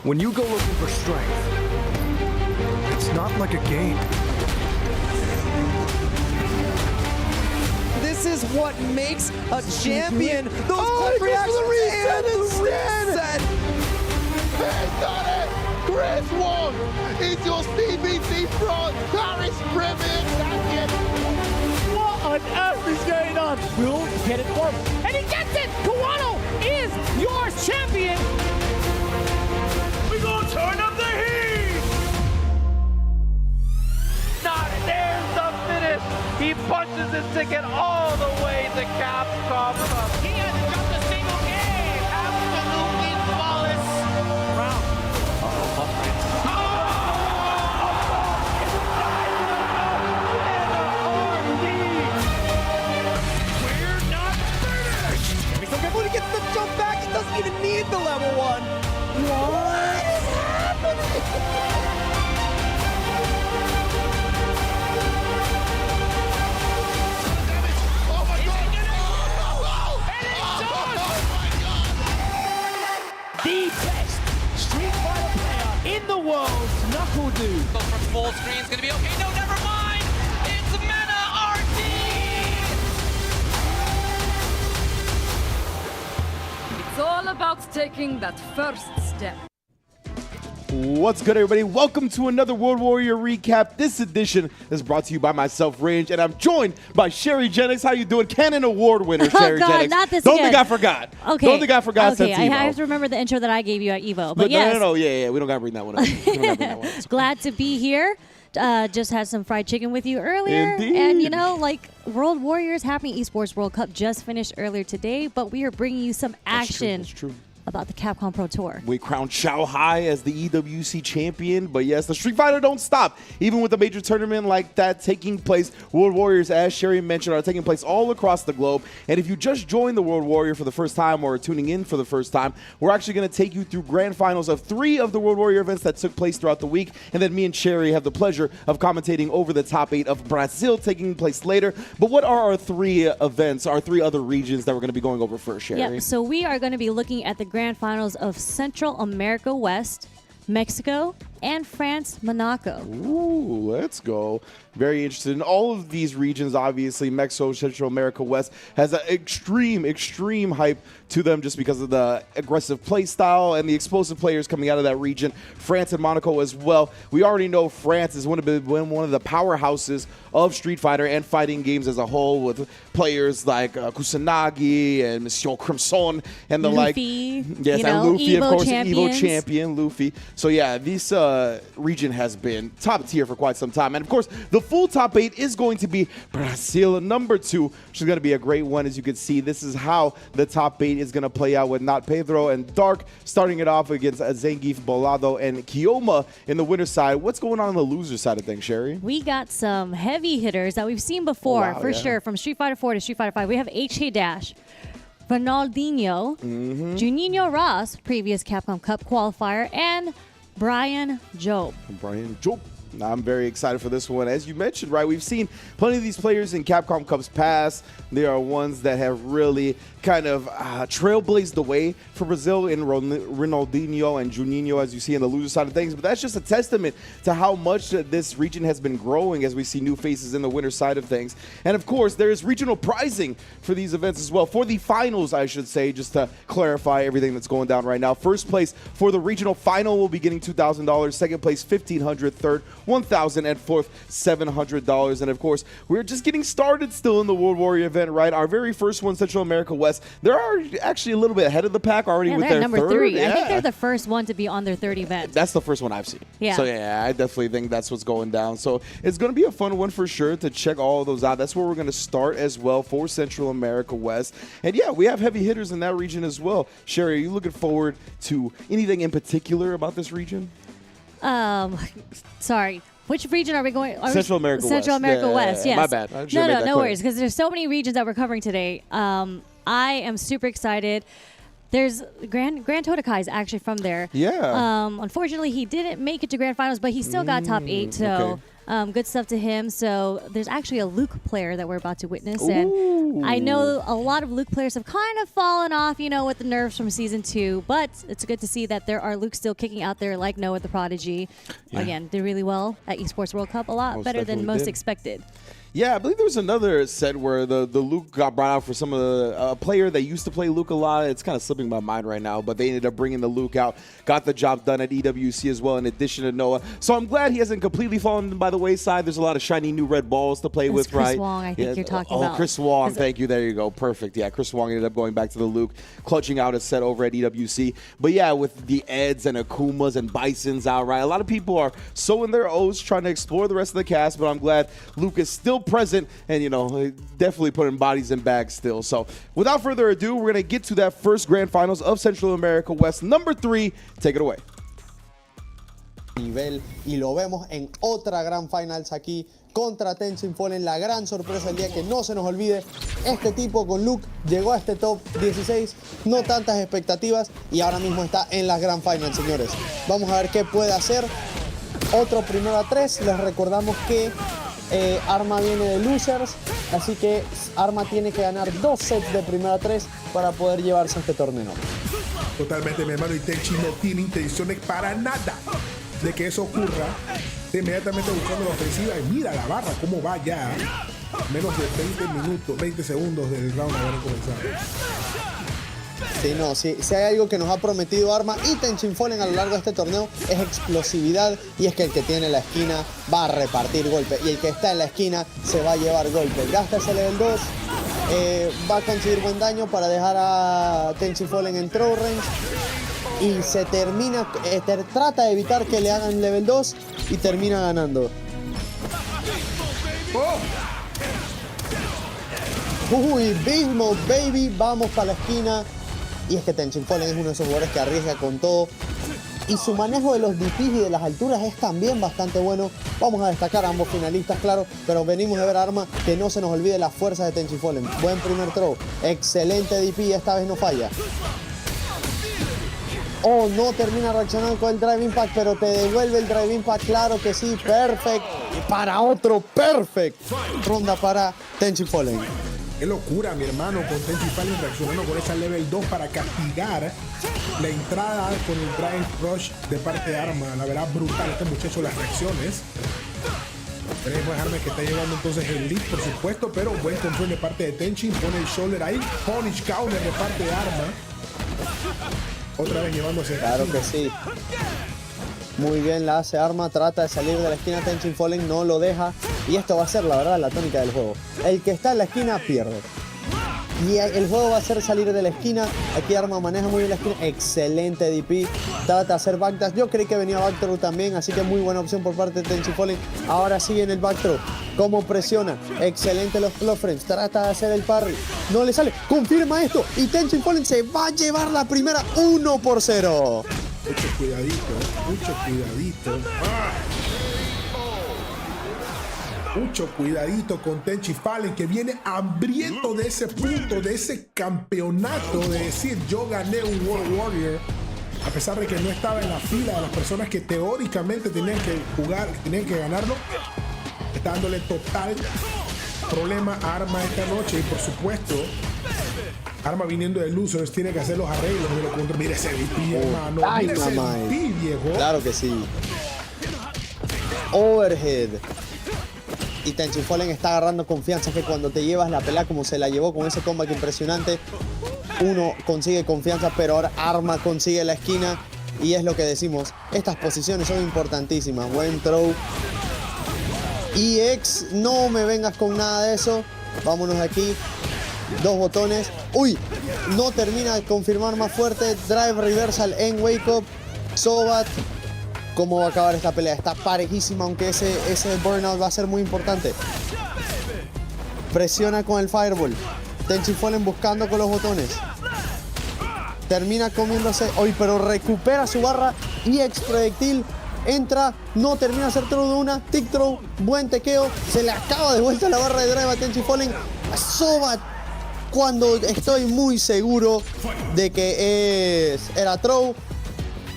When you go looking for strength, it's not like a game. This is what makes a champion. Those quick reactions and the reset. He's done it! Chris won! It's your CBC Bronze Paris Premier Champion! What on earth is going on? Will get it for him. And he gets it! Kawano is your champion! We gonna turn up the heat! There's the finish! He punches his ticket all the way to Capcom Cup. He hasn't dropped a single game! Absolutely flawless! Round. We're not finished! So careful, he gets the jump back. He doesn't even need the level 1. What is happening? Oh my god! The best Street Fighter player in the world, Knuckle Dude. Go from full screen, it's gonna be okay. No, never mind. It's Mena RD. It's all about taking that first step. What's good, everybody? Welcome to another World Warrior recap. This edition is brought to you by myself, Range, and I'm joined by Sherry Jennings. How you doing? Canon Award winner, Sherry God, Jennings. not this Don't again. think I forgot. Okay. Don't think I forgot. Okay, since I Evo. have to remember the intro that I gave you at Evo. But But yes, no, yeah, we don't gotta bring that one up. We don't gotta bring that one up. glad to be here. Just had some fried chicken with you earlier. Indeed. And you know, like World Warriors Happening Esports World Cup just finished earlier today, but we are bringing you some action That's true. about the Capcom Pro Tour. We crowned Xiao Hai as the EWC champion, but yes, the Street Fighter don't stop. Even with a major tournament like that taking place, World Warriors, as Sherry mentioned, are taking place all across the globe. And if you just joined the World Warrior for the first time or tuning in for the first time, we're actually going to take you through grand finals of 3 of the World Warrior events that took place throughout the week. And then me and Sherry have the pleasure of commentating over the top 8 of Brazil taking place later. But what are our 3 events, our 3 other regions that we're going to be going over first, Sherry? Yep, so we are going to be looking at the grand finals of Central America West, Mexico, and France, Monaco. Ooh, let's go. Very interested in all of these regions. Obviously, Mexico, Central America West has an extreme hype to them just because of the aggressive play style and the explosive players coming out of that region. France and Monaco as well. We already know France is one of the powerhouses of Street Fighter and fighting games as a whole, with players like Kusanagi and Monsieur Crimson and the like. Luffy, Yes, you and know, Luffy, of Evo course, champions. Evo champion, Luffy. So yeah, this region has been top tier for quite some time. And of course, the full top 8 is going to be Brazil number 2, which is going to be a great one. As you can see, this is how the top 8 is going to play out, with Not Pedro and Dark starting it off against Zangief, Bolado, and Kioma in the winner's side. What's going on the loser side of things, Sherry? We got some heavy hitters that we've seen before, wow, for yeah. sure, from Street Fighter 4 to Street Fighter 5. We have HK Dash, Ronaldinho, Juninho Ross, previous Capcom Cup qualifier, and Brian Job. Brian Job. I'm very excited for this one. As you mentioned, right, we've seen plenty of these players in Capcom Cups past. They are ones that have really kind of trailblazed the way for Brazil in Ronaldinho and Juninho, as you see on the loser side of things. But that's just a testament to how much this region has been growing as we see new faces in the winner side of things. And of course, there is regional prizing for these events as well. For the finals, I should say, just to clarify everything that's going down right now. First place for the regional final will be getting $2,000. Second place, $1,500. Third, $1,000. And fourth, $700. And of course, we're just getting started still in the World Warrior event, right? Our very first one, Central America West. They are actually a little bit ahead of the pack already with they're their number third. 3. Yeah. I think they're the first one to be on their third event. That's the first one I've seen. Yeah. So yeah, I definitely think that's what's going down. So it's going to be a fun one for sure to check all of those out. That's where we're going to start as well for Central America West. And yeah, we have heavy hitters in that region as well. Sherry, are you looking forward to anything in particular about this region? Sorry. Which region are we going? Central America West. Central America Yeah, West, yeah, yes. my bad. I should've made that No clear. worries, because there's so many regions that we're covering today. I am super excited. There's Grand Totokai is actually from there. Yeah. Unfortunately, he didn't make it to Grand Finals, but he still got top 8. So good stuff to him. So there's actually a Luke player that we're about to witness. Ooh. And I know a lot of Luke players have kind of fallen off, you know, with the nerves from Season 2. But it's good to see that there are Luke still kicking out there like Noah the Prodigy. Yeah. Again, did really well at Esports World Cup. A lot Most better than definitely most did. expected. Yeah, I believe there was another set where the Luke got brought out for some of the player that used to play Luke a lot. It's kind of slipping my mind right now, but they ended up bringing the Luke out, got the job done at EWC as well, in addition to Noah. So I'm glad he hasn't completely fallen by the wayside. There's a lot of shiny new red balls to play with, Chris right? Wong, I think you're talking Oh, about. Chris Wong, thank you. There you go. Perfect. Yeah, Chris Wong ended up going back to the Luke, clutching out a set over at EWC. But yeah, with the Eds and Akumas and Bisons out, right? A lot of people are sowing their oats, trying to explore the rest of the cast, but I'm glad Luke is still present and, you know, definitely putting bodies in bags still. So without further ado, we're going to get to that first Grand Finals of Central America West. Number 3, take it away. Nivel, y lo vemos en otra Grand Finals aquí contra Tenshin Fallen. La gran sorpresa del día, que no se nos olvide, este tipo con Luke llegó a este top 16, no tantas expectativas, y ahora mismo está en las Grand Finals, señores. Vamos a ver qué puede hacer. Otro primero a 3. Les recordamos que Arma viene de losers, así que Arma tiene que ganar 2 sets de primero a 3 para poder llevarse a este torneo. Totalmente, mi hermano, y Tenchi no tiene intenciones para nada de que eso ocurra. Está inmediatamente buscando la ofensiva y mira la barra cómo va ya. Menos de 20 segundos del round haber comenzado. Sí, no, si hay algo que nos ha prometido Arma y Tenshin Fallen a lo largo de este torneo es explosividad, y es que el que tiene la esquina va a repartir golpes y el que está en la esquina se va a llevar golpes. Gasta ese level 2, va a conseguir buen daño para dejar a Tenshin Fallen en throw range y se termina, trata de evitar que le hagan level 2 y termina ganando. Uy, Bismo, baby, vamos para la esquina. Y es que Tenshin Fallen es uno de esos jugadores que arriesga con todo. Y su manejo de los DPs y de las alturas es también bastante bueno. Vamos a destacar a ambos finalistas, claro. Pero venimos de ver a Arma, que no se nos olvide las fuerzas de Tenshin Fallen. Buen primer throw. Excelente DP, esta vez no falla. Oh, no termina reaccionando con el Drive Impact, pero te devuelve el Drive Impact, claro que sí. Perfect. Y para otro, perfect. Ronda para Tenshin Fallen. Qué locura, mi hermano, con Tenshin Fallen reaccionando con esa level 2 para castigar la entrada con el Drive Rush de parte de Arma. La verdad, brutal este muchacho, las reacciones. Tenemos a Arma que está llevando entonces el lead, por supuesto, pero buen control de parte de Tenshin. Pone el shoulder ahí, punish counter de parte de Arma. Otra vez llevándose. Claro que sí. Muy bien la hace Arma, trata de salir de la esquina. Tenshin Fallen no lo deja. Y esto va a ser, la verdad, la tónica del juego. El que está en la esquina pierde. Y el juego va a ser salir de la esquina. Aquí Arma maneja muy bien la esquina. Excelente DP. Trata de hacer backdash. Yo creí que venía backthrow también, así que muy buena opción por parte de Tenshin Fallen. Ahora sigue en el backthrow. ¿Cómo presiona? Excelente los club frames. Trata de hacer el parry. No le sale. Confirma esto. Y Tenshin Fallen se va a llevar la primera 1-0. Mucho cuidadito, mucho cuidadito. Mucho cuidadito con Tenshin Fallen, que viene hambriento de ese punto, de ese campeonato, de decir yo gané un World Warrior, a pesar de que no estaba en la fila de las personas que teóricamente tenían que jugar, tenían que ganarlo. Está dándole total problema a Arma esta noche, y por supuesto Arma, viniendo de losers, tiene que hacer los arreglos de lo contra. Mira ese DP, hermano. Mira ese DP, viejo. Claro que sí. Overhead. Y Tenshin Fallen está agarrando confianza, que cuando te llevas la pelea como se la llevó con ese comeback impresionante, uno consigue confianza, pero ahora Arma consigue la esquina. Y es lo que decimos, estas posiciones son importantísimas. Buen throw. EX, no me vengas con nada de eso. Vámonos de aquí. 2 botones. Uy, no termina de confirmar más fuerte. Drive reversal en wake up. Sobat. ¿Cómo va a acabar esta pelea? Está parejísima, aunque ese burnout va a ser muy importante. Presiona con el fireball. Tenshin Fallen buscando con los botones. Termina comiéndose. Uy, pero recupera su barra. Y ex proyectil. Entra, no termina de hacer throw de una. Tick throw, buen tequeo. Se le acaba de vuelta la barra de drive a Tenshin Fallen. Sobat cuando estoy muy seguro de que era throw.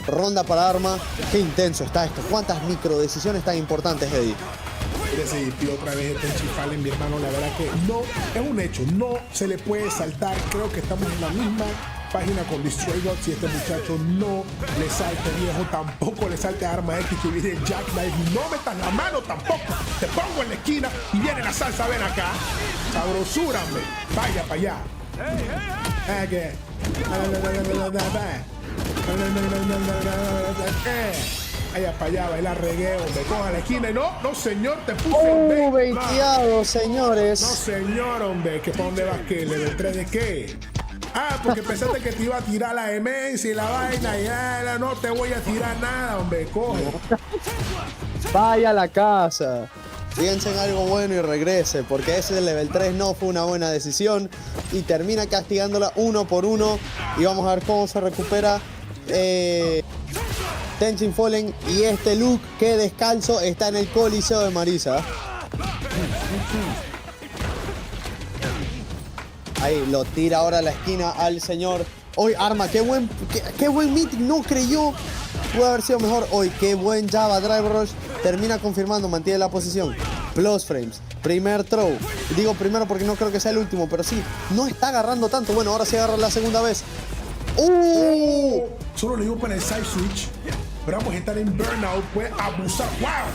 Ronda para Arma. Qué intenso está esto. Cuántas micro decisiones tan importantes, Eddie. Decidí otra vez este Tenchi Fallen, mi hermano. La verdad que no, es un hecho. No se le puede saltar. Creo que estamos en la misma página con Destroy God. Si este muchacho no le salte, viejo, tampoco le salte a Arma X que viene Jackknife. No metas la mano tampoco. Te pongo en la esquina y viene la salsa. Ven acá. Sabrosura, hombre. Vaya para allá. Allá para allá, bailar reggae, hombre, coja la esquina y no, señor, te puse veiteado, señores. No, señor, hombre, que para dónde vas, ¿qué? ¿Level 3 de qué? Ah, porque pensaste que te iba a tirar la demencia y la vaina y no te voy a tirar nada, hombre, coge. Vaya a la casa. Fíjense en algo bueno y regrese, porque ese del level 3 no fue una buena decisión y termina castigándola 1 por 1 y vamos a ver cómo se recupera Tenchin Fallen y este look que descalzo está en el Coliseo de Marisa. Ahí lo tira ahora a la esquina al señor. Hoy Arma, qué buen meeting, no creyó. Puede haber sido mejor. Hoy qué buen Java Drive Rush. Termina confirmando, mantiene la posición. Plus frames, primer throw. Digo primero porque no creo que sea el último, pero sí, no está agarrando tanto. Bueno, ahora sí agarra la segunda vez. Solo le dio para el side switch. Pero vamos a estar en burnout, puede abusar.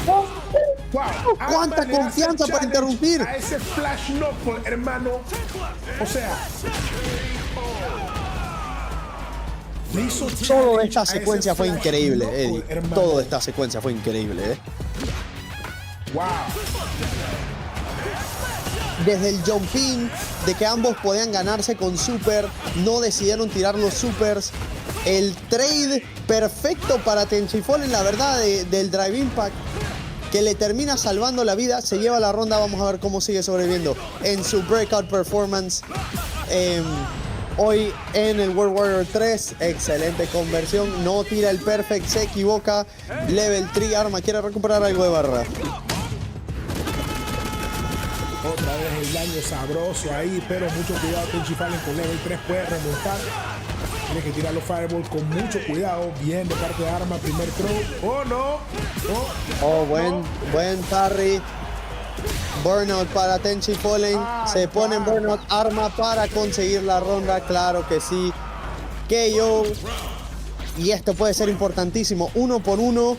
¡Wow! ¡Wow! ¡Cuánta confianza para interrumpir! A ese flash knuckle, hermano. O sea, le hizo toda esta secuencia fue increíble, Eddie. Toda esta secuencia fue increíble, ¡Wow! Desde el jump in, de que ambos podían ganarse con super, no decidieron tirar los supers. El trade perfecto para Tenchi Fallen, la verdad, del Drive Impact, que le termina salvando la vida, se lleva la ronda. Vamos a ver cómo sigue sobreviviendo en su breakout performance. Hoy en el World Warrior 3, excelente conversión, no tira el perfect, se equivoca. Level 3, Arma quiere recuperar algo de barra. Otra vez el daño sabroso ahí, pero mucho cuidado. Tenchi Fallen con level 3 puede remontar. Tiene que tirar los fireballs con mucho cuidado. Bien de parte de Arma, primer throw. ¡Oh, no! Buen parry. Burnout para Tenchi Fallen. Se pone en burnout Arma para conseguir la ronda. Claro que sí. KO. Y esto puede ser importantísimo. 1 por 1.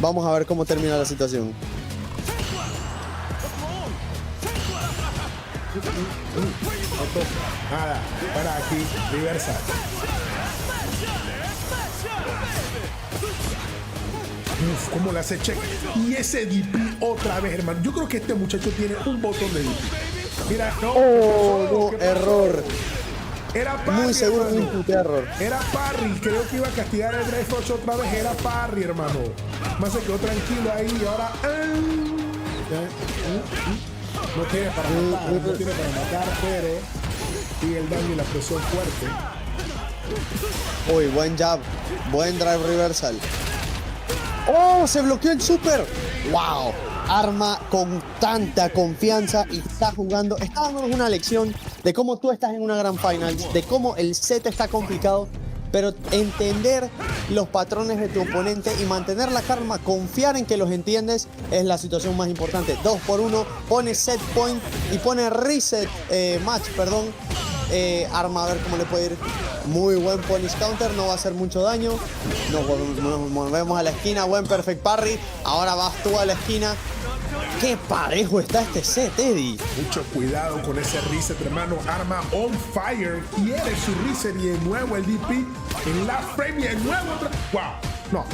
Vamos a ver cómo termina la situación. Nada, para aquí, reversa. Uf, cómo le hace check. Y ese DP otra vez, hermano. Yo creo que este muchacho tiene un botón de DP. Mira, Error. Era parry, muy seguro de hermano. un error. Era parry. Creo que iba a castigar el Drive Rush otra vez. Era parry, hermano. Más se quedó tranquilo ahí y ahora. No tiene para matar, pero sigue el daño y la presión fuerte. Uy, buen jab, buen drive reversal. ¡Oh! Se bloqueó el super. ¡Wow! Arma con tanta confianza y está dándonos una lección de cómo tú estás en una gran final, de cómo el set está complicado, pero entender los patrones de tu oponente y mantener la calma, confiar en que los entiendes, es la situación más importante. 2 por 1, pone set point y pone reset match, perdón. Arma a ver cómo le puede ir. Muy buen punish counter, no va a hacer mucho daño. Nos movemos a la esquina, buen perfect parry. Ahora vas tú a la esquina. Qué parejo está este set, Eddie. Mucho cuidado con ese reset, hermano. Arma on fire. Quiere su reset y de nuevo el DP en la frame y de nuevo otra. ¡Wow! No.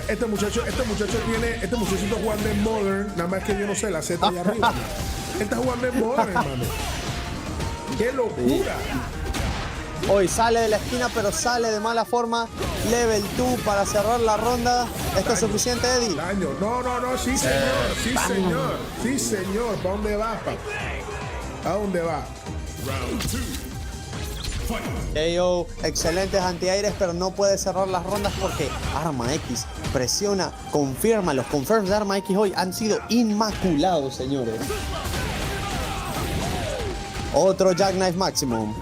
Este muchacho está jugando en Modern. Nada más que yo no sé, la Z allá arriba. Está jugando en Modern, hermano. ¡Qué locura! Hoy sale de la esquina, pero sale de mala forma. Level 2 para cerrar la ronda. ¿Esto es suficiente, Eddie? Daño. No. Sí, señor. Sí, señor. ¿Para dónde va, papá? ¿A dónde va? KO, excelentes antiaires, pero no puede cerrar las rondas porque Arma X presiona, confirma. Los confirms de Arma X hoy han sido inmaculados, señores. Otro Jackknife Maximum.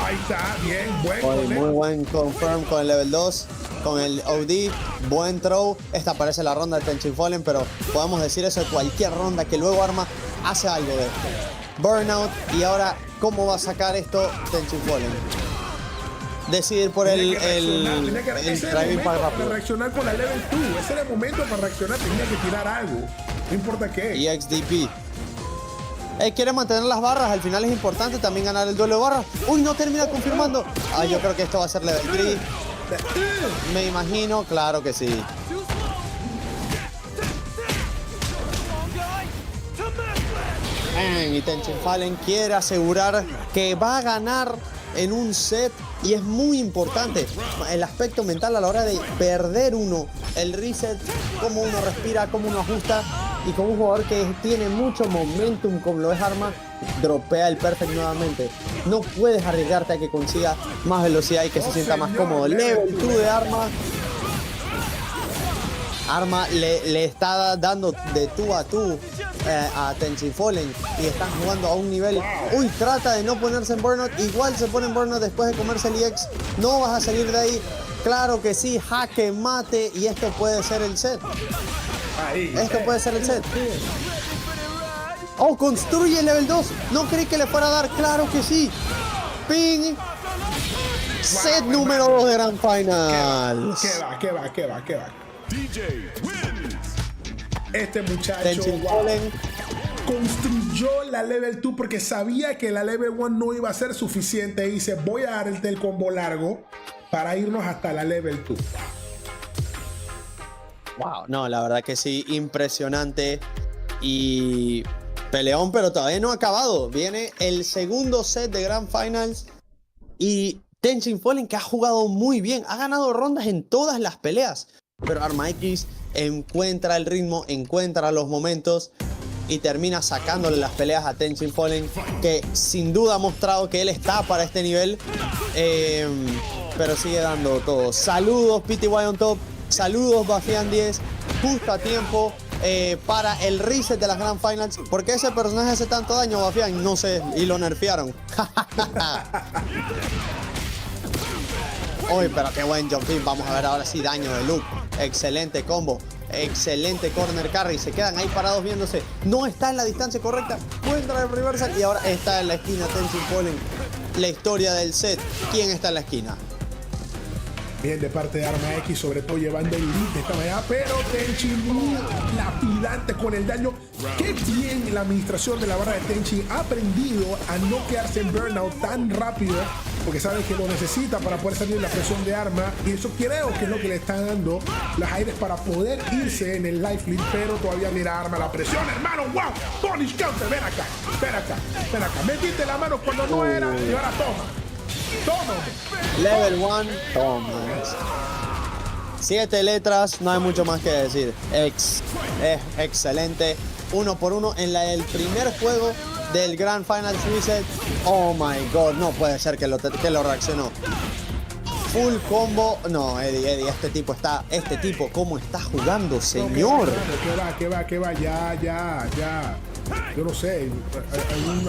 Ahí está, bien, buen Muy connect. buen confirm con el level 2, con el OD, buen throw. Esta parece la ronda de Tenchin Fallen, pero podemos decir eso de cualquier ronda que luego Arma hace algo de esto. Burnout, y ahora, ¿cómo va a sacar esto Tenchin Fallen? Decidir por el driving para para rápido. reaccionar con la level 2. Ese era el momento para reaccionar, tenía que tirar algo. No importa qué. Y XDP. Quiere mantener las barras, al final es importante también ganar el duelo de barras. Uy, no termina confirmando. Yo creo que esto va a ser level 3. Me imagino, claro que sí. Y Tenchin Fallen quiere asegurar que va a ganar en un set, y es muy importante el aspecto mental a la hora de perder uno, el reset, cómo uno respira, cómo uno ajusta, y con un jugador que tiene mucho momentum como lo es Arma, dropea el perfect nuevamente. No puedes arriesgarte a que consiga más velocidad y que se sienta más cómodo. Level 2 de Arma. Arma le está dando de tú a tú a Tenchin Fallen, y están jugando a un nivel. Uy, trata de no ponerse en burnout. Igual se pone en burnout después de comerse el EX. No vas a salir de ahí. Claro que sí, jaque mate, y esto puede ser el set. Esto puede ser el set. Oh, construye el level 2. No creí que le fuera a dar. Claro que sí. Ping. Set número 2 de Grand Finals. ¿Qué va? Este muchacho Tenchin Fallen construyó la level 2 porque sabía que la level 1 no iba a ser suficiente, y dice, voy a dar el combo largo para irnos hasta la level 2. Wow, no, la verdad que sí, impresionante y peleón, pero todavía no ha acabado. Viene el segundo set de Grand Finals, y Tenchin Fallen, que ha jugado muy bien, ha ganado rondas en todas las peleas, pero Arma X encuentra el ritmo, encuentra los momentos y termina sacándole las peleas a Tenchin Fallen, que sin duda ha mostrado que él está para este nivel, pero sigue dando todo. Saludos PTY on top, saludos Bafian 10, justo a tiempo para el reset de las Grand Finals. ¿Por qué ese personaje hace tanto daño, Bafian? No sé, y lo nerfearon. Uy, pero qué buen jump in. Vamos a ver ahora sí daño de Luke. Excelente combo. Excelente corner carry. Se quedan ahí parados viéndose. No está en la distancia correcta. Puede entrar el reversal, y ahora está en la esquina Tenchin Fallen. La historia del set. ¿Quién está en la esquina? Bien de parte de Arma X, sobre todo llevando el lead de esta manera, pero Tenchin lapidante con el daño. Qué bien la administración de la barra de Tenchin. Ha aprendido a no quedarse en burnout tan rápido, porque sabe que lo necesita para poder salir de la presión de Arma, y eso creo que es lo que le están dando los aires para poder irse en el life lead. Pero todavía mira Arma la presión, hermano. Wow, punish counter. Ven acá. Metiste la mano cuando no era, y ahora toma. Level 1. Toma. 7 letras, no hay mucho más que decir. Es excelente. 1 por 1 en el primer juego del Grand Finals Reset. Oh my god, no puede ser que lo reaccionó. Full combo. No, Eddie, este tipo, ¿cómo está jugando, señor? ¿Qué va? Ya. Yo no sé,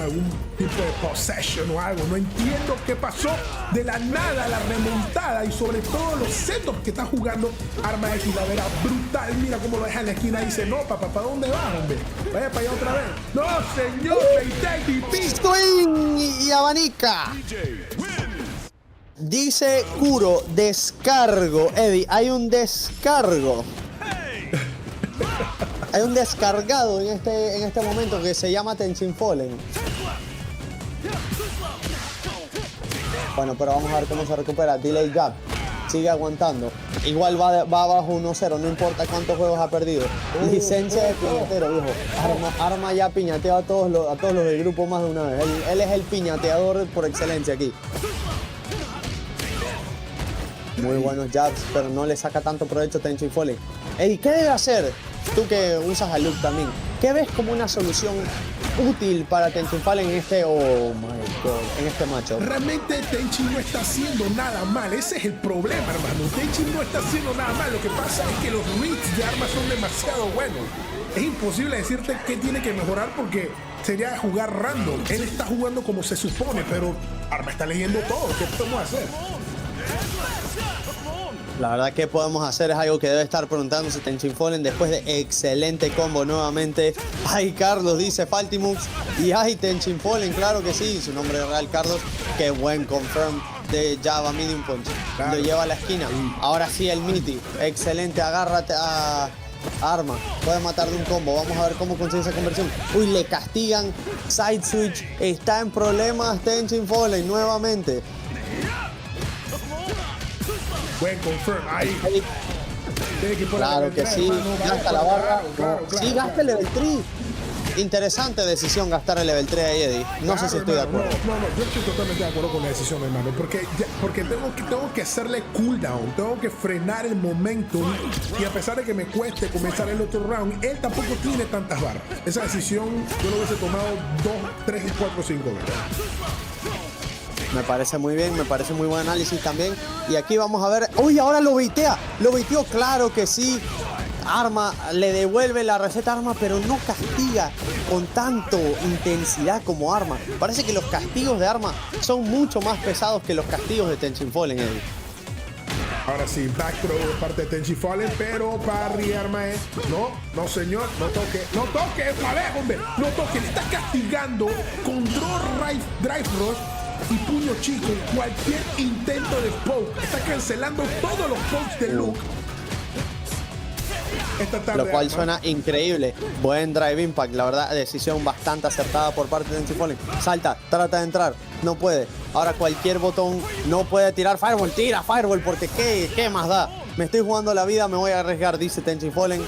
algún tipo de possession o algo. No entiendo qué pasó de la nada, la remontada, y sobre todo los setups que está jugando Arma X. La vera brutal. Mira cómo lo deja en la esquina y dice, no, papá, ¿para dónde vas, hombre? Vaya para allá otra vez. No, señor, Swing y abanica. Dice Kuro, descargo. Eddie, hay un descargo. Hay un descargado en este momento que se llama Tenchin Fallen. Bueno, pero vamos a ver cómo se recupera. Delay Gap. Sigue aguantando. Igual va abajo 1-0. No importa cuántos juegos ha perdido. Licencia de piñatero, viejo. Arma ya piñateó a todos los del grupo más de una vez. Él es el piñateador por excelencia aquí. Muy buenos jabs, pero no le saca tanto provecho a Tenchin Fallen. Eddie, ¿qué debe hacer? Tú que usas a Luke también. ¿Qué ves como una solución útil para Tenchin Fallen en este, oh my god, en este matchup. Realmente Tenchi no está haciendo nada mal, ese es el problema, hermano. Tenchi no está haciendo nada mal, lo que pasa es que los reads de armas son demasiado buenos. Es imposible decirte qué tiene que mejorar porque sería jugar random. Él está jugando como se supone, pero Arma está leyendo todo. ¿Qué podemos hacer? La verdad que podemos hacer es algo que debe estar preguntándose Tenchin Fallen después de excelente combo nuevamente. Ay, Carlos dice Faltimux. Y ay, Tenchin Fallen, claro que sí, su nombre real Carlos. Qué buen confirm de Java Medium Punch. Lo lleva a la esquina. Ahora sí el Miti. Excelente, agárrate a Arma. Puede matar de un combo. Vamos a ver cómo consigue esa conversión. Uy, le castigan. Side switch. Está en problemas Tenchin Fallen nuevamente. Buen confirm. Ahí. Claro que sí. Gasta la barra. Sí, gasta el level 3. Interesante decisión gastar el level 3 ahí, Eddie. No sé si estoy de acuerdo. No, yo estoy totalmente de acuerdo con la decisión, hermano. Porque tengo que hacerle cooldown. Tengo que frenar el momentum. Y a pesar de que me cueste comenzar el otro round, él tampoco tiene tantas barras. Esa decisión yo lo hubiese tomado 2, 3, 4, 5 veces. Me parece muy bien, me parece muy buen análisis también. Y aquí vamos a ver. ¡Uy! Ahora lo baitea. Lo baiteó, claro que sí. Arma le devuelve la receta a Arma, pero no castiga con tanto intensidad como Arma. Parece que los castigos de Arma son mucho más pesados que los castigos de Tenchin Fallen, Eddie. Ahora sí, back throw de parte de Tenchin Fallen, pero parry Arma es. No señor, no toque, a ver, hombre, no toque, le está castigando con drive rush y puño chico. Cualquier intento de poke, está cancelando todos los pokes de Luke. Lo cual suena increíble. Buen drive impact, la verdad, decisión bastante acertada por parte de Tenchin Fallen. Salta, trata de entrar, no puede. Ahora cualquier botón, no puede tirar Fireball, tira Fireball porque ¿qué más da? Me estoy jugando la vida, me voy a arriesgar, dice Tenchin Fallen.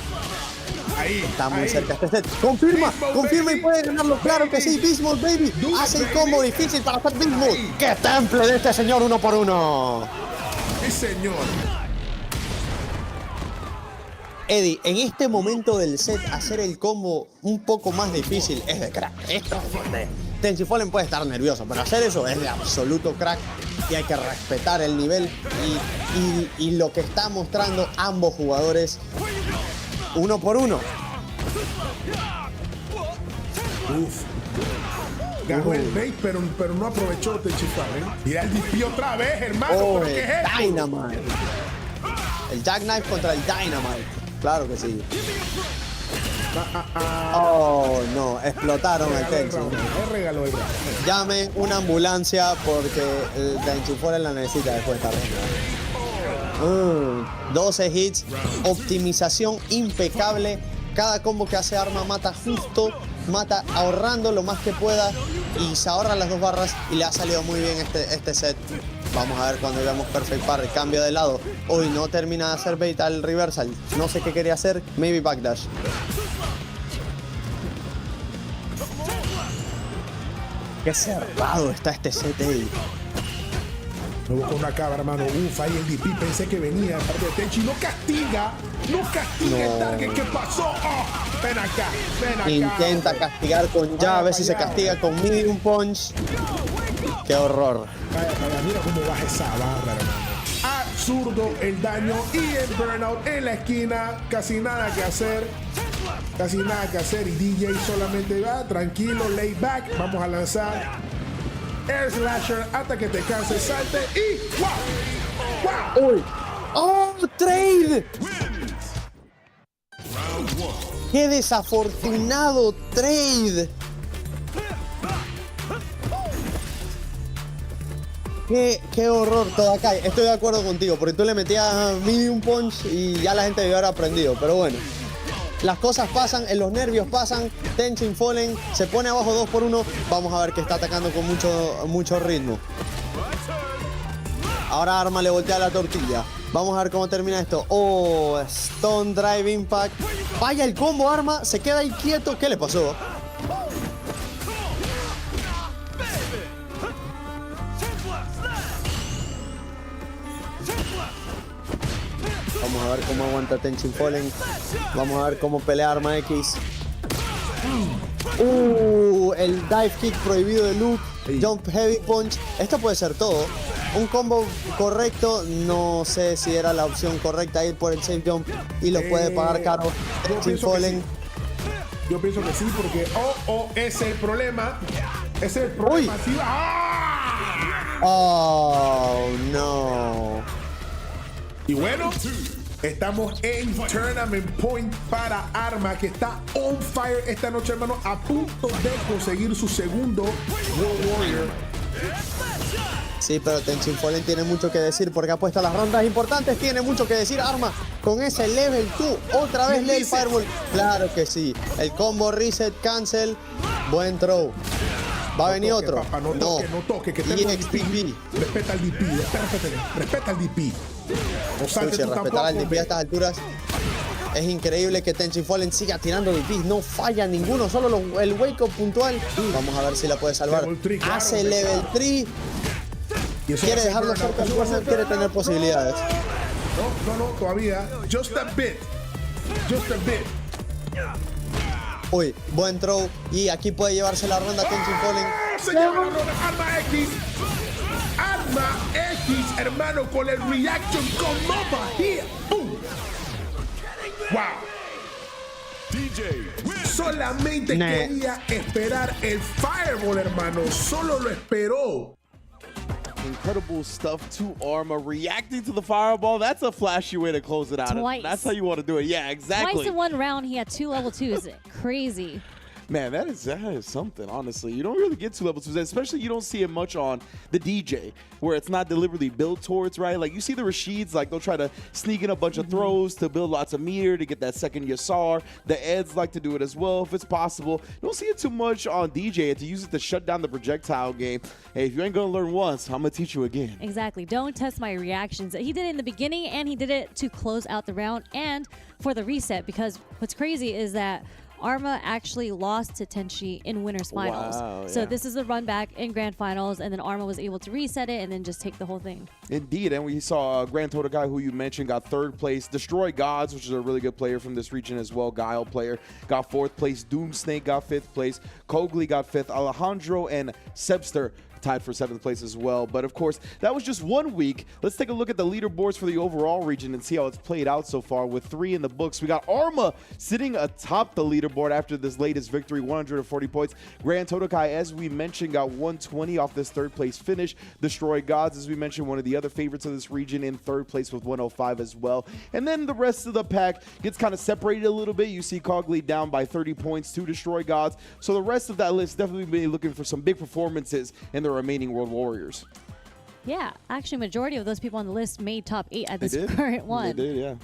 Está muy cerca este set. Confirma y puede ganarlo, claro que sí. Bismuth, baby. Hace el combo difícil para hacer Bismuth. ¡Qué temple de este señor 1 por 1! Sí, señor. Eddie, en este momento del set, hacer el combo un poco más difícil es de crack. Esto es fuerte. Tenchin Fallen puede estar nervioso, pero hacer eso es de absoluto crack y hay que respetar el nivel y lo que está mostrando ambos jugadores 1 por 1. Ganó el bait, pero no aprovechó Tenchin Fallen. Mira el DP otra vez, hermano. ¿Qué es esto? Dynamite. El Jackknife contra el Dynamite. Claro que sí. Oh, no. Explotaron el Tenchin. Llamen una ambulancia porque el Tenchin Fallen la necesita después de esta ronda. 12 hits. Optimización impecable. Cada combo que hace Arma mata justo. Mata ahorrando lo más que pueda. Y se ahorra las 2 barras. Y le ha salido muy bien este set. Vamos a ver cuando veamos Perfect Parry. Cambio de lado. Hoy no termina de hacer bait al reversal. No sé qué quería hacer. Maybe backdash. Qué cerrado está este set, Eddie. Me busco una cabra, hermano. Ahí el DP. Pensé que venía de parte de Tenchi. No castiga el target. ¿Qué pasó? Oh, ven acá. Intenta castigar con ya. A ver si se castiga con medium punch. Qué horror. Vaya, mira cómo baja esa barra, hermano. Absurdo el daño y el burnout en la esquina. Casi nada que hacer. Y DJ solamente va tranquilo, lay back. Vamos a lanzar Air Slasher hasta que te canses, salte y ¡wow! ¡Uy! ¡Oh, trade! ¡Qué desafortunado trade! Qué horror todo acá. Estoy de acuerdo contigo, porque tú le metías medium punch y ya la gente debió haber aprendido. Pero bueno, las cosas pasan, en los nervios pasan. Tenchin Fallen se pone abajo 2 por 1. Vamos a ver que está atacando con mucho ritmo. Ahora Arma le voltea la tortilla. Vamos a ver cómo termina esto. Oh, Stone Drive Impact. Vaya el combo, Arma. Se queda ahí quieto. ¿Qué le pasó? Vamos a ver cómo aguanta Tenchin Fallen. Vamos a ver cómo pelea Arma X. el dive kick prohibido de Luke, jump heavy punch. Esto puede ser todo. Un combo correcto, no sé si era la opción correcta ir por el safe jump y lo puede pagar caro. Yo pienso que sí, porque ese es el problema. Ese es el problema. Sí, Oh, no. Y bueno, estamos en Tournament Point para Arma, que está on fire esta noche, hermano, a punto de conseguir su segundo World Warrior. Sí, pero Tenchin Fallen tiene mucho que decir porque ha puesto las rondas importantes. Tiene mucho que decir Arma con ese level 2. Otra vez lee el Fireball. Claro que sí. El combo reset, cancel. Buen throw. Va a venir otro. Papá, no toque, que tengo DP. Respeta al DP, respeta al DP. No saltes tú respetar tampoco, al DP a estas alturas. Es increíble que Tenchin Fallen siga tirando DPs, no falla ninguno, solo el wake up puntual. Vamos a ver si la puede salvar. Hace level 3. Quiere dejarlo cerca del corner, quiere tener posibilidades. No, todavía. Just a bit. Uy, buen throw. Y aquí puede llevarse la ronda Tenchin Fallen. Se lleva la ronda Arma X. Arma X, hermano, con el reaction con Nova here. ¡Boom! ¡Wow! Solamente quería esperar el Fireball, hermano. Solo lo esperó. Incredible stuff to Arma, reacting to the fireball. That's a flashy way to close it out. Twice. That's how you want to do it. Yeah, exactly. Twice in one round, he had 2 level 2s. Crazy. Man, that is something, honestly. You don't really get 2 level 2s, especially you don't see it much on the DJ, where it's not deliberately built towards, right? Like, you see the Rashids, like, they'll try to sneak in a bunch of throws to build lots of meter to get that second Yasar. The Eds like to do it as well, if it's possible. You don't see it too much on DJ, to use it to shut down the projectile game. Hey, if you ain't gonna learn once, I'm gonna teach you again. Exactly. Don't test my reactions. He did it in the beginning, and he did it to close out the round and for the reset, because what's crazy is that Arma actually lost to Tenchi in winners finals. Wow, so yeah. this is the run back in grand finals, and then Arma was able to reset it and then just take the whole thing. Indeed, and we saw Grand Total guy who you mentioned got 3rd place. Destroy Gods, which is a really good player from this region as well. Guile player got 4th place. Doomsnake got 5th place. Kogli got 5th. Alejandro and Sebster tied for 7th place as well. But of course, that was just 1 week. Let's take a look at the leaderboards for the overall region and see how it's played out so far with 3 in the books. We got Arma sitting atop the leaderboard after this latest victory, 140 points. Grand Totokai, as we mentioned, got 120 off this 3rd place finish. Destroy Gods, as we mentioned, one of the other favorites of this region, in 3rd place with 105 as well. And then the rest of the pack gets kind of separated a little bit. You see Kogli down by 30 points to Destroy Gods. So the rest of that list definitely be looking for some big performances in the remaining World Warriors. Yeah, actually, majority of those people on the list made top 8 at this current one. They did, yeah.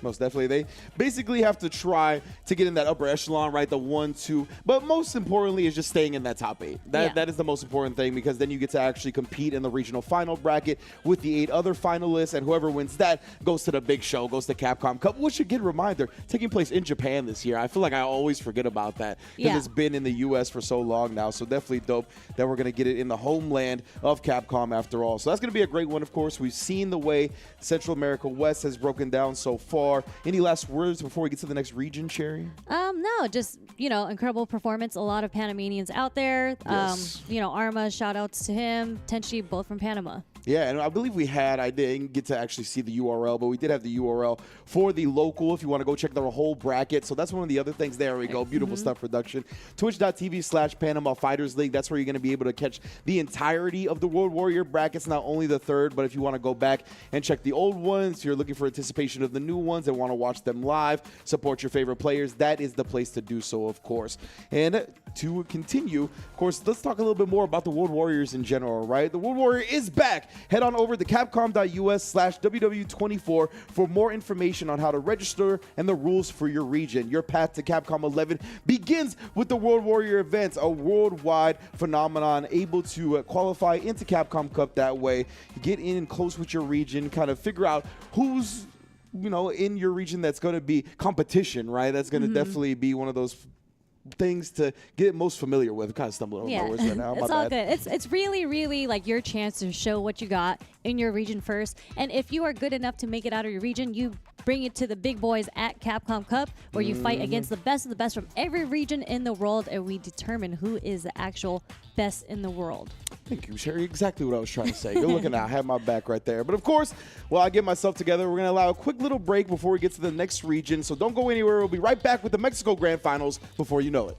Most definitely. They basically have to try to get in that upper echelon, right? The 1, 2. But most importantly is just staying in that top 8. That is the most important thing, because then you get to actually compete in the regional final bracket with the 8 other finalists, and whoever wins that goes to the big show, goes to Capcom Cup, which, again, reminder, taking place in Japan this year. I feel like I always forget about that because it's been in the U.S. for so long now. So definitely dope that we're going to get it in the homeland of Capcom after all. So that's going to be a great one, of course. We've seen the way Central America West has broken down so far. Any last words before we get to the next region, Cherry? No, just, incredible performance. A lot of Panamanians out there. Yes. Arma, shout outs to him. Tenchi, both from Panama. Yeah, and I believe I didn't get to actually see the URL, but we did have the URL for the local if you want to go check the whole bracket. So that's one of the other things. There we go. Beautiful stuff production. Twitch.tv/Panama Fighters League. That's where you're going to be able to catch the entirety of the World Warrior brackets, not only the 3rd, but if you want to go back and check the old ones, you're looking for anticipation of the new ones and want to watch them live, support your favorite players, that is the place to do so, of course. And to continue, of course, let's talk a little bit more about the World Warriors in general, right? The World Warrior is back. Head on over to capcom.us/WW24 for more information on how to register and the rules for your region. Your path to Capcom 11 begins with the World Warrior events, a worldwide phenomenon, able to qualify into Capcom Cup that way, get in close with your region, kind of figure out who's in your region that's going to be competition, right? That's going to definitely be one of those things to get most familiar with. I'm kind of stumbling over my words right now. It's all good. It's really, really like your chance to show what you got in your region first. And if you are good enough to make it out of your region, you bring it to the big boys at Capcom Cup, where you fight against the best of the best from every region in the world, and we determine who is the actual best in the world. Thank you, Sherry. Exactly what I was trying to say. You're looking at I have my back right there. But of course, while I get myself together, we're going to allow a quick little break before we get to the next region. So don't go anywhere. We'll be right back with the Mexico Grand Finals before you know it.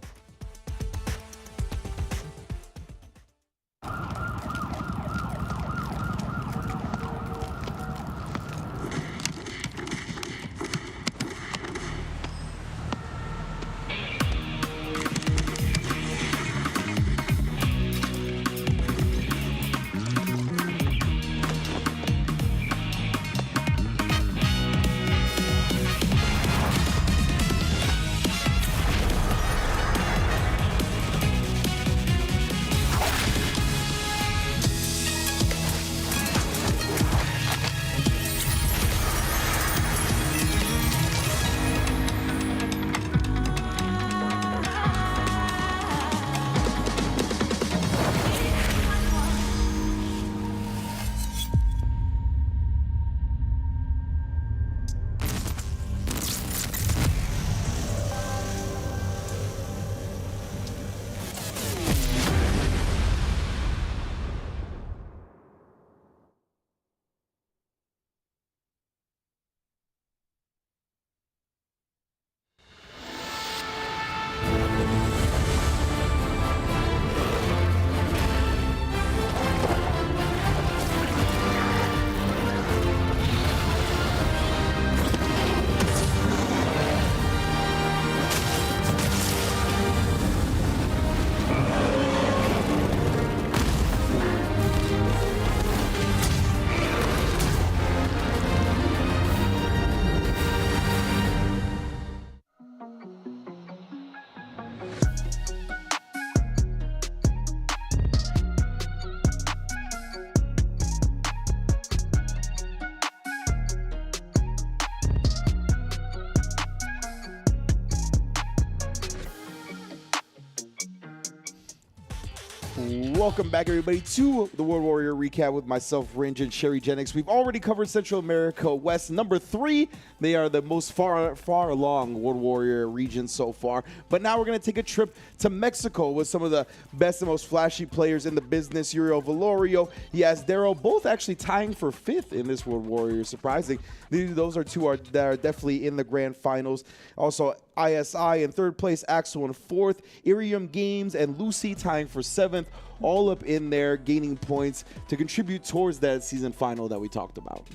Welcome back, everybody, to the World Warrior Recap with myself, Ringe, and Sherry Jennings. We've already covered Central America West, number 3. They are the most far along World Warrior region so far. But now we're going to take a trip to Mexico with some of the best and most flashy players in the business. Uriel Velorio, yes, Darrow, both actually tying for 5th in this World Warrior. Surprising. Those are two that are definitely in the grand finals. Also, ISI in 3rd place, Axel in 4th, Irium Games and Lucy tying for 7th, all up in there, gaining points to contribute towards that season final that we talked about.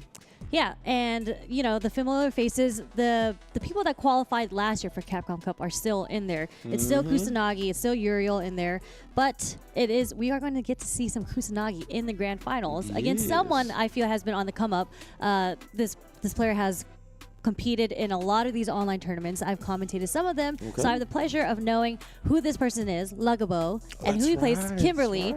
Yeah, and you know, the familiar faces, the people that qualified last year for Capcom Cup are still in there. It's still Kusanagi, it's still Uriel in there, but we are going to get to see some Kusanagi in the grand finals against someone I feel has been on the come up. This player has competed in a lot of these online tournaments. I've commentated some of them, so I have the pleasure of knowing who this person is, Lugabo, and who he plays, Kimberly.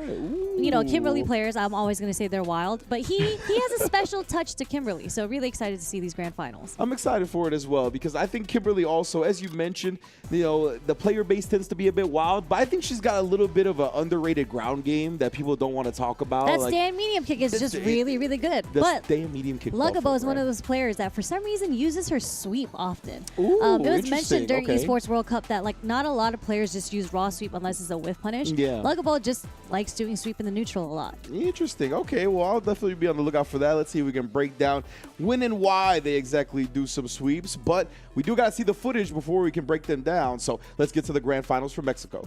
You know, Kimberly players, I'm always going to say they're wild, but he has a special touch to Kimberly, so really excited to see these grand finals. I'm excited for it as well, because I think Kimberly also, as you mentioned, you know, the player base tends to be a bit wild, but I think she's got a little bit of an underrated ground game that people don't want to talk about. That stand medium kick is just really, really good. But stand medium kick Lugabo is one of those players that for some reason uses her sweep often. Ooh, it was mentioned during Esports World Cup that like not a lot of players just use raw sweep unless it's a whiff punish. Yeah. Lugabo just likes doing sweep in the neutral a lot. Interesting. Okay, well, I'll definitely be on the lookout for that. Let's see if we can break down when and why they exactly do some sweeps, but we do got to see the footage before we can break them down. So let's get to the grand finals for Mexico.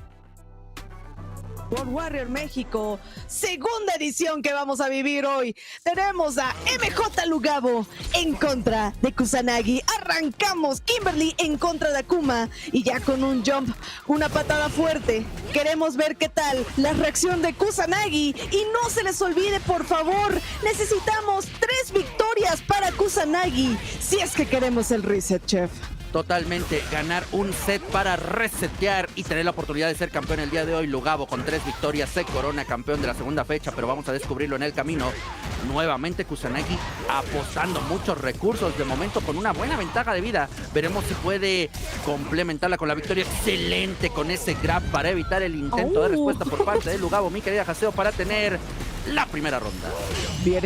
World Warrior México, segunda edición que vamos a vivir hoy. Tenemos a MJ Lugabo en contra de Kusanagi. Arrancamos Kimberly en contra de Akuma y ya con un jump, una patada fuerte. Queremos ver qué tal la reacción de Kusanagi y no se les olvide, por favor, necesitamos 3 victorias para Kusanagi si es que queremos el reset, chef. Totalmente, ganar un set para resetear y tener la oportunidad de ser campeón el día de hoy. Lugabo con 3 victorias se corona campeón de la segunda fecha, pero vamos a descubrirlo en el camino. Nuevamente Kusanagi apostando muchos recursos, de momento con una buena ventaja de vida. Veremos si puede complementarla con la victoria. Excelente con ese grab para evitar el intento de respuesta por parte de Lugabo, mi querida Haseo, para tener la primera ronda. Bien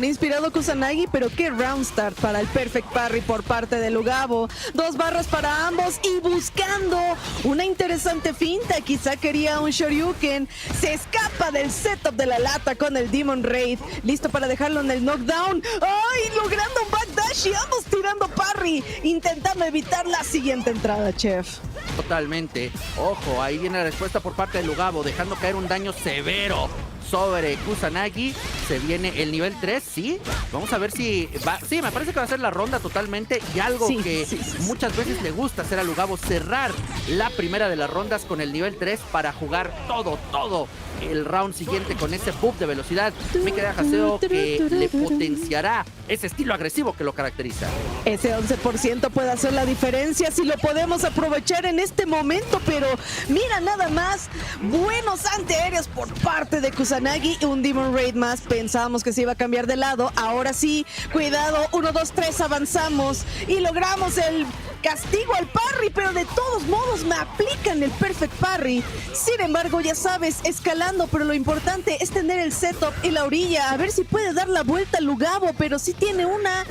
inspirado Kusanagi, pero qué round start para el perfect parry por parte de Lugabo. 2 barras para ambos y buscando una interesante finta. Quizá quería un Shoryuken. Se escapa del setup de la lata con el Demon Raid. Listo para dejarlo en el knockdown. ¡Ay! Logrando un backdash y ambos tirando parry. Intentando evitar la siguiente entrada, chef. Totalmente. Ojo, ahí viene la respuesta por parte de Lugabo, dejando caer un daño severo sobre Kusanagi. Se viene el nivel 3, ¿sí? Vamos a ver si va. Sí, me parece que va a ser la ronda totalmente. Y algo que muchas veces le gusta hacer a Lugabo, cerrar la primera de las rondas con el nivel 3 para jugar todo el round siguiente con ese buff de velocidad. Me queda Haseo que le potenciará ese estilo agresivo que lo caracteriza. Ese 11% puede hacer la diferencia si lo podemos aprovechar en este momento, pero mira nada más, buenos antiaéreos por parte de Kusanagi y un Demon Raid más. Pensábamos que se iba a cambiar de lado, ahora sí, cuidado, 1, 2, 3, avanzamos y logramos el castigo al parry, pero de todos modos me aplican el perfect parry. Sin embargo, ya sabes, escalando, pero lo importante es tener el setup y la orilla, a ver si puede dar la vuelta a Lugabo, pero sí tiene una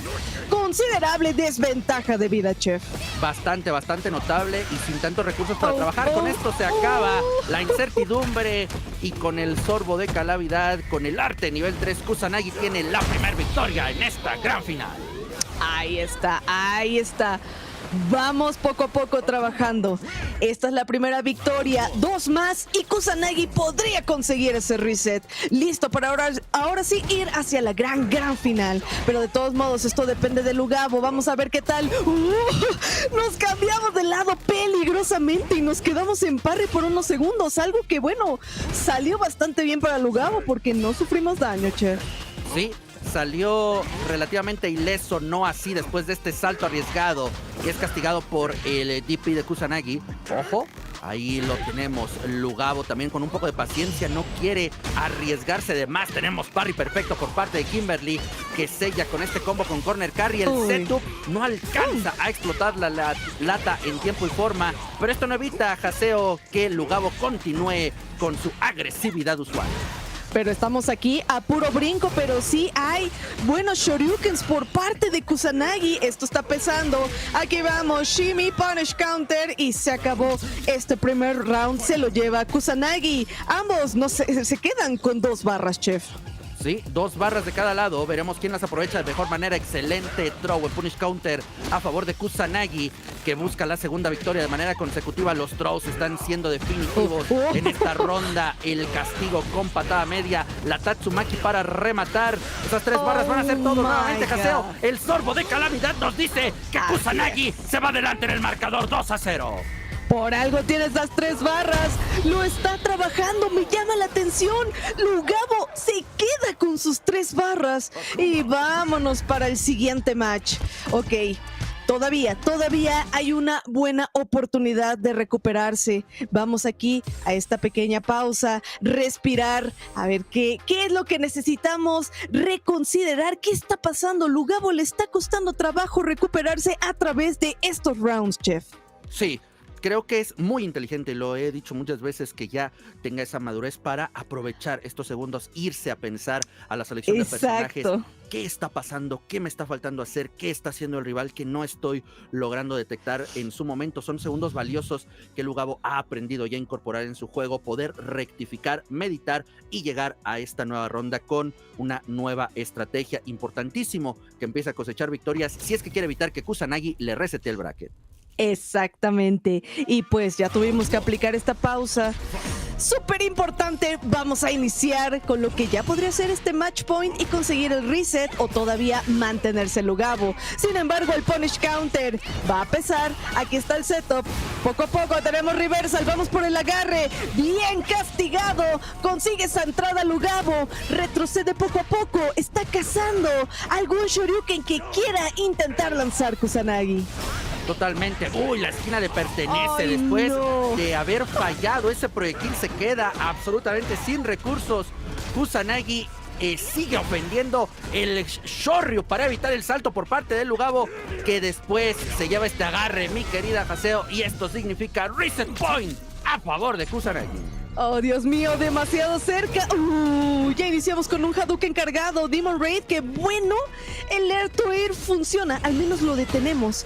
considerable desventaja de vida, chef. Bastante notable y sin tantos recursos para trabajar. Con esto se acaba la incertidumbre y con el sorbo de calamidad, con el arte nivel 3, Kusanagi tiene la primera victoria en esta gran final. Ahí está. Vamos poco a poco trabajando. Esta es la primera victoria. 2 más y Kusanagi podría conseguir ese reset. Listo para ahora sí ir hacia la gran final. Pero de todos modos esto depende de Lugabo. Vamos a ver qué tal. Nos cambiamos de lado peligrosamente y nos quedamos en parry por unos segundos. Algo que bueno, salió bastante bien para Lugabo porque no sufrimos daño, chef. Sí, salió relativamente ileso, no así después de este salto arriesgado y es castigado por el DP de Kusanagi. Ojo, ahí lo tenemos. Lugabo también con un poco de paciencia, no quiere arriesgarse de más. Tenemos parry perfecto por parte de Kimberly, que sella con este combo con corner carry. El setup no alcanza a explotar la lata en tiempo y forma, pero esto no evita a Haseo que Lugabo continúe con su agresividad usual. Pero estamos aquí a puro brinco, pero sí hay buenos shoryukens por parte de Kusanagi. Esto está pesando. Aquí vamos, shimmy, punish counter y se acabó este primer round. Se lo lleva Kusanagi. Ambos no se quedan con 2 barras, chef. Sí, 2 barras de cada lado. Veremos quién las aprovecha de mejor manera. Excelente throw en punish counter a favor de Kusanagi, que busca la segunda victoria de manera consecutiva. Los throws están siendo definitivos en esta ronda. El castigo con patada media. La Tatsumaki para rematar. Esas 3 barras van a ser todo nuevamente. Haseo, el sorbo de calamidad nos dice que Kusanagi se va adelante en el marcador 2-0. Por algo tiene esas 3 barras. Lo está trabajando, me llama la atención. Lugabo se queda con sus 3 barras. Y vámonos para el siguiente match. Ok, todavía hay una buena oportunidad de recuperarse. Vamos aquí a esta pequeña pausa, respirar, a ver qué es lo que necesitamos reconsiderar. ¿Qué está pasando? Lugabo le está costando trabajo recuperarse a través de estos rounds, chef. Sí. Creo que es muy inteligente, lo he dicho muchas veces, que ya tenga esa madurez para aprovechar estos segundos, irse a pensar a la selección de personajes. ¿Qué está pasando? ¿Qué me está faltando hacer? ¿Qué está haciendo el rival que no estoy logrando detectar en su momento? Son segundos valiosos que Lugabo ha aprendido ya a incorporar en su juego, poder rectificar, meditar y llegar a esta nueva ronda con una nueva estrategia. Importantísimo que empiece a cosechar victorias si es que quiere evitar que Kusanagi le resete el bracket. Exactamente. Y pues ya tuvimos que aplicar esta pausa. Súper importante. Vamos a iniciar con lo que ya podría ser este match point y conseguir el reset o todavía mantenerse Lugabo. Sin embargo, el punish counter va a pesar. Aquí está el setup. Poco a poco tenemos reversal. Vamos por el agarre. Bien castigado. Consigue esa entrada Lugabo. Retrocede poco a poco. Está cazando algún shoryuken que quiera intentar lanzar Kusanagi. Totalmente. Uy, la esquina le pertenece. Después de haber fallado ese proyectil, se queda absolutamente sin recursos. Kusanagi sigue ofendiendo el Shoryu para evitar el salto por parte del Lugabo, que después se lleva este agarre, mi querida Haseo, y esto significa reset point a favor de Kusanagi. Oh, Dios mío, demasiado cerca. Ya iniciamos con un Hadouken cargado. Demon Raid, que bueno, el Air to Air funciona. Al menos lo detenemos.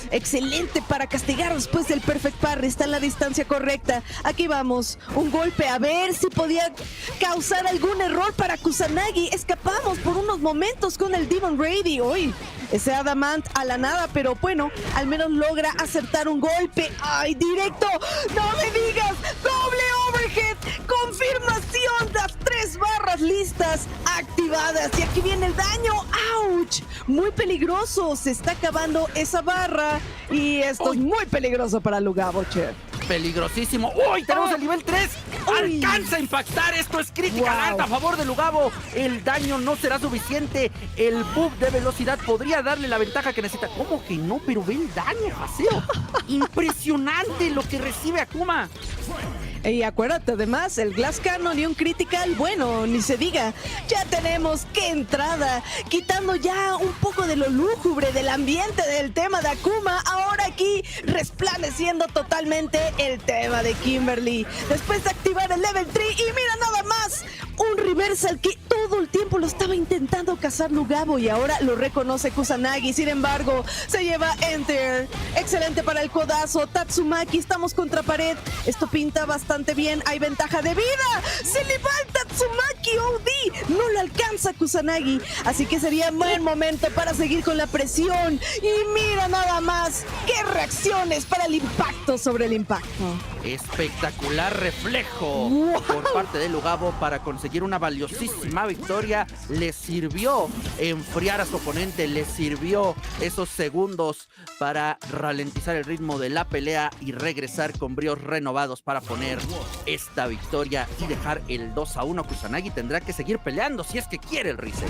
Excelente para castigar después del Perfect Parry. Está en la distancia correcta. Aquí vamos. Un golpe. A ver si podía causar algún error para Kusanagi. Escapamos por unos momentos con el Demon Raid y hoy ese Adamant a la nada, pero bueno, al menos logra acertar un golpe. ¡Ay, directo! ¡No me digas! ¡Doble overhead! ¡Confirmación! Las 3 barras listas, activadas. Y aquí viene el daño. ¡Auch! Muy peligroso. Se está acabando esa barra. Y esto es muy peligroso para Lugabo, chef. Peligrosísimo. ¡Uy! Tenemos el nivel 3. Alcanza a impactar. Esto es crítica alta a favor de Lugabo. El daño no será suficiente. El buff de velocidad podría darle la ventaja que necesita. ¿Cómo que no? Pero ve el daño, Haseo. Impresionante lo que recibe Akuma. Y acuérdate, además, el Glass Cannon y un Critical, bueno, ni se diga. Ya tenemos qué entrada, quitando ya un poco de lo lúgubre del ambiente del tema de Akuma. Ahora aquí resplandeciendo totalmente el tema de Kimberly. Después de activar el level 3 y mira nada más, un reversal que todo el tiempo lo estaba intentando cazar Lugabo y ahora lo reconoce Kusanagi. Sin embargo, se lleva Enter. Excelente para el codazo. Tatsumaki, estamos contra pared. Esto pinta bastante bien. Hay ventaja de vida. Se le va el Tatsumaki OD. No lo alcanza Kusanagi. Así que sería buen momento para seguir con la presión. Y mira nada más. ¡Qué reacciones para el impacto sobre el impacto! Espectacular reflejo por parte de Lugabo para conseguir una valiosísima victoria. Le sirvió enfriar a su oponente, le sirvió esos segundos para ralentizar el ritmo de la pelea y regresar con bríos renovados para poner esta victoria y dejar el 2-1. Kusanagi tendrá que seguir peleando si es que quiere el reset.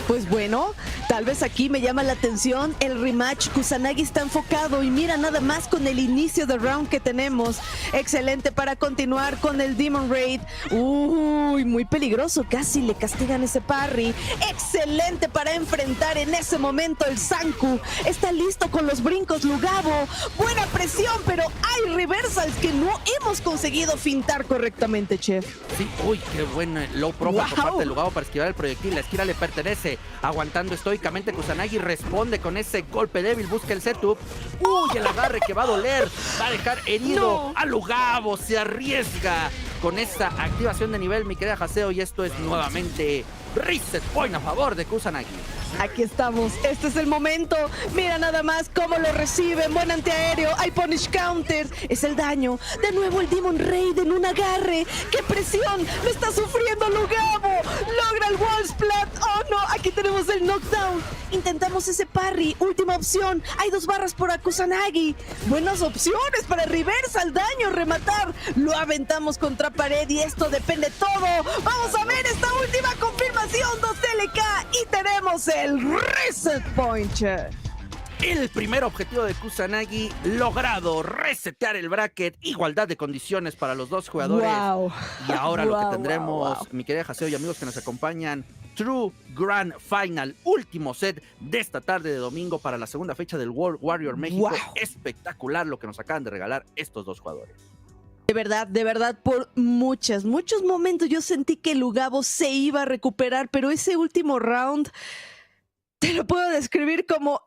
Pues bueno, tal vez aquí me llama la atención el rematch. Kusanagi está enfocado y mira nada más con el inicio de round que tenemos. Excelente para continuar con el Demon Raid. Uy, muy peligroso, casi le castigan ese parry. Excelente para enfrentar en ese momento el Sanku. Está listo con los brincos Lugabo. Buena presión, pero hay reversals que no hemos conseguido fintar correctamente, chef. Sí, uy, qué buen low profile por parte de Lugabo para esquivar el proyectil. La esquina le pertenece, aguantando estoicamente. Kusanagi responde con ese golpe débil, busca el setup. Uy, el agarre que va a doler, va a dejar herido a Lugabo, se arriesga con esa activación de nivel, mi querida Haseo, y esto es nuevamente reset point a favor de Kusanagi. Aquí estamos, este es el momento. Mira nada más cómo lo recibe. Buen antiaéreo, hay punish counter. Es el daño, de nuevo el Demon Raid en un agarre. ¡Qué presión! ¡Lo está sufriendo Lugabo! ¡Logra el wall splat! ¡Oh no! Aquí tenemos el knockdown. Intentamos ese parry, última opción. Hay 2 barras por Kusanagi. Buenas opciones para reversal, daño, rematar. Lo aventamos contra pared y esto depende todo. Vamos a ver esta última confirmación, 2LK, y tenemos el reset point. El primer objetivo de Kusanagi logrado, resetear el bracket, igualdad de condiciones para los dos jugadores. Y ahora lo que tendremos, mi querida Haseo y amigos que nos acompañan, True Grand Final, último set de esta tarde de domingo para la segunda fecha del World Warrior México. Espectacular lo que nos acaban de regalar estos dos jugadores. De verdad, por muchos momentos yo sentí que Lugabo se iba a recuperar, pero ese último round te lo puedo describir como,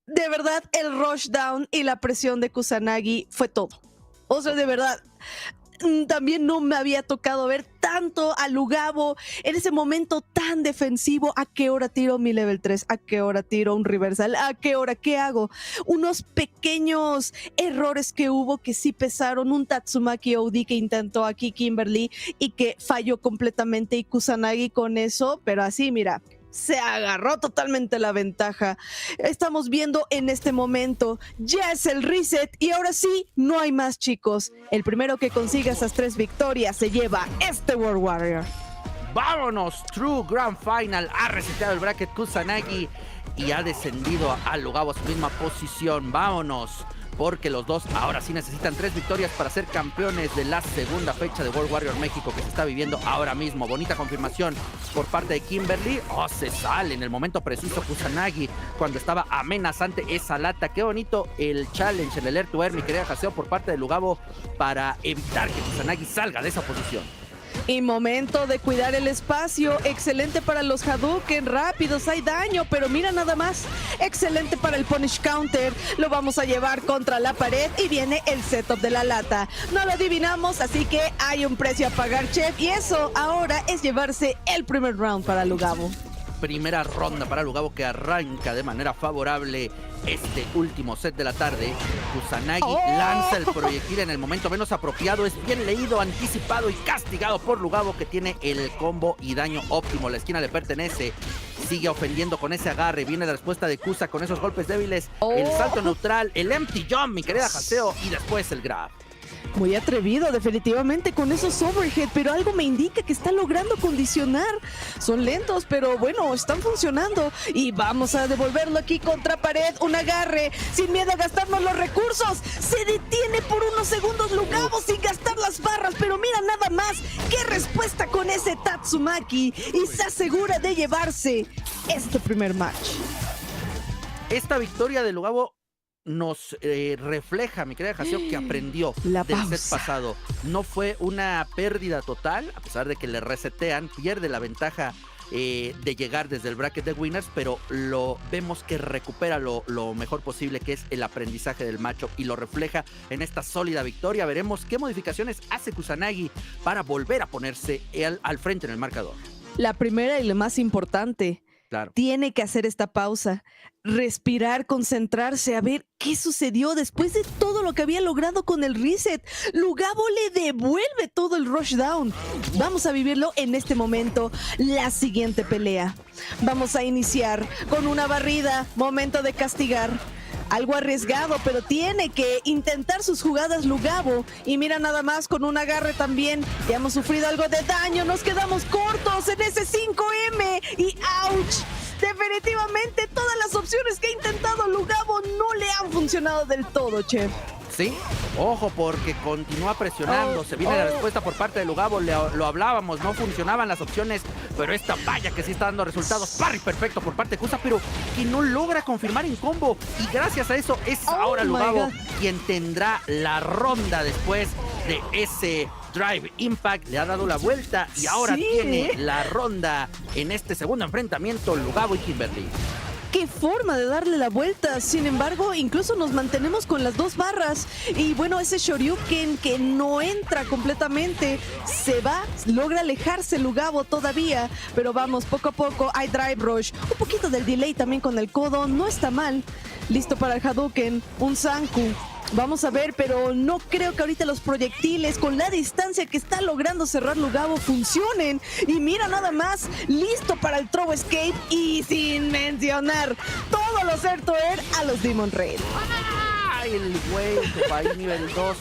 de verdad, el rushdown y la presión de Kusanagi fue todo. O sea, de verdad, también no me había tocado ver tanto a Lugabo en ese momento tan defensivo. ¿A qué hora tiro mi level 3? ¿A qué hora tiro un reversal? ¿A qué hora? ¿Qué hago? Unos pequeños errores que hubo que sí pesaron. Un Tatsumaki OD que intentó aquí Kimberly y que falló completamente, y Kusanagi con eso, pero así, mira, se agarró totalmente la ventaja. Estamos viendo en este momento, ya es el reset y ahora sí, no hay más, chicos. El primero que consiga esas 3 victorias se lleva este World Warrior. Vámonos, True Grand Final. Ha reseteado el bracket Kusanagi y ha descendido a Lugabo a su misma posición. Vámonos porque los dos ahora sí necesitan 3 victorias para ser campeones de la segunda fecha de World Warrior México que se está viviendo ahora mismo. Bonita confirmación por parte de Kimberly. Se sale en el momento preciso Kusanagi cuando estaba amenazante esa lata. Qué bonito el challenge, el alert to air, mi querida Haseo, por parte de Lugabo para evitar que Kusanagi salga de esa posición. Y momento de cuidar el espacio. Excelente para los Hadouken, rápidos, hay daño, pero mira nada más. Excelente para el punish counter. Lo vamos a llevar contra la pared y viene el setup de la lata. No lo adivinamos, así que hay un precio a pagar, Chef, y eso ahora es llevarse el primer round para Lugabo. Primera ronda para Lugabo que arranca de manera favorable este último set de la tarde. Kusanagi lanza el proyectil en el momento menos apropiado. Es bien leído, anticipado y castigado por Lugabo, que tiene el combo y daño óptimo. La esquina le pertenece. Sigue ofendiendo con ese agarre. Viene la respuesta de Kusa con esos golpes débiles. El salto neutral, el empty jump, mi querida Haseo, y después el grab. Muy atrevido definitivamente con esos overhead, pero algo me indica que está logrando condicionar. Son lentos, pero bueno, están funcionando. Y vamos a devolverlo aquí contra pared, un agarre, sin miedo a gastarnos los recursos. Se detiene por unos segundos Lugabo sin gastar las barras, pero mira nada más qué respuesta con ese Tatsumaki y se asegura de llevarse este primer match. Esta victoria de Lugabo nos refleja, mi querida Haseo, que aprendió del set pasado. No fue una pérdida total, a pesar de que le resetean, pierde la ventaja de llegar desde el bracket de winners, pero lo vemos que recupera lo mejor posible, que es el aprendizaje del matchup, y lo refleja en esta sólida victoria. Veremos qué modificaciones hace Kusanagi para volver a ponerse al frente en el marcador. La primera y la más importante. Claro. Tiene que hacer esta pausa, respirar, concentrarse, a ver qué sucedió después de todo lo que había logrado con el reset. Lugabo le devuelve todo el rushdown. Vamos a vivirlo en este momento, la siguiente pelea. Vamos a iniciar con una barrida, momento de castigar. Algo arriesgado, pero tiene que intentar sus jugadas Lugabo. Y mira nada más, con un agarre también. Ya hemos sufrido algo de daño, nos quedamos cortos en ese 5M. Y ¡ouch! Definitivamente todas las opciones que ha intentado Lugabo no le han funcionado del todo, Chef. Sí, ojo, porque continúa presionando. Se viene la respuesta por parte de Lugabo. Lo hablábamos, no funcionaban las opciones, pero esta valla que sí está dando resultados. Parry perfecto por parte de Kusa, pero que no logra confirmar en combo. Y gracias a eso es ahora Lugabo quien tendrá la ronda después de ese Drive Impact. Le ha dado la vuelta y ahora tiene la ronda en este segundo enfrentamiento, Lugabo y Kimberly. ¡Qué forma de darle la vuelta! Sin embargo, incluso nos mantenemos con las 2 barras. Y bueno, ese Shoryuken que no entra completamente, se va, logra alejarse Lugabo todavía. Pero vamos, poco a poco, hay Drive Rush. Un poquito del delay también con el codo, no está mal. Listo para el Hadouken, un Sanku. Vamos a ver, pero no creo que ahorita los proyectiles con la distancia que está logrando cerrar Lugabo funcionen. Y mira nada más, listo para el throw escape y sin mencionar todos los air to air a los Demon Raid. El güey que va ahí nivel 2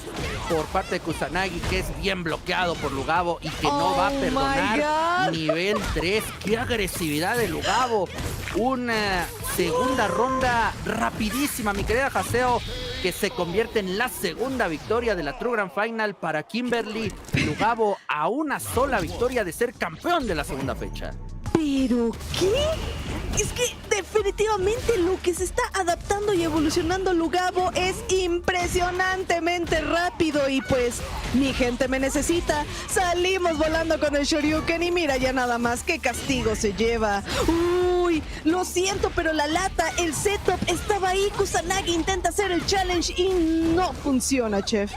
por parte de Kusanagi, que es bien bloqueado por Lugabo y que no va a perdonar. Nivel 3, qué agresividad de Lugabo. Una segunda ronda rapidísima, mi querida Haseo, que se convierte en la segunda victoria de la True Grand Final para Kimberly. Lugabo a una sola victoria de ser campeón de la segunda fecha. ¿Pero qué? Es que definitivamente lo que se está adaptando y evolucionando Lugabo es impresionantemente rápido. Y pues, mi gente me necesita. Salimos volando con el Shoryuken y mira ya nada más qué castigo se lleva. Uy, lo siento, pero la lata, el setup estaba ahí. Kusanagi intenta hacer el challenge y no funciona, Chef.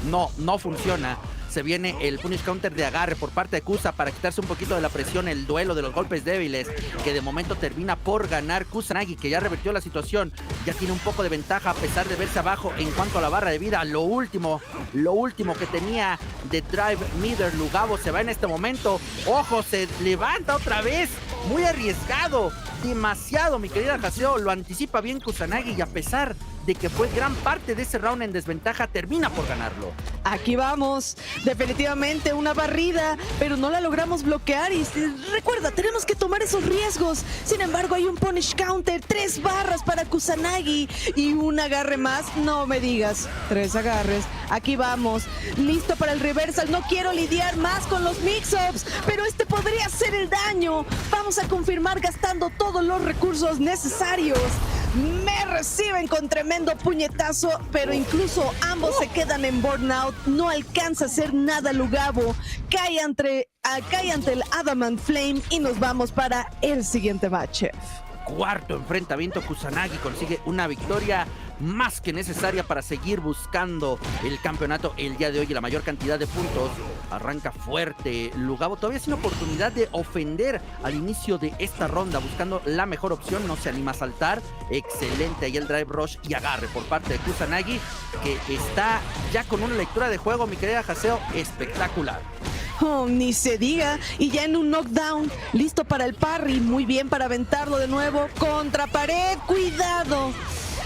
No funciona. Se viene el punish counter de agarre por parte de Kusa para quitarse un poquito de la presión, el duelo de los golpes débiles, que de momento termina por ganar Kusanagi, que ya revertió la situación, ya tiene un poco de ventaja a pesar de verse abajo en cuanto a la barra de vida. Lo último que tenía de Drive Meter, Lugabo se va en este momento. Ojo, se levanta otra vez, muy arriesgado, demasiado, mi querida Haseo, lo anticipa bien Kusanagi y a pesar de que fue gran parte de ese round en desventaja, termina por ganarlo. Aquí vamos, Definitivamente una barrida, pero no la logramos bloquear y recuerda, tenemos que tomar esos riesgos. Sin embargo, hay un punish counter, 3 barras para Kusanagi y un agarre más. No me digas, 3 agarres. Aquí vamos, listo para el reversal. No quiero lidiar más con los mix-ups, pero este podría ser el daño. Vamos a confirmar gastando todos los recursos necesarios. Me reciben con tremendo puñetazo, pero incluso ambos se quedan en burnout. No alcanza a hacer nada Lugabo. Cae ante el Adamant Flame y nos vamos para el siguiente match. Cuarto enfrentamiento, Kusanagi consigue una victoria más que necesaria para seguir buscando el campeonato el día de hoy y la mayor cantidad de puntos. Arranca fuerte Lugabo, todavía sin oportunidad de ofender al inicio de esta ronda, buscando la mejor opción, no se anima a saltar. Excelente ahí el drive rush y agarre por parte de Kusanagi, que está ya con una lectura de juego, mi querida Haseo, espectacular. Oh, ni se diga, y ya en un knockdown, listo para el parry, muy bien para aventarlo de nuevo contra pared, cuidado.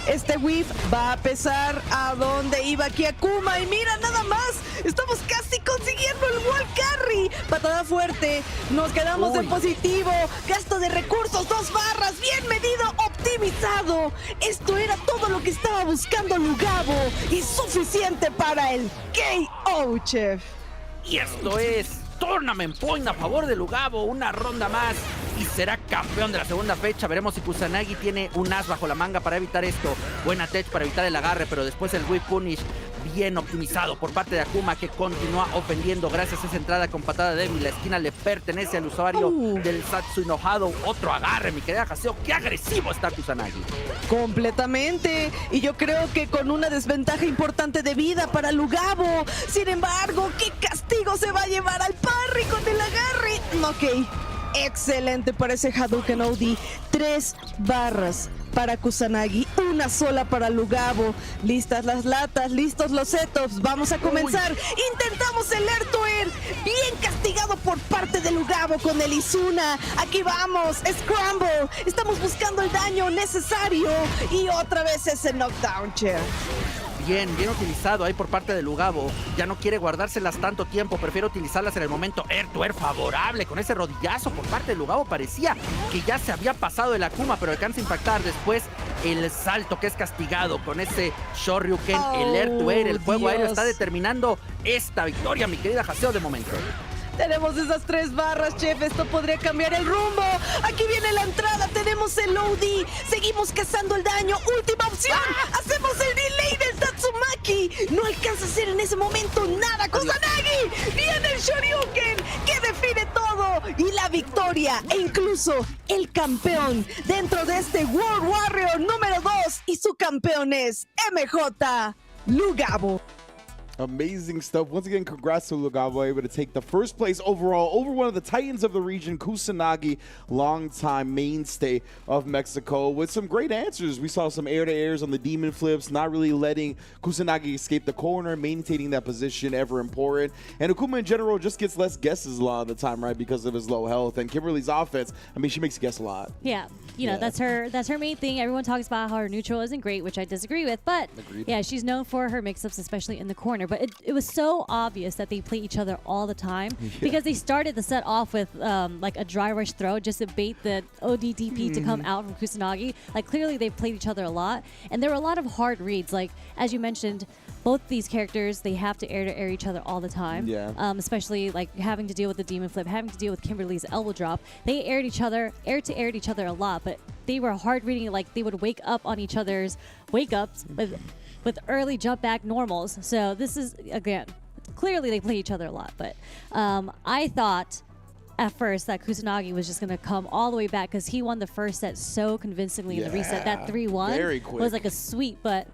Este whiff va a pesar a donde iba aquí Akuma y mira nada más, estamos casi consiguiendo el wall carry. Patada fuerte, nos quedamos en positivo, gasto de recursos, 2 barras, bien medido, optimizado. Esto era todo lo que estaba buscando Lugabo y suficiente para el KO, chef. Y esto es Tournament Point a favor de Lugabo, una ronda más y será campeón de la segunda fecha. Veremos si Kusanagi tiene un as bajo la manga para evitar esto. Buena tech para evitar el agarre, pero después el whip punish bien optimizado por parte de Akuma, que continúa ofendiendo gracias a esa entrada con patada débil. La esquina le pertenece al usuario del Satsu enojado. Otro agarre, mi querida Haseo. ¡Qué agresivo está Kusanagi! Completamente. Y yo creo que con una desventaja importante de vida para Lugabo. Sin embargo, ¿qué castigo se va a llevar al parry con el agarre? Ok. Excelente para ese Hadouken OD. 3 barras para Kusanagi, una sola para Lugabo. Listas las latas, listos los setups. Vamos a comenzar. Intentamos el air to air. Bien castigado por parte de Lugabo con el Izuna. Aquí vamos. Scramble. Estamos buscando el daño necesario. Y otra vez ese knockdown, chair. Bien utilizado ahí por parte de Lugabo. Ya no quiere guardárselas tanto tiempo, prefiere utilizarlas en el momento air to air favorable. Con ese rodillazo por parte de Lugabo parecía que ya se había pasado el Akuma, pero alcanza a impactar. Después el salto que es castigado con ese Shoryuken, el air to air, el fuego aéreo está determinando esta victoria, mi querida Haseo, de momento. Tenemos esas 3 barras, chef. Esto podría cambiar el rumbo. Aquí viene la entrada. Tenemos el OD. Seguimos cazando el daño. Última opción. Hacemos el delay del Tatsumaki. No alcanza a hacer en ese momento nada. Kusanagi. Viene el Shoryuken, que define todo. Y la victoria. E incluso el campeón dentro de este World Warrior número 2. Y su campeón es MJ Lugabo. Amazing stuff. Once again, congrats to Lugabo, able to take the first place overall over one of the titans of the region, Kusanagi, longtime mainstay of Mexico, with some great answers. We saw some air-to-airs on the demon flips, not really letting Kusanagi escape the corner, maintaining that position, ever important. And Akuma in general just gets less guesses a lot of the time, right, because of his low health. And Kimberly's offense, I mean, she makes you guess a lot. Yeah, you know, that's her main thing. Everyone talks about how her neutral isn't great, which I disagree with, but yeah, she's known for her mix-ups, especially in the corner. But it was so obvious that they play each other all the time because they started the set off with like a dry rush throw just to bait the ODDP to come out from Kusanagi. Like, clearly they played each other a lot, and there were a lot of hard reads. Like, as you mentioned, both these characters, they have to air each other all the time. Yeah. Especially like having to deal with the demon flip, having to deal with Kimberly's elbow drop. They aired each other a lot, but they were hard reading. Like, they would wake up on each other's wake ups with early jump back normals. So this is, again, clearly they play each other a lot. But I thought at first that Kusanagi was just going to come all the way back because he won the first set so convincingly in the reset. That 3-1 was like a sweep, but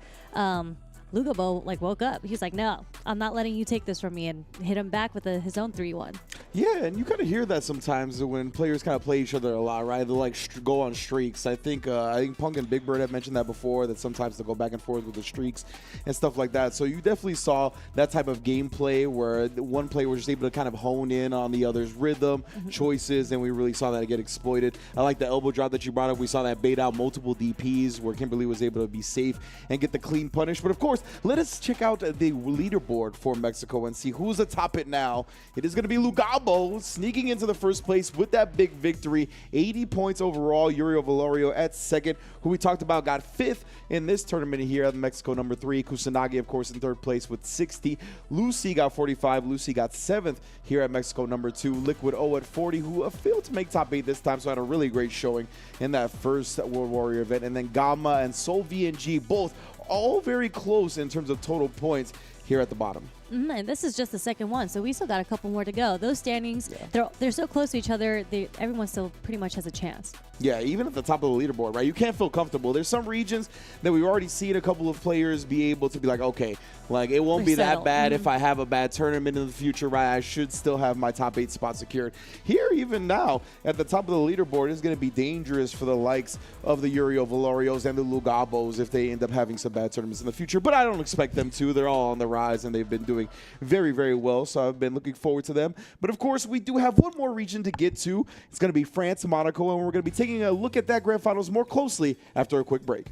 Lugabo like woke up. He's like, no, I'm not letting you take this from me, and hit him back with his own 3-1. Yeah, and you kind of hear that sometimes when players kind of play each other a lot, right? They'll like go on streaks. I think Punk and Big Bird have mentioned that before, that sometimes they'll go back and forth with the streaks and stuff like that. So you definitely saw that type of gameplay where one player was just able to kind of hone in on the other's rhythm, choices, and we really saw that get exploited. I like the elbow drop that you brought up. We saw that bait out multiple DPs where Kimberly was able to be safe and get the clean punish. But of course, let us check out the leaderboard for Mexico and see who's atop it now. It is going to be Lugabo sneaking into the first place with that big victory. 80 points overall. Uriel Velorio at second, who we talked about got fifth in this tournament here at Mexico number 3. Kusanagi, of course, in third place with 60. Lucy got 45. Lucy got seventh here at Mexico number 2. Liquid O at 40, who failed to make top 8 this time, so had a really great showing in that first World Warrior event. And then Gamma and Soul VNG, both all very close in terms of total points here at the bottom. And this is just the second one, so we still got a couple more to go. Those standings, they're so close to each other, everyone still pretty much has a chance. Yeah, even at the top of the leaderboard, right? You can't feel comfortable. There's some regions that we've already seen a couple of players be able to be like, okay, like it won't be that bad if I have a bad tournament in the future, right? I should still have my top 8 spot secured. Here, even now, at the top of the leaderboard, is going to be dangerous for the likes of the Uriel Velorios and the Lugabos if they end up having some bad tournaments in the future. But I don't expect them to. They're all on the rise, and they've been doing very, very well. So I've been looking forward to them. But of course, we do have one more region to get to. It's going to be France, Monaco, and we're going to be taking a look at that grand finals more closely after a quick break.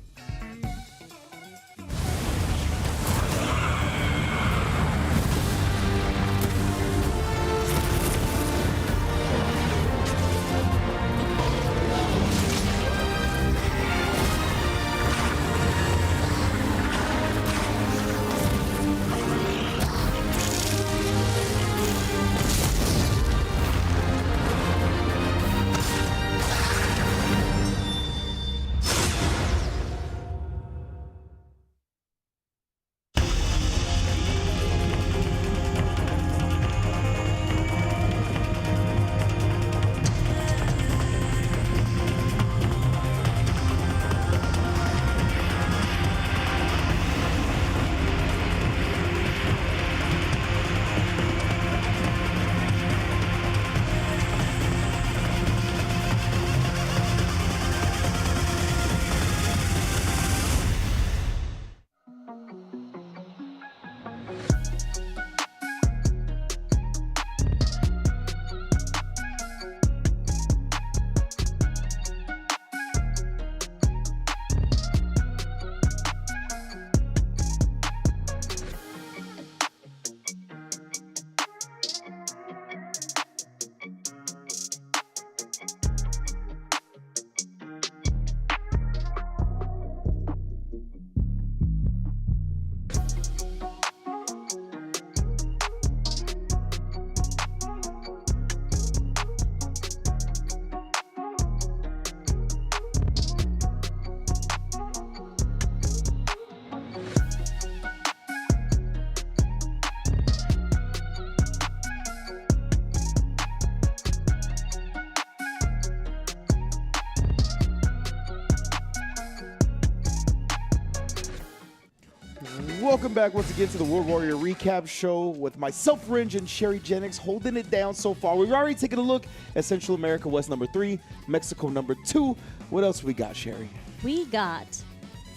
Welcome back once again to the World Warrior Recap Show with myself, Ringe, and Sherry Jennings holding it down so far. We've already taken a look at Central America West number 3, Mexico number 2. What else we got, Sherry? We got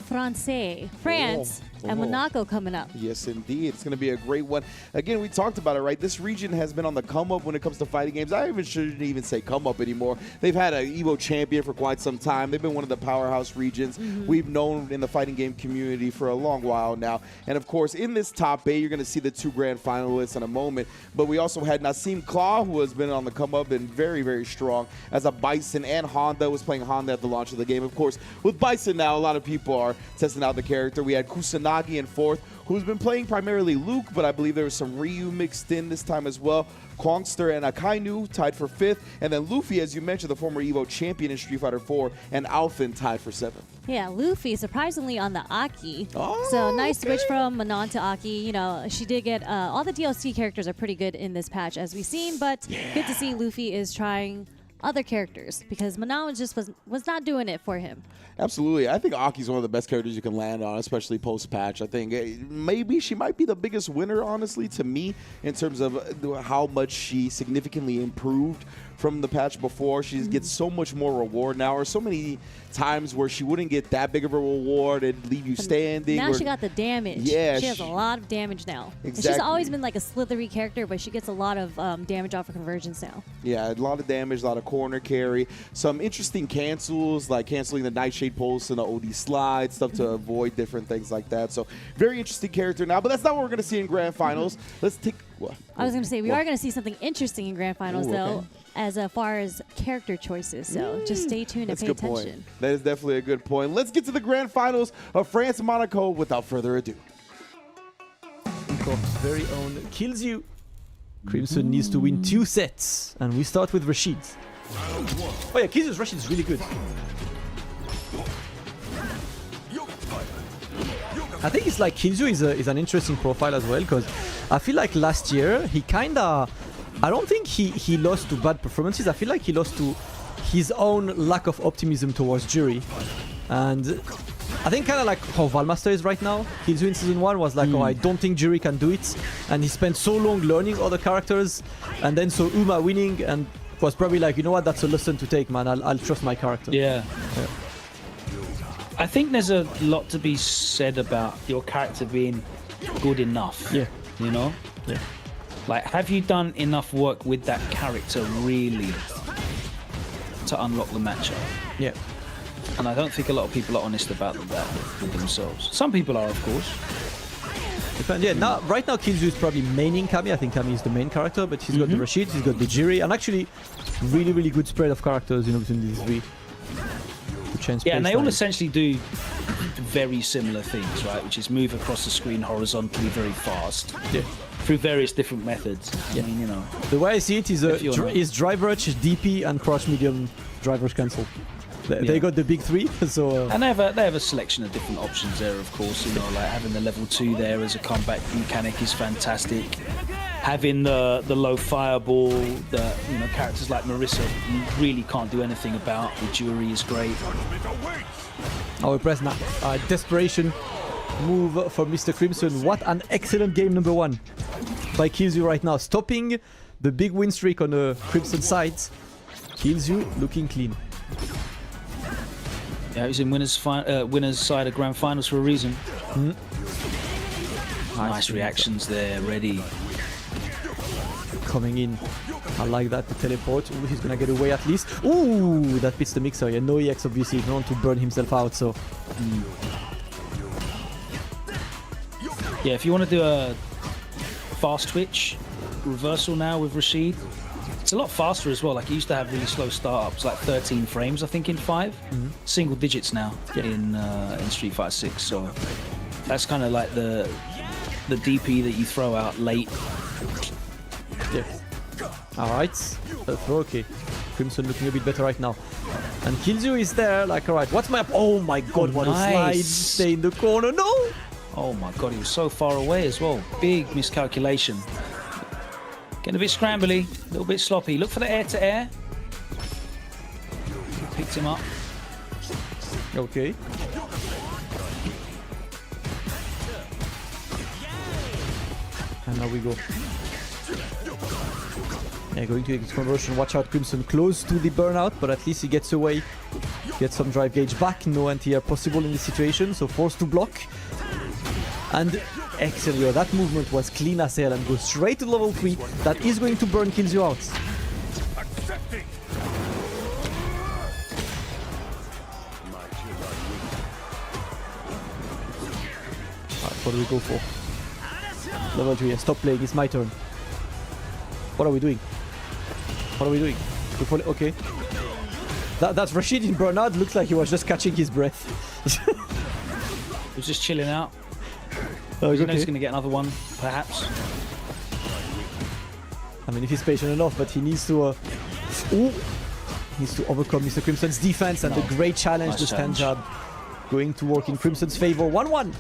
France, and Monaco coming up. Yes, indeed. It's going to be a great one. Again, we talked about it, right? This region has been on the come up when it comes to fighting games. I shouldn't even say come up anymore. They've had an EVO champion for quite some time. They've been one of the powerhouse regions we've known in the fighting game community for a long while now. And of course, in this top 8, you're going to see the 2 grand finalists in a moment. But we also had Nassim Claw, who has been on the come up and very, very strong as a Bison, and Honda was playing Honda at the launch of the game. Of course, with Bison now, a lot of people are testing out the character. We had Kusanagi in 4th, who's been playing primarily Luke, but I believe there was some Ryu mixed in this time as well. Kwangster and Akainu tied for 5th, and then Luffy, as you mentioned, the former EVO champion in Street Fighter 4, and Alphen tied for 7th. Yeah, Luffy surprisingly on the Aki. So nice switch from Manon to Aki. You know, she did get all the DLC characters are pretty good in this patch as we've seen, but good to see Luffy is trying other characters because Monaco just was not doing it for him. Absolutely. I think Aki's one of the best characters you can land on, especially post-patch. I think maybe she might be the biggest winner, honestly, to me, in terms of how much she significantly improved from the patch before. She gets so much more reward now, or so many times where she wouldn't get that big of a reward and leave you standing. Now she got the damage. Yeah. She has a lot of damage now. Exactly. And she's always been like a slithery character, but she gets a lot of damage off her conversions now. Yeah, a lot of damage, a lot of corner carry. Some interesting cancels, like canceling the Nightshade pulse and the OD slide, stuff to avoid different things like that. So very interesting character now, but that's not what we're going to see in Grand Finals. Let's take... What? I was going to say, we are going to see something interesting in Grand Finals, though, as far as character choices. So just stay tuned and pay attention. Point. That is definitely a good point. Let's get to the Grand Finals of France and Monaco without further ado. Very own kills you. Crimson needs to win 2 sets, and we start with Rashid. Oh yeah, Kills Rashid is really good. I think it's like Killzu is an interesting profile as well, because I feel like last year he kinda... I don't think he lost to bad performances. I feel like he lost to his own lack of optimism towards Jury. And I think kind of like how Valmaster is right now. Killzu in Season 1 was like, oh, I don't think Jury can do it. And he spent so long learning other characters. And then saw Uma winning and was probably like, you know what, that's a lesson to take, man. I'll trust my character. Yeah. I think there's a lot to be said about your character being good enough. Yeah. You know? Yeah. Like, have you done enough work with that character really to unlock the matchup? Yeah. And I don't think a lot of people are honest about that with themselves. Some people are, of course. Yeah, now, right now Killzu is probably maining Kami. I think Kami is the main character, but he's got the Rashid, he's got the Jiri, and actually really, really good spread of characters, you know, between these three. Yeah, and they all essentially do very similar things, right? Which is move across the screen horizontally very fast. Yeah. Through various different methods. Yeah. I mean, you know. The way I see it is drive rush, DP, and crouch medium drive rush cancel. They got the big three, so... And they have a selection of different options there, of course. You know, like having the level 2 there as a comeback mechanic is fantastic. Having the low fireball that, you know, characters like Marissa really can't do anything about. The Jury is great. Our press now. Desperation move for Mr. Crimson. What an excellent game number 1 by Killzu right now. Stopping the big win streak on the Crimson side. Killzu looking clean. Yeah, he's in winners side of Grand Finals for a reason. Nice reactions there, ready. Coming in. I like that, the teleport. Ooh, he's gonna get away at least. Ooh, that beats the mixer. Yeah, no EX obviously. He don't want to burn himself out, so... Yeah, if you want to do a fast twitch reversal now with Rashid, it's a lot faster as well. Like, he used to have really slow startups, like 13 frames, I think, in 5. Single digits now in Street Fighter 6. So that's kind of like the DP that you throw out late. Yeah. Alright. Okay. Crimson looking a bit better right now. And Killzu is there, like, alright, what's my... Oh my god, what a slide. Stay in the corner. No! Oh my god, he was so far away as well. Big miscalculation. Getting a bit scrambly, a little bit sloppy. Look for the air-to-air. Picked him up. Okay. And now we go. Yeah, going to his conversion. Watch out, Crimson close to the burnout, but at least he gets away. Gets some drive gauge back. No anti-air possible in this situation, so forced to block. And Excelio, that movement was clean as hell and goes straight to level 3. That is going to burn Killzu out. Alright, what do we go for? Level 3, stop playing, it's my turn. What are we doing? What are we doing? Okay. That's Rashid in burnout. Looks like he was just catching his breath. He was just chilling out. Oh, he's going to get another one, perhaps. I mean, if he's patient enough, but he needs to... needs to overcome Mr. Crimson's defense and the great challenge, the stand jab. Going to work in Crimson's favor. 1-1.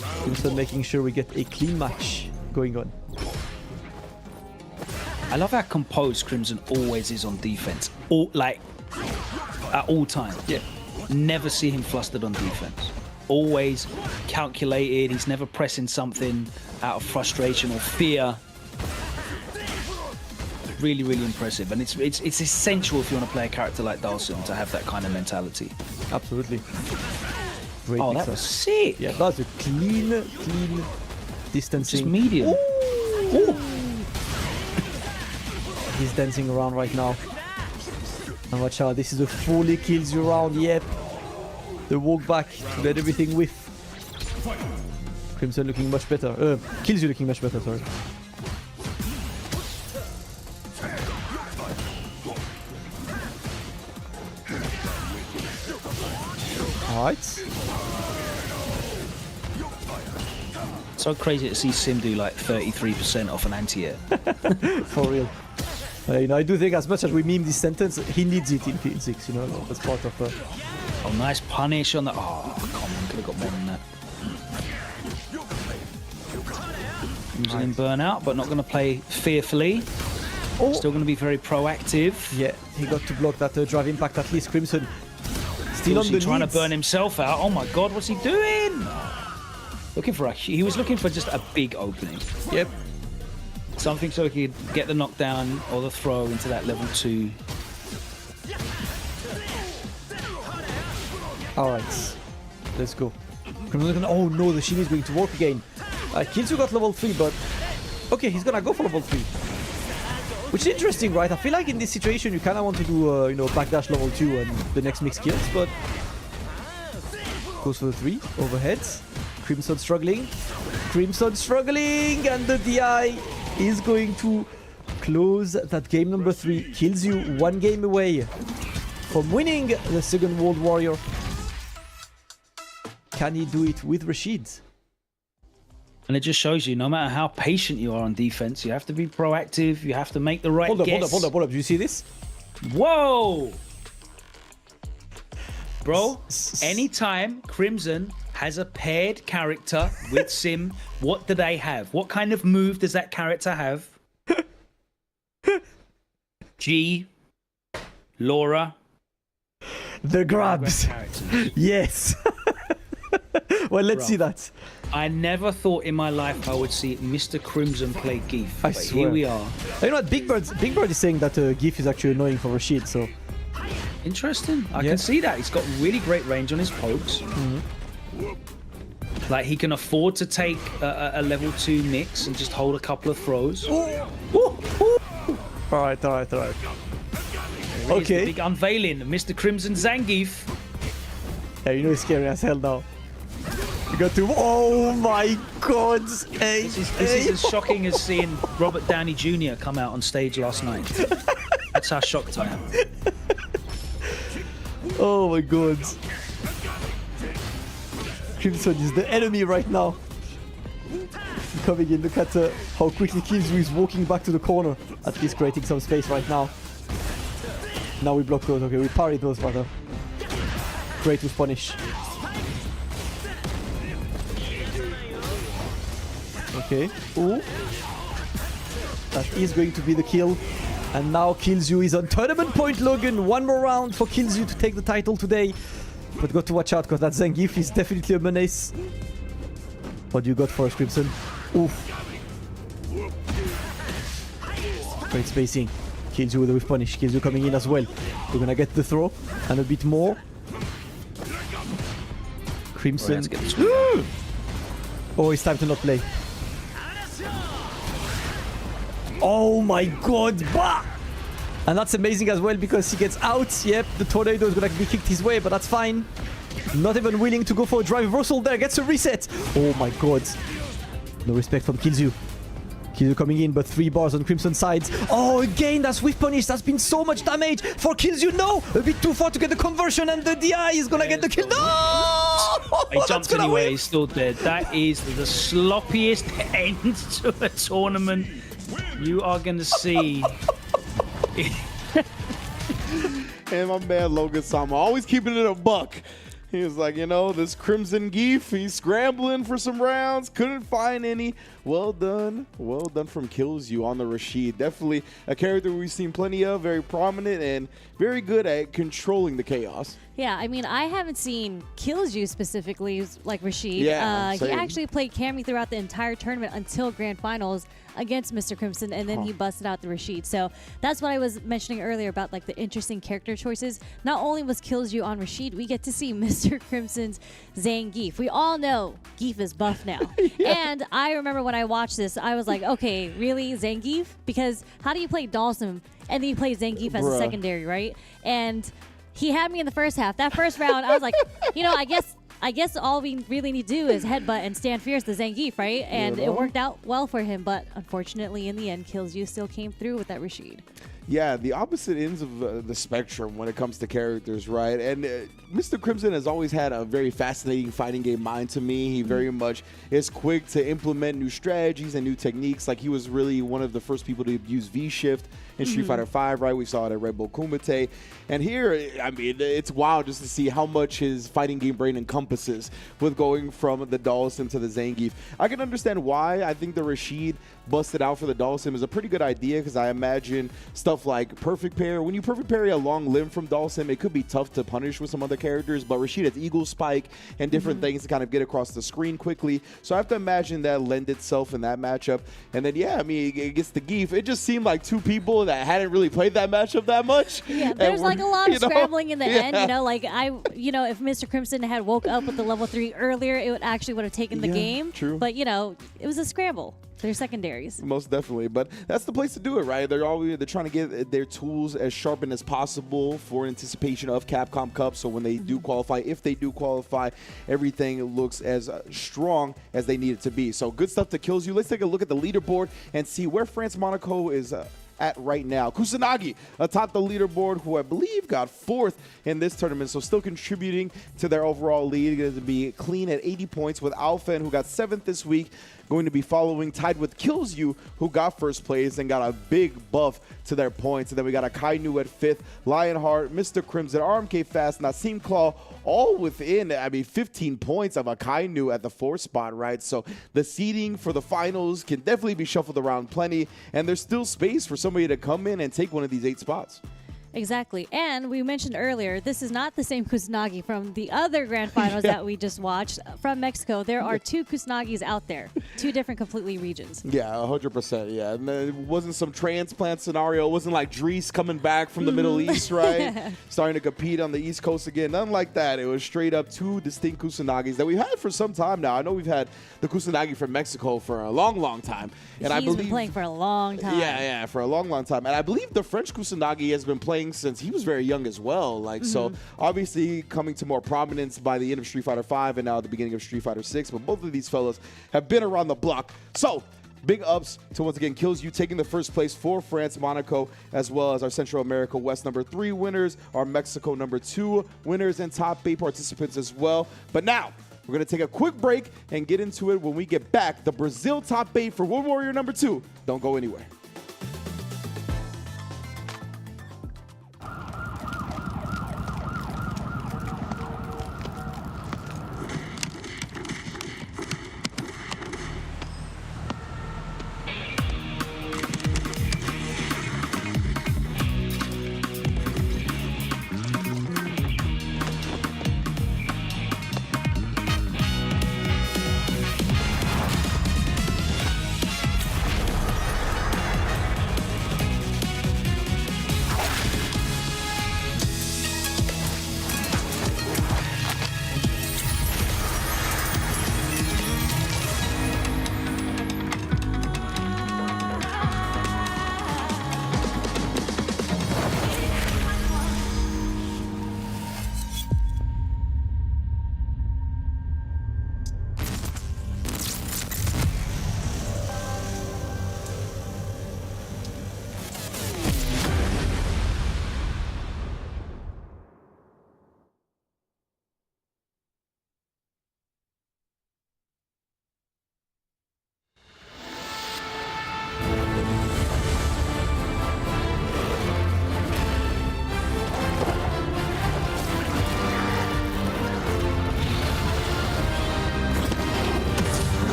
Crimson making sure we get a clean match going on. I love how composed Crimson always is on defense. At all times. Yeah. Never see him flustered on defense. Always calculated. He's never pressing something out of frustration or fear. Really, really impressive. And it's essential if you want to play a character like Dhalsim to have that kind of mentality. Absolutely. Great oh, mixer. that was sick. Yeah, that's a clean distancing. Just medium. Ooh. He's dancing around right now. And watch out, this is a fully kills you round. Yep. The walk back to let everything whiff. Crimson looking much better. Kills you looking much better, sorry. Alright. So crazy to see Sim do like 33% off an anti-air. For real. I do think as much as we meme this sentence, he needs it in Field 6, that's part of... Oh, nice punish on the... Oh, come on, could have got more than that. Using him burnout, but not going to play fearfully. Oh. Still going to be very proactive. Yeah, he got to block that drive impact at least. Crimson still on the trying leads. to burn himself out. Oh my god, what's he doing? He was looking for just a big opening. Yep. Something so he could get the knockdown or the throw into that level 2. Alright, let's go. Oh no, the shimmy is going to work again. Killzu got level 3, but okay, he's gonna go for level 3. Which is interesting, right? I feel like in this situation you kind of want to do, backdash level 2 and the next mix kills, but goes for the 3 overheads. Crimson struggling, and the DI is going to close that game number 3. Killzu 1 game away from winning the second World Warrior. Can he do it with Rashid? And it just shows you, no matter how patient you are on defense, you have to be proactive. You have to make the right guess. Hold up. Do you see this? Whoa! Bro, anytime Crimson has a paired character with Sim, what do they have? What kind of move does that character have? G, Laura. The grabs. Yes. Well, let's see that. I never thought in my life I would see Mr. Crimson play Geef. I but swear. Here we are. You know what? Big Bird is saying that Geef is actually annoying for Rashid, so... Interesting. I can see that. He's got really great range on his pokes. Like, he can afford to take a level 2 mix and just hold a couple of throws. Alright. Okay. Big unveiling of Mr. Crimson Zangief. Yeah, it's scary as hell now. You got to... Oh my god! This is as shocking as seeing Robert Downey Jr. come out on stage last night. That's how shocked I am. Oh my god. Crimson is the enemy right now. Coming in, look at how quickly Killzu is walking back to the corner. At least creating some space right now. Now we block those. Okay, we parry those rather. Great with punish. Okay. Ooh. That is going to be the kill. And now Killzu is on tournament point, Logan. One more round for Killzu to take the title today. But got to watch out because that Zangief is definitely a menace. What do you got for us, Crimson? Oof. Great spacing. Killzu with the whiff punish. Killzu coming in as well. We're gonna get the throw and a bit more. Crimson. Oh, it's time to not play. Oh my god, bah! And that's amazing as well because he gets out. Yep, the tornado is gonna be kicked his way, but that's fine. Not even willing to go for a drive reversal there. Gets a reset. Oh my god. No respect from Killzu. Killzu coming in, but 3 bars on Crimson sides. Oh, again, that's whiff punish. That's been so much damage for Killzu. No! A bit too far to get the conversion, and the DI is gonna get the kill. No! He jumped anyway, he's still dead. That is the sloppiest end to a tournament you are gonna see. And my man Logan Sama always keeping it a buck. He was like, this Crimson Geef, he's scrambling for some rounds, couldn't find any. Well done from Kills You on the Rashid. Definitely a character we've seen plenty of, very prominent and very good at controlling the chaos. Yeah, I mean, I haven't seen Kills You specifically like Rashid. Yeah, he actually played Cammy throughout the entire tournament until Grand Finals against Mr. Crimson, and then he busted out the Rashid. So that's what I was mentioning earlier about like the interesting character choices. Not only was Kills You on Rashid, we get to see Mr. Crimson's Zangief. We all know Geef is buff now. And I remember when I watched this, I was like, okay, really, Zangief? Because how do you play Dhalsim and then you play Zangief as a secondary, right? And he had me in the first half. That first round, I was like, you know, I guess all we really need to do is headbutt and stand fierce the Zangief, right? And it worked out well for him, but unfortunately, in the end, Kills You still came through with that Rashid. Yeah, the opposite ends of the spectrum when it comes to characters, right? And Mr. Crimson has always had a very fascinating fighting game mind to me. He very much is quick to implement new strategies and new techniques. Like, he was really one of the first people to use V-Shift in Street Fighter V, right? We saw it at Red Bull Kumite. And here, I mean, it's wild just to see how much his fighting game brain encompasses with going from the Dhalsim to the Zangief. I can understand why. I think the Rashid busted out for the Dhalsim is a pretty good idea, because I imagine stuff like perfect parry. When you perfect parry a long limb from Dhalsim, it could be tough to punish with some other characters, but Rashid has Eagle Spike and different things to kind of get across the screen quickly. So I have to imagine that lend itself in that matchup. And then, yeah, I mean, against the Geef, it just seemed like two people that hadn't really played that matchup that much. Yeah, there's like a lot of scrambling in the end, you know, like if Mr. Crimson had woke up with the level 3 earlier, it would have taken the game. True. But, you know, it was a scramble. They're secondaries. Most definitely, but that's the place to do it, right? They're trying to get their tools as sharpened as possible for anticipation of Capcom Cup. So when they do qualify, if they do qualify, everything looks as strong as they need it to be. So good stuff to Kills You. Let's take a look at the leaderboard and see where France Monaco is at right now. Kusanagi atop the leaderboard, who I believe got 4th in this tournament, so still contributing to their overall lead. Going to be clean at 80 points, with Alphen, who got 7th this week, going to be following, tied with Kills You, who got 1st place and got a big buff to their points. And then we got a Kainu at 5th, Lionheart, Mr. Crimson, RMK Fast, Nassim Claw, all within, 15 points of a Kainu at the 4th spot, right? So the seeding for the finals can definitely be shuffled around plenty, and there's still space for somebody to come in and take one of these 8 spots. Exactly. And we mentioned earlier, this is not the same Kusanagi from the other grand finals that we just watched from Mexico. There are 2 Kusanagis out there, 2 different completely regions. Yeah, 100%. Yeah. And it wasn't some transplant scenario. It wasn't like Drees coming back from the Middle East, right? Starting to compete on the East Coast again. Nothing like that. It was straight up 2 distinct Kusanagis that we've had for some time now. I know we've had the Kusanagi from Mexico for a long, long time. And He's been playing for a long time. Yeah, for a long, long time. And I believe the French Kusanagi has been playing since he was very young as well. Like, so obviously coming to more prominence by the end of Street Fighter V and now the beginning of Street Fighter VI. But both of these fellas have been around the block. So big ups to, once again, Kills You taking the 1st place for France Monaco, as well as our Central America West number 3 winners, our Mexico number 2 winners, and top 8 participants as well. But now we're going to take a quick break and get into it when we get back. The Brazil top 8 for World Warrior number 2. Don't go anywhere.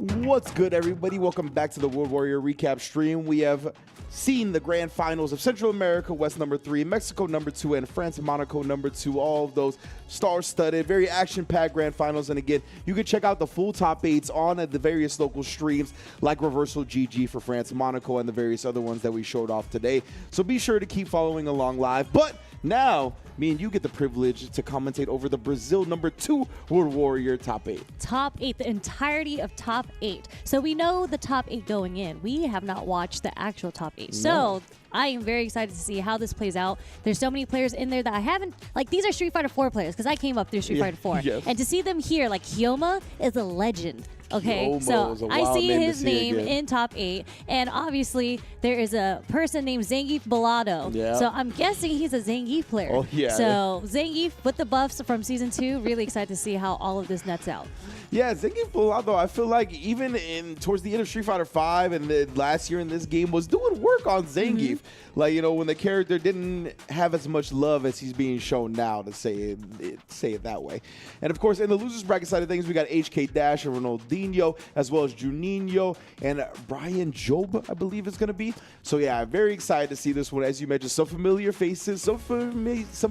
What's good, everybody? Welcome back to the World Warrior Recap stream. We have seen the grand finals of Central America West number 3, Mexico number 2, and France Monaco number 2. All of those star-studded, very action-packed grand finals. And again, you can check out the full top 8s on the various local streams like Reversal GG for France Monaco and the various other ones that we showed off today. So be sure to keep following along live. But now, me and you get the privilege to commentate over the Brazil number 2 World Warrior top 8. Top 8, the entirety of top 8. So we know the top 8 going in. We have not watched the actual top 8. So I am very excited to see how this plays out. There's so many players in there that I haven't, like, these are Street Fighter 4 players because I came up through Street Fighter 4. Yes. And to see them here, like Hyoma is a legend. Okay, Yomo is a so I wild see name to his see name again. in top 8, and obviously there is a person named Zangief Balado. Yeah. So I'm guessing he's a Zangief player. Oh, yeah. So Zangief with the buffs from season 2, really excited to see how all of this nets out. Yeah, Zangief Balado, I feel like even towards the end of Street Fighter 5 and the last year in this game was doing work on Zangief. Like, you know, when the character didn't have as much love as he's being shown now, to say it that way. And of course, in the losers bracket side of things, we got HK Dash and Ronaldinho, as well as Juninho and Brian Job, I believe it's going to be. So yeah, very excited to see this one. As you mentioned, some familiar faces, some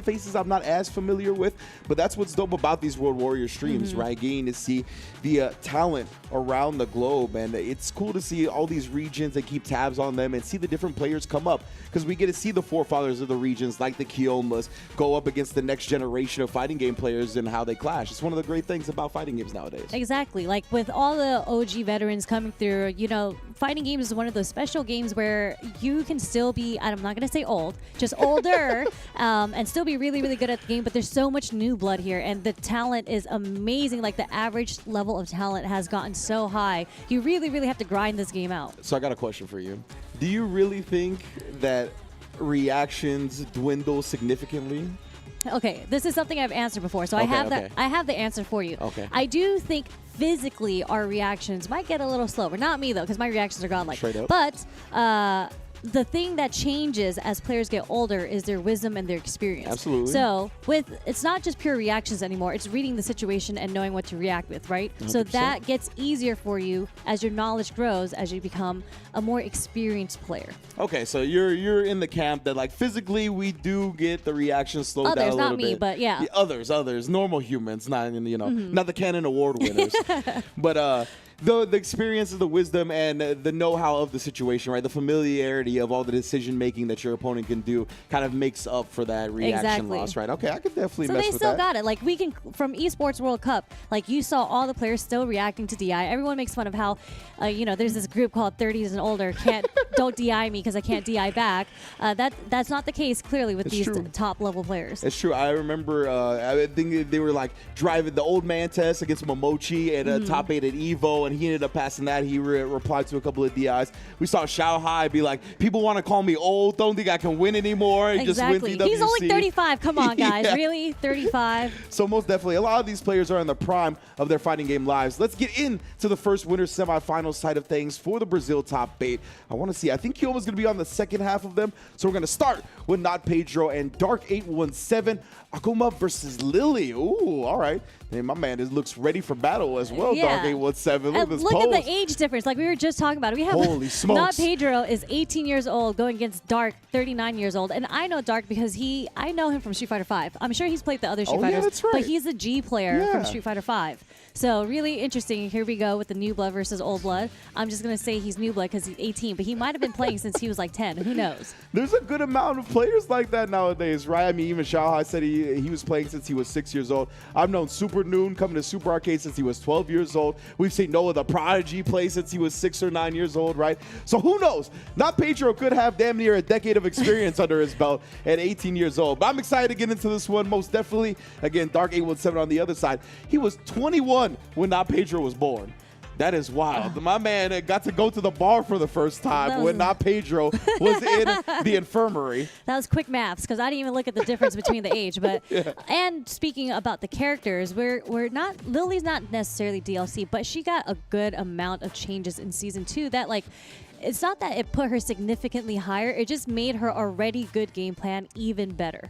faces I'm not as familiar with, but that's what's dope about these World Warrior streams, right? Getting to see the talent around the globe, and it's cool to see all these regions and keep tabs on them and see the different players come up, because we get to see the forefathers of the regions like the Kiomas go up against the next generation of fighting game players and how they clash. It's one of the great things about fighting games nowadays. Exactly. Like with all the OG veterans coming through, you know, fighting games is one of those special games where you can still be, I'm not going to say old, just older, and still be really, really good at the game, but there's so much new blood here, and the talent is amazing. Like the average level of talent has gotten so high. You really, really have to grind this game out. So I got a question for you. Do you really think that reactions dwindle significantly? Okay, this is something I've answered before, so I have the answer for you. Okay. I do think physically our reactions might get a little slower. Not me though, because my reactions are gone like straight up. But the thing that changes as players get older is their wisdom and their experience. Absolutely. So it's not just pure reactions anymore. It's reading the situation and knowing what to react with, right? 100%. So that gets easier for you as your knowledge grows, as you become a more experienced player. Okay, so you're in the camp that, like, physically we do get the reaction slowed down a Others, little not me, bit. but yeah. Others, normal humans, not not the Canon Award winners, but the experience of the wisdom and the know-how of the situation, right? The familiarity of all the decision-making that your opponent can do kind of makes up for that reaction loss, right? Okay, I could definitely so mess they with still that. got it. Like, we can, from Esports World Cup, like, you saw all the players still reacting to DI. Everyone makes fun of how, there's this group called 30s and older, don't DI me because I can't DI back. That's not the case, clearly, with these top-level players. It's true. I remember, I think they were, like, driving the old man test against Momochi at top 8 at EVO, and he ended up passing that. He replied to a couple of DIs. We saw Xiao Hai be like, people want to call me old, don't think I can win anymore. Exactly. Just win DWC. He's only 35. Come on, guys. Yeah. Really? 35? So most definitely, a lot of these players are in the prime of their fighting game lives. Let's get into the first winner semifinal side of things for the Brazil top 8. I want to see, I think Kyoma's going to be on the second half of them. So we're going to start with Not Pedro and Dark817. Akuma versus Lily. Ooh, all right. And my man looks ready for battle as well, Yeah. Dark817. Look at this Look pose. at the age difference. Like we were just talking about. We have Holy smokes. Not Pedro is 18 years old going against Dark, 39 years old. And I know Dark because I know him from Street Fighter 5. I'm sure he's played the other Street Fighters. That's right. But he's a G player from Yeah. Street Fighter 5. So really interesting. Here we go with the New Blood versus Old Blood. I'm just going to say he's New Blood because he's 18. But he might have been playing since he was like 10. Who knows? There's a good amount of players like that nowadays, right? I mean, even Xiao Hai said he was playing since he was 6 years old. I've known Super Noon coming to Super Arcade since he was 12 years old. We've seen Noah the Prodigy play since he was 6 or 9 years old, right? So who knows? Not Pedro could have damn near a decade of experience under his belt at 18 years old. But I'm excited to get into this one, most definitely. Again, Dark817 on the other side. He was 21 when Not Pedro was born. That is wild. My man got to go to the bar for the first time when Not Pedro was in the infirmary. That was quick maths because I didn't even look at the difference between the age. But and speaking about the characters, Lily's not necessarily DLC, but she got a good amount of changes in season 2 that it's not that it put her significantly higher, it just made her already good game plan even better.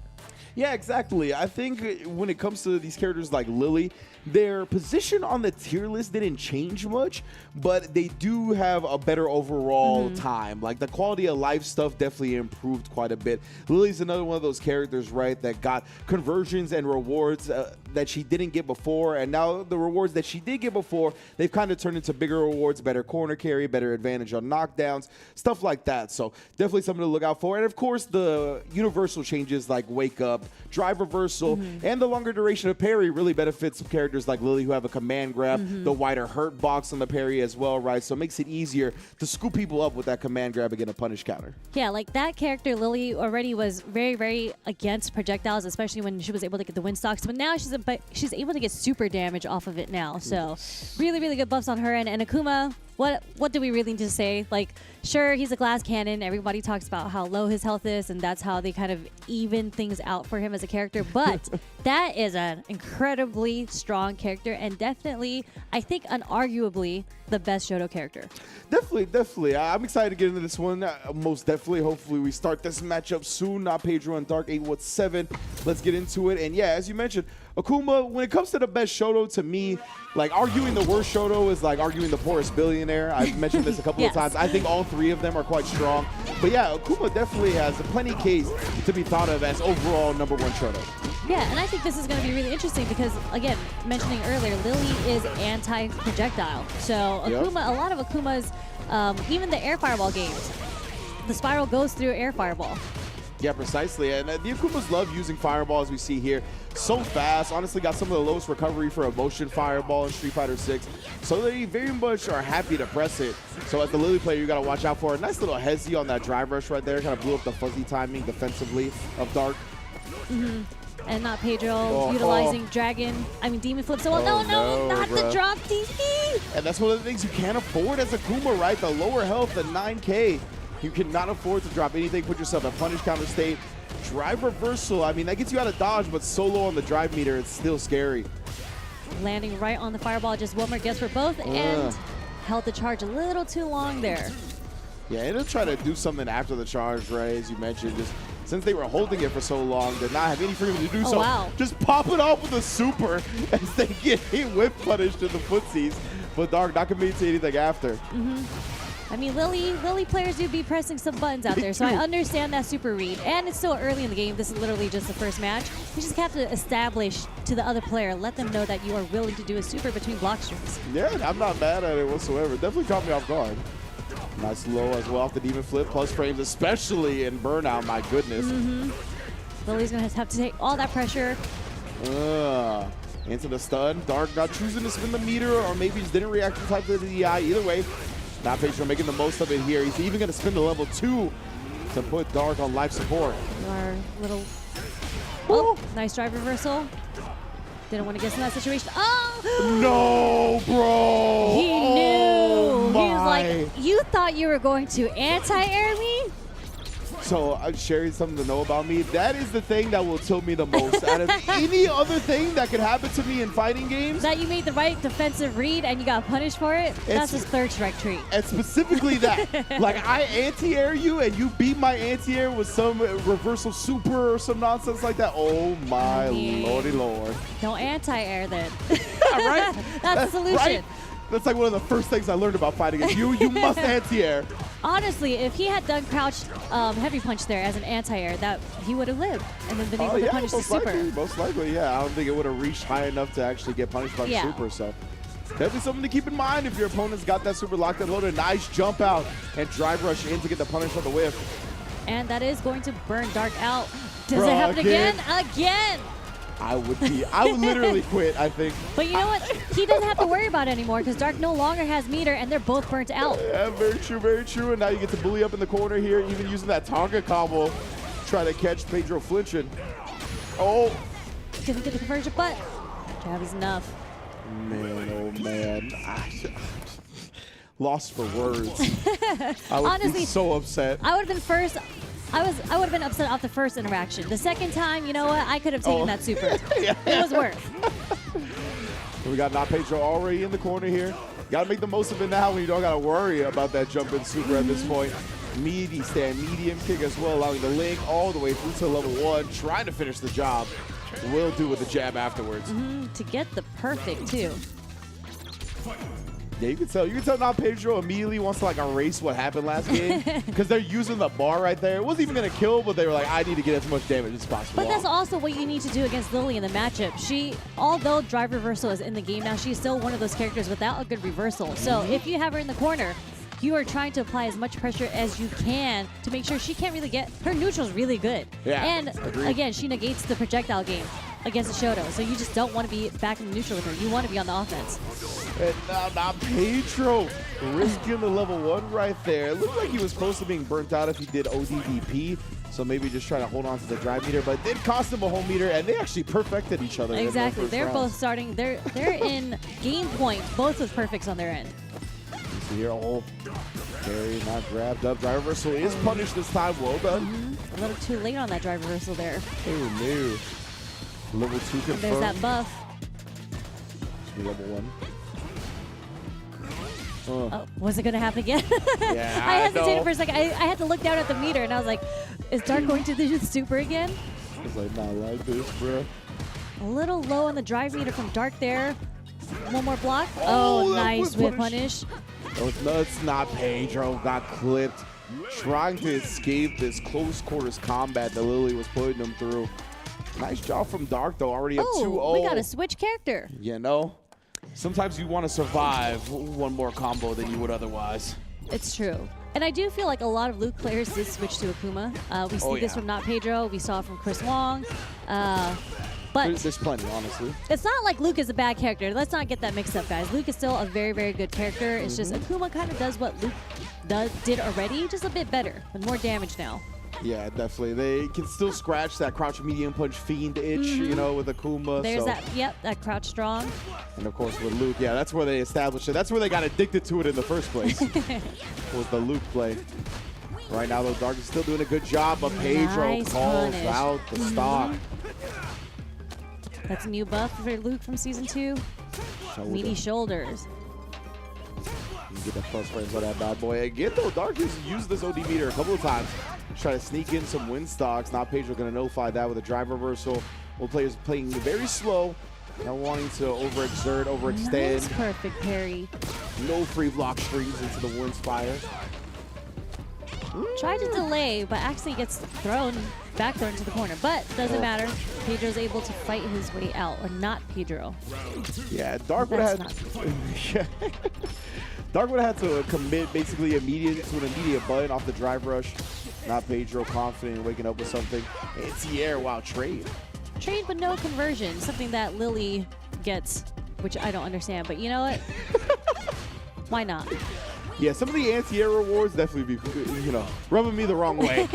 Yeah, exactly. I think when it comes to these characters like Lily, their position on the tier list didn't change much, but they do have a better overall time. Like the quality of life stuff definitely improved quite a bit. Lily's another one of those characters, right, that got conversions and rewards that she didn't get before, and now the rewards that she did get before, they've kind of turned into bigger rewards, better corner carry, better advantage on knockdowns, stuff like that. So definitely something to look out for. And of course, the universal changes like wake up, drive reversal, and the longer duration of parry really benefits characters like Lily who have a command grab, the wider hurt box on the parry as well, right? So it makes it easier to scoop people up with that command grab and get a punish counter. Yeah, like that character, Lily, already was very, very against projectiles, especially when she was able to get the wind stocks. But now she's able to get super damage off of it now. So really, really good buffs on her. And Akuma, what do we really need to say? Like, sure, he's a glass cannon. Everybody talks about how low his health is, and that's how they kind of even things out for him as a character. But that is an incredibly strong character, and definitely, I think, unarguably, the best Shoto character. Definitely. I'm excited to get into this one. Most definitely. Hopefully, we start this matchup soon. Not Pedro and Dark 817. Let's get into it. And yeah, as you mentioned, Akuma, when it comes to the best Shoto, to me, like arguing the worst Shoto is like arguing the poorest billionaire. I've mentioned this a couple of times. I think all three of them are quite strong. But yeah, Akuma definitely has a plenty case to be thought of as overall #1 Shoto. Yeah, and I think this is going to be really interesting because, again, mentioning earlier, Lily is anti-projectile. So Akuma, a lot of Akuma's, even the air fireball games, the spiral goes through air fireball. Yeah, precisely. And the Akumas love using Fireball, as we see here. So fast. Honestly, got some of the lowest recovery for a motion Fireball in Street Fighter 6. So they very much are happy to press it. So as the Lily player, you got to watch out for a nice little hezzy on that drive rush right there. Kind of blew up the fuzzy timing defensively of Dark. And not Pedro utilizing Demon Flip. So, no, not bro. the drop DP. And that's one of the things you can't afford as Akuma, right? The lower health, the 9K. You cannot afford to drop anything, put yourself in punish counter state. Drive reversal, I mean, that gets you out of dodge, but so low on the drive meter, it's still scary. Landing right on the fireball, just one more guess for both, and held the charge a little too long there. Yeah, and they'll try to do something after the charge, right, as you mentioned. Just since they were holding it for so long, did not have any freedom to do so. Wow. Just pop it off with a super as they get whip punished in the footsies. But Dark not committing to anything after. I mean, Lily players do be pressing some buttons out there, so I understand that super read. And it's still early in the game. This is literally just the first match. You just have to establish to the other player, let them know that you are willing to do a super between block strings. Yeah, I'm not mad at it whatsoever. Definitely caught me off guard. Nice low as well off the Demon Flip, plus frames, especially in Burnout, my goodness. Lily's going to have to take all that pressure. Into the stun. Dark not choosing to spin the meter, or maybe just didn't react in time to the DI. Either way, not Pedro making the most of it here. He's even going to spin the level 2 to put Dark on life support. Our little... Oh, nice drive reversal. Didn't want to get in that situation. Oh! No, bro! He knew. Oh, he was like, you thought you were going to anti-air me? So I'm sharing something to know about me. That is the thing that will tilt me the most. Out of any other thing that could happen to me in fighting games. That you made the right defensive read and you got punished for it? That's his third strike treat. And specifically that. Like, I anti-air you and you beat my anti-air with some reversal super or some nonsense like that. Oh my lordy lord. Don't anti-air then. Right? That's the solution. Right? That's like one of the first things I learned about fighting is you must anti-air. Honestly, if he had done crouched heavy punch there as an anti-air, that he would have lived and then been able to punish the super. Most likely, yeah. I don't think it would have reached high enough to actually get punished by the super. So definitely something to keep in mind if your opponent's got that super locked and loaded. Nice jump out and drive rush in to get the punish on the whiff. And that is going to burn Dark out. Does it happen again? Again! I would literally quit, I think. But you know what? He doesn't have to worry about it anymore because Dark no longer has meter and they're both burnt out. Yeah, very true, very true. And now you get to bully up in the corner here, even using that Tonga combo. Try to catch Pedro flinching. Oh. Didn't get the conversion, but jab is enough. Man, oh man. Lost for words. I would Honestly, be so upset. I would have been first. I would have been upset off the first interaction. The second time, you know what? I could have taken that super. It was worth. We got Not Pedro already in the corner here. Got to make the most of it now when you don't got to worry about that jump in super at this point. Meaty stand, medium kick as well, allowing the link all the way through to level 1, trying to finish the job. Will do with the jab afterwards. To get the perfect, too. Yeah, you can tell now Pedro immediately wants to like erase what happened last game because they're using the bar right there. It wasn't even going to kill, but they were like, I need to get as much damage as possible. But that's also what you need to do against Lily in the matchup. Although drive reversal is in the game now, she's still one of those characters without a good reversal. So if you have her in the corner, you are trying to apply as much pressure as you can to make sure she can't really get her neutral's really good. Yeah, and agreed. Again, she negates the projectile game against the Shoto. So you just don't want to be back in the neutral with her. You want to be on the offense. And now Pedro risking the level 1 right there. It looked like he was close to being burnt out if he did ODDP. So maybe just trying to hold on to the drive meter, but it did cost him a whole meter, and they actually perfected each other. Exactly. In the They're first both round. starting. They're in game point, both with perfects on their end. You see here, carry not grabbed up. Drive reversal is punished this time. Well done. A little too late on that drive reversal there. Oh no. Level 2 confirmed. And there's that buff. Level 1. Oh, was it going to happen again? Yeah, I hesitated know. for a second. I had to look down at the meter, and I was like, is Dark going to do the super again? I was like, not like this, bro. A little low on the drive meter from Dark there. One more block. Oh, Oh, that nice was whip punish. punish. No, it's not Pedro. Got clipped. Trying to escape this close quarters combat that Lily was putting him through. Nice job from Dark, though. Already up 2-0. Oh, we got to switch character. You know, sometimes you want to survive one more combo than you would otherwise. It's true. And I do feel like a lot of Luke players did switch to Akuma. We see this from Not Pedro. We saw it from Chris Wong. But There's plenty, honestly. it's not like Luke is a bad character. Let's not get that mixed up, guys. Luke is still a very, very good character. It's just Akuma kind of does what Luke did already, just a bit better, with more damage now. Yeah, definitely. They can still scratch that crouch medium punch fiend itch, you know, with Akuma. There's so. that crouch strong. And of course with Luke, yeah, that's where they established it. That's where they got addicted to it in the first place. Was the Luke play. Right now, though, Dark is still doing a good job, but Pedro Nice calls punish. out the stock. That's a new buff for Luke from Season 2. Meaty shoulders. You get the plus frames on that bad boy. Again, though, Dark has used this OD meter a couple of times. Try to sneak in some win stocks. Now Pedro going to nullify that with a drive reversal. Both players playing very slow. Not wanting to overexert, overextend. Nice perfect parry. No free block strings into the Wind Spire. Tried to delay, but actually gets back thrown into the corner. But doesn't matter. Pedro's able to fight his way out, or not Pedro. Yeah, Dark would have had. Dark would have had to commit basically to an immediate button off the drive rush. Not Pedro, confident in waking up with something. Anti-air while trade. Trade but no conversion, something that Lily gets, which I don't understand. But you know what? Why not? Yeah, some of the anti-air rewards definitely be, you know, rubbing me the wrong way.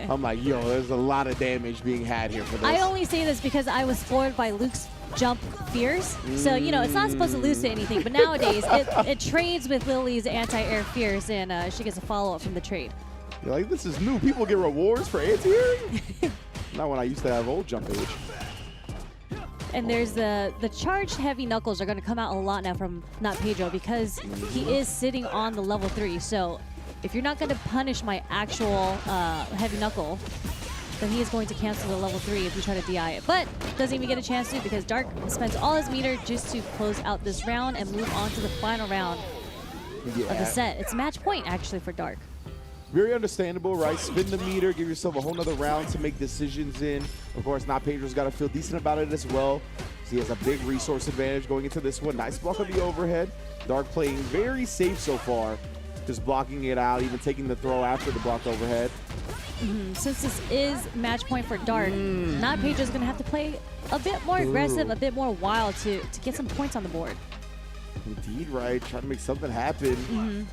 I'm like, yo, there's a lot of damage being had here for this. I only say this because I was floored by Luke's jump fears. So, you know, it's not supposed to lose to anything. But nowadays, it trades with Lily's anti-air fears, and she gets a follow-up from the trade. You're like, this is new. People get rewards for anti-airing? Not when I used to have old jump age. And there's the charged heavy knuckles are going to come out a lot now from Not Pedro because he is sitting on the level 3. So if you're not going to punish my actual heavy knuckle, then he is going to cancel the level 3 if you try to DI it. But doesn't even get a chance to because Dark spends all his meter just to close out this round and move on to the final round of the set. It's match point actually for Dark. Very understandable, right? Spin the meter, give yourself a whole nother round to make decisions in. Of course, Not Pedro's got to feel decent about it as well. So he has a big resource advantage going into this one. Nice block on the overhead. Dark playing very safe so far. Just blocking it out, even taking the throw after the blocked overhead. Since this is match point for Dark, Not Pedro's going to have to play a bit more aggressive, a bit more wild to get some points on the board. Indeed, right? Trying to make something happen.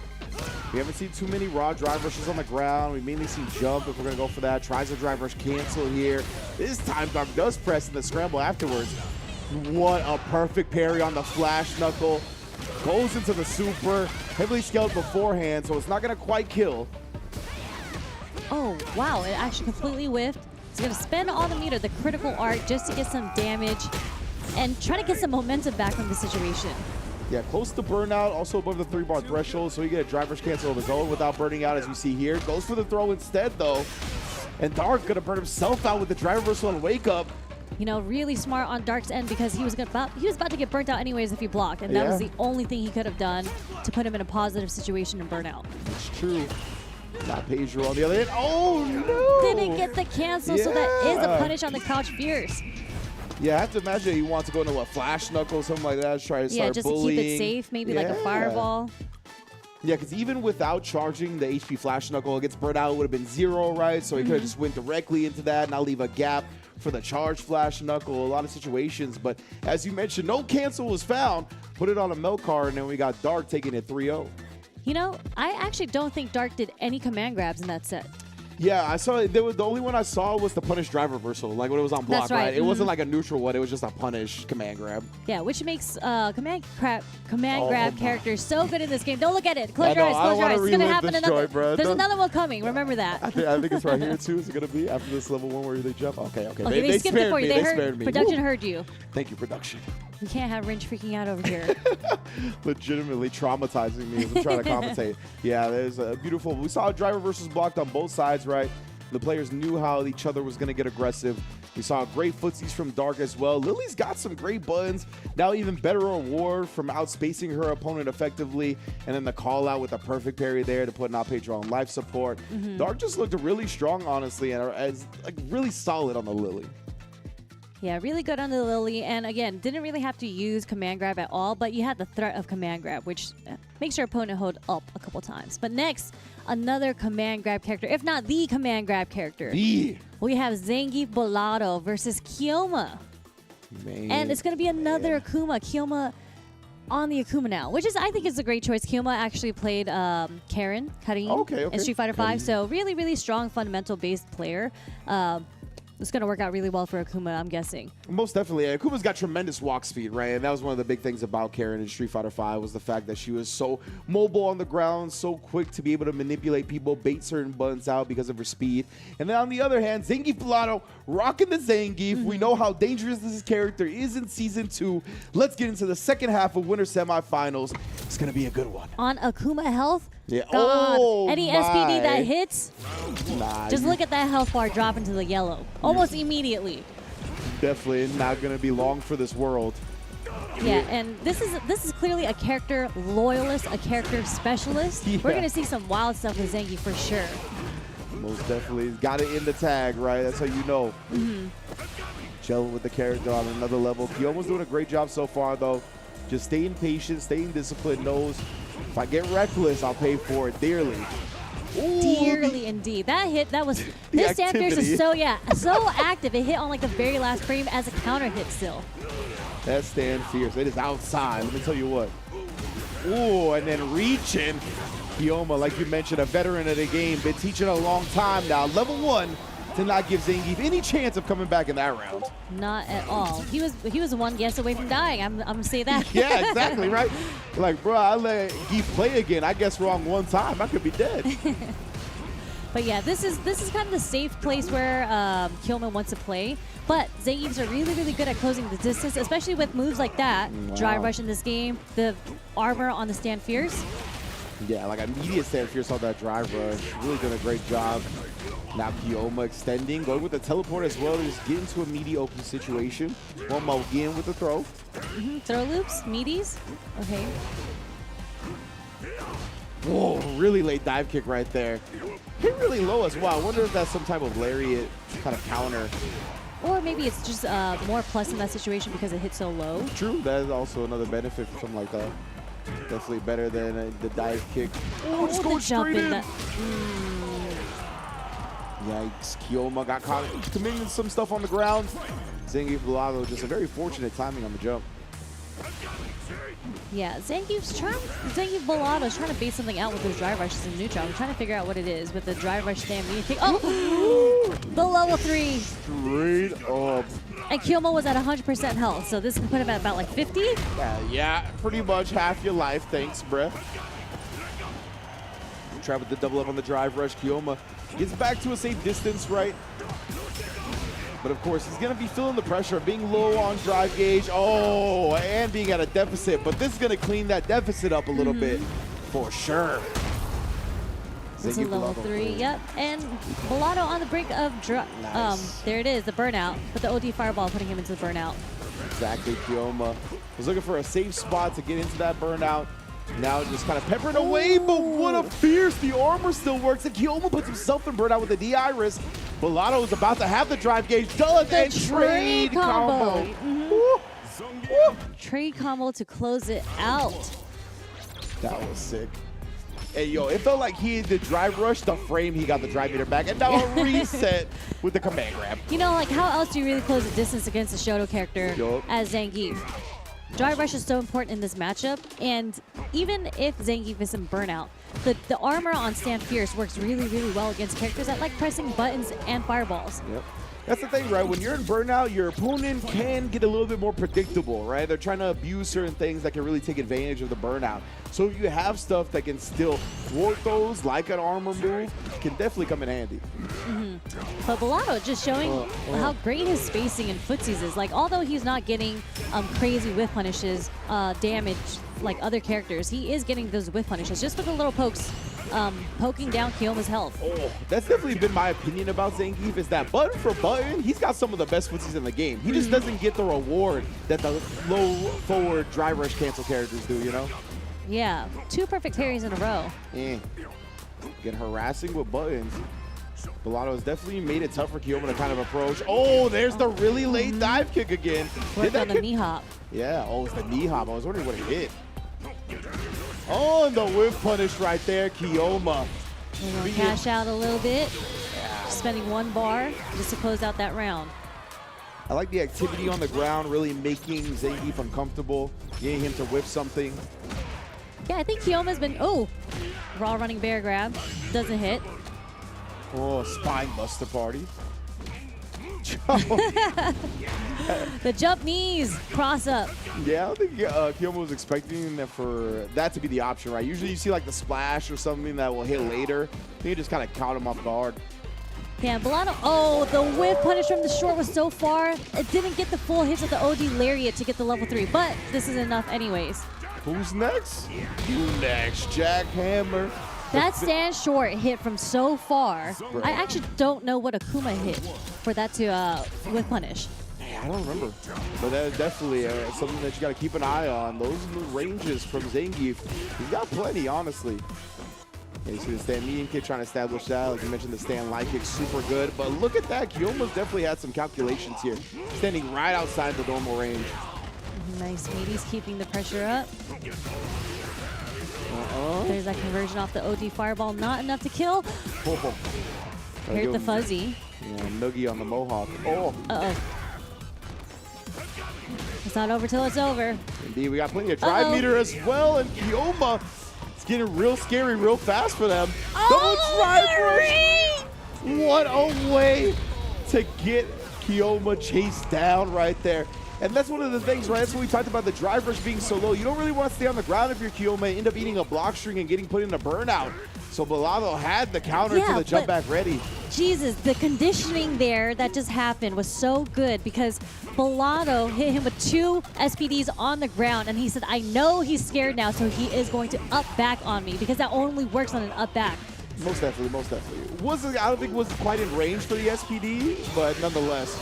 We haven't seen too many raw drive rushes on the ground. We mainly see jump if we're going to go for that. Tries a drive rush cancel here. This time, Dark does press in the scramble afterwards. What a perfect parry on the flash knuckle. Goes into the super. Heavily scaled beforehand, so it's not going to quite kill. Oh, wow. It actually completely whiffed. It's going to spend all the meter, the critical art, just to get some damage and try to get some momentum back from the situation. Yeah, close to burnout, also above the 3-bar threshold, so he get a driver's cancel of his own without burning out, as you see here. Goes for the throw instead, though. And Dark gonna burn himself out with the driver reversal and wake up. You know, really smart on Dark's end because he was about to get burnt out anyways if he blocked, and that was the only thing he could have done to put him in a positive situation and burn out. It's true. Not Pedro on the other end. Oh no! Didn't get the cancel, so that is a punish on the Crouch Fierce. Yeah, I have to imagine he wants to go into what, Flash Knuckle, something like that, try to start just bullying. to keep it safe, maybe like a Fireball. Yeah, because even without charging the HP Flash Knuckle against burnt out, it would have been 0, right? So he could have just went directly into that, not leave a gap for the charge Flash Knuckle, a lot of situations. But as you mentioned, no cancel was found. Put it on a milk card, and then we got Dark taking it 3-0. You know, I actually don't think Dark did any command grabs in that set. Yeah, I saw it. The only one I saw was the punish drive reversal, like when it was on block, That's right. It wasn't like a neutral one. It was just a punish command grab. Yeah, which makes command grab characters so good in this game. Don't look at it. Close your eyes. Close your eyes. It's gonna happen another. There's another one coming. Remember that. I think it's right here too. Is it gonna be after this level 1 where they jump? Okay. Okay, they skipped it for you. They spared me. Production heard you. Thank you, production. We can't have Ringe freaking out over here. Legitimately traumatizing me as I'm trying to commentate. Yeah, there's a beautiful. We saw a driver versus blocked on both sides, right? The players knew how each other was going to get aggressive. We saw great footsies from Dark as well. Lily's got some great buttons. Now even better reward from outspacing her opponent effectively. And then the call out with a perfect parry there to put Not Pedro on life support. Dark just looked really strong, honestly, and like really solid on the Lily. Yeah, really good on the Lily. And again, didn't really have to use command grab at all, but you had the threat of command grab, which makes your opponent hold up a couple times. But next, another command grab character, if not the command grab character. We have Zangief Bolado versus Kioma. Man. And it's going to be another Akuma. Kioma on the Akuma now, which is, I think, is a great choice. Kioma actually played Karin in Street Fighter V, so really, really strong fundamental-based player. It's going to work out really well for Akuma, I'm guessing. Most definitely. Akuma's got tremendous walk speed, right? And that was one of the big things about Karin in Street Fighter V was the fact that she was so mobile on the ground, so quick to be able to manipulate people, bait certain buttons out because of her speed. And then on the other hand, Zangief Bolado rocking the Zangief. We know how dangerous this character is in Season 2. Let's get into the second half of Winter Semifinals. It's going to be a good one. On Akuma health? Yeah. God. Oh, any SPD that hits, just look at that health bar drop into the yellow almost immediately. Definitely not going to be long for this world. Yeah, and this is clearly a character loyalist, a character specialist. We're going to see some wild stuff with Zangief for sure. Most definitely. Got it in the tag, right? That's how you know. Gelling with the character on another level. Kioma's doing a great job so far, though. Just staying patient, staying disciplined, knows if I get reckless, I'll pay for it dearly. Ooh, dearly indeed. That hit, that was, this Stand Fierce is so active. It hit on like the very last frame as a counter hit still. That Stand Fierce, it is outside, let me tell you what. Ooh, and then reaching. Kioma, like you mentioned, a veteran of the game, been teaching a long time now. Level 1 to not give Zangief any chance of coming back in that round. Not at all. He was one guess away from dying. I'm gonna say that. Yeah, exactly, right? Like, bro, I let Geef play again. I guess wrong one time. I could be dead. But yeah, this is kind of the safe place where Kioma wants to play. But Zangiefs are really, really good at closing the distance, especially with moves like that. Wow. Dry rush in this game, the armor on the Stand Fierce. Yeah, like immediate Stand Fierce on that drive rush. Really doing a great job. Now Kioma extending, going with the teleport as well. Just get into a meaty open situation. One more again with the throw. Throw loops, meaties. Okay. Whoa, really late dive kick right there. Hit really low as well. I wonder if that's some type of lariat kind of counter. Or maybe it's just more plus in that situation because it hit so low. True, that is also another benefit for something like that. Definitely better than the dive kick. Oh, just going jump straight in. in. Yikes, Kioma got caught committing some stuff on the ground. Zangief Bolado, just a very fortunate timing on the jump. Yeah, Zangief Bolado is trying to bait something out with those drive rushes in neutral. I'm trying to figure out what it is with the drive rush stampede kick. Oh, the level 3. Straight up. And Kioma was at 100% health, so this can put him at about like 50? Yeah, pretty much half your life. Thanks, bruh. Try with the double up on the drive rush. Kioma gets back to a safe distance, right? But of course, he's going to be feeling the pressure of being low on drive gauge. Oh, and being at a deficit. But this is going to clean that deficit up a little bit for sure. It's a level 3, yep. And Mulatto on the brink of there it is, the burnout. But the OD Fireball putting him into the burnout. Exactly, Kioma was looking for a safe spot to get into that burnout. Now just kind of peppering away, but what a fierce, the armor still works, and Kioma puts himself in burnout with the D-Iris. Mulatto is about to have the drive gauge, does and trade combo. Trade combo to close it out. That was sick. Hey, yo, it felt like he did drive rush, the frame, he got the drive meter back, and now a reset with the command grab. You know, like, how else do you really close the distance against a Shoto character as Zangief? Drive rush is so important in this matchup, and even if Zangief is in burnout, the armor on Stand Fierce works really, really well against characters that like pressing buttons and fireballs. Yep. That's the thing, right? When you're in burnout, your opponent can get a little bit more predictable, right? They're trying to abuse certain things that can really take advantage of the burnout. So if you have stuff that can still thwart those, like an armor move, can definitely come in handy. But Mulatto just showing how great his spacing and footsies is. Like, although he's not getting crazy whiff punishes, damage like other characters, he is getting those whiff punishes just with the little pokes, poking down Kioma's health. Oh, that's definitely been my opinion about Zangief, is that button for button, he's got some of the best footsies in the game. He just doesn't get the reward that the low forward drive rush cancel characters do, you know? Yeah, 2 perfect parries in a row. Getting harassing with buttons. Mulatto has definitely made it tough for Kioma to kind of approach. Oh, there's the really late dive kick again. Worked on the knee hop. Yeah, oh, it's the knee hop. I was wondering what it hit. Oh, and the whiff punish right there, Kioma. We're going to cash out a little bit. Spending 1 bar just to close out that round. I like the activity on the ground, really making Zangief uncomfortable, getting him to whiff something. Yeah, I think Kioma's been, raw running bear grab. Doesn't hit. Oh, spine buster party. The jump knees, cross up. Yeah, I don't think Kioma was expecting for that to be the option, right? Usually you see like the splash or something that will hit later. I think you just kind of caught him off guard. Yeah, Mulatto, the whiff punish from the short was so far. It didn't get the full hits of the OD Lariat to get the level 3, but this is enough anyways. Who's next? You next, Jackhammer. That stand short hit from so far. I actually don't know what Akuma hit for that to whiff punish. I don't remember. But that's definitely something that you got to keep an eye on. Those are the ranges from Zangief. He's got plenty, honestly. Yeah, you see the stand medium kick trying to establish that. Like you mentioned, the stand light kick super good. But look at that. Kioma's definitely had some calculations here. Standing right outside the normal range. Nice meaties, keeping the pressure up. There's that conversion off the OD Fireball. Not enough to kill. Here's the fuzzy. Yeah, Noogie on the Mohawk. It's not over till it's over. Indeed, we got plenty of drive meter as well. And Kioma, it's getting real scary real fast for them. Double drive rush. What a way to get Kioma chased down right there. And that's one of the things, right? That's what we talked about, the drive rush being so low. You don't really want to stay on the ground if you're Kioma, end up eating a block string and getting put in a burnout. So Mulatto had the counter to the jump back ready. Jesus, the conditioning there that just happened was so good because Mulatto hit him with 2 SPDs on the ground, and he said, I know he's scared now, so he is going to up back on me because that only works on an up back. Most definitely, most definitely. I don't think it was quite in range for the SPD, but nonetheless.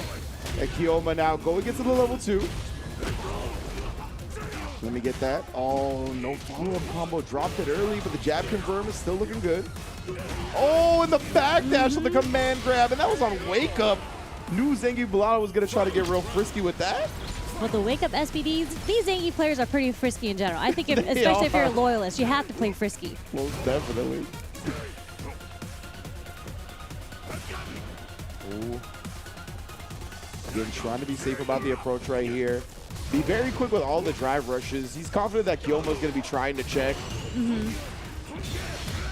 And Kioma now going into the level 2. Let me get that. Oh, no follow-up combo. Dropped it early, but the jab confirm is still looking good. Oh, and the backdash on the command grab, and that was on wake up. Knew Zangief Mulatto was going to try to get real frisky with that. Well, the wake up SPDs, these Zangief players are pretty frisky in general. I think, especially if you're a loyalist, you have to play frisky. Most definitely. Ooh. Again, trying to be safe about the approach right here. Be very quick with all the drive rushes. He's confident that Kioma's going to be trying to check.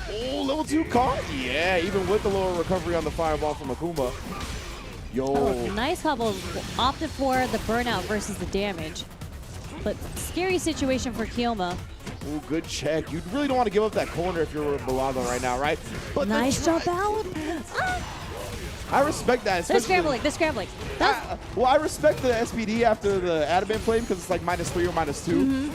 Oh, level 2 caught. Yeah, even with the lower recovery on the fireball from Akuma. Yo. Nice couple. Opted for the burnout versus the damage. But scary situation for Kioma. Ooh, good check. You really don't want to give up that corner if you're with Mulatto right now, right? But nice jump out. I respect that. They're scrambling. They're scrambling. Well, I respect the SPD after the adamant flame because it's like -3 or -2.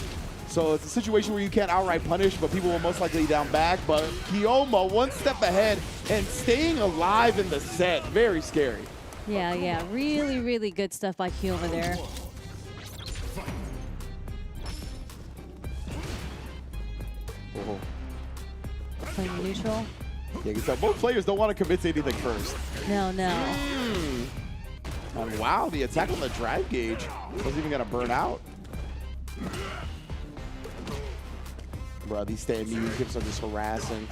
So it's a situation where you can't outright punish, but people will most likely down back. But Kioma, one step ahead and staying alive in the set. Very scary. Yeah, yeah. Really, really good stuff by Kioma there. Oh. Playing neutral. Yeah, because both players don't want to commit to anything first. No, no. And wow, the attack on the drive gauge wasn't even going to burn out. Bro, these stand gives are just harassing.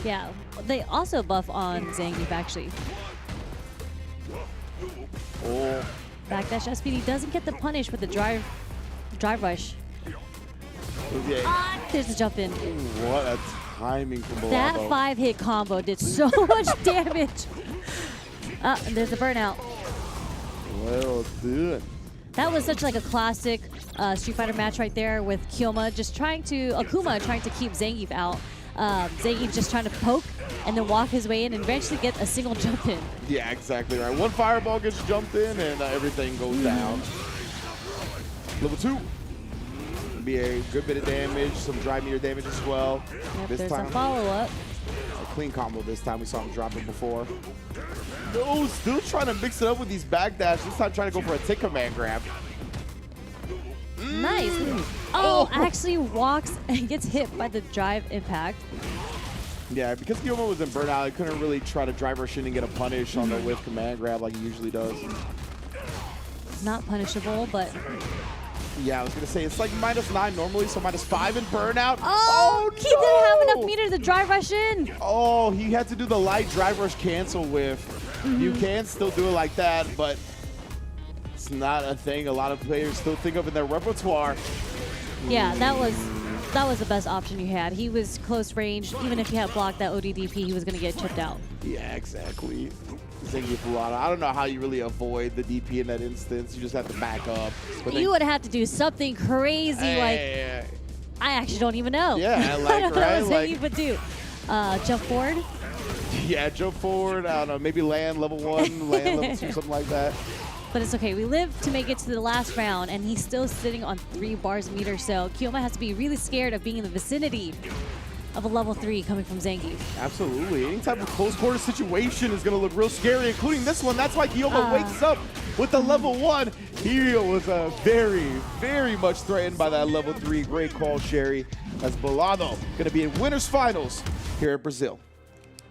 Yeah, they also buff on Zangief actually. Oh. Backdash SPD doesn't get the punish with the drive rush. Yeah. There's the jump in. What a timing from below. That 5-hit combo did so much damage. And there's the burnout. Well done. That was such like a classic Street Fighter match right there with Akuma trying to keep Zangief out. Zangief just trying to poke and then walk his way in and eventually get a single jump in. Yeah, exactly right. One fireball gets jumped in and everything goes down. Level 2. Be a good bit of damage, some drive meter damage as well. Yep, this there's time, a follow-up. A clean combo this time. We saw him drop it before. No, still trying to mix it up with these backdash. This time trying to go for a tick command grab. Nice. Oh, actually walks and gets hit by the drive impact. Yeah, because Kioma was in burnout, he couldn't really try to drive rush in and get a punish on the with command grab like he usually does. Not punishable, but... Yeah, I was going to say, it's like -9 normally, so -5 in burnout. Oh, he didn't have enough meter to drive rush in. Oh, he had to do the light drive rush cancel with. You can still do it like that, but it's not a thing a lot of players still think of in their repertoire. Yeah, that was the best option you had. He was close range. Even if he had blocked that ODDP, he was going to get chipped out. Yeah, exactly. Zangief Lotto. I don't know how you really avoid the DP in that instance. You just have to back up. But You would have to do something crazy like... I actually don't even know. Yeah, like, I don't know right? what Like, Zangief would do. Jump forward? Yeah, jump forward. I don't know. Maybe land level 1, land level 2, something like that. But it's okay. We live to make it to the last round, and he's still sitting on 3 bars meter. So Kioma has to be really scared of being in the vicinity of a level 3 coming from Zangief. Absolutely. Any type of close quarter situation is going to look real scary, including this one. That's why Kioma wakes up with the level 1. He was very, very much threatened by that level 3. Great call, Sherry. That's Bolado going to be in winners finals here at Brazil.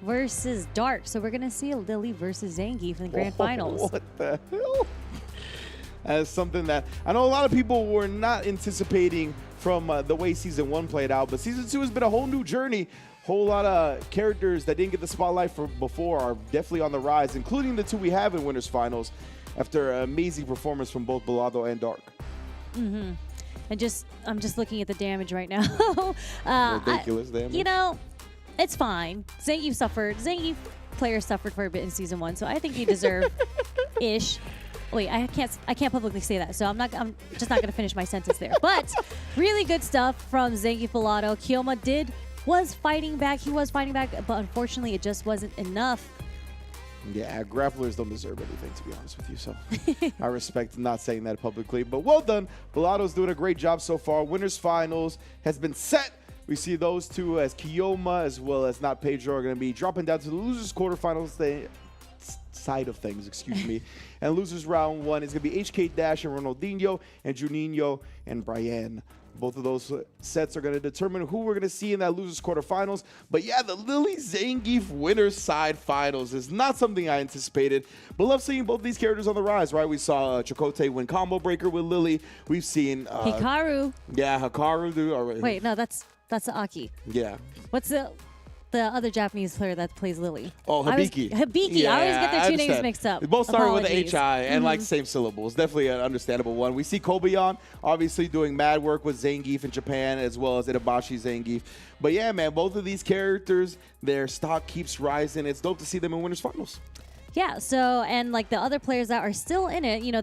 Versus Dark. So we're going to see a Lily versus Zangief in the grand finals. What the hell? That's something that I know a lot of people were not anticipating from the way Season 1 played out, but Season 2 has been a whole new journey. Whole lot of characters that didn't get the spotlight before are definitely on the rise, including the 2 we have in winners finals after an amazing performance from both Bolado and Dark. And I'm just looking at the damage right now. Ridiculous damage. You know, it's fine. Zangief players suffered for a bit in Season 1, so I think he deserved ish. Wait, I can't publicly say that, so I'm just not gonna finish my sentence there. But really good stuff from Zangief Bolado. Kioma was fighting back, but unfortunately it just wasn't enough. Yeah, grapplers don't deserve anything, to be honest with you, so I respect not saying that publicly, but well done. Bolado's doing a great job so far. Winners finals has been set. We see those two as Kioma as well as Not Pedro are going to be dropping down to the losers quarterfinals side of things, excuse me. And losers round 1 is going to be HK Dash and Ronaldinho and Juninho and Brian. Both of those sets are going to determine who we're going to see in that losers quarterfinals. But yeah, the Lily Zangief winners side finals is not something I anticipated, but love seeing both these characters on the rise, right? We saw Chakotay win combo breaker with Lily. We've seen Hikaru. Yeah, Hikaru do already. Wait, no, that's Aki. Yeah. What's the other Japanese player that plays Lily? Oh, Hibiki. Hibiki. I always get their 2 names mixed up. They both started with Apologies. the HI and like same syllables. Definitely an understandable one. We see Kobayan obviously doing mad work with Zangief in Japan as well as Itabashi Zangief. But yeah, man, both of these characters, their stock keeps rising. It's dope to see them in winners finals. Yeah, so, and like the other players that are still in it, you know,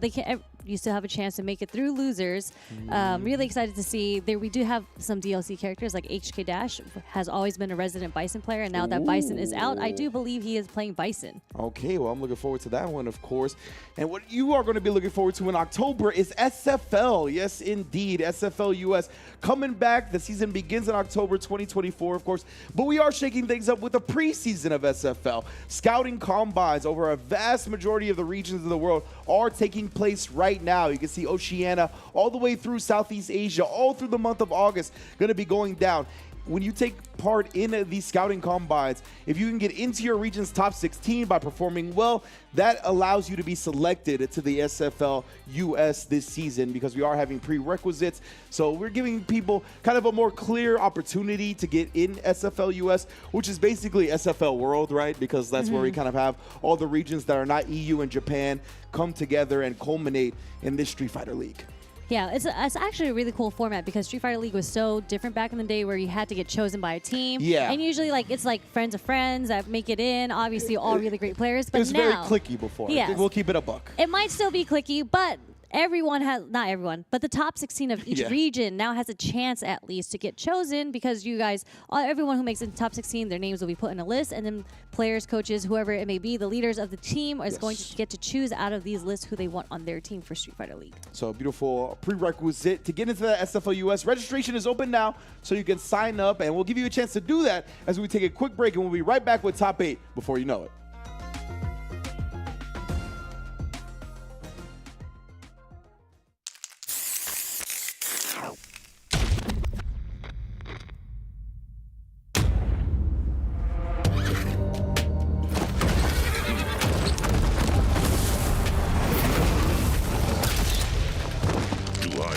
you still have a chance to make it through losers. Really excited to see there. We do have some DLC characters like HK Dash has always been a resident Bison player, and now that Bison is out, I do believe he is playing Bison. Okay, well, I'm looking forward to that one, of course. And what you are going to be looking forward to in October is SFL. Yes, indeed, SFL US coming back. The season begins in October 2024, of course, but we are shaking things up with a preseason of SFL. Scouting combines over a vast majority of the regions of the world are taking place right now. You can see Oceania all the way through Southeast Asia, all through the month of August, going to be going down. When you take part in these scouting combines, if you can get into your region's top 16 by performing well, that allows you to be selected to the SFL US this season, because we are having prerequisites. So we're giving people kind of a more clear opportunity to get in SFL US, which is basically SFL World, right? Because that's where we kind of have all the regions that are not EU and Japan come together and culminate in this Street Fighter League. Yeah, it's actually a really cool format because Street Fighter League was so different back in the day where you had to get chosen by a team. Yeah. And usually, like, it's like friends of friends that make it in. Obviously, all really great players. But it was now, very clicky before. Yes. We'll keep it a buck. It might still be clicky, but everyone has, not everyone, but the top 16 of each region now has a chance at least to get chosen, because you guys, everyone who makes it in top 16, their names will be put in a list, and then players, coaches, whoever it may be, the leaders of the team is going to get to choose out of these lists who they want on their team for Street Fighter League. So a beautiful prerequisite to get into the SFL US. Registration is open now, so you can sign up, and we'll give you a chance to do that as we take a quick break, and we'll be right back with Top 8 before you know it.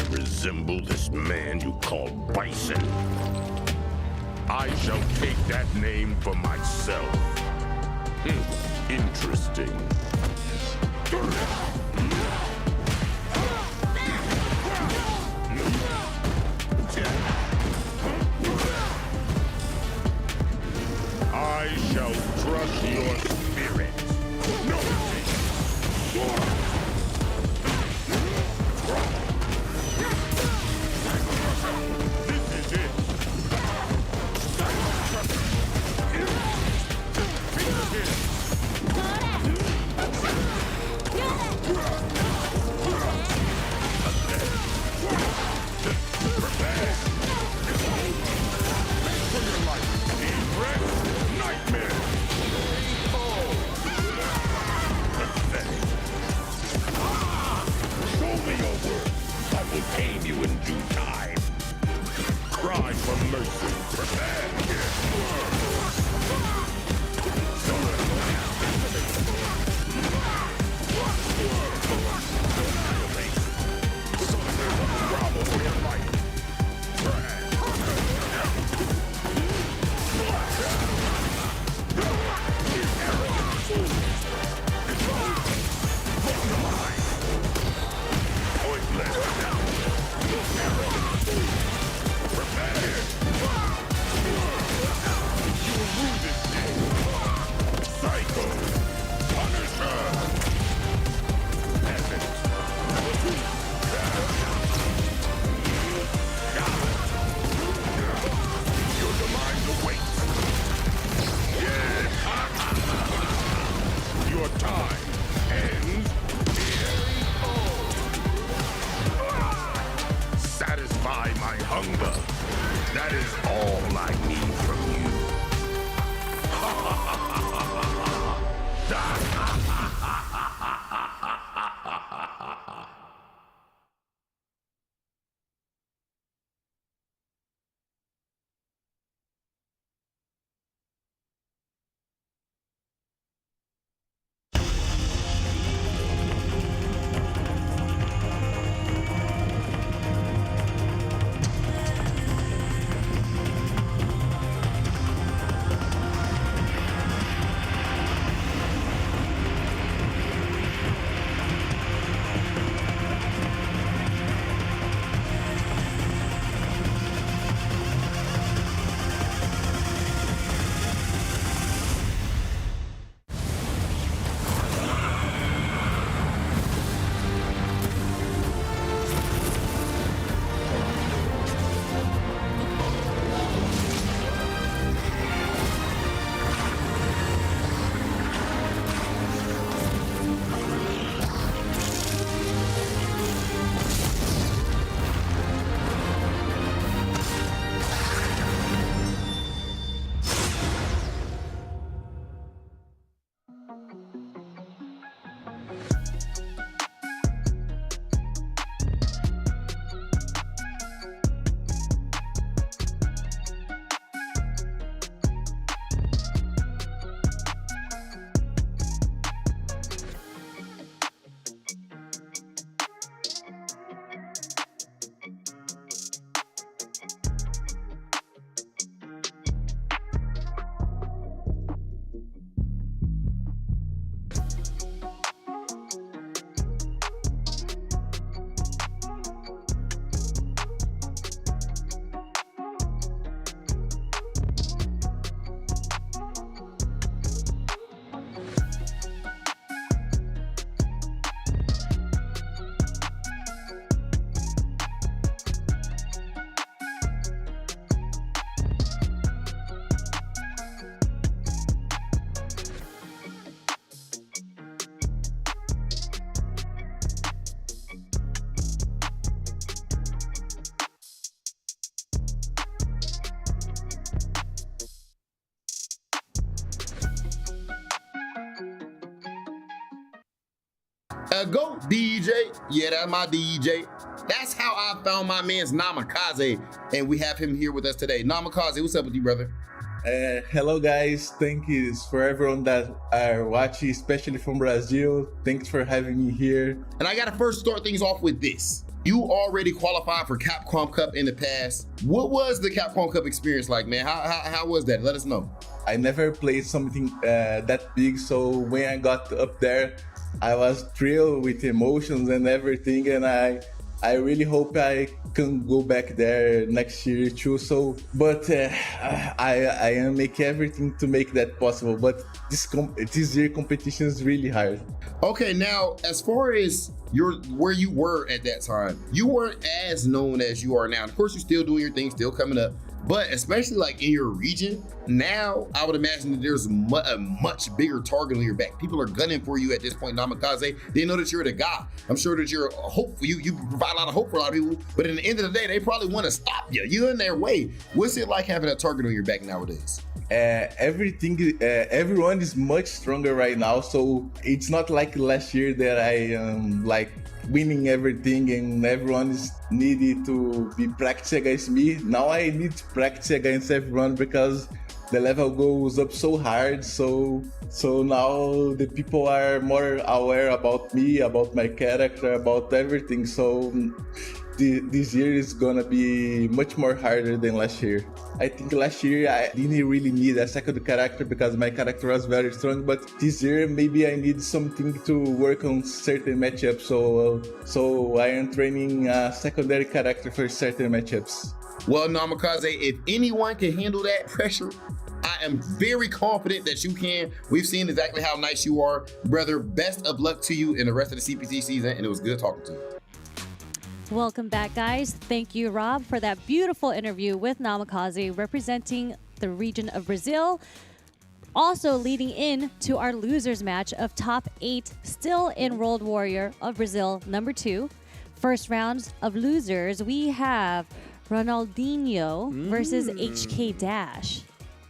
Resemble this man you call Bison. I shall take that name for myself. Interesting. I shall crush your spirit. Tame you in due time. Cry for mercy. Prepare. Bravo for your life. Your time ends here. Satisfy my hunger. That is all I need from you. Go DJ. Yeah, that's my DJ. That's how I found my man's Namikaze, and we have him here with us today. Namikaze, what's up with you, brother? Hello guys, thank you for everyone that are watching, especially from Brazil. Thanks for having me here. And I gotta first start things off with this. You already qualified for Capcom Cup in the past. What was the Capcom Cup experience like, man? How was that? Let us know. I never played something that big, so when I got up there, I was thrilled with emotions and everything, and I really hope I can go back there next year too. So, but I am making everything to make that possible. But this year competition is really hard. Okay, now as far as where you were at that time, you weren't as known as you are now. Of course, you're still doing your thing, still coming up. But especially like in your region, now I would imagine that there's a much bigger target on your back. People are gunning for you at this point, Namikaze. They know that you're the guy. I'm sure that you're a hope for you. You provide a lot of hope for a lot of people. But at the end of the day, they probably want to stop you. You're in their way. What's it like having a target on your back nowadays? Everyone is much stronger right now. So it's not like last year that I like winning everything and everyone is needed to be practicing against me. Now I need to practice against everyone because the level goes up so hard. So now the people are more aware about me, about my character, about everything. So this year is gonna be much more harder than last year. I think last year I didn't really need a second character because my character was very strong, but this year maybe I need something to work on certain matchups, so I am training a secondary character for certain matchups. Well, Namikaze, if anyone can handle that pressure, I am very confident that you can. We've seen exactly how nice you are. Brother, best of luck to you in the rest of the CPT season, and it was good talking to you. Welcome back, guys. Thank you, Rob, for that beautiful interview with Namikaze, representing the region of Brazil. Also leading in to our losers match of top 8, still in World Warrior of Brazil, number 2. First round of losers, we have Ronaldinho versus HK Dash.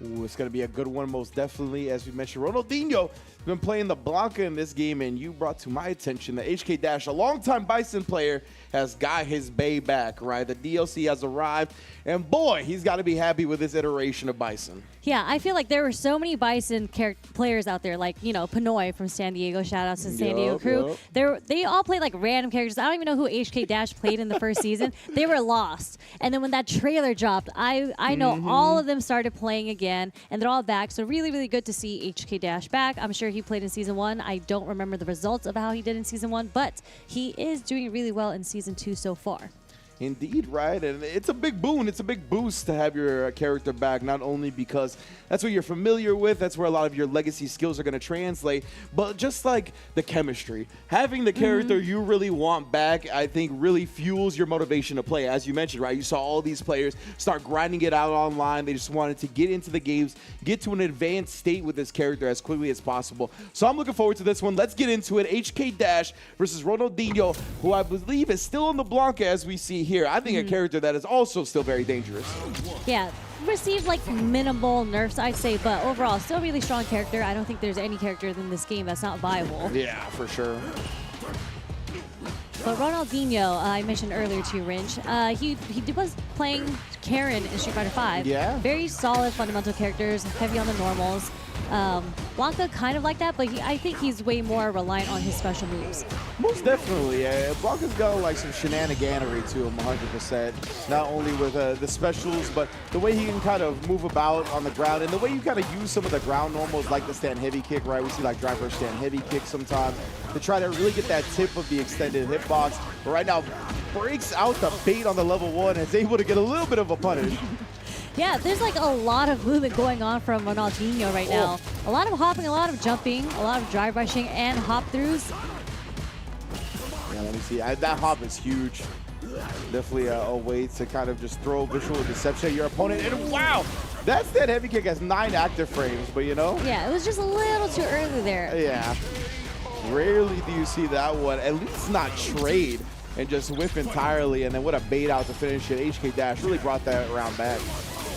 Ooh, it's going to be a good one, most definitely. As we mentioned, Ronaldinho has been playing the Blanca in this game, and you brought to my attention that HK Dash, a longtime Bison player, has got his bay back, right? The DLC has arrived, and boy, he's got to be happy with this iteration of Bison. Yeah, I feel like there were so many Bison players out there, like, you know, Pinoy from San Diego. Shout out to the San Diego crew. They all played like random characters. I don't even know who HK Dash played in the first season. They were lost. And then when that trailer dropped, I know all of them started playing again, and they're all back. So really, really good to see HK Dash back. I'm sure he played in Season 1. I don't remember the results of how he did in Season 1, but he is doing really well in Season 2 so far. Indeed, right? And it's a big boon. It's a big boost to have your character back, not only because that's what you're familiar with, that's where a lot of your legacy skills are going to translate, but just like the chemistry. Having the character you really want back, I think, really fuels your motivation to play. As you mentioned, right? You saw all these players start grinding it out online. They just wanted to get into the games, get to an advanced state with this character as quickly as possible. So I'm looking forward to this one. Let's get into it. HK Dash versus Ronaldinho, who I believe is still on the Blanca as we see here. I think a character that is also still very dangerous. Yeah, received like minimal nerfs, I'd say, but overall, still really strong character. I don't think there's any character in this game that's not viable. Yeah, for sure. But Ronaldinho, I mentioned earlier to you, Ringe, he was playing Karen in Street Fighter 5. Yeah. Very solid fundamental characters, heavy on the normals. Blanca kind of like that, but I think he's way more reliant on his special moves. Most definitely. Blanca's got like some shenaniganery to him 100%. Not only with the specials, but the way he can kind of move about on the ground and the way you kind of use some of the ground normals like the stand heavy kick, right? We see like driver stand heavy kick sometimes to try to really get that tip of the extended hitbox. But right now, breaks out the bait on the level 1 and is able to get a little bit of a punish. Yeah, there's like a lot of movement going on from Ronaldinho right now. A lot of hopping, a lot of jumping, a lot of drive rushing and hop throughs. Yeah, let me see. That hop is huge. Definitely a way to kind of just throw visual deception at your opponent. And wow, that's that heavy kick has 9 active frames, but you know? Yeah, it was just a little too early there. Yeah. Rarely do you see that one, at least not trade and just whiff entirely. And then what a bait out to finish it. HK Dash really brought that round back.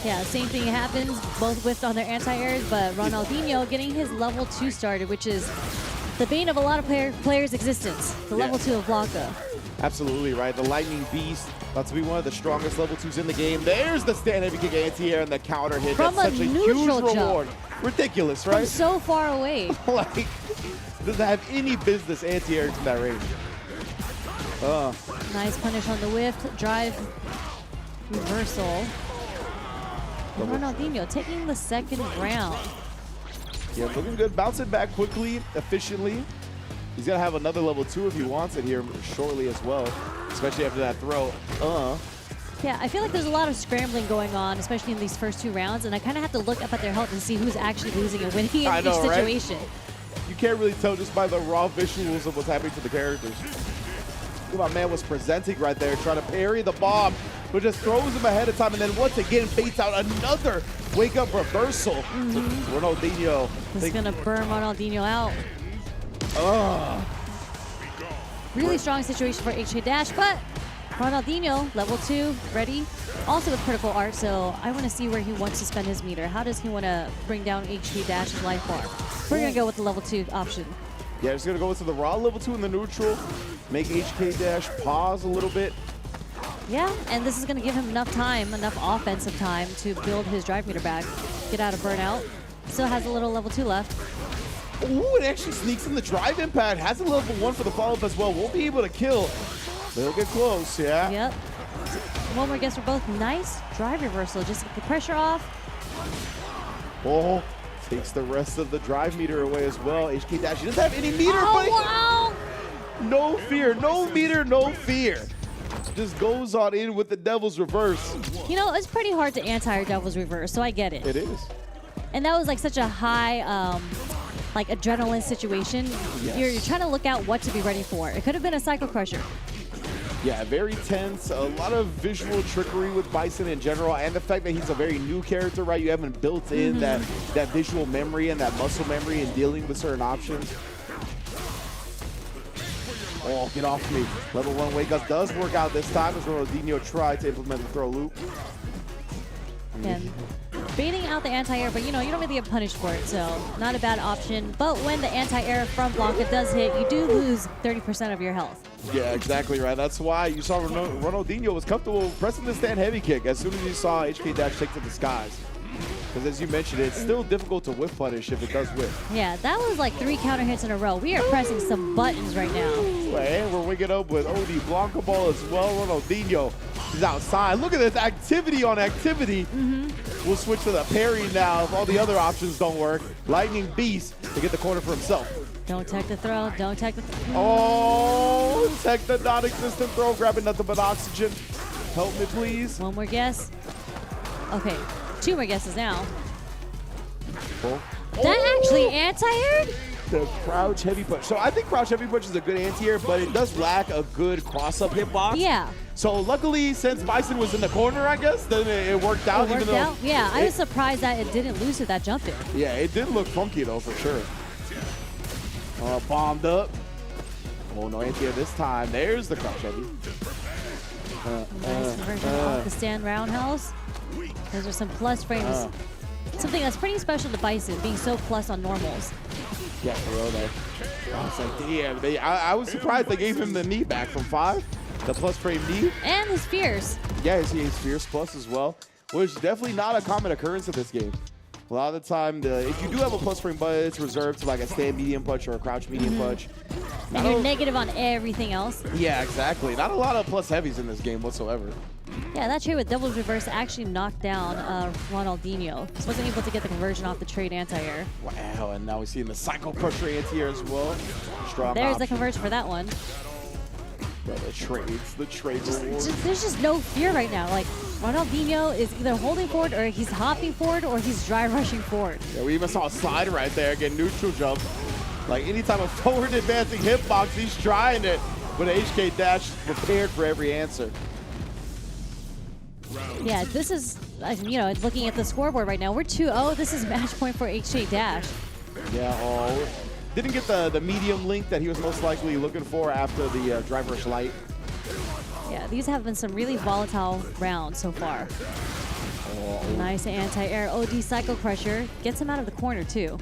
Yeah, same thing happens. Both whiffed on their anti-airs, but Ronaldinho getting his level 2 started, which is The bane of a lot of players' existence. The level 2 of Blanca. Absolutely right. The Lightning Beast, about to be one of the strongest level 2s in the game. There's the stand heavy kick anti-air and the counter hit. From That's a such a neutral huge jump. reward. Ridiculous, right? From so far away. Like, doesn't have any business anti-air to that range. Nice punish on the whiff. Drive reversal. And Ronaldinho taking the second round. Yeah, looking good. Bouncing back quickly, efficiently. He's going to have another level 2 if he wants it here shortly as well, especially after that throw. Yeah, I feel like there's a lot of scrambling going on, especially in these first 2 rounds, and I kind of have to look up at their health and see who's actually losing and winning in each situation. Right? You can't really tell just by the raw visuals of what's happening to the characters. My man was presenting right there, trying to parry the bomb, but just throws him ahead of time, and then once again baits out another wake-up reversal. Ronaldinho. This is going to burn Ronaldinho out. Really strong situation for HK Dash, but Ronaldinho, level 2, ready. Also with critical art, so I want to see where he wants to spend his meter. How does he want to bring down HK Dash's life bar? We're going to go with the level 2 option. Yeah, just going to go into the raw level 2 in the neutral, make HK Dash pause a little bit. Yeah, and this is going to give him enough time, enough offensive time to build his drive meter back, get out of burnout. Still has a little level 2 left. Ooh, it actually sneaks in the drive impact. Has a level 1 for the follow-up as well. Won't be able to kill. They'll get close, yeah. Yep. One more guess for both. Nice drive reversal. Just get the pressure off. Oh, takes the rest of the drive meter away as well. HK Dash, he doesn't have any meter, but wow. No fear, no meter, no fear. Just goes on in with the Devil's Reverse. You know, it's pretty hard to anti Devil's Reverse, so I get it. It is. And that was like such a high, like adrenaline situation. Yes. You're trying to look out what to be ready for. It could have been a Cycle Crusher. Yeah, very tense. A lot of visual trickery with Bison in general, and the fact that he's a very new character, right? You haven't built in that visual memory and that muscle memory in dealing with certain options. Oh, get off me. Level 1 wake up does work out this time as Ronaldinho tried to implement the throw loop. And baiting out the anti-air, but you know, you don't really get punished for it, so not a bad option. But when the anti-air from Blanca does hit, you do lose 30% of your health. Yeah, exactly right. That's why you saw Ronaldinho was comfortable pressing the stand heavy kick as soon as you saw HK Dash take to the skies. Because as you mentioned, it's still difficult to whiff punish if it does whiff. Yeah, that was like 3 counter hits in a row. We are pressing some buttons right now. And we're waking up with OD Blanca ball as well. Ronaldinho is outside. Look at this activity on activity. We'll switch to the parry now if all the other options don't work. Lightning Beast to get the corner for himself. Don't tech the throw. Don't tech the throw. Oh, tech the non-existent throw. Grabbing nothing but oxygen. Help me, please. One more guess. Okay, 2 more guesses now. That actually anti-aired? The crouch heavy punch. So I think crouch heavy punch is a good anti-air, but it does lack a good cross-up hitbox. Yeah. So luckily, since Bison was in the corner, I guess, then it worked out. It worked out? Yeah, I was surprised that it didn't lose with that jump in. Yeah, it did look funky, though, for sure. Bombed up. Oh, no anti-air this time. There's the crouch heavy. Nice conversion off the stand roundhouse. Those are some plus frames. Something that's pretty special to Bison, being so plus on normals. Yeah, for real, though. I was like, damn. I was surprised they gave him the knee back from 5. The plus frame knee. And his fierce. Yeah, he has fierce plus as well, which is definitely not a common occurrence in this game. A lot of the time, if you do have a plus frame, but it's reserved to like a stand medium punch or a crouch medium punch. And you're negative on everything else. Yeah, exactly. Not a lot of plus heavies in this game whatsoever. Yeah, that trade with Devil's Reverse actually knocked down Ronaldinho. Just wasn't able to get the conversion off the trade anti-air. Wow, and now we're seeing the Cycle Crusher anti-air as well. Strong There's option. the conversion for that one. Yeah, the trades rewards. There's just no fear right now. Like, Ronaldinho is either holding forward or he's hopping forward or he's dry rushing forward. Yeah, we even saw a slide right there, again, neutral jump. Like, anytime a forward advancing hitbox, he's trying it. But HK Dash is prepared for every answer. Yeah, this is, you know, looking at the scoreboard right now, we're 2-0. This is match point for HK Dash. Yeah, didn't get the medium link that he was most likely looking for after the drive rush light. Yeah, these have been some really volatile rounds so far. Nice anti-air OD Cycle Crusher. Gets him out of the corner, too.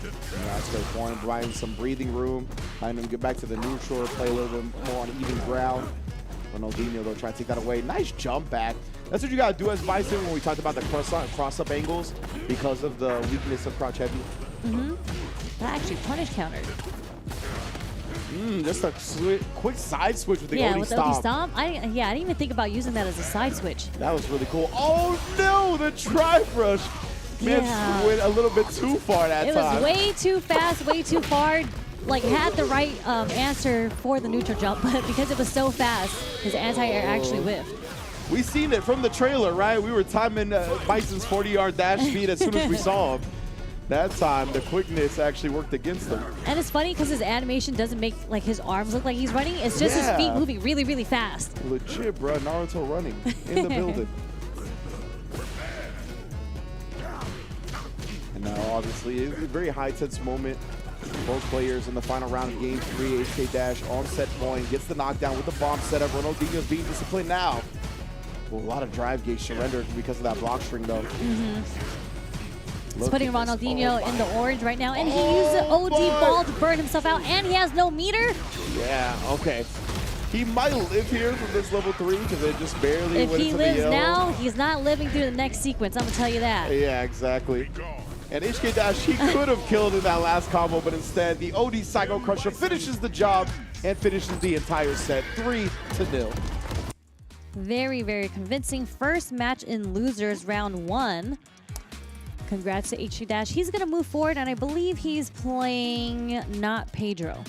Yeah, that's a great point. Providing some breathing room, letting them get back to the neutral, play a little bit more on even ground. Ronaldinho, though, try to take that away. Nice jump back. That's what you got to do as Bison when we talked about the cross-up angles because of the weakness of crouch heavy. That actually punish countered. Just a quick side switch with the OD with stomp. the OD stomp. I didn't even think about using that as a side switch. That was really cool. Oh no, the drive rush. Man, went a little bit too far that time. It was way too fast, way too far. Like, had the right answer for the neutral jump, but because it was so fast, his anti-air actually whiffed. We seen it from the trailer, right? We were timing Bison's 40-yard dash speed as soon as we saw him. That time, the quickness actually worked against him. And it's funny because his animation doesn't make like his arms look like he's running. It's just his feet moving really, really fast. Legit, bro. Naruto running in the building. And now, obviously, it's a very high-tense moment. Both players in the final round of Game 3. HK Dash on set point, gets the knockdown with the bomb setup. Ronaldinho's being disciplined now. Well, a lot of drive gauge surrendered because of that block string, though. He's putting Ronaldinho in the orange right now, and he used the OD ball to burn himself out, and he has no meter. Yeah, okay. He might live here from this level 3 because it just barely went into the yellow. If he lives now, he's not living through the next sequence. I'm going to tell you that. Yeah, exactly. And HK Dash, he could have killed in that last combo, but instead, the OD Psycho Crusher finishes the job and finishes the entire set 3-0. Very, very convincing. First match in losers round 1. Congrats to HK Dash. He's going to move forward, and I believe he's playing not Pedro.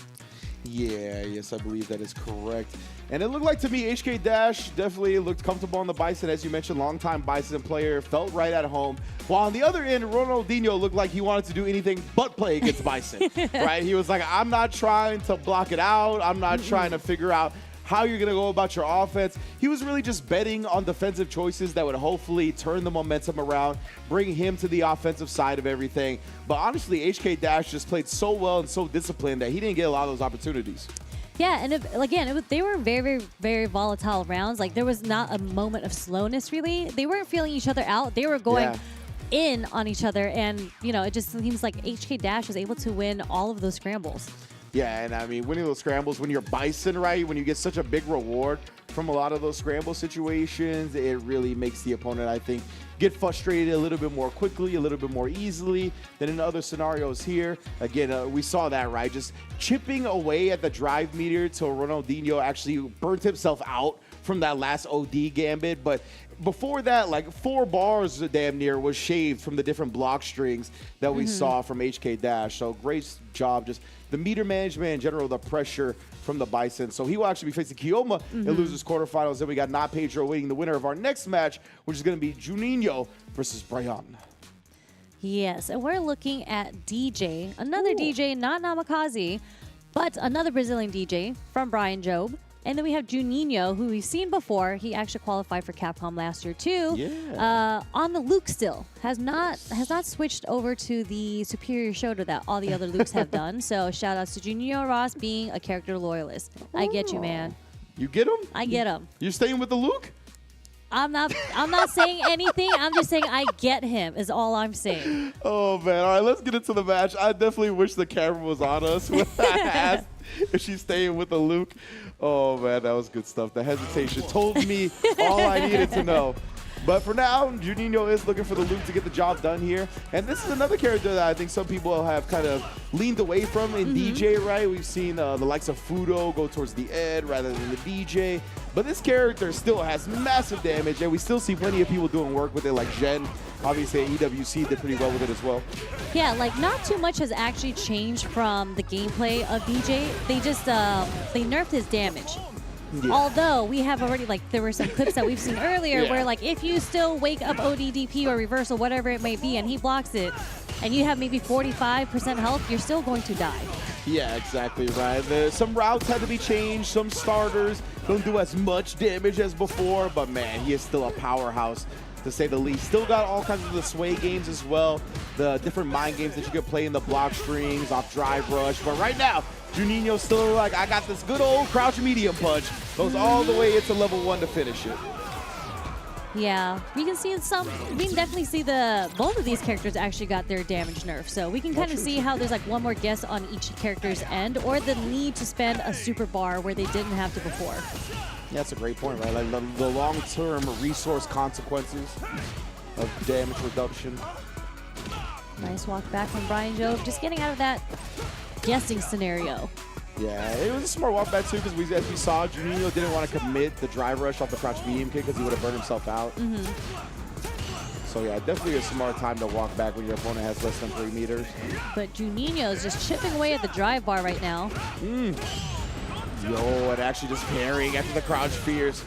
Yeah, yes, I believe that is correct. And it looked like to me, HK Dash definitely looked comfortable on the Bison. As you mentioned, longtime Bison player, felt right at home. While on the other end, Ronaldinho looked like he wanted to do anything but play against Bison, right? He was like, I'm not trying to block it out. I'm not trying to figure out how you're going to go about your offense. He was really just betting on defensive choices that would hopefully turn the momentum around, bring him to the offensive side of everything. But honestly, HK Dash just played so well and so disciplined that he didn't get a lot of those opportunities. Yeah, and they were very, very, very volatile rounds. Like, there was not a moment of slowness, really. They weren't feeling each other out. They were going in on each other, and, it just seems like HK Dash was able to win all of those scrambles. Yeah, and I mean, winning those scrambles when you're Bison, right? When you get such a big reward from a lot of those scramble situations, it really makes the opponent, I think, get frustrated a little bit more quickly, a little bit more easily than in other scenarios here. Again, we saw that, right? Just chipping away at the drive meter till Ronaldinho actually burnt himself out from that last OD gambit. But before that, like 4 bars damn near was shaved from the different block strings that we saw from HK Dash. So great job. Just the meter management in general, the pressure from the Bison. So he will actually be facing Kioma in losers quarterfinals. Then we got Not Pedro waiting the winner of our next match, which is going to be Juninho versus Brian. Yes, and we're looking at DJ, another DJ, not Namikaze, but another Brazilian DJ from Brian Job. And then we have Juninho, who we've seen before. He actually qualified for Capcom last year too. Yeah. On the Luke still has not switched over to the superior shoulder that all the other Lukes have done. So shout outs to Juninho Ross being a character loyalist. I get you, man. You get him? I get him. You're staying with the Luke? I'm not saying anything. I'm just saying I get him is all I'm saying. Oh man. All right, let's get into the match. I definitely wish the camera was on us when I asked if she's staying with the Luke. Oh man, that was good stuff. The hesitation told me all I needed to know. But for now, Juninho is looking for the Luke to get the job done here. And this is another character that I think some people have kind of leaned away from in DJ, right? We've seen the likes of Fudo go towards the Ed rather than the DJ. But this character still has massive damage, and we still see plenty of people doing work with it, like Jen. Obviously, EWC did pretty well with it as well. Yeah, like not too much has actually changed from the gameplay of DJ. They just they nerfed his damage. Yeah. Although we have already, like, there were some clips that we've seen earlier where, like, if you still wake up ODDP or reversal, whatever it may be, and he blocks it, and you have maybe 45% health, you're still going to die. Yeah, exactly right. Some routes had to be changed. Some starters don't do as much damage as before, but man, he is still a powerhouse, to say the least. Still got all kinds of the sway games as well, the different mind games that you could play in the block strings, off drive rush. But right now, Juninho's still like, I got this good old crouch medium punch. Goes all the way into level 1 to finish it. Yeah, we can see some. We can definitely see both of these characters actually got their damage nerfed. So we can kind of see how there's like one more guess on each character's end, or the need to spend a super bar where they didn't have to before. Yeah, that's a great point, right? Like the long-term resource consequences of damage reduction. Nice walk back from Brian Jove, just getting out of that guessing scenario. Yeah, it was a smart walk back too, because as we saw, Juninho didn't want to commit the drive rush off the crouch medium kick because he would have burned himself out. So yeah, definitely a smart time to walk back when your opponent has less than 3 meters. But Juninho is just chipping away at the drive bar right now. Yo, and actually just parrying after the crouch fears.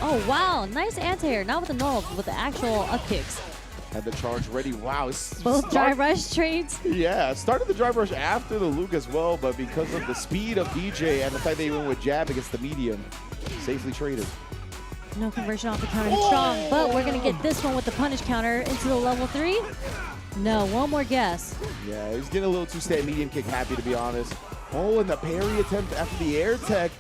Oh wow, nice anti-air, not with the normal, but with the actual up kicks. Had the charge ready. Wow. Both drive rush trades. Yeah, started the drive rush after the Luke as well, but because of the speed of DJ and the fact that he went with jab against the medium, safely traded. No conversion off the counter strong, but we're going to get this one with the punish counter into the level 3. No, one more guess. Yeah, he's getting a little too stand medium kick happy, to be honest. Oh, and the parry attempt after the air tech.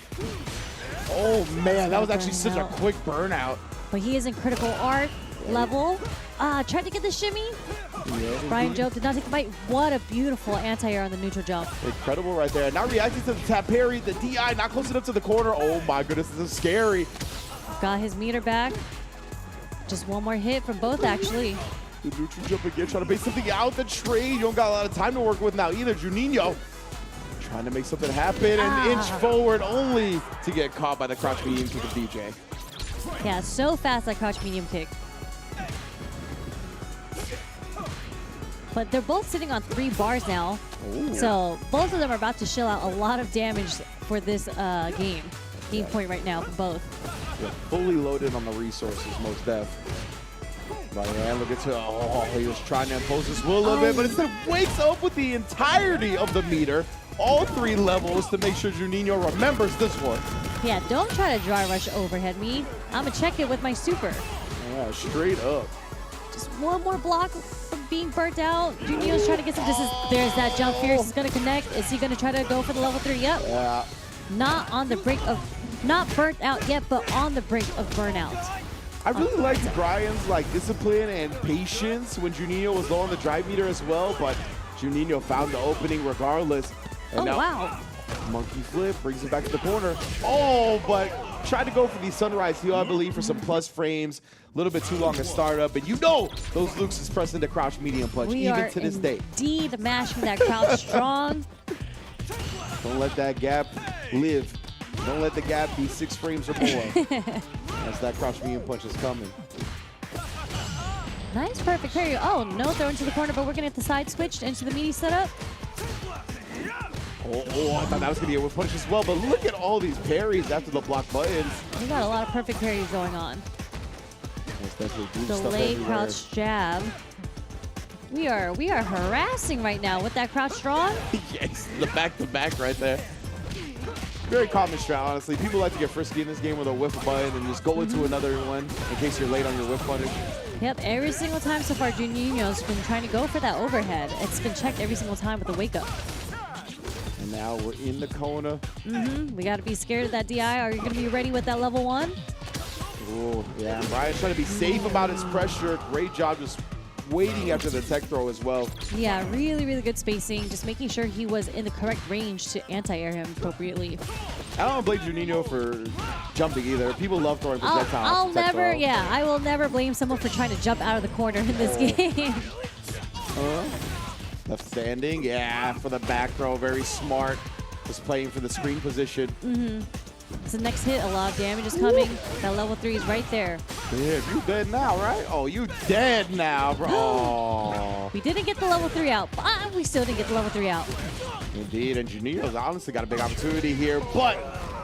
Oh, man, that was actually such a quick burnout. But he is in critical art level. Tried to get the shimmy. Yeah, Brian Jove did not take a bite. What a beautiful anti-air on the neutral jump. Incredible right there. Now reacting to the tap parry, the DI not close enough to the corner. Oh my goodness, this is scary. Got his meter back. Just one more hit from both, actually. The neutral jump again, trying to base something out. The trade, you don't got a lot of time to work with now either. Juninho trying to make something happen and inch forward only to get caught by the crouch medium kick of DJ. Yeah, so fast that crouch medium kick. But they're both sitting on 3 bars now. Ooh. So both of them are about to shell out a lot of damage for this game. Game point right now for both. Yeah, fully loaded on the resources, most def. But yeah, look at he was trying to impose his will a little bit, but instead wakes up with the entirety of the meter, all 3 levels, to make sure Juninho remembers this one. Yeah, don't try to dry rush overhead me. I'm gonna check it with my super. Yeah, straight up. Just one more block from being burnt out. Juninho's trying to get some distance. There's that jump. Fierce is gonna connect. Is he gonna try to go for the level 3? Yep. Yeah. Not on the brink of, not burnt out yet, but on the brink of burnout. I really liked Brian's discipline and patience when Juninho was low on the drive meter as well, but Juninho found the opening regardless. And now, wow. Monkey flip, brings it back to the corner. Oh, but tried to go for the sunrise heel, I believe, for some plus frames. A little bit too long a startup, but you know those Lukes is pressing the crouch medium punch, even to this day. Indeed mashing that crouch strong. Don't let that gap live. Don't let the gap be 6 frames or more. As that crouch medium punch is coming. Nice, perfect parry. Oh, no throw into the corner, but we're going to get the side switched into the meaty setup. Oh, I thought that was going to be a whip punch as well, but look at all these parries after the block buttons. We got a lot of perfect parries going on. Delayed crouch jab. We are harassing right now with that crouch strong. Yes, the back-to-back right there. Very common strat, honestly. People like to get frisky in this game with a whiff button and just go into another one in case you're late on your whiff punish. Yep, every single time so far, Juninho's been trying to go for that overhead. It's been checked every single time with a wake-up. And now we're in the corner. We got to be scared of that DI. Are you going to be ready with that level 1? Oh, yeah. Brian's trying to be safe about his pressure. Great job just waiting after the tech throw as well. Yeah, really, really good spacing. Just making sure he was in the correct range to anti-air him appropriately. I don't blame Juninho for jumping either. People love throwing projectiles. I will never blame someone for trying to jump out of the corner in this game. Left standing, yeah, for the back throw. Very smart. Just playing for the screen position. So next hit, a lot of damage is coming. That level 3 is right there. Yeah, you dead now, right? Oh, you dead now, bro. Oh. We didn't get the level 3 out, but we still didn't get the level 3 out. Indeed, and Juninho's honestly got a big opportunity here, but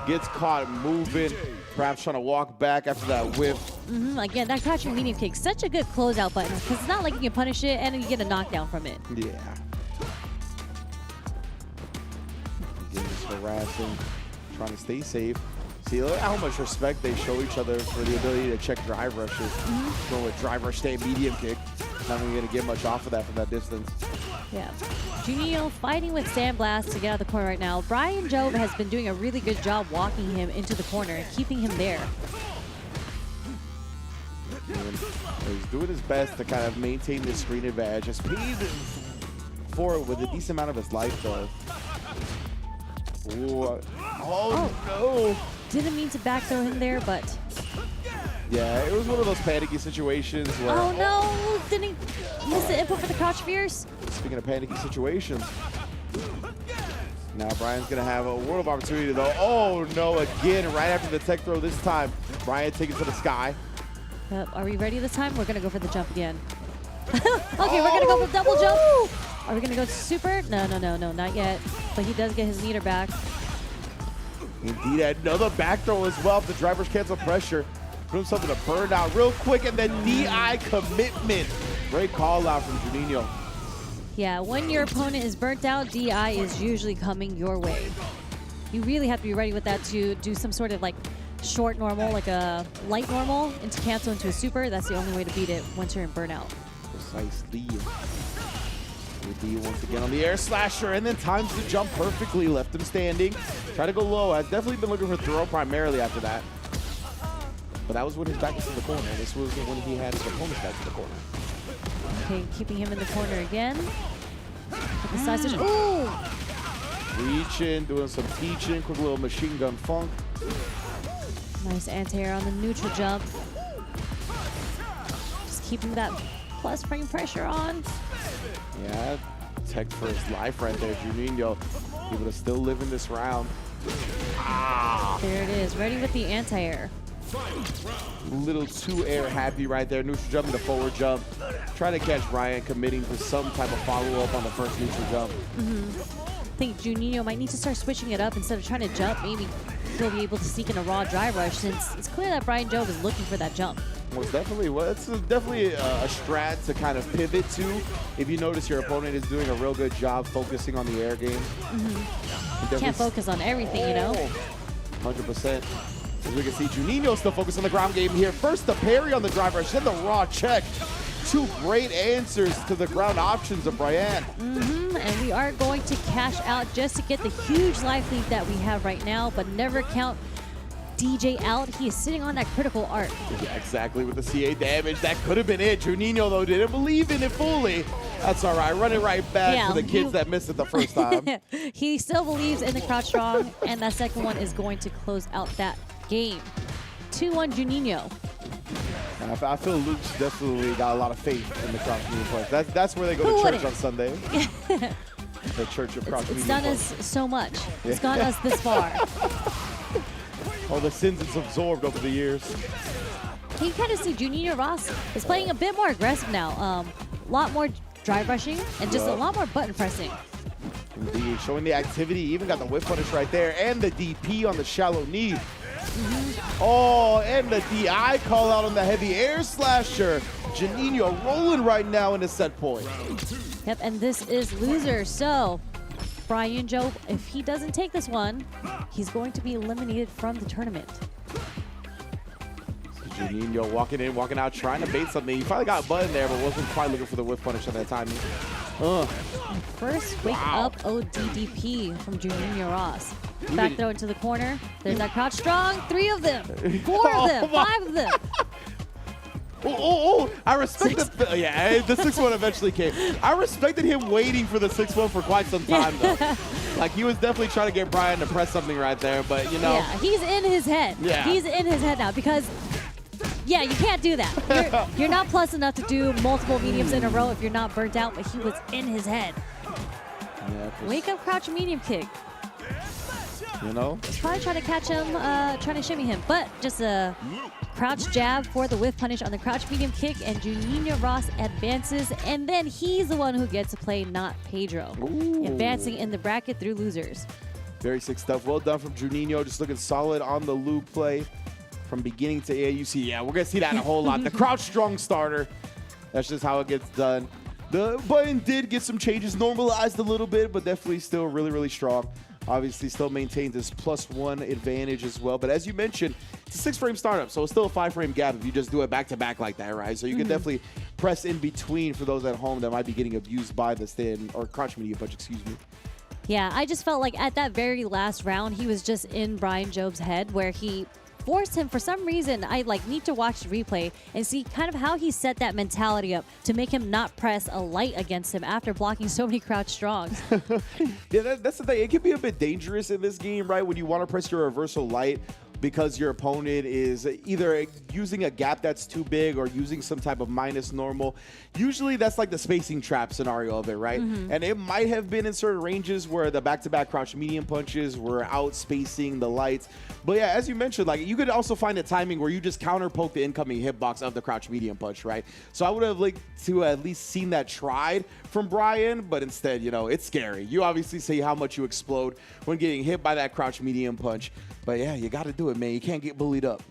gets caught moving. Perhaps trying to walk back after that whiff. Again, that crouching medium kick, such a good closeout button because it's not like you can punish it and then you get a knockdown from it. Yeah. Again, just harassing. Trying to stay safe. See, look how much respect they show each other for the ability to check drive rushes. Going with drive rush, stay medium kick. Not even going to get much off of that from that distance. Yeah. Juninho fighting with Sandblast to get out of the corner right now. Brian Jove has been doing a really good job walking him into the corner and keeping him there. And he's doing his best to kind of maintain this screen advantage. Just paid for it with a decent amount of his life, though. Ooh. Oh, no. Didn't mean to back throw him there, but... Yeah, it was one of those panicky situations where... Oh, no. Didn't he miss the input for the crouch fierce? Speaking of panicky situations. Now Brian's going to have a world of opportunity, though. Oh, no. Again, right after the tech throw this time. Brian taking to the sky. Are we ready this time? We're going to go for the jump again. Okay, we're going to go for double jump. Are we going to go super? No, not yet. But he does get his meter back. Indeed, another back throw as well. If the drivers cancel pressure, put himself in a burnout real quick, and then DI commitment. Great call out from Juninho. Yeah, when your opponent is burnt out, DI is usually coming your way. You really have to be ready with that to do some sort of like short normal, like a light normal, and to cancel into a super. That's the only way to beat it once you're in burnout. Precisely. D once again on the air slasher, and then times the jump perfectly, left him standing. Try to go low. I've definitely been looking for throw primarily after that. But that was when his back was in the corner. This was when he had his opponent's back in the corner. Okay, keeping him in the corner again. With the side switch. Ooh! Reaching, doing some teaching, quick little machine gun funk. Nice anti-air on the neutral jump. Just keeping that plus frame pressure on. Yeah, tech for his life right there. Juninho able to still live in this round. Ah! There it is, ready with the anti-air. Little too air happy right there. Neutral jump and the forward jump. Trying to catch Brian committing to some type of follow-up on the first neutral jump. I think Juninho might need to start switching it up. Instead of trying to jump, maybe he'll be able to sneak in a raw drive rush, since it's clear that Brian Jobe is looking for that jump. Well, it's definitely a strat to kind of pivot to. If you notice your opponent is doing a real good job focusing on the air game. Can't focus on everything, you know? 100%. As we can see, Juninho still focused on the ground game here. First, the parry on the drive rush, then the raw check. Two great answers to the ground options of Brian. And we are going to cash out just to get the huge life lead that we have right now, but never count DJ out. He is sitting on that critical arc. Yeah, exactly, with the CA damage. That could have been it. Juninho, though, didn't believe in it fully. That's all right. Run it right back to the kids that missed it the first time. He still believes in the crouch strong, and that second one is going to close out that game. 2-1 Juninho. I feel Luke's definitely got a lot of faith in the crouch medium play. That's where they go to church on Sunday. The Church of Crouch Medium. It's done us so much. It's got us this far. All the sins it's absorbed over the years. You kind of see Juninho Ross is playing a bit more aggressive now. A lot more drive rushing and just a lot more button pressing. Indeed, showing the activity. Even got the whip punish right there and the DP on the shallow knee. Oh, and the DI call out on the heavy air slasher. Juninho rolling right now in the set point. Yep, and this is loser. So Brian Jobe, if he doesn't take this one, he's going to be eliminated from the tournament. Juninho walking in, walking out, trying to bait something. He finally got a button there, but wasn't quite looking for the whip punish at that time. First wake up ODDP from Juninho Ross. Back throw into the corner. There's that crouch strong. 3 of them, 4 of them, 5 of them. I respect the 6th one eventually came. I respected him waiting for the 6th one for quite some time, though. Like, he was definitely trying to get Brian to press something right there, but, you know. Yeah, he's in his head. Yeah. He's in his head now because, yeah, you can't do that. You're not plus enough to do multiple mediums in a row if you're not burnt out, but he was in his head. Yeah, wake up crouch medium kick. You know? He's probably trying to catch him, trying to shimmy him, but just a crouch jab for the whiff punish on the crouch medium kick, and Juninho Ross advances, and then he's the one who gets to play, not Pedro. Advancing in the bracket through losers. Very sick stuff. Well done from Juninho, just looking solid on the Luke play from beginning to AUC. Yeah, we're going to see that a whole lot. The crouch strong starter. That's just how it gets done. The button did get some changes, normalized a little bit, but definitely still really, really strong. Obviously still maintains this +1 advantage as well. But as you mentioned, it's a 6-frame startup, so it's still a 5-frame gap if you just do it back-to-back like that, right? So you can definitely press in between for those at home that might be getting abused by the stand or crouch medium punch, excuse me. Yeah, I just felt like at that very last round, he was just in Brian Jobe's head where he forced him, for some reason, I like need to watch the replay and see kind of how he set that mentality up to make him not press a light against him after blocking so many crouch strongs. Yeah, that's the thing. It can be a bit dangerous in this game, right? When you want to press your reversal light because your opponent is either using a gap that's too big or using some type of minus normal. Usually that's like the spacing trap scenario of it, right? And it might have been in certain ranges where the back-to-back crouch medium punches were out spacing the lights. But yeah, as you mentioned, like you could also find a timing where you just counter poke the incoming hitbox of the crouch medium punch, right? So I would have liked to at least seen that tried from Brian, but instead, you know, it's scary. You obviously see how much you explode when getting hit by that crouch medium punch. But yeah, you got to do it, man. You can't get bullied up.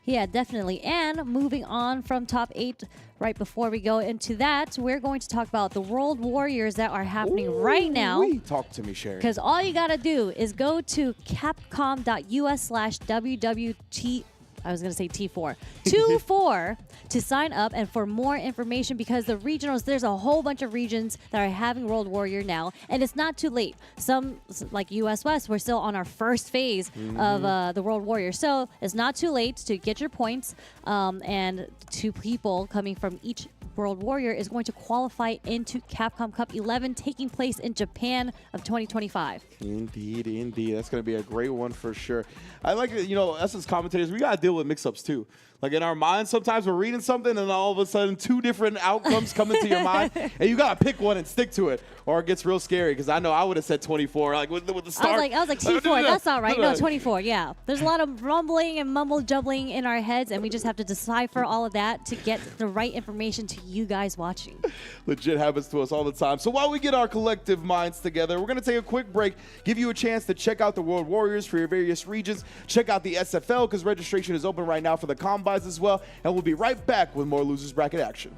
Yeah, definitely. And moving on from top 8, right before we go into that, we're going to talk about the World Warriors that are happening right now. Talk to me, Sherry. Because all you got to do is go to capcom.us/WWT. I was going to say T4. 24 to sign up and for more information, because the regionals, there's a whole bunch of regions that are having World Warrior now, and it's not too late. Some, like US West, we're still on our first phase of the World Warrior. So it's not too late to get your points, and 2 people coming from each World Warrior is going to qualify into Capcom Cup 11, taking place in Japan of 2025. Indeed, indeed. That's going to be a great one for sure. I like it, you know, us as commentators, we got to deal with mix-ups too. Like in our minds, sometimes we're reading something and all of a sudden 2 different outcomes come into your mind, and you got to pick one and stick to it, or it gets real scary. Because I know I would have said 24, like with the start. I was like T4. That's not right. No, 24. Yeah, there's a lot of rumbling and mumble jumbling in our heads, and we just have to decipher all of that to get the right information to you guys watching. Legit happens to us all the time. So while we get our collective minds together, we're going to take a quick break, give you a chance to check out the World Warriors for your various regions, check out the SFL because registration is open right now for the combines as well, and we'll be right back with more Losers Bracket action.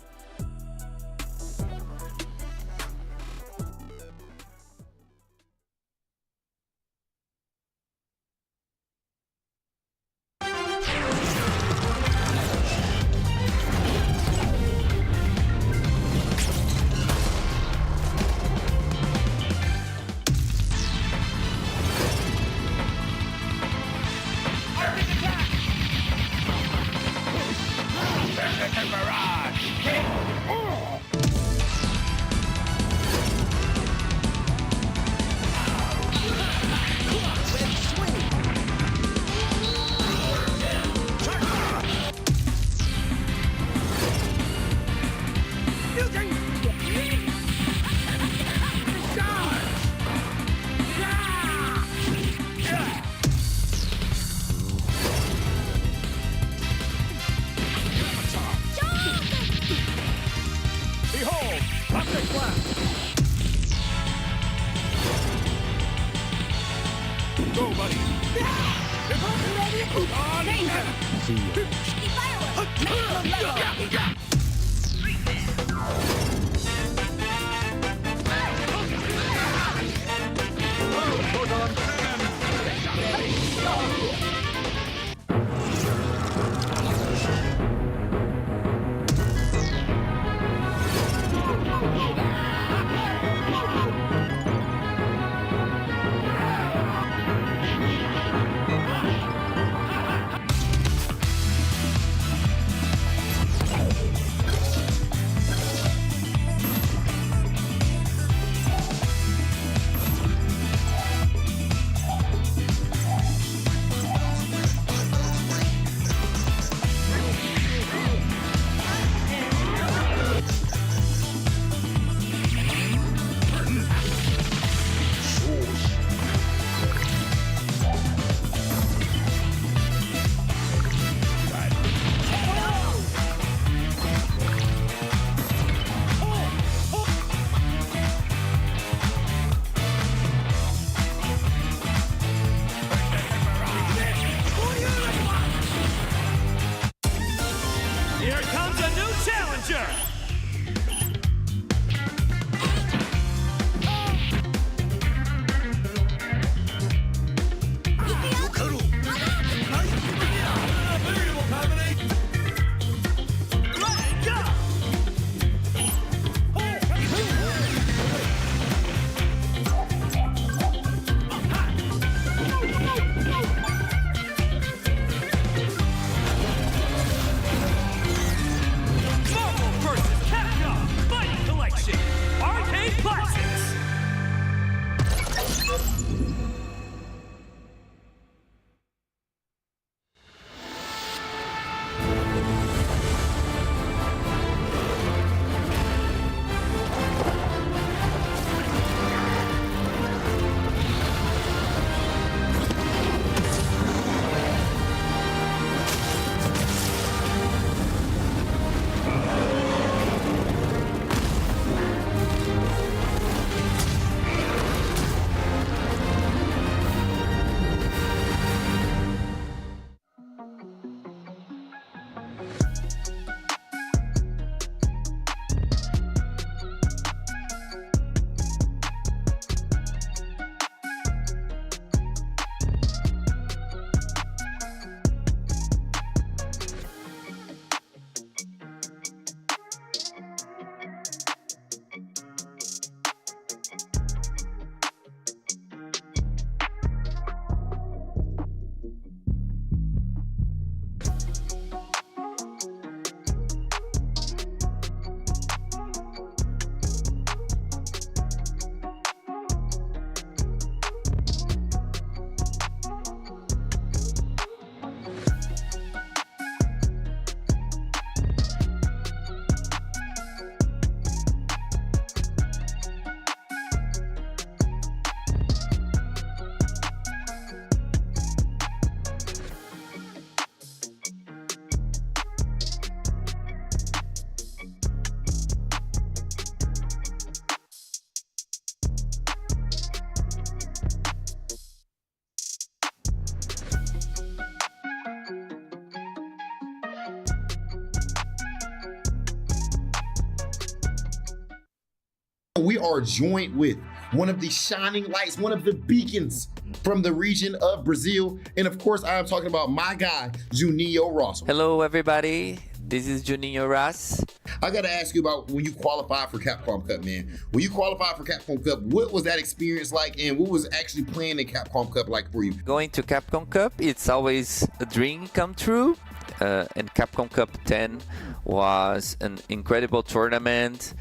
We are joined with one of the shining lights, one of the beacons from the region of Brazil. And of course, I am talking about my guy, Juninho Ross. Hello, everybody. This is Juninho Ross. I got to ask you about when you qualified for Capcom Cup, man. When you qualified for Capcom Cup, what was that experience like, and what was actually playing in Capcom Cup like for you? Going to Capcom Cup, it's always a dream come true. And Capcom Cup 10 was an incredible tournament.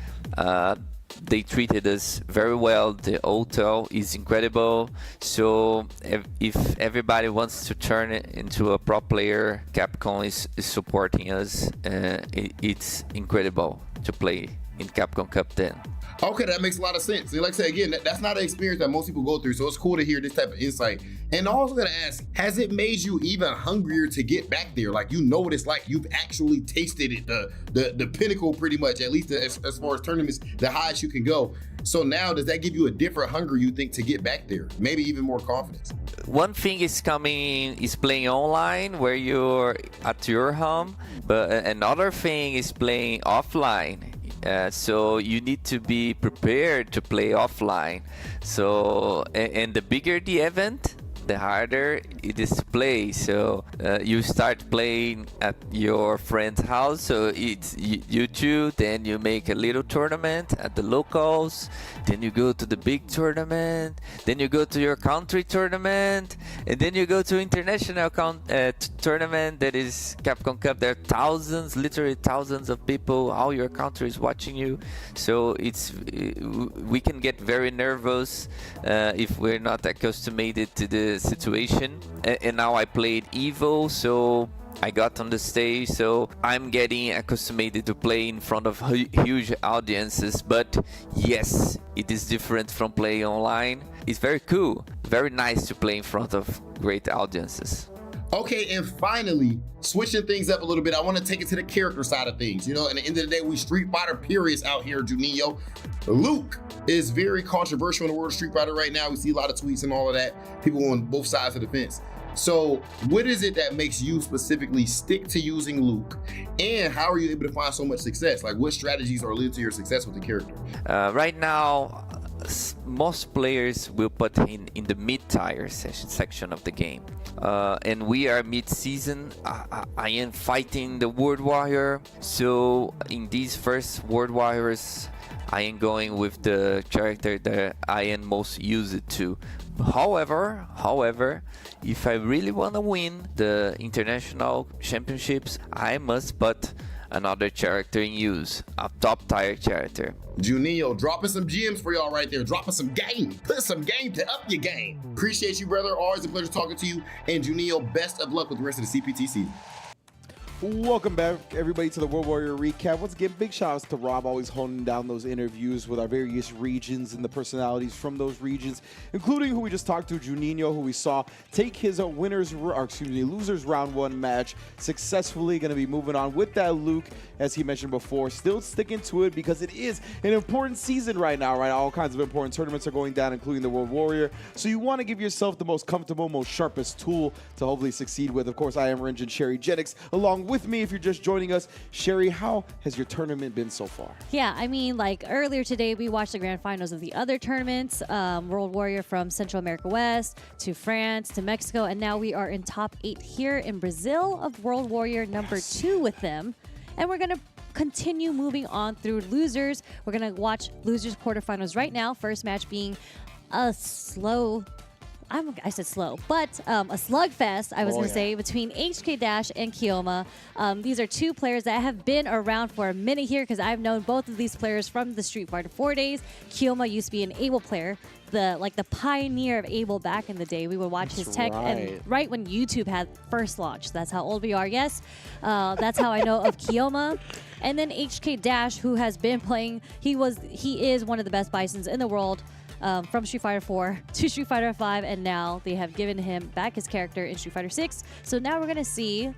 They treated us very well. The hotel is incredible. So if everybody wants to turn it into a pro player, Capcom is supporting us. It's incredible to play in Capcom Cup 10. Okay, that makes a lot of sense. And like I said, again, that's not an experience that most people go through, so it's cool to hear this type of insight. And I also gotta ask, has it made you even hungrier to get back there? Like, you know what it's like. You've actually tasted it, the pinnacle pretty much, at least as far as tournaments, the highest you can go. So now, does that give you a different hunger, you think, to get back there? Maybe even more confidence? One thing is playing online where you're at your home, but another thing is playing offline. So you need to be prepared to play offline. So, and the bigger the event, the harder it is to play. So you start playing at your friend's house, so it's you two, then you make a little tournament at the locals, then you go to the big tournament, then you go to your country tournament, and then you go to international tournament that is Capcom Cup. There are thousands, literally thousands of people, all your country is watching you. So we can get very nervous if we're not accustomed to the situation. And now I played Evo, so I got on the stage, so I'm getting accustomed to play in front of huge audiences. But yes, it is different from playing online. It's very cool, very nice to play in front of great audiences. Okay, and finally, switching things up a little bit, I want to take it to the character side of things. You know, at the end of the day, we Street Fighter purists out here, Juninho. Luke is very controversial in the world of Street Fighter right now. We see a lot of tweets and all of that, people on both sides of the fence. So what is it that makes you specifically stick to using Luke, and how are you able to find so much success? Like, what strategies are leading to your success with the character? Right now, most players will put in the mid-tier section of the game. And we are mid-season. I am fighting the World Warrior. So in these first World Warriors, I am going with the character that I am most used to. However, if I really want to win the international championships, I must put another character in use, a top tier character. Juninho dropping some gems for y'all right there, dropping some game, put some game to up your game. Appreciate you, brother. Always a pleasure talking to you. And Juninho, best of luck with the rest of the CPT season. Welcome back, everybody, to the World Warrior Recap. Once again, big shout outs to Rob, always holding down those interviews with our various regions and the personalities from those regions, including who we just talked to, Juninho, who we saw take his losers round 1 match successfully. Going to be moving on with that Luke, as he mentioned before, still sticking to it because it is an important season right now, right? All kinds of important tournaments are going down, including the World Warrior. So you want to give yourself the most comfortable, most sharpest tool to hopefully succeed with. Of course, I am Renjin Sherry Jennings, along with me if you're just joining us. Sherry, how has your tournament been so far? Yeah, I mean, like earlier today, we watched the grand finals of the other tournaments, World Warrior from Central America West to France to Mexico, and now we are in top 8 here in Brazil of World Warrior number 2 with them. And we're going to continue moving on through losers. We're going to watch losers quarterfinals right now. First match being a slow... I said slow, but a slugfest, I was going to say, between HK Dash and Kioma. These are two players that have been around for a minute here because I've known both of these players from the Street Fighter 4 days. Kioma used to be an Able player, the pioneer of Able back in the day. We would watch his tech and right when YouTube had first launched. That's how old we are, yes. That's how I know of Kioma. And then HK Dash, who has been playing, he is one of the best Bisons in the world. From Street Fighter 4 to Street Fighter 5, and now they have given him back his character in Street Fighter 6. So now we're going to see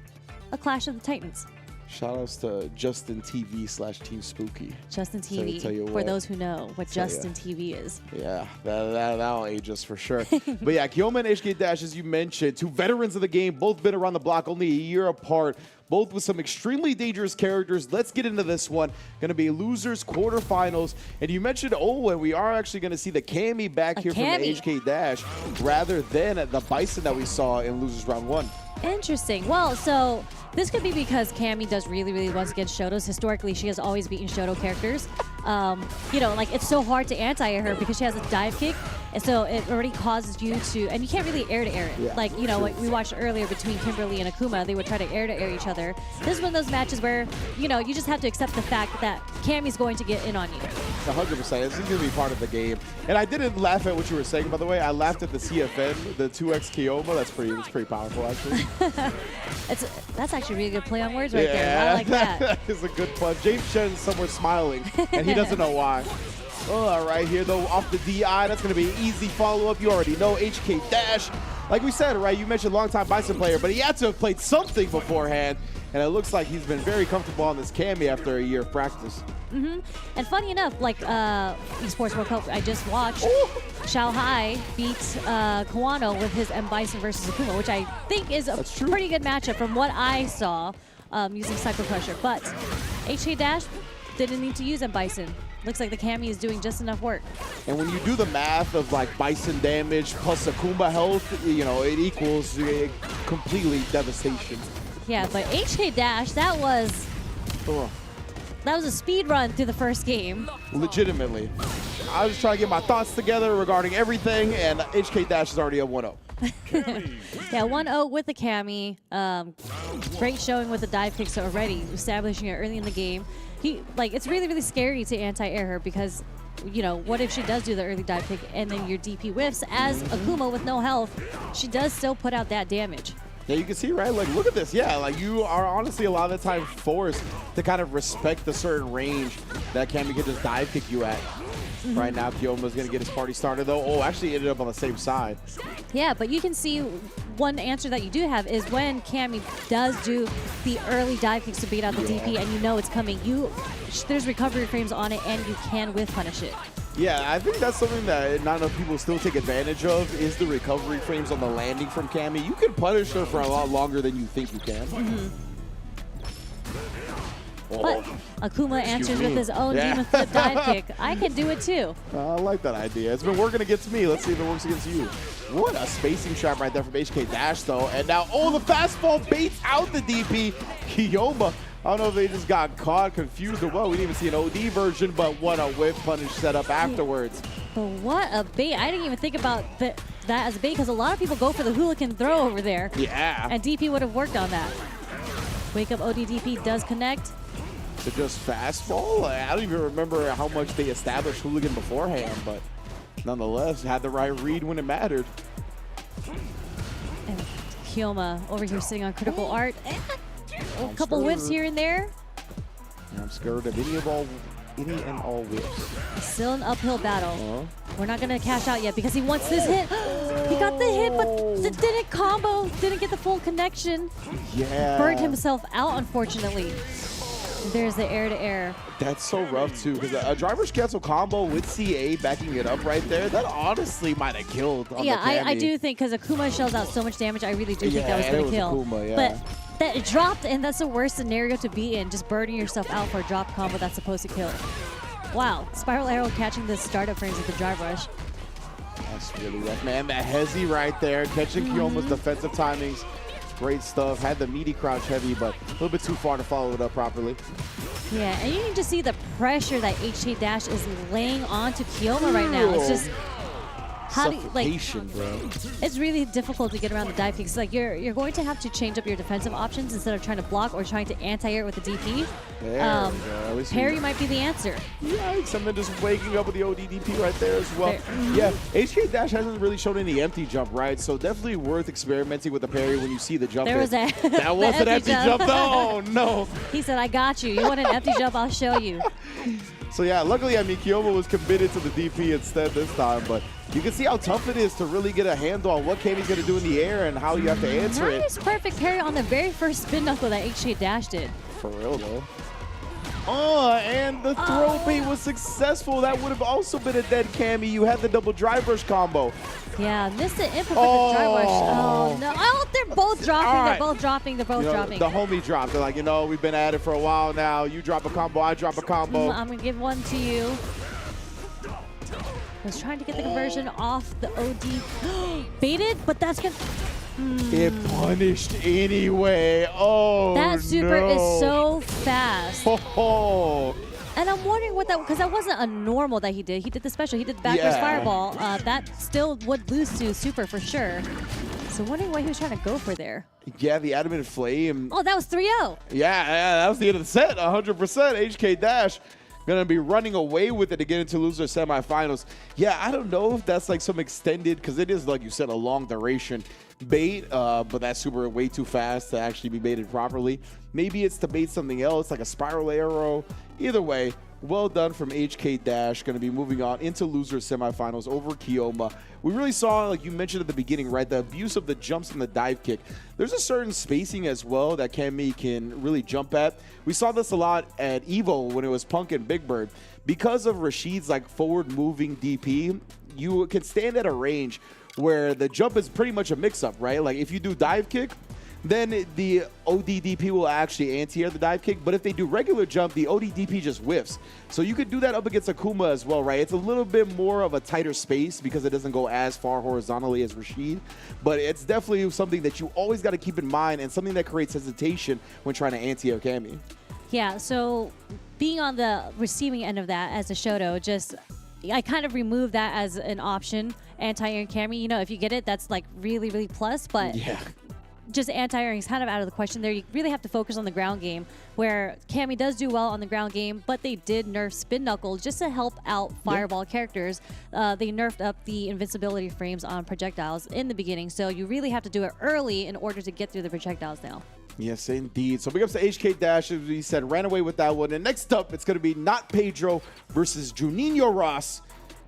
a clash of the Titans. Shout outs to Justin TV / Team Spooky. Justin TV, for those who know what Justin TV is. Yeah, that'll age us for sure. But yeah, Kioma and HK Dash, as you mentioned, two veterans of the game, both been around the block only a year apart. both with some extremely dangerous characters. Let's get into this one. Going to be losers quarterfinals. And you mentioned, and we are actually going to see the Cammy back here from the HK Dash rather than the Bison that we saw in losers round 1. Interesting. Well, so this could be because Cammy does really, really well against Shotos. Historically, she has always beaten Shoto characters. You know, like it's so hard to anti-air her because she has a dive kick, and so it already causes you to, and you can't really air-to-air it. Yeah, like, you know, what we watched earlier between Kimberly and Akuma, they would try to air-to-air each other. This is one of those matches where, you know, you just have to accept the fact that Cammy's going to get in on you. 100%. This is going to be part of the game. And I didn't laugh at what you were saying, by the way. I laughed at the CFN, the 2x Kyoma. That's pretty powerful, actually. That's actually a really good play on words right there. I like that. It's a good punch. James Shen's somewhere smiling, and he doesn't know why. Oh, right here, though, off the DI. That's going to be an easy follow-up. You already know HK Dash. Like we said, right, you mentioned longtime Bison player, but he had to have played something beforehand, and it looks like he's been very comfortable on this Cammy after a year of practice. And funny enough, like Esports World Cup I just watched, Xiao Hai beat Kawano with his M Bison versus Akuma, which I think is a pretty good matchup from what I saw using Cycle Crusher. But HK Dash didn't need to use M Bison. Looks like the Cammy is doing just enough work. And when you do the math of like Bison damage plus Akuma health, you know, it equals completely devastation. Yeah, but HK Dash, that was a speed run through the first game. Legitimately. I was trying to get my thoughts together regarding everything, and HK Dash is already a 1-0. Yeah, 1-0 with the Cammy. Great showing with the dive kicks already, establishing it early in the game. It's really, really scary to anti-air her because, you know, what if she does do the early dive kick and then your DP whiffs? As Akuma with no health, she does still put out that damage. Yeah, you can see, right? Like, look at this. Yeah, like, you are honestly a lot of the time forced to kind of respect the certain range that Cammy can just dive kick you at. Right now, Kyoma's going to get his party started, though. Oh, actually ended up on the same side. Yeah, but you can see one answer that you do have is when Cammy does do the early dive kicks to beat out the DP and you know it's coming, there's recovery frames on it and you can whiff punish it. Yeah, I think that's something that not enough people still take advantage of is the recovery frames on the landing from Cammy. You can punish her for a lot longer than you think you can. But Akuma answers with his own demon flip dive kick. I can do it too. I like that idea. It's been working against me. Let's see if it works against you. What a spacing trap right there from HK Dash, though. And now, the fastball baits out the DP. Kyoma. I don't know if they just got caught, confused, or what. We didn't even see an OD version, but what a whiff punish setup afterwards. But what a bait. I didn't even think about that as a bait because a lot of people go for the hooligan throw over there. Yeah. And DP would have worked on that. Wake up OD DP does connect. So just fastball? I don't even remember how much they established hooligan beforehand, but nonetheless, had the right read when it mattered. And Kyoma over here sitting on critical art. A couple whiffs here and there. I'm scared of any and all whiffs. Still an uphill battle. We're not going to cash out yet because he wants this hit. He got the hit, but didn't combo. Didn't get the full connection. Yeah. Burned himself out, unfortunately. There's the air-to-air. That's so rough, too, because a driver's cancel combo with CA backing it up right there, that honestly might have killed on the Cammy. I do think, because Akuma shells out so much damage, I really do think that was going to kill. Akuma, But that it dropped, and that's the worst scenario to be in, just burning yourself out for a drop combo that's supposed to kill. Wow, Spiral Arrow catching the startup frames with the drive rush. That's really rough, man. That Hezi right there, catching Kyoma's defensive timings. Great stuff. Had the meaty crouch heavy, but a little bit too far to follow it up properly. Yeah, and you can just see the pressure that HK Dash is laying onto Kyoma right now. It's just how do you, bro. It's really difficult to get around the dive kicks. Like you're going to have to change up your defensive options instead of trying to block or trying to anti-air with the DP. Parry might be the answer. Yikes, and then just waking up with the ODDP right there as well. Yeah, HK Dash hasn't really shown any empty jump, right? So definitely worth experimenting with the parry when you see the jump. There was that. That was an empty jump. Oh, no. He said, I got you. You want an empty jump? I'll show you. So yeah, luckily, I mean, Kyoma was committed to the DP instead this time, but you can see how tough it is to really get a handle on what Cammy's going to do in the air and how you have to answer it. Nice perfect parry on the very first spin knuckle that HK Dash did. For real, though. And the throw bait was successful. That would have also been a dead Cammy. You had the double drive rush combo. Yeah, missed the input for the drive rush. Oh, no. Oh, they're both dropping. All right. They're both dropping. They're both dropping. The homie dropped. They're like, we've been at it for a while now. You drop a combo, I drop a combo. I'm going to give one to you. I was trying to get the conversion off the OD. Baited, but that's going to... It punished anyway. Oh, that super is so fast. Oh. And I'm wondering what that, because that wasn't a normal that he did. He did the special. He did the backwards fireball. That still would lose to super for sure. So wondering what he was trying to go for there. Yeah, the adamant flame. Oh, that was 3-0. Yeah, that was the end of the set. 100%. HK Dash going to be running away with it to get into loser semifinals. Yeah, I don't know if that's like some extended, because it is, like you said, a long duration bait, but that's super way too fast to actually be baited properly. Maybe it's to bait something else, like a spiral arrow. Either way, well done from HK Dash. Going to be moving on into loser semifinals over Kioma. We really saw, like you mentioned at the beginning, right, the abuse of the jumps and the dive kick. There's a certain spacing as well that Cammy can really jump at. We saw this a lot at EVO when it was Punk and Big Bird. Because of Rashid's like forward-moving DP, you can stand at a range where the jump is pretty much a mix-up, right? Like if you do dive kick, then the ODDP will actually anti-air the dive kick. But if they do regular jump, the ODDP just whiffs. So you could do that up against Akuma as well, right? It's a little bit more of a tighter space because it doesn't go as far horizontally as Rashid. But it's definitely something that you always got to keep in mind and something that creates hesitation when trying to anti-air Cammy. Yeah, so being on the receiving end of that as a Shoto, I kind of removed that as an option. Anti-airing Cammy, if you get it, that's like really, really plus. But yeah, just anti-airing is kind of out of the question there. You really have to focus on the ground game, where Cammy does do well on the ground game, but they did nerf Spin Knuckle just to help out Fireball characters. They nerfed up the invincibility frames on projectiles in the beginning, so you really have to do it early in order to get through the projectiles now. Yes, indeed. So big ups to HK Dash, as we said, ran away with that one. And next up, it's going to be Not Pedro versus Juninho Ross.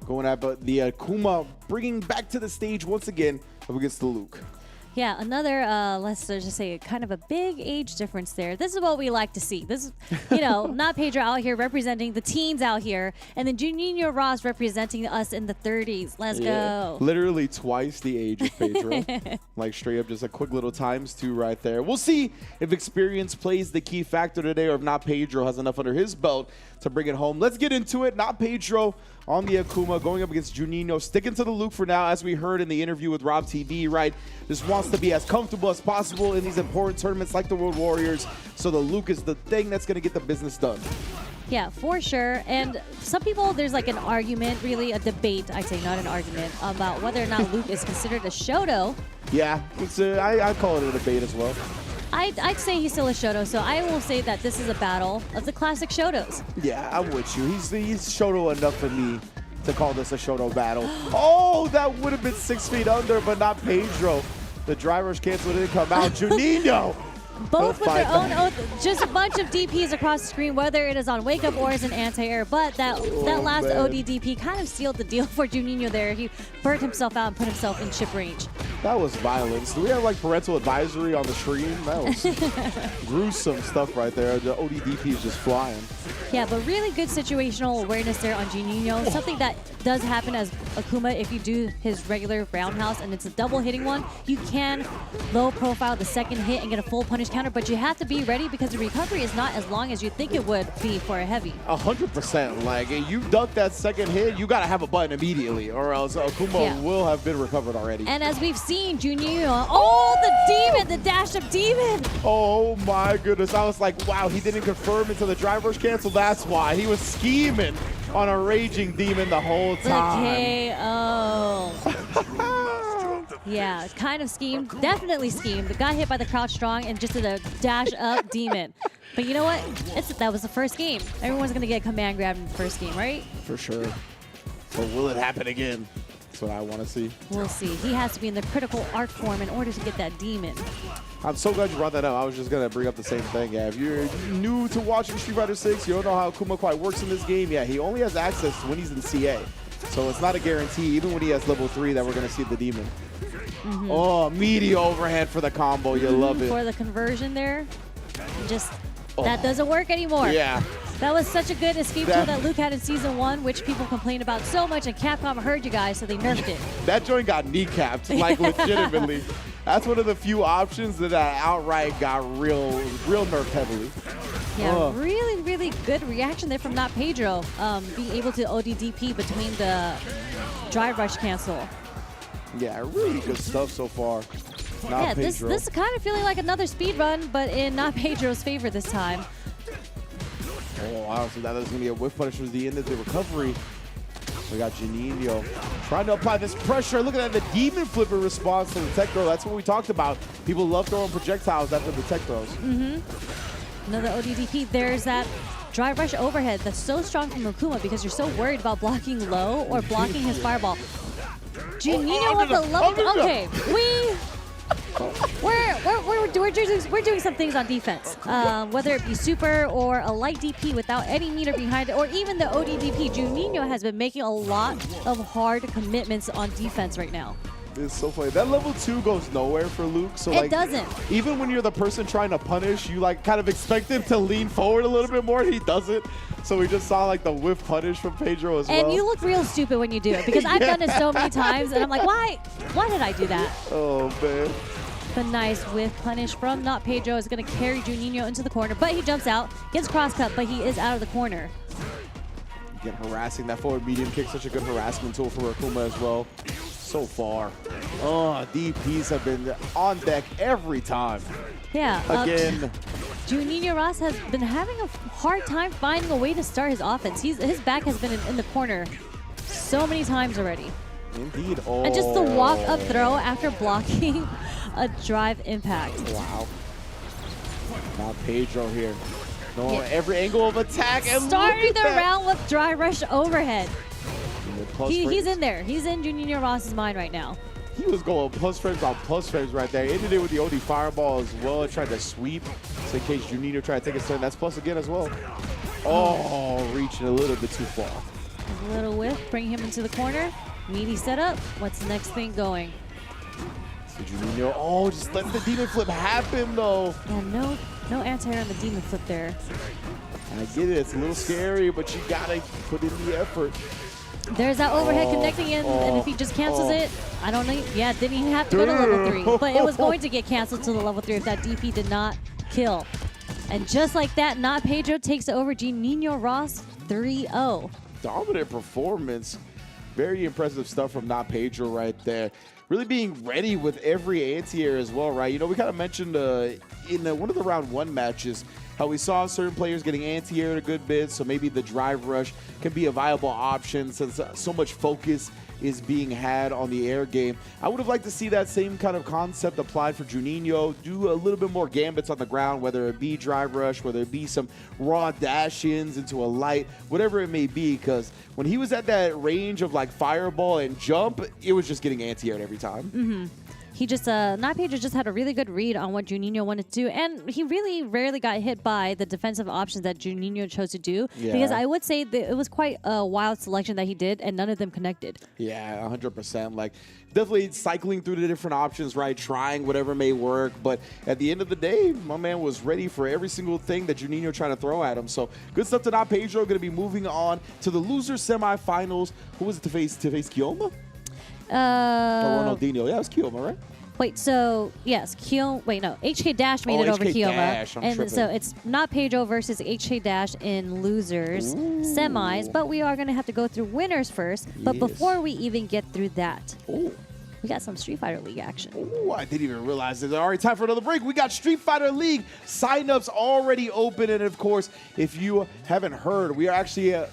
Going at the Akuma, bringing back to the stage once again up against the Luke. Yeah, another, let's just say, kind of a big age difference there. This is what we like to see. This is, Not Pedro out here representing the teens out here, and then Juninho Ross representing us in the 30s. Let's go. Literally twice the age of Pedro. Like straight up just a quick little ×2 right there. We'll see if experience plays the key factor today or if Not Pedro has enough under his belt to bring it home. Let's get into it. Not Pedro on the Akuma going up against Juninho. Sticking to the Luke for now, as we heard in the interview with Rob TV, right? Just wants to be as comfortable as possible in these important tournaments like the World Warriors. So the Luke is the thing that's going to get the business done. Yeah, for sure. And some people, there's like an argument, really a debate, I'd say, not an argument, about whether or not Luke is considered a Shoto. Yeah, I call it a debate as well. I'd say he's still a Shoto, so I will say that this is a battle of the classic Shotos. Yeah, I'm with you. He's Shoto enough for me to call this a Shoto battle. Oh, that would have been 6 feet under, but Not Pedro. The driver's cancel didn't come out. Juninho! Both with their own, just a bunch of DPs across the screen, whether it is on Wake Up or as an anti-air. But that last OD DP kind of sealed the deal for Juninho there. He burnt himself out and put himself in chip range. That was violence. Do we have like parental advisory on the stream? That was gruesome stuff right there. The OD DP is just flying. Yeah, but really good situational awareness there on Juninho. Something that does happen as Akuma, if you do his regular roundhouse and it's a double hitting one, you can low profile the second hit and get a full punish counter, but you have to be ready because the recovery is not as long as you think it would be for a heavy. 100%. Like, you duck that second hit, you got to have a button immediately, or else Akuma will have been recovered already. And as we've seen, Juninho, the demon, the dash up demon. Oh my goodness. I was like, wow, he didn't confirm until the driver's cancel. That's why. He was scheming on a raging demon the whole time. Yeah, kind of schemed. Definitely schemed. Got hit by the crouch strong and just did a dash up demon. But you know what? That was the first game. Everyone's going to get command grabbed in the first game, right? For sure. But will it happen again? That's what I want to see. We'll see. He has to be in the critical arc form in order to get that demon. I'm so glad you brought that up. I was just going to bring up the same thing. Yeah, if you're new to watching Street Fighter 6, you don't know how Akuma quite works in this game. Yeah, he only has access when he's in CA. So it's not a guarantee, even when he has level 3, that we're going to see the demon. Oh, meaty overhead for the combo. You love it. For the conversion there. Just, that doesn't work anymore. Yeah. That was such a good escape tool that Luke had in Season 1, which people complained about so much, and Capcom heard you guys, so they nerfed it. That joint got kneecapped, like legitimately. That's one of the few options that outright got real nerfed heavily. Yeah, really, really good reaction there from Not Pedro, being able to ODDP between the drive rush cancel. Yeah, really good stuff so far. Not this is kind of feeling like another speed run, but in Not Pedro's favor this time. Oh, wow, so that is going to be a whiff punish towards the end of the recovery. We got Juninho trying to apply this pressure. Look at that, the demon flipper response to the tech throw. That's what we talked about. People love throwing projectiles after the tech throws. Another ODDP. There's that drive rush overhead that's so strong from Rukuma because you're so worried about blocking low or blocking his fireball. Juninho with the level. Okay, we're doing some things on defense, whether it be super or a light DP without any meter behind it, or even the ODDP. Juninho has been making a lot of hard commitments on defense right now. It's so funny. That level 2 goes nowhere for Luke. So it doesn't. Even when you're the person trying to punish, you like kind of expect him to lean forward a little bit more. He doesn't. So we just saw like the whiff punish from Pedro as well. And you look real stupid when you do it because I've done it so many times, and I'm like, why did I do that? Oh man. The nice whiff punish from Not Pedro is going to carry Juninho into the corner, but he jumps out, gets cross-cut, but he is out of the corner. Again, harassing. That forward medium kick, such a good harassment tool for Rukuma as well. So far. DPs have been on deck every time. Yeah. Again. Juninho Ross has been having a hard time finding a way to start his offense. His back has been in the corner so many times already. Indeed. And just the walk-up throw after blocking a drive impact. Wow. Now Pedro here. Every angle of attack. And starting the round with dry rush overhead. He's in there. He's in Juninho Ross's mind right now. He was going plus frames on plus frames right there. Ended it with the OD fireball as well. And tried to sweep. So in case Juninho tried to take a turn, that's plus again as well. Oh, reaching a little bit too far. A little whiff, bring him into the corner. Meaty setup. What's the next thing going? So Juninho, just let the demon flip happen though. Yeah, no anti-air on the demon flip there. I get it, it's a little scary, but you gotta put in the effort. There's that overhead connecting in, and if he just cancels it, I don't know. Yeah, didn't even have to go to level 3, but it was going to get canceled to the level 3 if that DP did not kill. And just like that, Not Pedro takes over Juninho Ross 3-0. Dominant performance. Very impressive stuff from Not Pedro right there. Really being ready with every anti-air as well, right? You know, we kind of mentioned in one of the round 1 matches how we saw certain players getting anti-air a good bit, so maybe the drive rush can be a viable option since so much focus is being had on the air game. I would have liked to see that same kind of concept applied for Juninho. Do a little bit more gambits on the ground, whether it be drive rush, whether it be some raw dash-ins into a light, whatever it may be, because when he was at that range of like fireball and jump, it was just getting anti-aired every time. He just, Not Pedro just had a really good read on what Juninho wanted to do, and he really rarely got hit by the defensive options that Juninho chose to do, because I would say that it was quite a wild selection that he did, and none of them connected. Yeah, 100%. Like, definitely cycling through the different options, right? Trying whatever may work, but at the end of the day, my man was ready for every single thing that Juninho trying to throw at him. So, good stuff to Not Pedro. Going to be moving on to the loser semifinals. Who was it to face Kioma? Ronaldinho. Yeah, it was Kioma, right? Wait, so yes, HK Dash made it over Kioma, and so it's Not Pedro versus HK Dash in losers semis. But we are going to have to go through winners first. But before we even get through that, we got some Street Fighter League action. Oh, I didn't even realize it. All right, time for another break. We got Street Fighter League signups already open, and of course, if you haven't heard, we are actually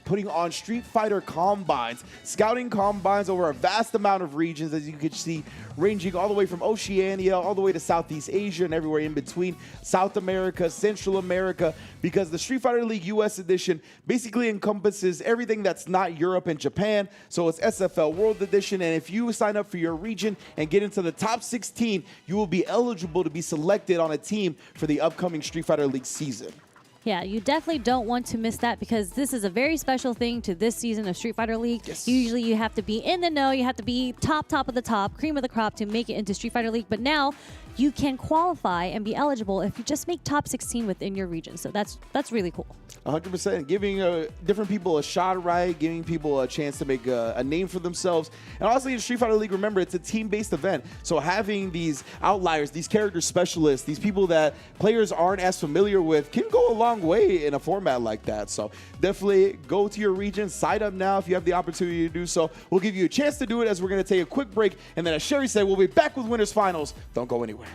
putting on Street Fighter combines, scouting combines over a vast amount of regions, as you can see, ranging all the way from Oceania, all the way to Southeast Asia and everywhere in between, South America, Central America, because the Street Fighter League US edition basically encompasses everything that's not Europe and Japan. So it's SFL World Edition, and if you sign up for your region and get into the top 16, you will be eligible to be selected on a team for the upcoming Street Fighter League season. Yeah, you definitely don't want to miss that because this is a very special thing to this season of Street Fighter League. Yes. Usually you have to be in the know, you have to be top of the top, cream of the crop to make it into Street Fighter League. But now you can qualify and be eligible if you just make top 16 within your region. So that's really cool. 100%. Giving different people a shot, right? Giving people a chance to make a name for themselves. And honestly, in Street Fighter League, remember, it's a team-based event. So having these outliers, these character specialists, these people that players aren't as familiar with can go a long way in a format like that. So definitely go to your region, sign up now if you have the opportunity to do so. We'll give you a chance to do it as we're going to take a quick break. And then as Sherry said, we'll be back with Winners Finals. Don't go anywhere.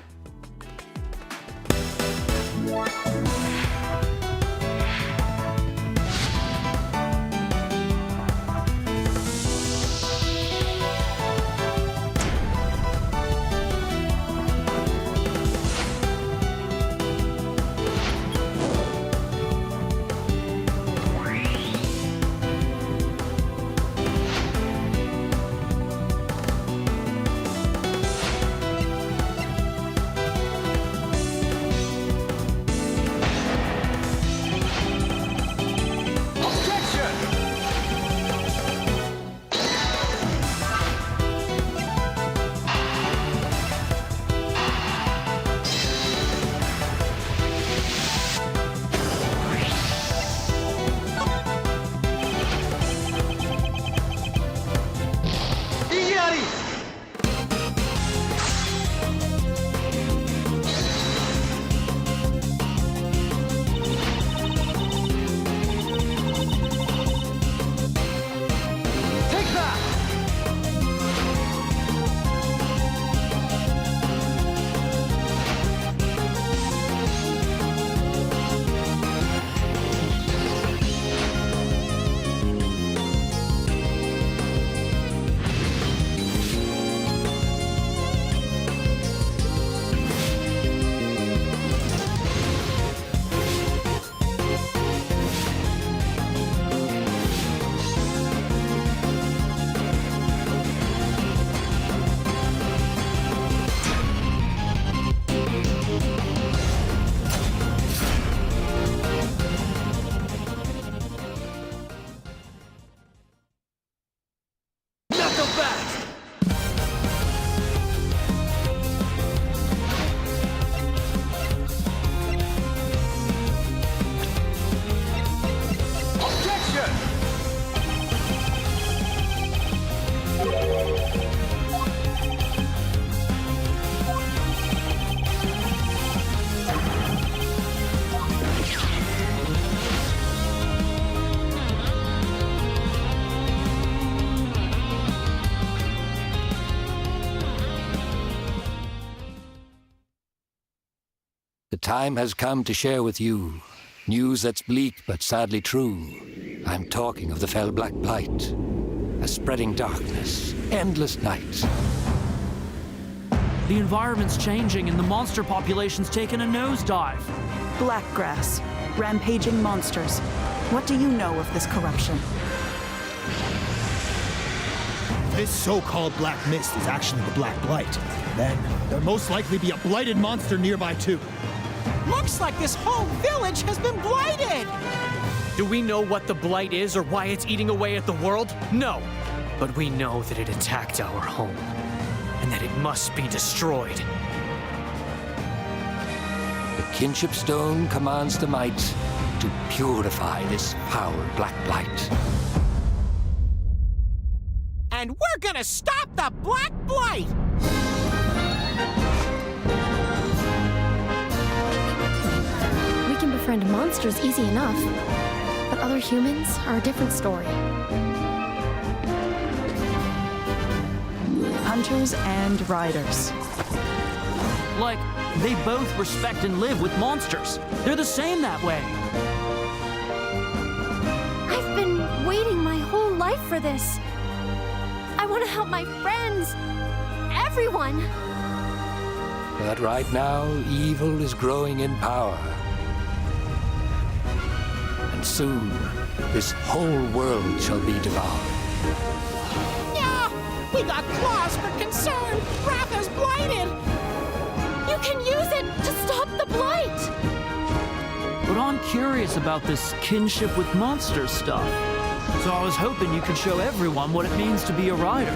The time has come to share with you news that's bleak but sadly true. I'm talking of the fell black blight, a spreading darkness, endless night. The environment's changing and the monster population's taken a nosedive. Blackgrass, rampaging monsters. What do you know of this corruption? This so-called black mist is actually the Black Blight. Then, there'll most likely be a blighted monster nearby too. Looks like this whole village has been blighted! Do we know what the blight is or why it's eating away at the world? No. But we know that it attacked our home, and that it must be destroyed. The kinship stone commands the might to purify this foul black blight. And we're gonna stop the Black Blight! We can befriend monsters easy enough, but other humans are a different story. Hunters and riders. Like, they both respect and live with monsters. They're the same that way. I've been waiting my whole life for this. I want to help my friends, everyone. But right now, evil is growing in power. And soon, this whole world shall be devoured. Yeah, we got cause for concern. Wrath is blighted. You can use it to stop the blight. but I'm curious about this kinship with monsters stuff. So I was hoping you could show everyone what it means to be a rider.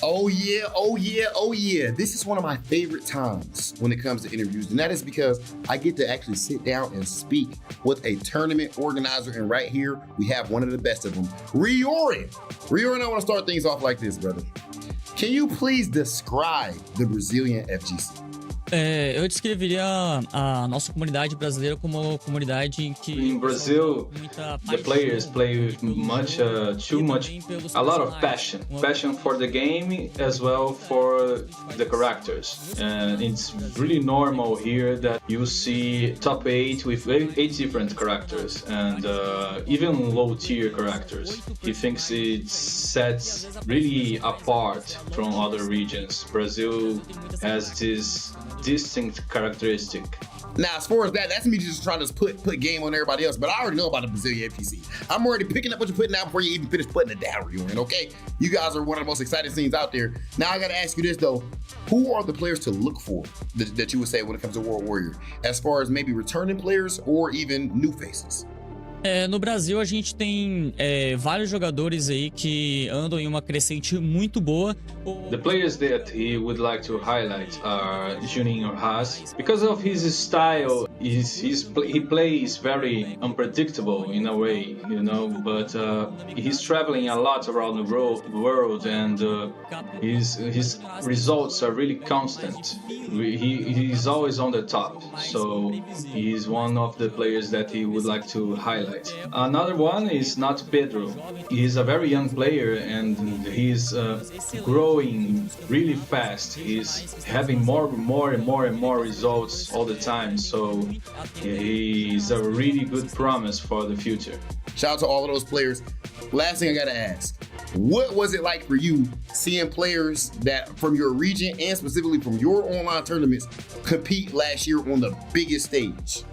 Oh yeah, oh yeah, oh yeah. This is one of my favorite times when it comes to interviews, and that is because I get to actually sit down and speak with a tournament organizer, and right here, we have one of the best of them, Riorin. Riorin, I want to start things off like this, brother. Can you please describe the Brazilian FGC? Eu descreveria a nossa comunidade brasileira como comunidade que in Brazil the players play with a lot of passion for the game as well for the characters, and it's really normal here that you see top 8 with 8 different characters and even low tier characters. He thinks it sets really apart from other regions. Brazil has this distinct characteristic. Now, as far as that's me just trying to put game on everybody else, but I already know about the Brazilian FGC. I'm already picking up what you're putting down before you even finish putting it down, Riorin, okay? You guys are one of the most exciting scenes out there. Now, I gotta ask you this, though. Who are the players to look for that you would say when it comes to World Warrior? As far as maybe returning players or even new faces? No Brasil, a gente tem vários jogadores aí que andam em uma crescente muito boa. The players that he would like to highlight are Juninho Haas. Because of his style, he plays very unpredictable in a way, you know, but he's traveling a lot around the world, and his results are really constant. He's always on the top, so he's one of the players that he would like to highlight. Another one is not Pedro. He's a very young player and he's growing really fast. He's having more results all the time. So he's a really good promise for the future. Shout out to all of those players. Last thing I gotta ask, what was it like for you seeing players that from your region and specifically from your online tournaments compete last year on the biggest stage?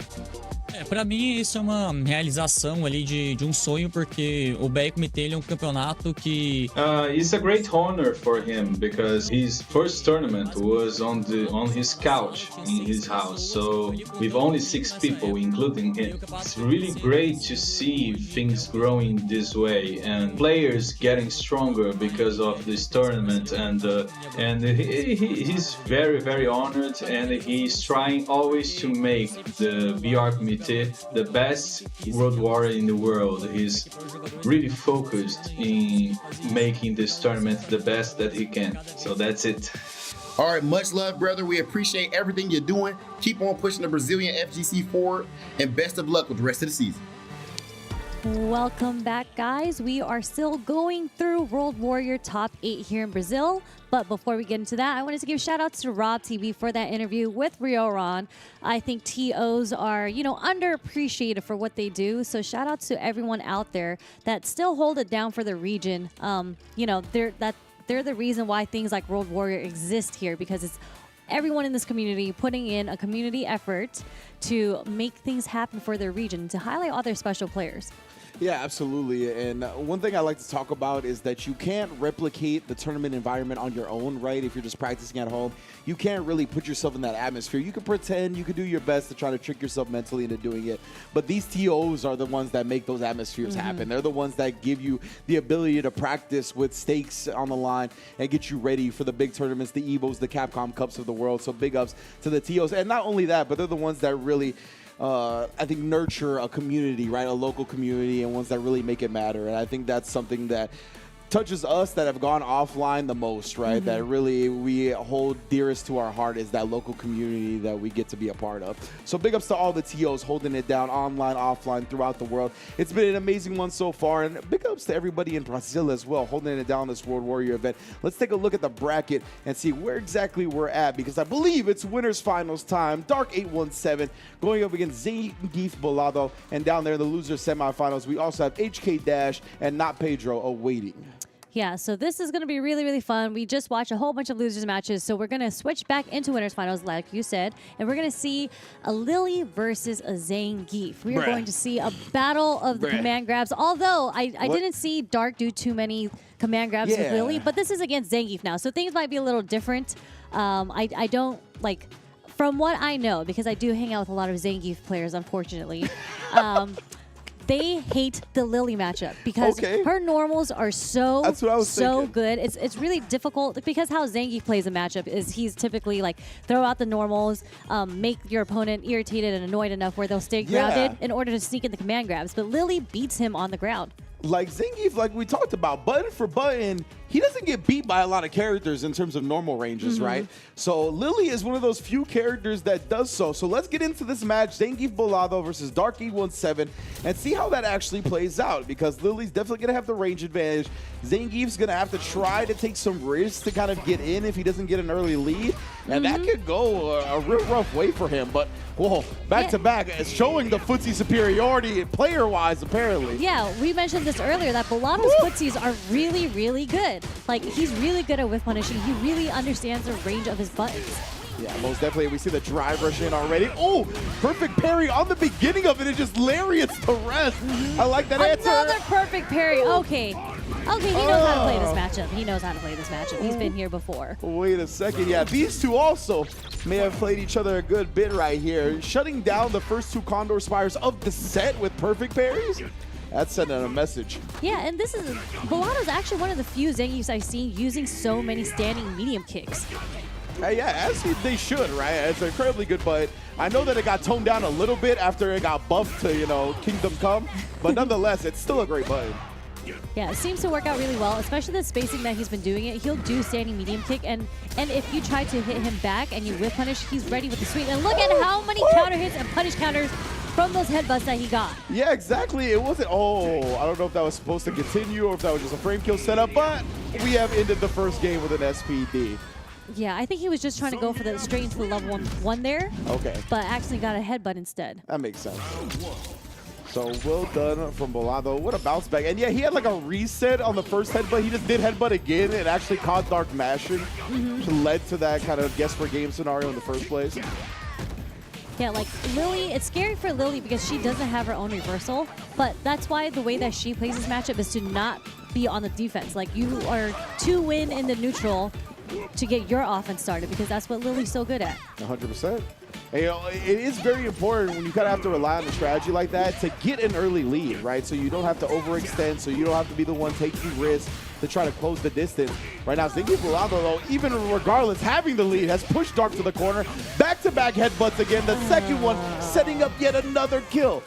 Pra mim isso é uma realização ali de sonho, porque o BR Comitê ele é um campeonato que it's a great honor for him because his first tournament was on his couch in his house, so with only 6 people including him. It's really great to see things growing this way and players getting stronger because of this tournament, and he's very honored, and he's trying always to make the BR Comitê the best World Warrior in the world. He's really focused in making this tournament the best that he can. So that's it. All right, much love, brother. We appreciate everything you're doing. Keep on pushing the Brazilian FGC forward, and best of luck with the rest of the season. Welcome back, guys. We are still going through World Warrior Top 8 here in Brazil. But before we get into that, I wanted to give shout outs to Rob TV for that interview with Riorin. I think TOs are, underappreciated for what they do. So shout outs to everyone out there that still hold it down for the region. They're the reason why things like World Warrior exist here, because it's everyone in this community putting in a community effort to make things happen for their region, to highlight all their special players. Yeah, absolutely. And one thing I like to talk about is that you can't replicate the tournament environment on your own, right? If you're just practicing at home, you can't really put yourself in that atmosphere. You can pretend, you can do your best to try to trick yourself mentally into doing it. But these TOs are the ones that make those atmospheres happen. They're the ones that give you the ability to practice with stakes on the line and get you ready for the big tournaments, the EVOs, the Capcom Cups of the world. So big ups to the TOs. And not only that, but they're the ones that really I think nurture a community, right? A local community, and ones that really make it matter. And I think that's something that touches us that have gone offline the most, right? That really we hold dearest to our heart is that local community that we get to be a part of. So big ups to all the TOs holding it down online, offline, throughout the world. It's been an amazing one so far, and big ups to everybody in Brazil as well, holding it down this World Warrior event. Let's take a look at the bracket and see where exactly we're at, because I believe it's winners finals time. Dark 817 going up against Zangief Bolado, and down there in the losers semifinals, we also have HK Dash and Not Pedro awaiting. Yeah, so this is going to be really, really fun. We just watched a whole bunch of losers matches, so we're going to switch back into winners finals, like you said, and we're going to see a Lily versus a Zangief. We are going to see a battle of the command grabs, although I didn't see Dark do too many command grabs with Lily, but this is against Zangief now, so things might be a little different. I don't, like, from what I know, because I do hang out with a lot of Zangief players, unfortunately, they hate the Lily matchup because her normals are so good. It's really difficult because how Zangief plays a matchup is he's typically like throw out the normals, make your opponent irritated and annoyed enough where they'll stay grounded in order to sneak in the command grabs. But Lily beats him on the ground. Like Zangief, like we talked about, button for button, he doesn't get beat by a lot of characters in terms of normal ranges, right? So Lily is one of those few characters that does so. So let's get into this match, Zangief Bolado versus Dark 817, and see how that actually plays out, because Lily's definitely going to have the range advantage. Zangief's going to have to try to take some risks to kind of get in if he doesn't get an early lead, and that could go a real rough way for him. But, whoa, back-to-back, showing the footsie superiority player-wise, apparently. Yeah, we mentioned this earlier, that Bolado's footsies are really, really good. Like, he's really good at whiff punishing. He really understands the range of his buttons. Yeah, most definitely. We see the drive rush in already. Oh, perfect parry on the beginning of it. It just lariats the rest. I like that answer. Another perfect parry. Okay. Okay, he knows how to play this matchup. He knows how to play this matchup. He's been here before. Wait a second. Yeah, these two also may have played each other a good bit right here. Shutting down the first two Condor Spires of the set with perfect parries. That's sending a message. Yeah, and this is Bolado's actually one of the few Zangiefs I've seen using so many standing medium kicks. Yeah, as they should, right? It's an incredibly good button. I know that it got toned down a little bit after it got buffed to, you know, Kingdom Come, but nonetheless, it's still a great button. Yeah, it seems to work out really well, especially the spacing that he's been doing it. He'll do standing medium kick, and if you try to hit him back and you whip punish, he's ready with the sweep. And look at how many counter hits and punish counters from those headbutts that he got. Yeah, exactly. It wasn't, I don't know if that was supposed to continue or if that was just a frame kill setup, but we have ended the first game with an SPD. Yeah, I think he was just trying to go for the straight into the level one there. Okay. But actually got a headbutt instead. That makes sense. So well done from Bolado. What a bounce back. And yeah, he had like a reset on the first headbutt. He just did headbutt again and actually caught Dark mashing, which led to that kind of guess for game scenario in the first place. Yeah, like Lily, it's scary for Lily because she doesn't have her own reversal, but that's why the way that she plays this matchup is to not be on the defense. Like, you are to win in the neutral to get your offense started, because that's what Lily's so good at. 100%. And, you know, it is very important when you kind of have to rely on a strategy like that to get an early lead, right? So you don't have to overextend, so you don't have to be the one taking risks to try to close the distance. Right now, Zangief Bolado, though, even regardless, having the lead, has pushed Dark to the corner. Back-to-back headbutts again. The second one setting up yet another kill.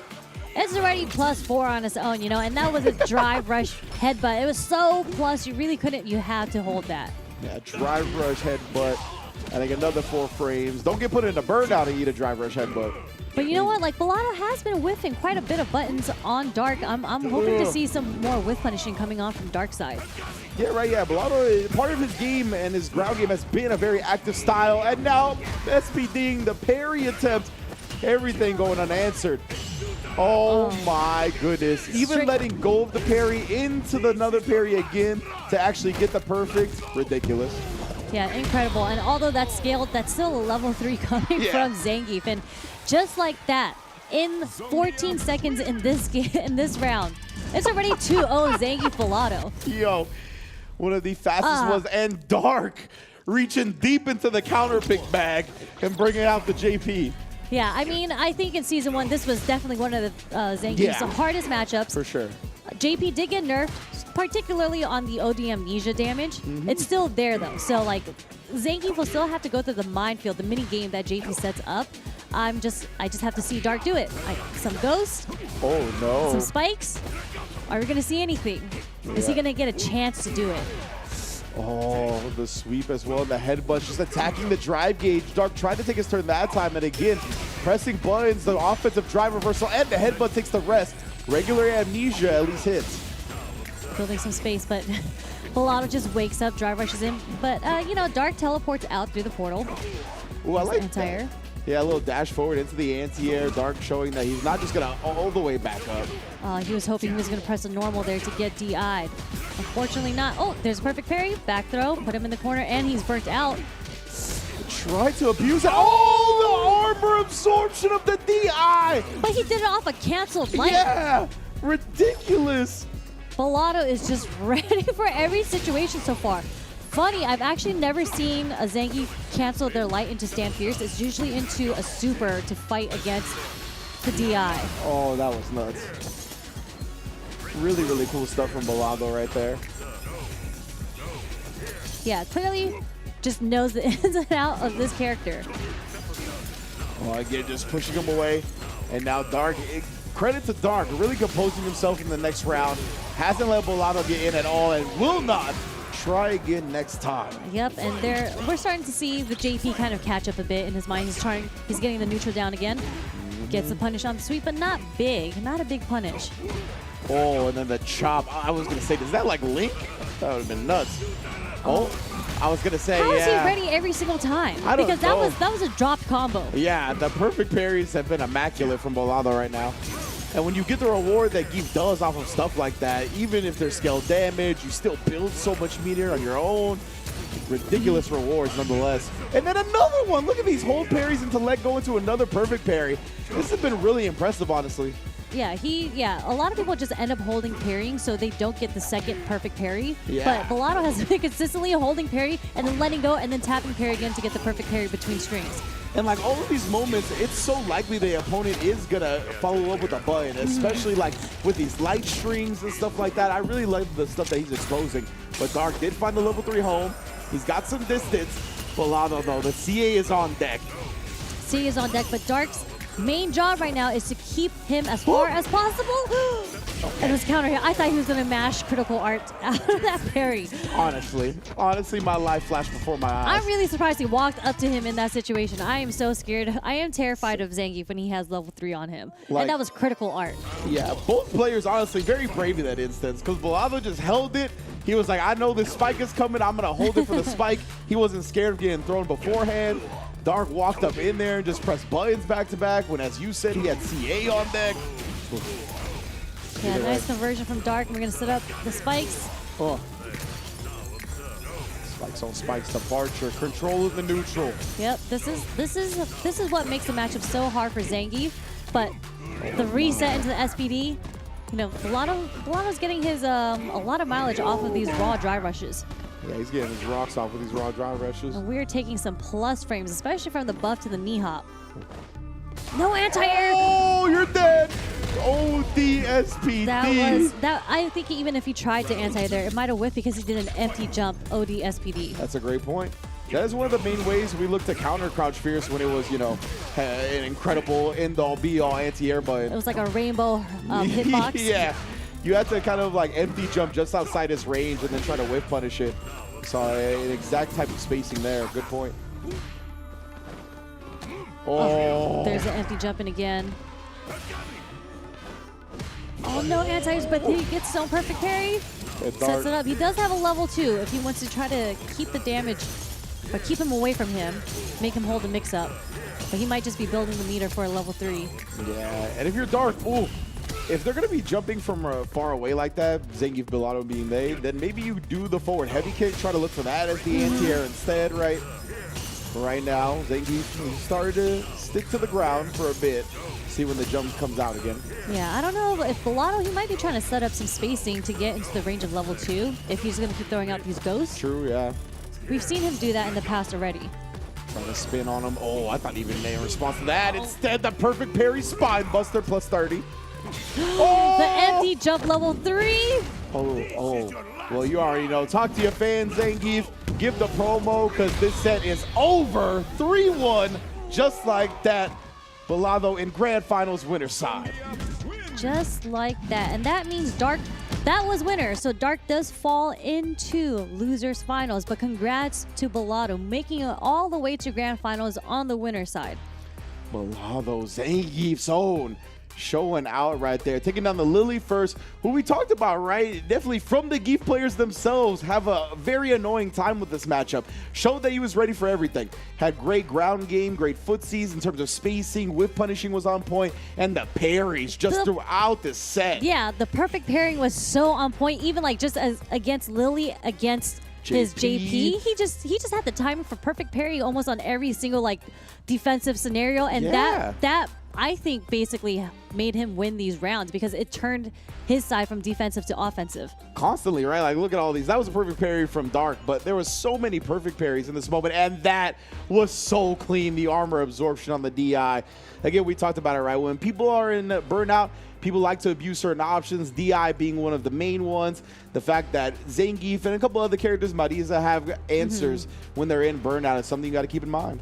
It's already +4 on its own, you know, and that was a drive rush headbutt. It was so plus, you really couldn't, you had to hold that. Yeah, drive rush headbutt. I think another 4 frames. Don't get put in a burnout and eat a drive rush headbutt. But you know what? Like, Bolado has been whiffing quite a bit of buttons on Dark. I'm hoping to see some more whiff punishing coming on from Dark side. Yeah, right, yeah. Bolado, part of his game and his ground game has been a very active style. And now, SPDing the parry attempt. Everything going unanswered. Oh my goodness. Even letting go of the parry into another parry again to actually get the perfect. Ridiculous. Yeah, incredible. And although that's scaled, that's still a level 3 coming from Zangief. And just like that, in 14 seconds in this game, in this round, it's already 2-0 Zangief Bolado. Yo, one of the fastest ones, and Dark reaching deep into the counter pick bag and bringing out the JP. Yeah, I mean, I think in Season 1, this was definitely one of the Zangief's hardest matchups. For sure. JP did get nerfed, particularly on the OD amnesia damage. It's still there, though. So, like, Zangief will still have to go through the minefield, the mini game that JP sets up. I just have to see Dark do it. Some ghosts. Oh, no. Some spikes. Are we going to see anything? Is he going to get a chance to do it? Oh, the sweep as well. The headbutt just attacking the drive gauge. Dark tried to take his turn that time, and again, pressing buttons, the offensive drive reversal, and the headbutt takes the rest. Regular amnesia at least hits. Building some space, but Bolado just wakes up, drive rushes in. But, you know, Dark teleports out through the portal. Ooh, I like anti-air. Yeah, a little dash forward into the anti-air. Dark showing that he's not just going to all the way back up. He was hoping he was going to press a normal there to get DI'd. Unfortunately not. Oh, there's a perfect parry. Back throw. Put him in the corner, and he's burnt out. Tried to abuse it. Oh, the armor absorption of the DI. But he did it off a canceled light. Yeah, ridiculous. Bolado is just ready for every situation so far. Funny, I've actually never seen a Zangief cancel their light into Stand Fierce. It's usually into a super to fight against the DI. Oh, that was nuts. Really, really cool stuff from Bolado right there. Yeah, clearly just knows the ins and out of this character. Oh, again, just pushing him away. And now Dark, credit to Dark, really composing himself in the next round. Hasn't let Bolado get in at all and will not try again next time. Yep, and we're starting to see the JP kind of catch up a bit in his mind. He's getting the neutral down again. Gets the punish on the sweep, but not big, not a big punish. Oh, and then the chop. I was gonna say, is that like Link? That would have been nuts. Oh, I was gonna say, How is yeah. he ready every single time? I don't Because know. that was a dropped combo. Yeah, the perfect parries have been immaculate from Bolado right now. And when you get the reward that Geef does off of stuff like that, even if there's scale damage, you still build so much meter on your own. Ridiculous rewards nonetheless. And then another one. Look at these hold parries and to let go into another perfect parry. This has been really impressive, honestly. Yeah, a lot of people just end up holding parrying so they don't get the second perfect parry. Yeah. But Bolado has been consistently holding parry and then letting go and then tapping parry again to get the perfect parry between strings. And like all of these moments, it's so likely the opponent is gonna follow up with a button, especially like with these light strings and stuff like that. I really like the stuff that he's exposing. But Dark did find the level 3 home. He's got some distance. Bolado though, the CA is on deck. CA is on deck, but Dark's main job right now is to keep him as far as possible. And his counter here. I thought he was gonna mash critical art out of that parry. Honestly, my life flashed before my eyes. I'm really surprised he walked up to him in that situation. I am so scared. I am terrified of Zangief when he has level 3 on him. Like- And that was critical art. Yeah, both players honestly very brave in that instance because Bolado just held it. He was like, I know this spike is coming. I'm gonna hold it for the spike. He wasn't scared of getting thrown beforehand. Dark walked up in there and just pressed buttons back to back when, as you said, he had CA on deck. Yeah, nice conversion from Dark. We're gonna set up the spikes. Oh. Spikes on spikes departure. Control of the neutral. Yep, this is what makes the matchup so hard for Zangief. But the reset into the SPD, you know, Bolado's getting his a lot of mileage off of these raw dry rushes. Yeah, he's getting his rocks off with these raw drive rushes. And we're taking some plus frames, especially from the buff to the knee hop. No anti-air! Oh, you're dead! ODSPD. I think even if he tried to anti there, it might have whiffed because he did an empty jump ODSPD. That's a great point. That is one of the main ways we look to counter Crouch Fierce when it was, you know, an incredible end-all be-all anti-air button. It was like a rainbow hitbox. Yeah. You had to kind of like empty jump just outside his range and then try to whiff punish it. So an exact type of spacing there. Good point. Oh. There's an empty jump in again. Oh, no anti-airs, but he gets his own perfect parry. Sets it up. He does have a level 2 if he wants to try to keep the damage, or keep him away from him, make him hold the mix-up. But he might just be building the meter for a level 3. Yeah, and if you're Dark, ooh, if they're going to be jumping from far away like that, Zangief, Bolado being they, then maybe you do the forward heavy kick, try to look for that as the anti-air instead, right? Right now, Zangief started to stick to the ground for a bit, see when the jump comes out again. Yeah, I don't know if Bolado, he might be trying to set up some spacing to get into the range of level 2 if he's going to keep throwing out these ghosts. True, yeah. We've seen him do that in the past already. Trying to spin on him. Oh, I thought even in response to that. Instead, the perfect parry spine buster plus 30. Oh! The empty jump level 3. Oh. Well, you already know. Talk to your fans, Zangief. Give the promo because this set is over. 3-1, just like that. Bolado in Grand Finals winner's side. Just like that. And that means Dark That was winner. So Dark does fall into losers finals, but congrats to Balado making it all the way to grand finals on the winner side. Balado, Zangief's own, showing out right there, taking down the Lily first, who we talked about, right? Definitely from the Geef players themselves have a very annoying time with this matchup. Showed that he was ready for everything. Had great ground game, great footsies in terms of spacing, whip punishing was on point, and the parries just throughout the set. Yeah, the perfect pairing was so on point, even like just as against Lily, against his JP. He just had the timing for perfect parry almost on every single like defensive scenario, and that I think basically made him win these rounds because it turned his side from defensive to offensive. Constantly, right? Like, look at all these. That was a perfect parry from Dark, but there was so many perfect parries in this moment, and that was so clean, the armor absorption on the DI. Again, we talked about it, right? When people are in burnout, people like to abuse certain options, DI being one of the main ones. The fact that Zangief and a couple other characters, Marisa, have answers when they're in burnout is something you got to keep in mind.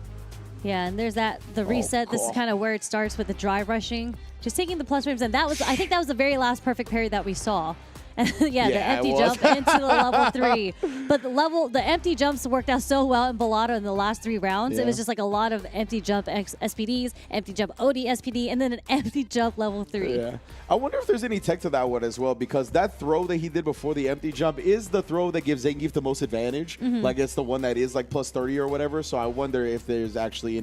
Yeah, and there's the reset. This is kind of where it starts with the dry rushing. Just taking the plus frames, and I think that was the very last perfect parry that we saw. The empty jump into the level 3. But the empty jumps worked out so well in Balado in the last 3 rounds. Yeah. It was just like a lot of empty jump SPDs, empty jump OD SPD, and then an empty jump level 3. Yeah. I wonder if there's any tech to that one as well, because that throw that he did before the empty jump is the throw that gives Zangief the most advantage. Like, it's the one that is like plus 30 or whatever. So I wonder if there's actually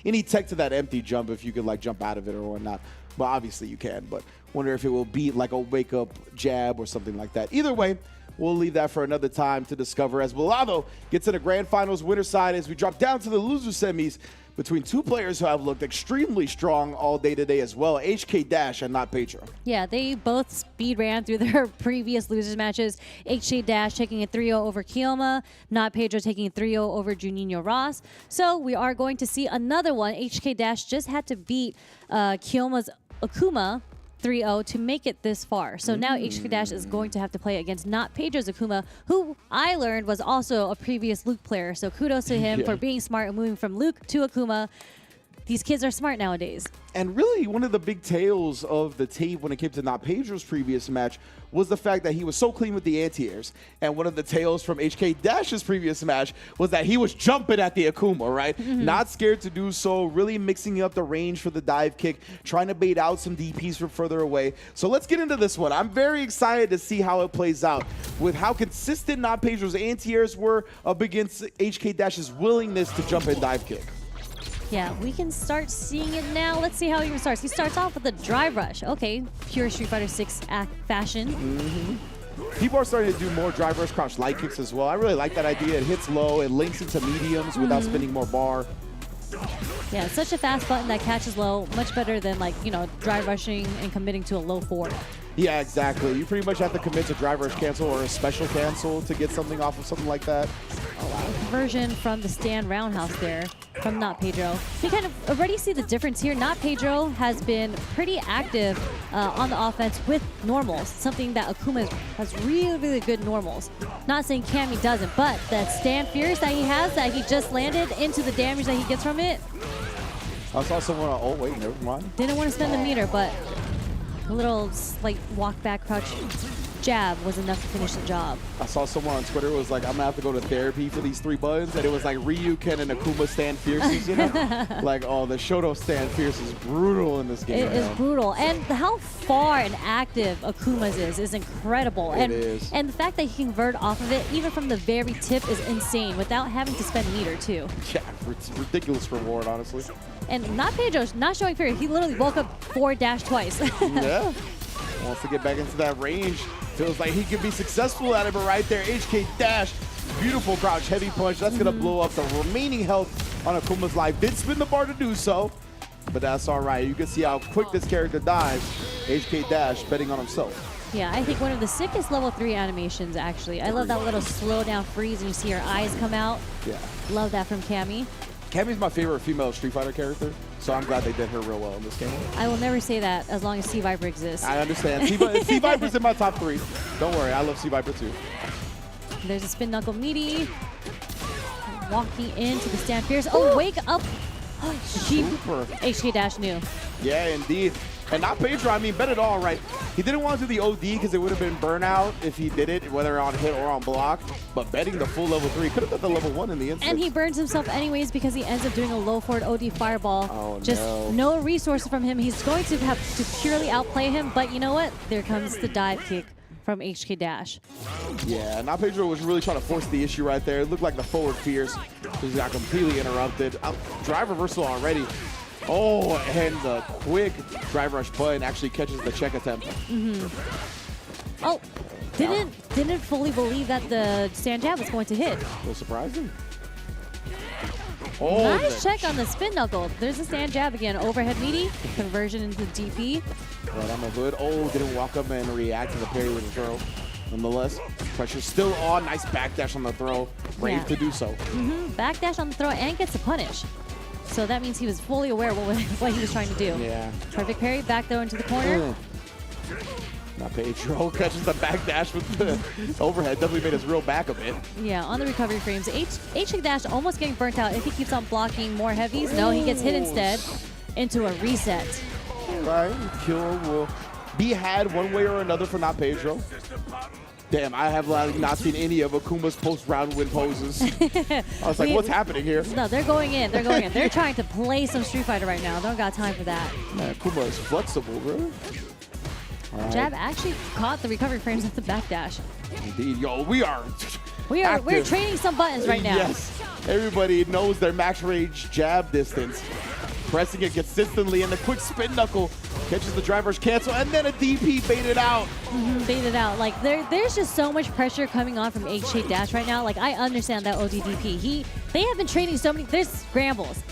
any tech to that empty jump, if you could like jump out of it or whatnot. But obviously you can, but wonder if it will beat like a wake-up jab or something like that. Either way, we'll leave that for another time to discover as Balado gets in the grand finals winner side as we drop down to the loser semis between two players who have looked extremely strong all day today as well, HK Dash and Not Pedro. Yeah, they both speed ran through their previous losers matches. HK Dash taking a 3-0 over Kioma, Not Pedro taking a 3-0 over Juninho Ross. So we are going to see another one. HK Dash just had to beat Kioma's Akuma 3-0 to make it this far. So now HK Dash is going to have to play against Not Pedro's Akuma, who I learned was also a previous Luke player. So kudos to him for being smart and moving from Luke to Akuma. These kids are smart nowadays. And really, one of the big tales of the tape when it came to Not Pedro's previous match was the fact that he was so clean with the anti-airs. And one of the tales from HK Dash's previous match was that he was jumping at the Akuma, right? Not scared to do so, really mixing up the range for the dive kick, trying to bait out some DPs from further away. So let's get into this one. I'm very excited to see how it plays out with how consistent Not Pedro's anti-airs were up against HK Dash's willingness to jump and dive kick. Yeah, we can start seeing it now. Let's see how he starts. He starts off with a drive rush. Okay, pure Street Fighter 6 fashion. People are starting to do more drive rush crouch light kicks as well. I really like that idea. It hits low, it links into mediums without spinning more bar. Yeah, it's such a fast button that catches low. Much better than drive rushing and committing to a low 4. Yeah, exactly. You pretty much have to commit to drive rush cancel or a special cancel to get something off of something like that. Oh, wow. Conversion from the stand roundhouse there from Not Pedro. You kind of already see the difference here. Not Pedro has been pretty active on the offense with normals, something that Akuma has really, really good normals. Not saying Cammy doesn't, but that stand fierce that he has, that he just landed into the damage that he gets from it. I saw someone, oh wait, never mind. Didn't want to spend the meter, but a little slight walk back crouch jab was enough to finish the job. I saw someone on Twitter was like, I'm gonna have to go to therapy for these 3 buttons, and it was like Ryu, Ken, and Akuma stand fierces, you know? Like, oh, the Shoto stand fierce is brutal in this game. It is brutal, and how far and active Akuma's is incredible. It is. And the fact that he can convert off of it, even from the very tip, is insane without having to spend meter too. Yeah, it's a ridiculous reward, honestly. And Not Pedro's not showing fear. He literally woke up forward dash twice. Yeah. Wants to get back into that range. Feels like he could be successful at it, but right there, HK Dash, beautiful crouch, heavy punch. That's going to blow up the remaining health on Akuma's life. Did spin the bar to do so, but that's all right. You can see how quick this character dies. HK Dash betting on himself. Yeah, I think one of the sickest level 3 animations, actually. I love that little slow down freeze and you see her eyes come out. Yeah. Love that from Cammy. Cammy's my favorite female Street Fighter character, so I'm glad they did her real well in this game. I will never say that as long as Sea Viper exists. I understand. Sea Viper's in my top 3. Don't worry, I love Sea Viper too. There's a spin knuckle meaty. Walking into the stand fierce. Oh, wake up. Super. HK Dash knew. Yeah, indeed. And not Pedro, I mean, bet it all, right? He didn't want to do the OD because it would have been burnout if he did it, whether on hit or on block. But betting the full level 3, could have done the level 1 in the instant. And he burns himself anyways because he ends up doing a low forward OD fireball. Oh, Just no resources from him. He's going to have to purely outplay him. But you know what? There comes the dive kick from HK Dash. Yeah, now Pedro was really trying to force the issue right there. It looked like the forward fears. He got completely interrupted. Drive reversal already. Oh, and the quick drive rush button actually catches the check attempt. Oh, didn't fully believe that the stand jab was going to hit. A little surprising. Oh, nice check on the spin knuckle. There's a stand jab again. Overhead meaty, conversion into DP. Right on the hood. Oh, didn't walk up and react to the parry with the throw. Nonetheless, pressure still on. Nice backdash on the throw. Brave to do so. Backdash on the throw and gets a punish. So that means he was fully aware of what he was trying to do. Yeah. Perfect parry, back throw into the corner. Now Pedro catches the backdash with the overhead. Definitely made his real back a bit. Yeah, on the recovery frames. HK Dash almost getting burnt out if he keeps on blocking more heavies. No, he gets hit instead into a reset. Right, kill will be had one way or another for not Pedro. Damn, I have not seen any of Akuma's post-round win poses. I was like, what's happening here? No, they're going in. They're going in. They're trying to play some Street Fighter right now. Don't got time for that. Man, Akuma is flexible, bro. Right. Jab actually caught the recovery frames at the backdash. Indeed, yo, we're training some buttons right now. Yes, everybody knows their max range jab distance. Pressing it consistently, and the quick spin knuckle catches the driver's cancel, and then a DP baited out. Baited out. Like there's just so much pressure coming on from HK Dash right now. Like I understand that ODDP. They have been training so many. There's scrambles.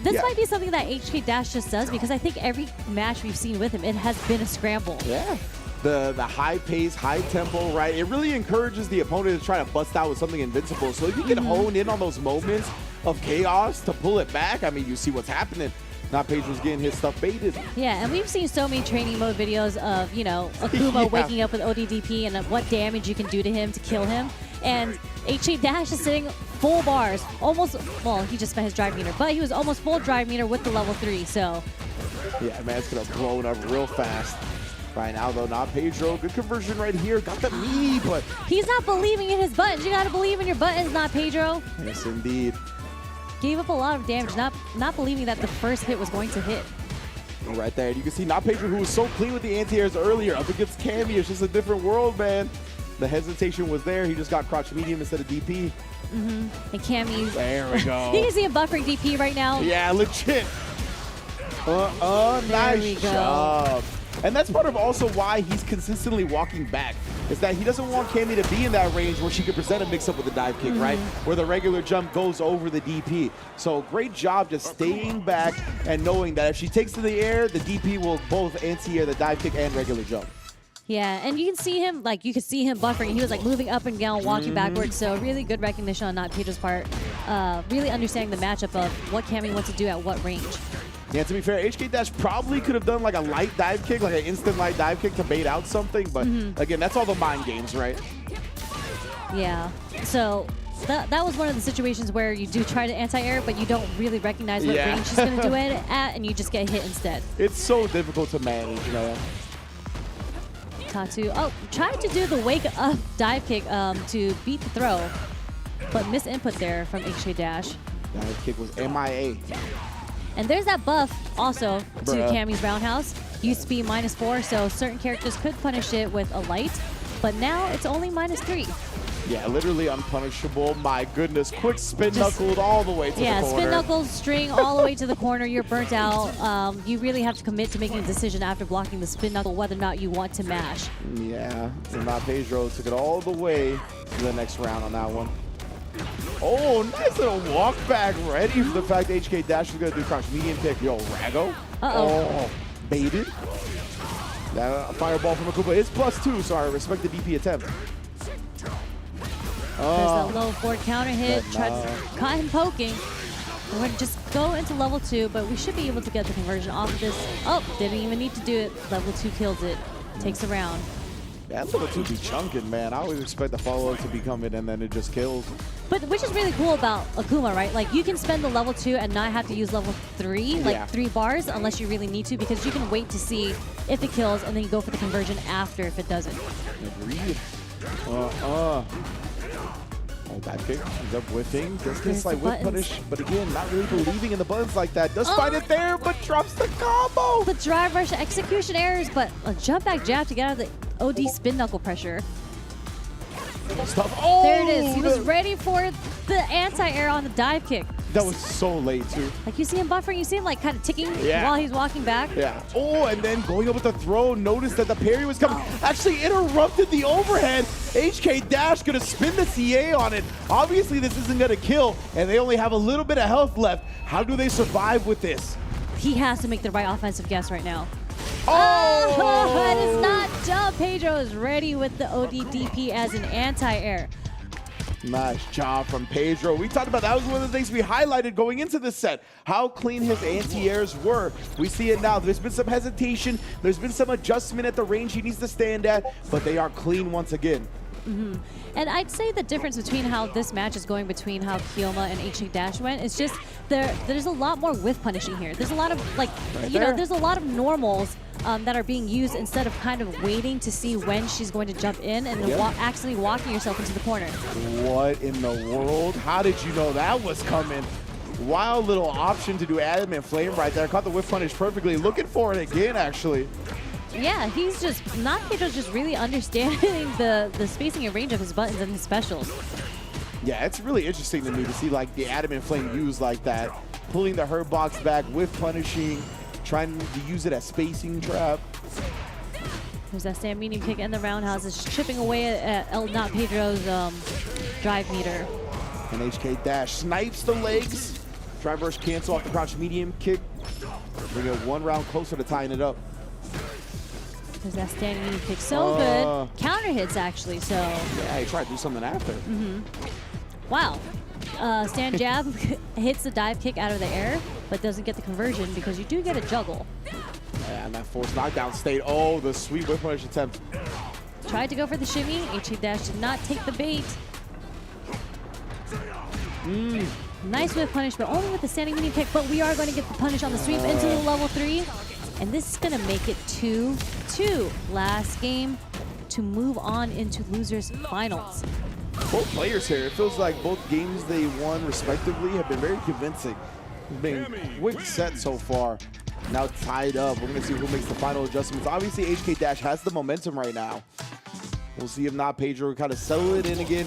This might be something that HK Dash just does because I think every match we've seen with him, it has been a scramble. Yeah. The high pace, high tempo, right? It really encourages the opponent to try to bust out with something invincible. So if you can hone in on those moments of chaos to pull it back, I mean, you see what's happening. Not Pedro's getting his stuff baited. Yeah, and we've seen so many training mode videos of, you know, Akuma waking up with ODDP and what damage you can do to him to kill him. And HK Dash is sitting full bars, almost, well, he just spent his drive meter, but he was almost full drive meter with the level 3, so. Yeah, man, it's going to blow it up real fast. Right now, though, not Pedro. Good conversion right here. Got the knee, but... He's not believing in his buttons. You got to believe in your buttons, not Pedro. Yes, indeed. Gave up a lot of damage, not believing that the first hit was going to hit. Right there. You can see not Pedro, who was so clean with the anti-airs earlier. Up against Cammy, it's just a different world, man. The hesitation was there. He just got crouch medium instead of DP. And Cammy. There we go. You can see him buffering DP right now. Yeah, legit. There nice we go. job. And that's part of also why he's consistently walking back, is that he doesn't want Cammy to be in that range where she could present a mix-up with the dive kick, right? Where the regular jump goes over the DP. So great job just staying back and knowing that if she takes to the air, the DP will both anti-air the dive kick and regular jump. Yeah, and you can see him, like, you could see him buffering. He was, like, moving up and down, walking backwards. So really good recognition on not Pedro's part. Really understanding the matchup of what Cammy wants to do at what range. Yeah, to be fair, HK Dash probably could have done like a light dive kick, like an instant light dive kick to bait out something. But again, that's all the mind games, right? Yeah. So that was one of the situations where you do try to anti-air, but you don't really recognize what range she's going to do it at, and you just get hit instead. It's so difficult to manage, man. Tatu, tried to do the wake up dive kick to beat the throw, but miss input there from HK Dash. Dive kick was MIA. And there's that buff also to Cammy's roundhouse. Used to be -4, so certain characters could punish it with a light, but now it's only -3. Yeah, literally unpunishable. My goodness, quick spin knuckled all the way to the corner. Yeah, spin knuckles, string all the way to the corner. You're burnt out. You really have to commit to making a decision after blocking the spin knuckle whether or not you want to mash. Yeah, and now Pedro took it all the way to the next round on that one. Oh, nice little walk back, ready for the fact that HK Dash is going to do crouch medium kick. Yo, Rago. Oh, baited. That fireball from Akuma is +2, so I respect the DP attempt. There's a low forward counter hit. Caught him poking. We're going to just go into level 2, but we should be able to get the conversion off of this. Oh, didn't even need to do it. Level 2 kills it. Takes a round. That level 2 be chunking, man. I always expect the follow-up to be coming and then it just kills. But which is really cool about Akuma, right? Like you can spend the level 2 and not have to use level 3, like 3 bars, unless you really need to, because you can wait to see if it kills and then you go for the conversion after if it doesn't. Agreed. Oh, that kick ends up whiffing. Just gets like whip punish, but again, not really believing in the buttons like that. Does find it there, but drops the combo. The drive rush execution errors, but a jump back jab to get out of the OD spin knuckle pressure. Stuff. Oh, there it is. He was ready for the anti-air on the dive kick. That was so late, too. Like you see him buffering, you see him like kind of ticking while he's walking back. Yeah. Oh, and then going up with the throw, noticed that the parry was coming. Actually interrupted the overhead. HK Dash gonna spin the CA on it. Obviously, this isn't gonna kill, and they only have a little bit of health left. How do they survive with this? He has to make the right offensive guess right now. Oh! It is not done. Pedro is ready with the ODDP as an anti-air. Nice job from Pedro. We talked about that was one of the things we highlighted going into this set, how clean his anti-airs were. We see it now. There's been some hesitation. There's been some adjustment at the range he needs to stand at, but they are clean once again. And I'd say the difference between how this match is going between how Kyoma and HK Dash went is just there's a lot more whiff punishing here. There's a lot of like, there's a lot of normals that are being used instead of kind of waiting to see when she's going to jump in and actually walking yourself into the corner. What in the world? How did you know that was coming? Wild little option to do adamant flame right there. Caught the whiff punish perfectly. Looking for it again, actually. Yeah, he's just, Pedro's just really understanding the spacing and range of his buttons and his specials. Yeah, it's really interesting to me to see like the adamant flame used like that. Pulling the hurt box back, whiff punishing, trying to use it as spacing trap. There's that stand medium kick and the roundhouse is chipping away at not Pedro's drive meter. And HK Dash snipes the legs. Drive rush cancel off the crouch medium kick. Bring it one round closer to tying it up. There's that standing medium kick. So good. Counter hits, actually, so. Yeah, he tried to do something after. Wow. Stand jab hits the dive kick out of the air, but doesn't get the conversion because you do get a juggle. Yeah, and that forced knockdown state. Oh, the sweet whip punish attempt. Tried to go for the shimmy. HK Dash did not take the bait. Nice whip punish, but only with the standing medium kick, but we are going to get the punish on the sweep into the level 3. And this is going to make it 2-2. Last game to move on into losers finals. Both players here, it feels like both games they won respectively have been very convincing. It's been quick set so far. Now tied up. We're going to see who makes the final adjustments. Obviously, HK Dash has the momentum right now. We'll see if not Pedro will kind of settle it in again.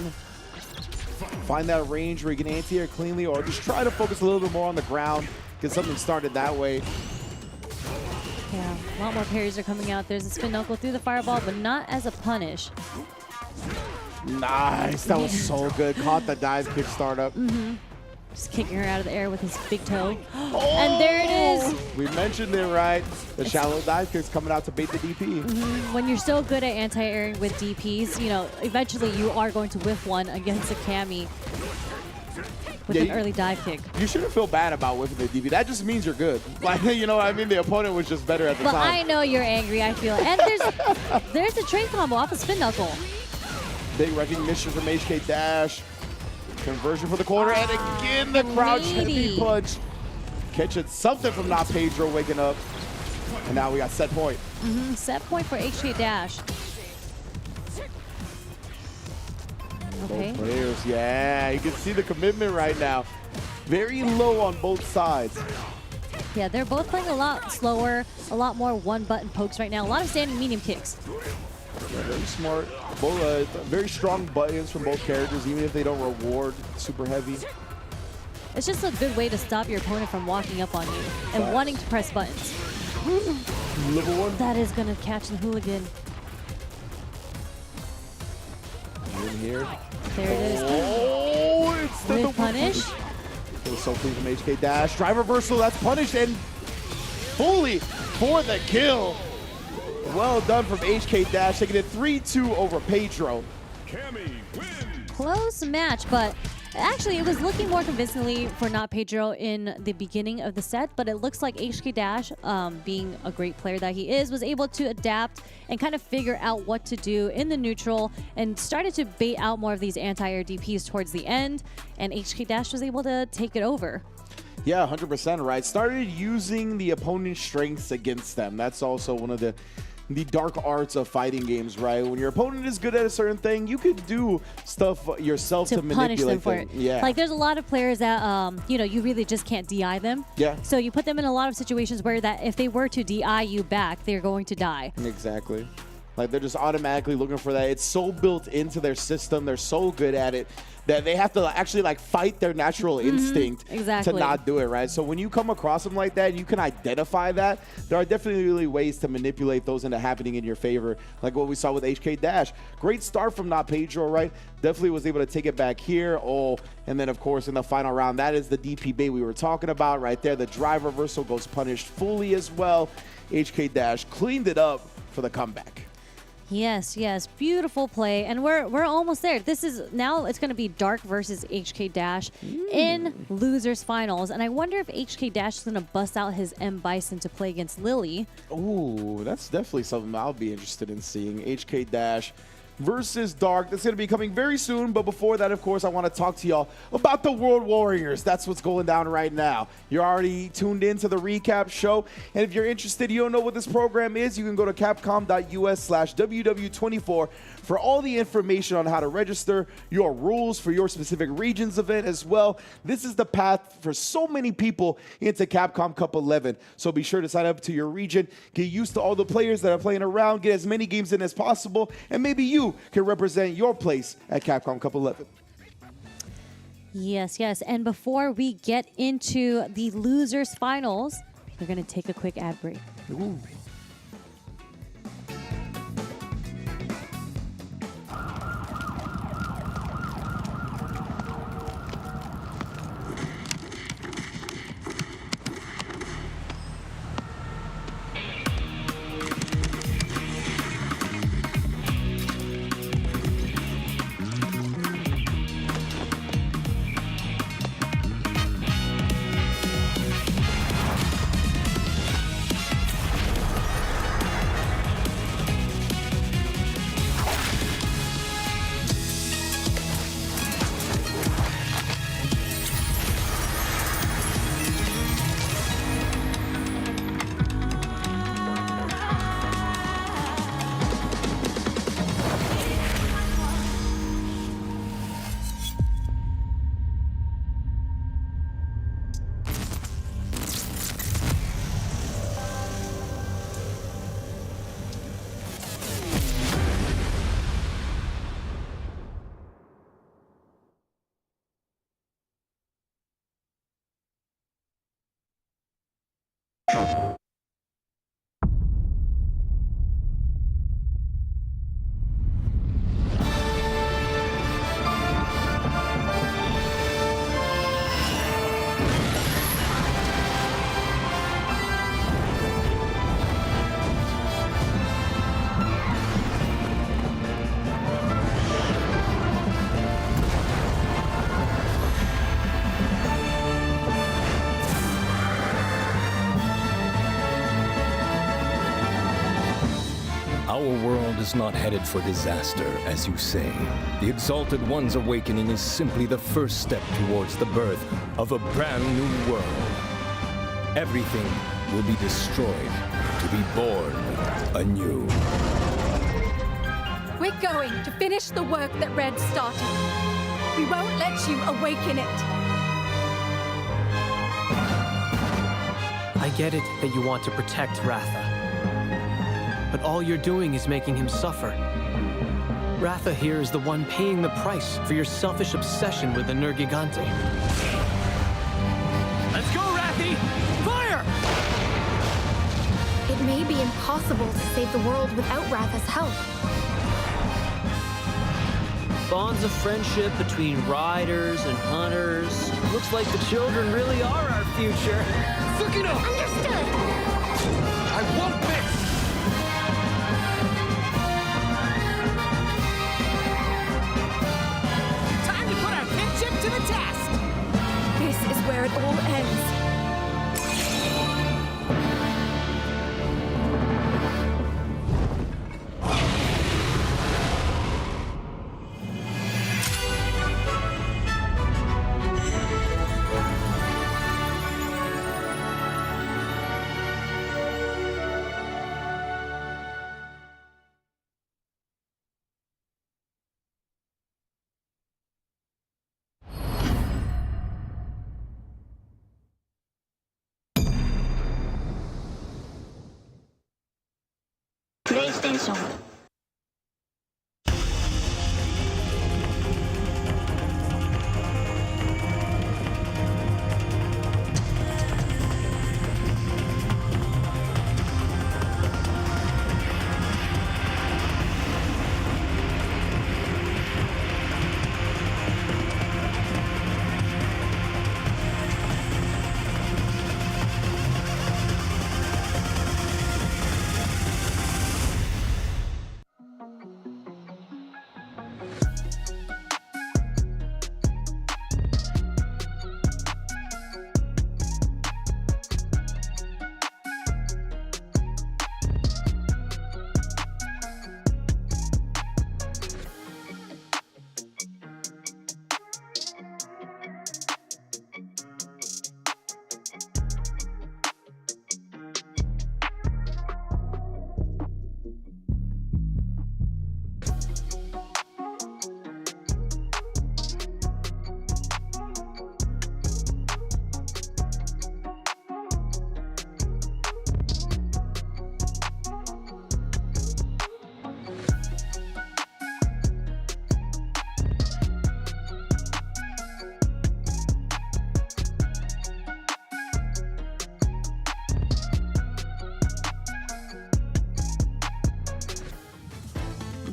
Find that range where he can anti-air cleanly or just try to focus a little bit more on the ground. Get something started that way. Yeah, a lot more parries are coming out. There's a spin knuckle through the fireball, but not as a punish. Nice. That was so good. Caught the dive kick startup. Just kicking her out of the air with his big toe. And there it is. We mentioned it, right? The shallow dive kick's coming out to bait the DP. When you're so good at anti-airing with DPs, you know, eventually you are going to whiff one against a Cammy with an early dive kick. You shouldn't feel bad about whiffing the DP. That just means you're good. Like, you know what I mean? The opponent was just better at the But time. I know you're angry, I feel. And there's a train combo off a spin knuckle. Big recognition from HK Dash. Conversion for the corner, and again the crouch heavy punch. Catching something from not Pedro waking up. And now we got set point. Set point for HK Dash. Okay. Both players, yeah, you can see the commitment right now. Very low on both sides. Yeah, they're both playing a lot slower, a lot more one-button pokes right now. A lot of standing medium kicks. Yeah, very smart. Both, very strong buttons from both characters, even if they don't reward super heavy. It's just a good way to stop your opponent from walking up on you and wanting to press buttons. Level 1. That is going to catch the hooligan. In here. There it is. Oh, it's the punish. It was so clean from HK Dash. Drive reversal, that's punished and fully for the kill. Well done from HK Dash, taking it 3-2 over Pedro. Close match, but Actually, it was looking more convincingly for Not Pedro in the beginning of the set, but it looks like HK Dash, being a great player that he is, was able to adapt and kind of figure out what to do in the neutral and started to bait out more of these anti-air DPs towards the end, and HK Dash was able to take it over. Yeah, 100% right. Started using the opponent's strengths against them. That's also one of the dark arts of fighting games, right? When your opponent is good at a certain thing, you could do stuff yourself to punish them manipulate for it. Yeah. Like there's a lot of players that you really just can't DI them. Yeah. So you put them in a lot of situations where that if they were to DI you back, they're going to die. Exactly. Like they're just automatically looking for that. It's so built into their system. They're so good at it that they have to actually like fight their natural instinct Exactly. to not do it, right? So when you come across them like that, you can identify that. There are definitely ways to manipulate those into happening in your favor, like what we saw with HK Dash. Great start from Not Pedro, right? Definitely was able to take it back here. Oh, and then of course in the final round, that is the DP bait we were talking about right there. The drive reversal goes punished fully as well. HK Dash cleaned it up for the comeback. Yes, yes, beautiful play, and we're almost there. This is now it's going to be Dark versus HK Dash in losers finals, and I wonder if HK Dash is going to bust out his M Bison to play against Lily. Ooh, that's definitely something I'll be interested in seeing. HK Dash versus Dark. That's going to be coming very soon. But before that, of course, I want to talk to y'all about the World Warriors. That's what's going down right now. You're already tuned into the recap show. And if you're interested, you don't know what this program is, you can go to capcom.us/WW24 for all the information on how to register, your rules for your specific region's event as well. This is the path for so many people into Capcom Cup 11. So be sure to sign up to your region, get used to all the players that are playing around, get as many games in as possible, and maybe you can represent your place at Capcom Cup 11. Yes, yes. And before we get into the losers finals, we're going to take a quick ad break. Ooh. Our world is not headed for disaster, as you say. The Exalted One's awakening is simply the first step towards the birth of a brand new world. Everything will be destroyed to be born anew. We're going to finish the work that Red started. We won't let you awaken it. I get it that you want to protect Ratha. But all you're doing is making him suffer. Ratha here is the one paying the price for your selfish obsession with the Nergigante. Let's go, Rathy! Fire! It may be impossible to save the world without Ratha's help. Bonds of friendship between riders and hunters. Looks like the children really are our future. Sukino! Understood! I won't miss! Time to put our kinship to the PlayStation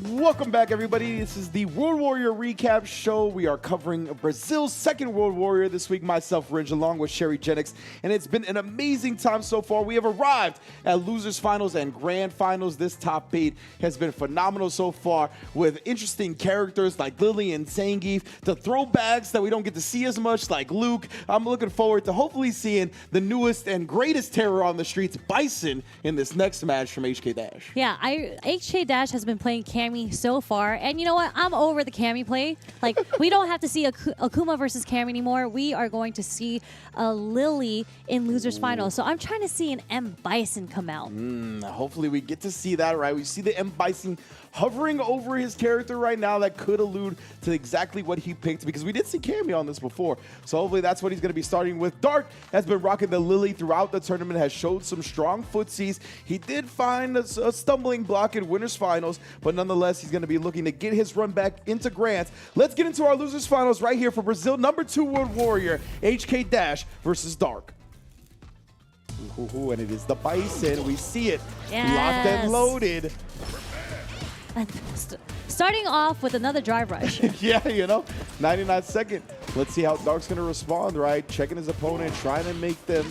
Welcome back, everybody. This is the World Warrior Recap Show. We are covering Brazil's second World Warrior this week. Myself, Ridge, along with Sherry Jennings. And it's been an amazing time so far. We have arrived at Losers Finals and Grand Finals. This top 8 has been phenomenal so far, with interesting characters like Lily and Zangief, the throwbacks that we don't get to see as much, like Luke. I'm looking forward to hopefully seeing the newest and greatest terror on the streets, Bison, in this next match from HK Dash. Yeah, HK Dash has been playing Cammy so far, and you know what? I'm over the Cammy play. Like, we don't have to see Akuma versus Cammy anymore. We are going to see a Lily in Losers Finals. So I'm trying to see an M Bison come out. Hopefully we get to see that, right? We see the M Bison hovering over his character right now. That could allude to exactly what he picked, because we did see Cammy on this before. So hopefully that's what he's going to be starting with. Dark has been rocking the Lily throughout the tournament, has showed some strong footsies. He did find a stumbling block in Winners Finals, but nonetheless, he's going to be looking to get his run back into Grants. Let's get into our Losers Finals right here for Brazil #2 World Warrior, HK Dash versus Dark. And it is the Bison. We see it. Yes. Locked and loaded. Starting off with another drive rush. Yeah, you know, 99 second. Let's see how Dark's going to respond, right? Checking his opponent, trying to make them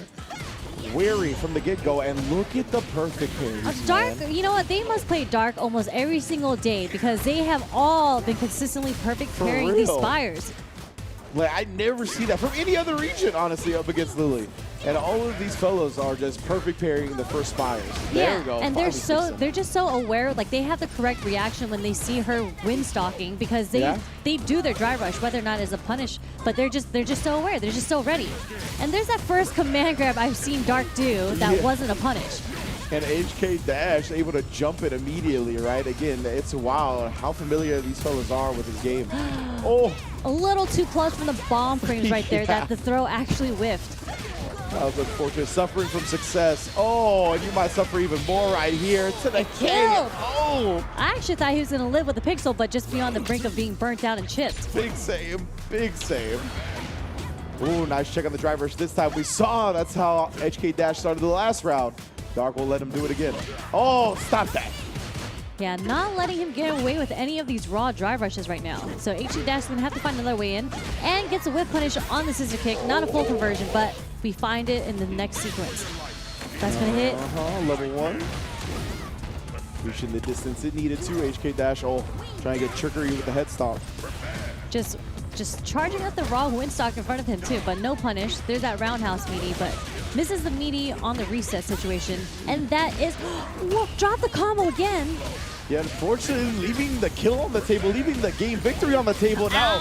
wary from the get-go, and look at the perfect parries, Dark, man. you know what? They must play Dark almost every single day, because they have all been consistently perfect For parrying these real. Spires. Like, I never see that from any other region, honestly, up against Lily. And all of these fellows are just perfect parrying the first Spires. There we go. And Finally they're just so aware. Like, they have the correct reaction when they see her wind stalking, because they do their drive rush, whether or not it's a punish. But they're just so aware. They're just so ready. And there's that first command grab I've seen Dark do that wasn't a punish. And HK Dash able to jump it immediately, right? Again, it's wild how familiar these fellas are with his game. Oh, a little too close from the bomb frames right there that the throw actually whiffed. that was unfortunate. Suffering from success. Oh, and you might suffer even more right here to the kill. Oh, I actually thought he was going to live with the pixel, but just be on the brink of being burnt out and chipped. big save, big save. Ooh, nice check on the drivers. This time we saw that's how HK Dash started the last round. Dark will let him do it again. Oh, stop that. Yeah, not letting him get away with any of these raw drive rushes right now. So HK Dash is going to have to find another way in, and gets a whip punish on the scissor kick. Not a full conversion, but we find it in the next sequence. That's going to hit. Level 1. Reaching the distance it needed to. HK Dash, trying to get trickery with the head stomp. Just charging up the raw wind stock in front of him too, but no punish. There's that roundhouse meaty, but misses the meaty on the reset situation. And that is, whoa, drop the combo again. Yeah, unfortunately, leaving the kill on the table, leaving the game victory on the table now.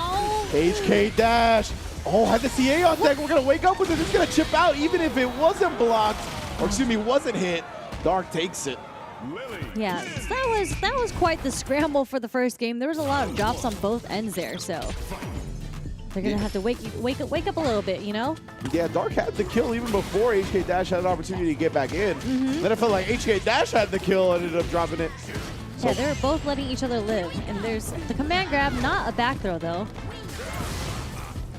HK Dash. Oh, had the CA on deck. We're going to wake up with it. It's going to chip out, even if it wasn't blocked, or excuse me, wasn't hit. Dark takes it. Yeah, so that was quite the scramble for the first game. There was a lot of drops on both ends there, so. They're gonna have to wake up a little bit, you know? Yeah, Dark had the kill even before HK Dash had an opportunity to get back in. Then I felt like HK Dash had the kill, ended up dropping it. Yeah, they're both letting each other live. And there's the command grab, not a back throw though.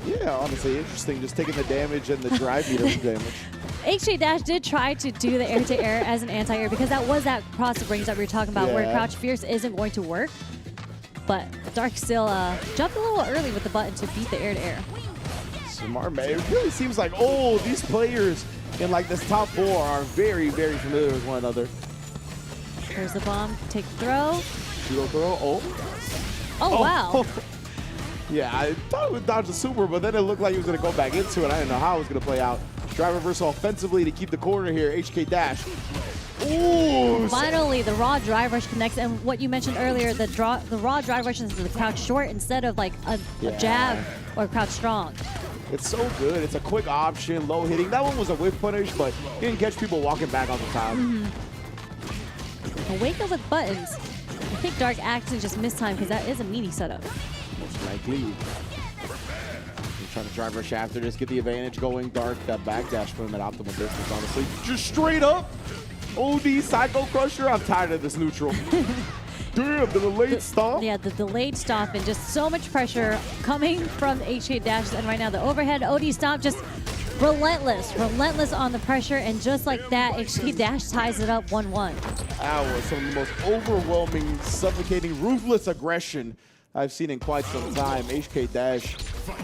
Yeah, honestly, interesting. Just taking the damage and the drive meter damage. HK Dash did try to do the air-to-air as an anti-air because that was that cross range that we were talking about where Crouch Fierce isn't going to work. But Dark still jumped a little early with the button to beat the air-to-air. Smart, man. It really seems like, oh, these players in like this top 4 are very, very familiar with one another. Here's the bomb. Take the throw. Judo throw. Oh. Oh, wow. Yeah, I thought it would dodge the super, but then it looked like he was going to go back into it. I didn't know how it was going to play out. Drive reversal offensively to keep the corner here. HK Dash. Ooh. Finally, the raw drive rush connects. And what you mentioned earlier, the raw drive rush is the crouch short instead of like a jab or crouch strong. It's so good. It's a quick option, low hitting. That one was a whiff punish, but he didn't catch people walking back on the top. A wake up with buttons. I think Dark actually just missed time because that is a meaty setup. Most likely. He's trying to drive rush after this, get the advantage going. Dark, that backdash put him at optimal distance, honestly. Just straight up. OD Psycho Crusher. I'm tired of this neutral. Damn, the delayed stomp. Yeah, the delayed stomp and just so much pressure coming from HK Dash. And right now the overhead OD stomp just relentless on the pressure. And just like that, HK Dash ties it up 1-1. That was some of the most overwhelming, suffocating, ruthless aggression I've seen in quite some time. HK Dash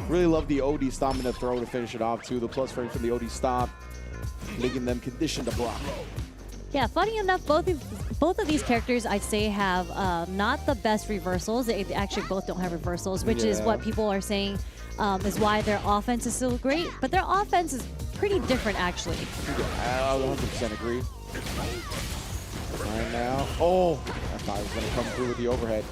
really loved the OD stomp and the throw to finish it off too. The plus frame from the OD stomp, making them conditioned to block. Yeah, funny enough, both of these characters I'd say have not the best reversals. They actually both don't have reversals, which is what people are saying is why their offense is so great. But their offense is pretty different, actually. Yeah, I 100% agree. Right now, oh, I thought he was going to come through with the overhead.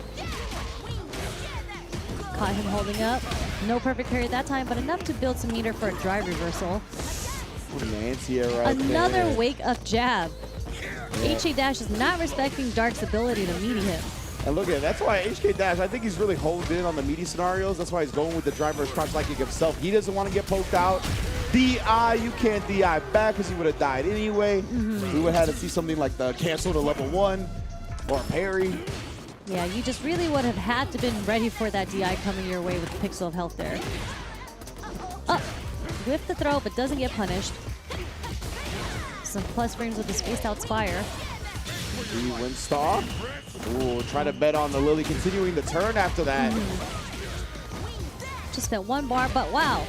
Caught him holding up. No perfect parry that time, but enough to build some meter for a drive reversal. Another wake-up jab. HK Dash is not respecting Dark's ability to meaty him. And look at it, that's why HK Dash, I think he's really honed in on the meaty scenarios. That's why he's going with the driver's crouch like himself. He doesn't want to get poked out. DI, you can't DI back because he would have died anyway. We would have had to see something like the cancel to level 1 or a parry. Yeah, you just really would have had to been ready for that DI coming your way with the pixel of health there. Up, whiff the throw, but doesn't get punished. Some plus frames with the spaced out Spire. The Windstar. Ooh, try to bet on the Lily continuing the turn after that. Just spent one bar, but wow.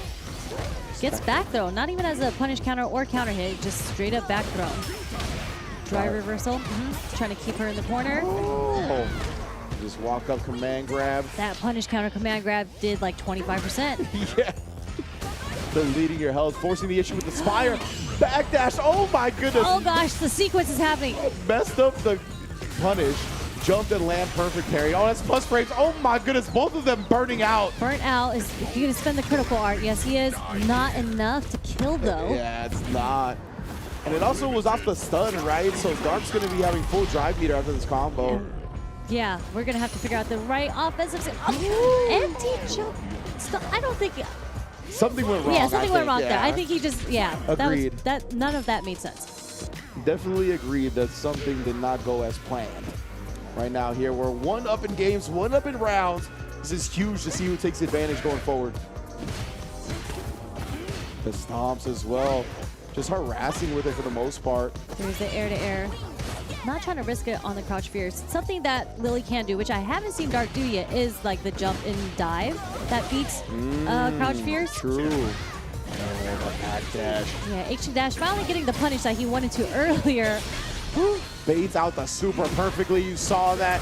Gets back throw, not even as a punish counter or counter hit, just straight up back throw. Drive reversal, trying to keep her in the corner. Oh. Just walk up command grab. That punish counter command grab did like 25%. Yeah. Deleting your health, forcing the issue with the Spire. Backdash, oh my goodness. Oh gosh, the sequence is happening. Messed up the punish. Jumped and land perfect parry. Oh, that's plus frames. Oh my goodness, both of them burning out. Burnt out. Is he going to spend the critical art? Yes, he is. Not enough to kill though. Yeah, it's not. And it also was off the stun, right? So Dark's going to be having full drive meter after this combo. Yeah, we're going to have to figure out the right offensive. Empty jump. I don't think. Something went wrong. Yeah, something went wrong there. I think he just, Agreed. None of that made sense. Definitely agreed that something did not go as planned. Right now here, we're 1 up in games, 1 up in rounds. This is huge to see who takes advantage going forward. The stomps as well. Just harassing with it for the most part. There's the air-to-air. Not trying to risk it on the crouch fierce. Something that Lily can do, which I haven't seen Dark do yet, is like the jump and dive that beats crouch fierce. True. Oh, the back dash. Yeah, HK Dash finally getting the punish that he wanted to earlier. Baits out the super perfectly. You saw that.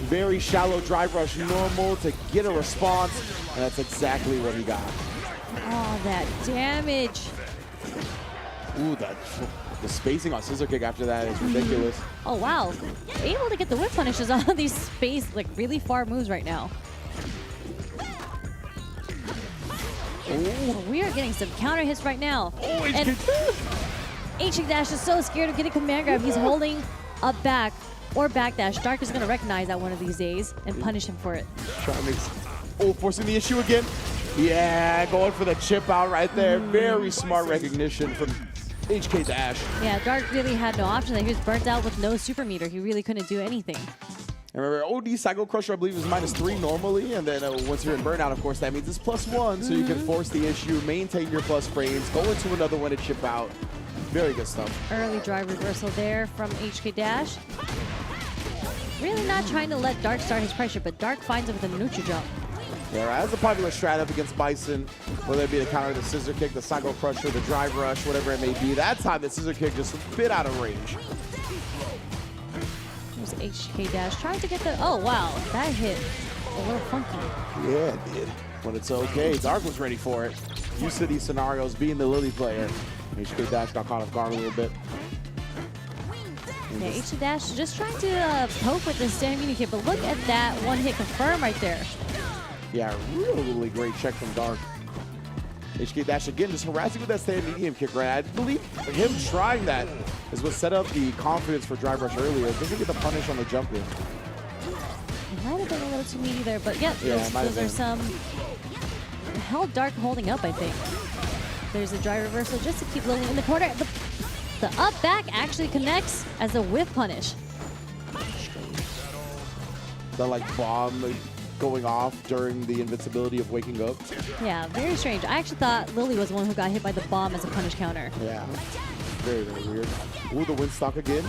Very shallow drive rush normal to get a response. And that's exactly what he got. Oh, that damage. Ooh, the spacing on scissor kick after that is ridiculous. Oh, wow. Able to get the whip punishes on these space, like really far moves right now. Ooh. We are getting some counter hits right now. Oh, and HK Dash is so scared of getting command grab. He's holding a back or backdash. Dark is going to recognize that one of these days and punish him for it. Oh, forcing the issue again. Yeah, going for the chip out right there. Very smart recognition from HK Dash. Yeah, Dark really had no option. He was burnt out with no super meter. He really couldn't do anything. And remember, OD Psycho Crusher, I believe, is -3 normally. And then once you're in burnout, of course, that means it's +1. So you can force the issue, maintain your plus frames, go into another one and chip out. Very good stuff. Early drive reversal there from HK Dash. Really not trying to let Dark start his pressure, but Dark finds it with a neutral jump. Yeah, right. That's a popular strat up against Bison, whether it be the counter, the scissor kick, the Psycho Crusher, the drive rush, whatever it may be. That time, the scissor kick just a bit out of range. There's HK Dash trying to get the... Oh, wow. That hit a little funky. Yeah, it did. But it's okay. Dark was ready for it. Used to these scenarios, being the Lily player. HK Dash got caught off guard a little bit. Yeah, HK Dash just trying to poke with the standing kick, but look at that one hit confirm right there. Yeah, really great check from Dark. HK Dash again just harassing with that stand medium kick, right? I believe him trying that is what set up the confidence for drive rush earlier. Doesn't get the punish on the jump in. It might have been a little too meaty there, but yeah, those are some held Dark holding up, I think. There's a drive reversal just to keep Lily in the corner. The up back actually connects as a whiff punish. The like bomb going off during the invincibility of waking up. Yeah, very strange. I actually thought Lily was the one who got hit by the bomb as a punish counter. Yeah, very, very weird. Ooh, the windstock again.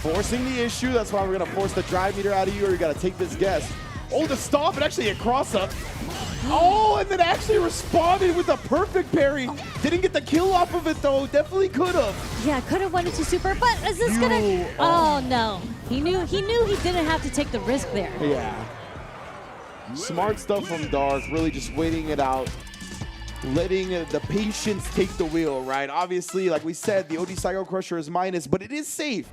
Forcing the issue. That's why we're going to force the drive meter out of you, or you got to take this guess. Oh, the stomp, and actually a cross up. Oh, and then actually responded with a perfect parry. Didn't get the kill off of it, though. Definitely could have. Yeah, could have went into super, but is this gonna... Oh, no. He knew he didn't have to take the risk there. Yeah. Smart stuff from Dark, really just waiting it out, letting the patience take the wheel, right? Obviously, like we said, the OD Psycho Crusher is minus, but it is safe.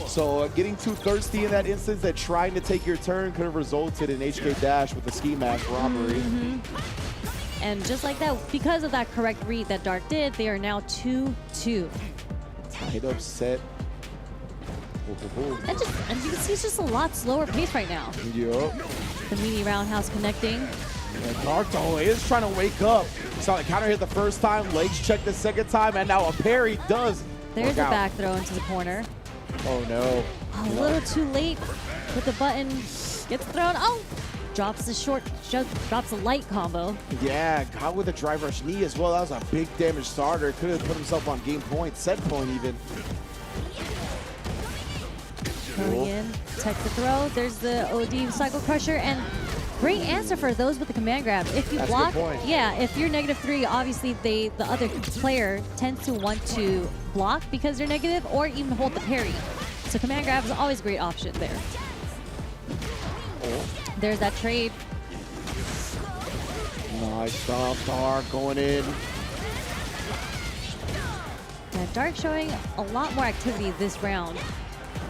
So getting too thirsty in that instance, that trying to take your turn could have resulted in HK Dash with the ski mask robbery. And just like that, because of that correct read that Dark did, they are now 2-2. Tied up set. And you can see it's just a lot slower pace right now. Yup. The mini roundhouse connecting. Yeah, Dark though is trying to wake up. Saw the counter hit the first time, legs check the second time, and now a parry does. There's a back throw into the corner. Oh no. A little too late with the button. Gets thrown. Oh! Drops the light combo. Yeah, got with a drive rush knee as well. That was a big damage starter. Could have put himself on game point, set point even. Going in, tech the throw. There's the OD Cycle Crusher, and great answer for those with the command grab. If you block, yeah, if you're -3, obviously the other player tends to want to block because they're negative, or even hold the parry. So command grab is always a great option there. There's that trade. Nice stuff, Dark going in. Yeah, Dark showing a lot more activity this round.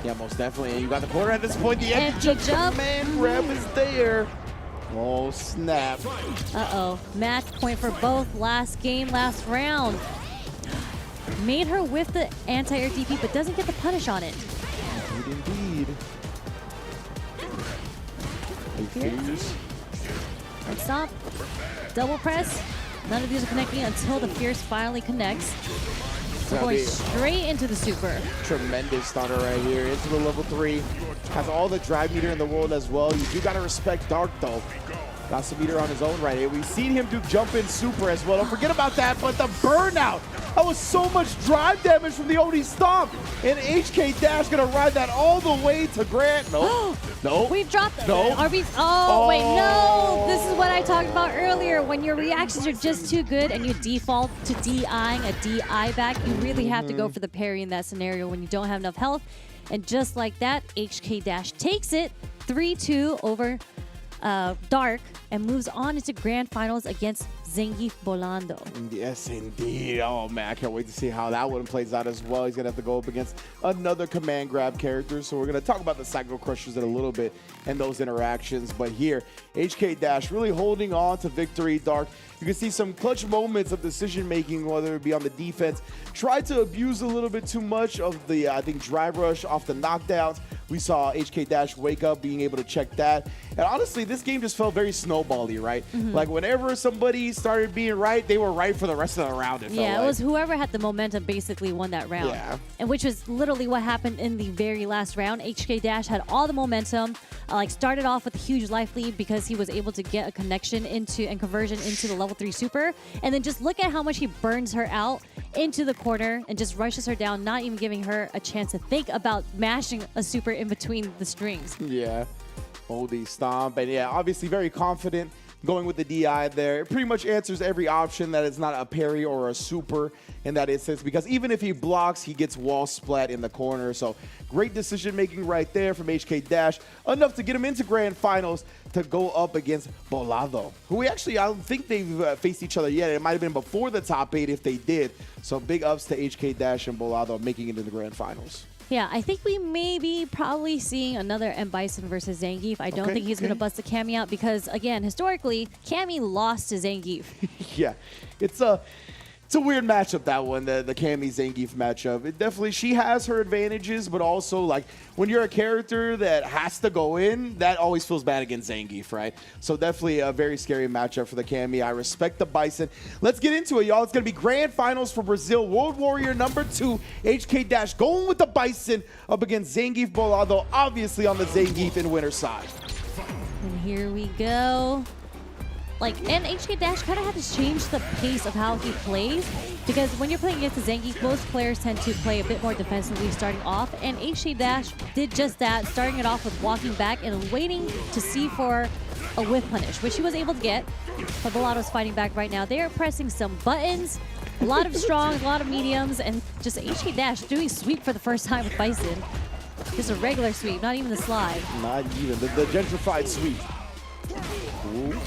Yeah, most definitely. And you got the corner at this point. The empty jump. Man grab is there. Oh, snap. Uh-oh. Match point for both. Last game, last round. Made her whiff the anti-air DP, but doesn't get the punish on it. Indeed. And stop. Double press. None of these are connecting until the Fierce finally connects. We're going straight into the super. Tremendous starter right here. Into the level 3. Has all the drive meter in the world as well. You do got to respect Dark, though. Got some meter on his own right here. We've seen him do jump in super as well. Don't forget about that, but the burnout. That was so much drive damage from the OD Stomp. And HK Dash going to ride that all the way to Grant. No. No. We dropped No. Oh, wait, no. This is what I talked about earlier. When your reactions are just too good and you default to DIing a DI back, you really have to go for the parry in that scenario when you don't have enough health. And just like that, HK Dash takes it 3-2 over Dark and moves on into grand finals against Zengi Bolando. Yes, indeed. Oh, man, I can't wait to see how that one plays out as well. He's going to have to go up against another command grab character. So we're going to talk about the Psycho Crushers in a little bit and those interactions. But here, HK Dash really holding on to victory. Dark, you can see some clutch moments of decision-making, whether it be on the defense. Tried to abuse a little bit too much of the, I think, drive rush off the knockdowns. We saw HK Dash wake up, being able to check that. And honestly, this game just felt very snowball-y, right? Like whenever somebody started being right, they were right for the rest of the round. It Yeah, it was whoever had the momentum basically won that round. Yeah. And which was literally what happened in the very last round. HK Dash had all the momentum, like started off with a huge life lead because he was able to get a connection into and conversion into the level 3 super. And then just look at how much he burns her out into the corner and just rushes her down, not even giving her a chance to think about mashing a super in between the strings. Yeah. OD stomp. And yeah, obviously very confident going with the DI there. It pretty much answers every option that it's not a parry or a super in that instance, because even if he blocks, he gets wall splat in the corner. So great decision making right there from HK Dash. Enough to get him into grand finals to go up against Bolado, who I don't think they've faced each other yet. It might have been before the top 8 if they did. So big ups to HK Dash and Bolado making it into the grand finals. Yeah, I think we may be probably seeing another M. Bison versus Zangief. I don't think he's going to bust the Cammy out because, again, historically, Cammy lost to Zangief. Yeah, it's a weird matchup, that one, the Cammy Zangief matchup. It definitely, she has her advantages, but also, like, when you're a character that has to go in, that always feels bad against Zangief, right? So definitely a very scary matchup for the Cammy. I respect the Bison. Let's get into it, y'all. It's going to be grand finals for Brazil. World Warrior number 2, HK Dash, going with the Bison up against Zangief Bolado, obviously on the Zangief in winner side. And here we go. And HK Dash kind of had to change the pace of how he plays, because when you're playing against the Zangief, most players tend to play a bit more defensively starting off, and HK Dash did just that, starting it off with walking back and waiting to see for a whiff punish, which he was able to get. But Bolado's fighting back right now. They are pressing some buttons, a lot of strongs, a lot of mediums, and just HK Dash doing sweep for the first time with Bison. Just a regular sweep, not even the slide. Not even the gentrified sweep. Ooh.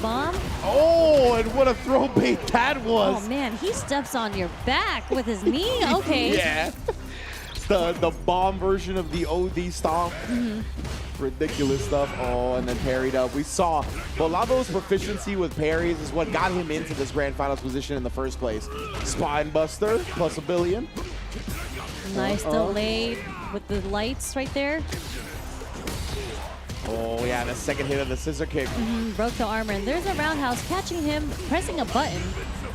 Bomb. Oh, and what a throw bait that was. Oh, man, he steps on your back with his knee. Okay. Yeah. The bomb version of the OD stomp. Ridiculous stuff. Oh, and then parried up. We saw Bolado's proficiency with parries is what got him into this grand finals position in the first place. Spine buster plus a billion. Nice delay with the lights right there. Oh, yeah, the second hit of the scissor kick. Broke the armor, and there's a roundhouse catching him, pressing a button.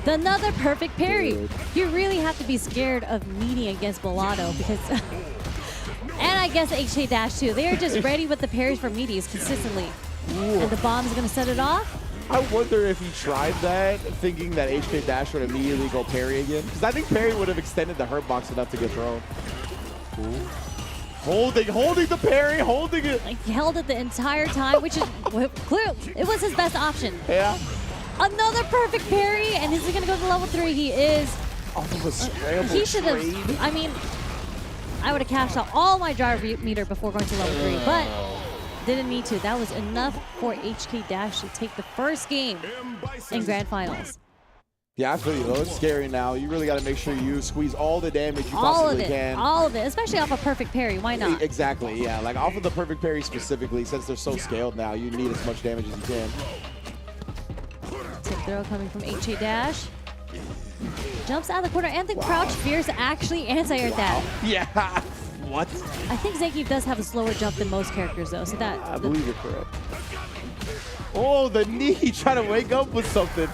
Another perfect parry. Dude. You really have to be scared of meeting against Bolado because... and I guess HK Dash too. They are just ready with the parries for meaties consistently. Ooh. And the bomb's going to set it off. I wonder if he tried that, thinking that HK Dash would immediately go parry again. Because I think parry would have extended the hurt box enough to get thrown. Ooh. Holding the parry, holding it. He held it the entire time, which is clear. It was his best option. Yeah. Another perfect parry, and is he going to go to level 3? He is. Off of a scramble He should trade. have. I mean, I would have cashed out all my drive meter before going to level 3, but didn't need to. That was enough for HK Dash to take the first game in grand finals. Yeah, I feel you though. It's scary now. You really got to make sure you squeeze all the damage you All possibly of it, can. all of it, especially off a perfect parry. Why not? Exactly, yeah. Like off of the perfect parry specifically, since they're so scaled now, you need as much damage as you can. Tip throw coming from HK Dash. Jumps out of the corner, and the crouch fierce actually anti-aired that. Yeah. What? I think Zangief does have a slower jump than most characters, though, so that... I believe you're correct. Oh, the knee trying to wake up with something.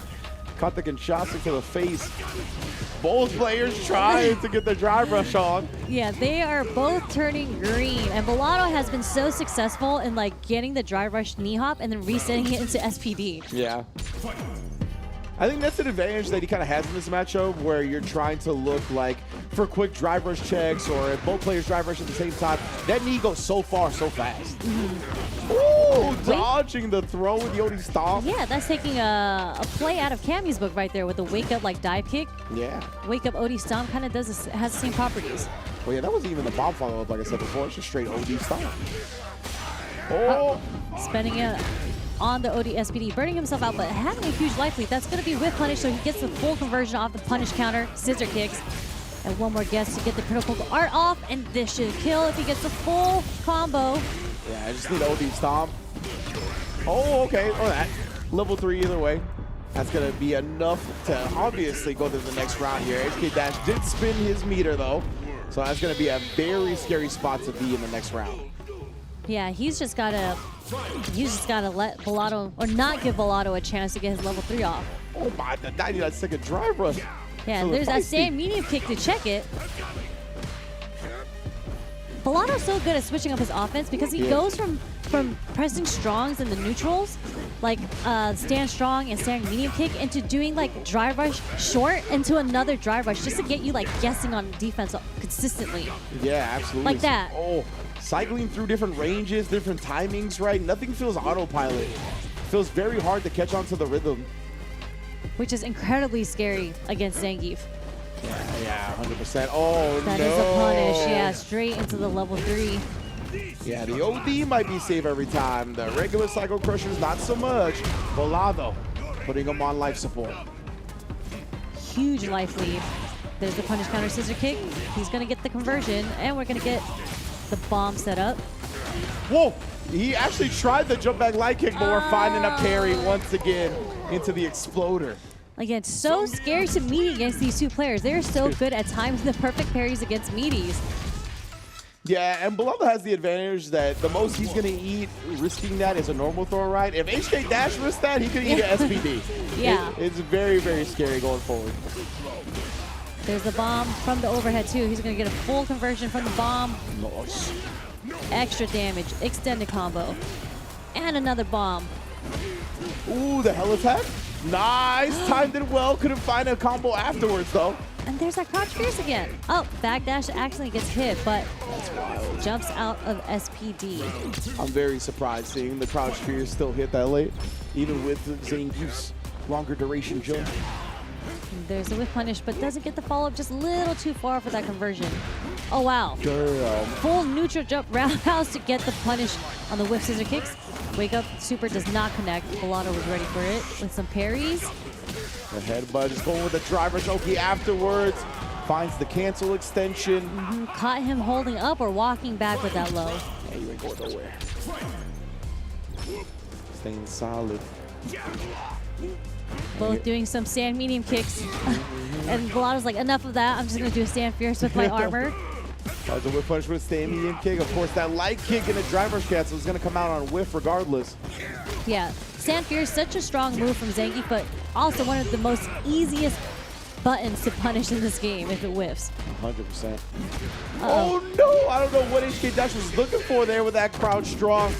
Caught the Kinshasa to the face. Both players trying to get the drive rush on. Yeah, they are both turning green, and Bolado has been so successful in like getting the drive rush knee hop and then resetting it into SPD. Yeah. I think that's an advantage that he kind of has in this matchup, where you're trying to look like for quick drive rush checks, or if both players drive rush at the same time, that knee goes so far so fast. Ooh, dodging the throw with the OD stomp. Yeah, that's taking a play out of Cammy's book right there with the wake up like dive kick. Yeah. Wake up OD stomp kind of has the same properties. Well, yeah, that wasn't even the bomb follow up, like I said before. It's just straight OD stomp. Oh, spending it on the OD SPD, burning himself out, but having a huge life lead. That's going to be with punish, so he gets the full conversion off the punish counter, scissor kicks, and one more guess to get the critical art off, and this should kill if he gets the full combo. Yeah, I just need OD stomp. Oh, okay, or that. Level 3 either way. That's going to be enough to obviously go to the next round here. HK Dash did spin his meter, though, so that's going to be a very scary spot to be in the next round. Yeah, he's just gotta let Bellotto, or not give Bellotto a chance to get his level 3 off. Oh my, the 99-second drive rush. Yeah, So there's that feisty. stand medium kick to check it. Bellotto's so good at switching up his offense because he goes from pressing strongs in the neutrals, like stand strong and stand medium kick, into doing like drive rush short into another drive rush just to get you like guessing on defense consistently. Yeah, absolutely. Like that. Oh, cycling through different ranges, different timings, right? Nothing feels autopilot. Feels very hard to catch on to the rhythm. Which is incredibly scary against Zangief. Yeah, 100%. Oh, That no. is a punish. Yeah, straight into the level 3. Yeah, the OD might be safe every time. The regular Psycho Crushers, not so much. Bellotto putting him on life support. Huge life lead. There's the punish counter scissor kick. He's going to get the conversion, and we're going to get the bomb set up. Whoa! He actually tried the jump back light kick, but we're finding a parry once again into the exploder. Again, so scary to meet against these two players. They're so good at timing the perfect parries against meaties. Yeah, and Bellotto has the advantage that the most he's going to eat risking that is a normal throw, right? If HK Dash risks that, he could eat an SPD. Yeah. It's very, very scary going forward. There's the bomb from the overhead, too. He's going to get a full conversion from the bomb. Nice. Extra damage, extended combo. And another bomb. Ooh, the hell attack. Nice, timed it well. Couldn't find a combo afterwards, though. And there's that crouch fierce again. Oh, backdash accidentally gets hit, but jumps out of SPD. I'm very surprised seeing the crouch fierce still hit that late, even with Zangief's longer duration jump. There's the whip punish, but doesn't get the follow-up, just a little too far for that conversion. Oh, wow. Damn. Full neutral jump roundhouse to get the punish on the whip scissor kicks. Wake up super does not connect. Bellotto was ready for it with some parries. The headbutt is going with the driver choke afterwards. Finds the cancel extension. Caught him holding up or walking back with that low. Yeah, you ain't going nowhere. Staying solid. Both doing some stand medium kicks. And Bellotto's like, enough of that. I'm just going to do a stand fierce with my armor. The whip punch with stand medium kick. Of course, that light kick and a driver's cancel is going to come out on whiff regardless. Yeah, stand fierce, such a strong move from Zangief, but also one of the most easiest buttons to punish in this game if it whiffs. 100%. Oh no, I don't know what HK Dash was looking for there with that crouch strong,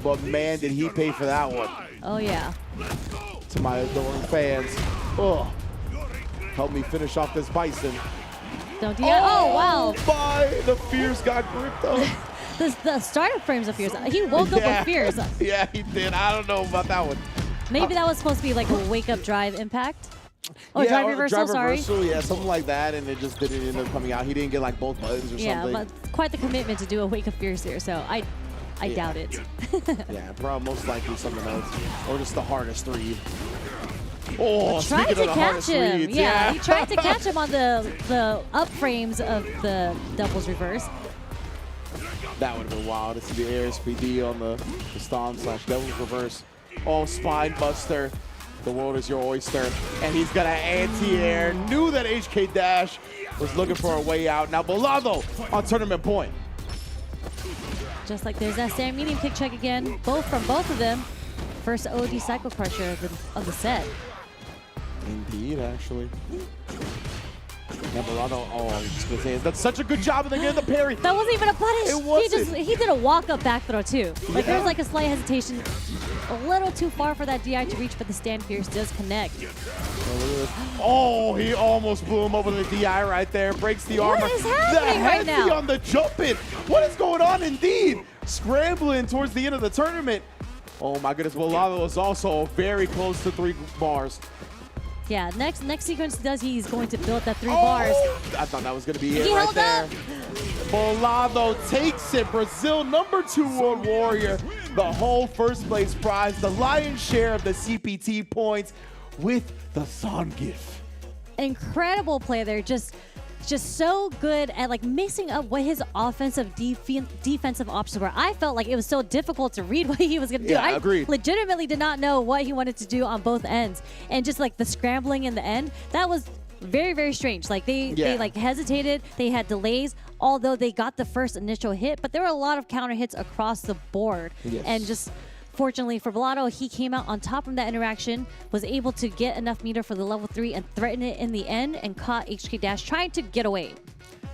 but man, did he pay for that one. Oh yeah. To my adoring fans. Oh, help me finish off this Bison. Don't do that. Oh, wow. My, the Fierce got gripped up. The starter frames of Fierce. He woke up with Fierce. Yeah, he did. I don't know about that one. Maybe that was supposed to be like a wake-up drive impact. Or drive reversal, sorry. Yeah, something like that, and it just didn't end up coming out. He didn't get like both buttons or something. Yeah, but quite the commitment to do a wake-up Fierce here, so I doubt it. Yeah, probably most likely something else. Or just the hardest read. Oh, tried speaking to of the catch hardest him. reads, Yeah, he tried to catch him on the up frames of the doubles reverse. That would have been wild to see the air SPD on the stomp / devil's reverse. Oh, spine buster. The world is your oyster. And he's got an anti-air. Knew that HK Dash was looking for a way out. Now Bellotto on tournament point. Just like there's that stand medium kick check again. Both from both of them. First OD Psycho Crusher of the set. Indeed, actually. Yeah, Bellotto, oh, I was just gonna say, that's such a good job of getting the parry. That wasn't even a punish. It wasn't. He did a walk-up back throw, too. Like, Yeah. there's like a slight hesitation. A little too far for that DI to reach, but the stand fierce does connect. Oh, he almost blew him over the DI right there. Breaks the armor. What is happening right the heavy now? on the jump in. What is going on indeed? Scrambling towards the end of the tournament. Oh my goodness, Bellotto is also very close to 3 bars. Yeah, next sequence he's going to build that 3 bars. I thought that was going to be it He right held there. up. Bellotto takes it. Brazil, #2 world warrior. The whole first place prize, the lion's share of the CPT points with the Zangief. Incredible play there. Just so good at like mixing up what his offensive defensive options were. I felt like it was so difficult to read what he was going to do. Yeah, I agreed. legitimately did not know what he wanted to do on both ends. And just like the scrambling in the end, that was very, very strange. Like they like hesitated, they had delays, although they got the first initial hit, but there were a lot of counter hits across the board. Yes. And just fortunately for Velato, he came out on top of that interaction, was able to get enough meter for the level 3 and threaten it in the end and caught HK Dash trying to get away.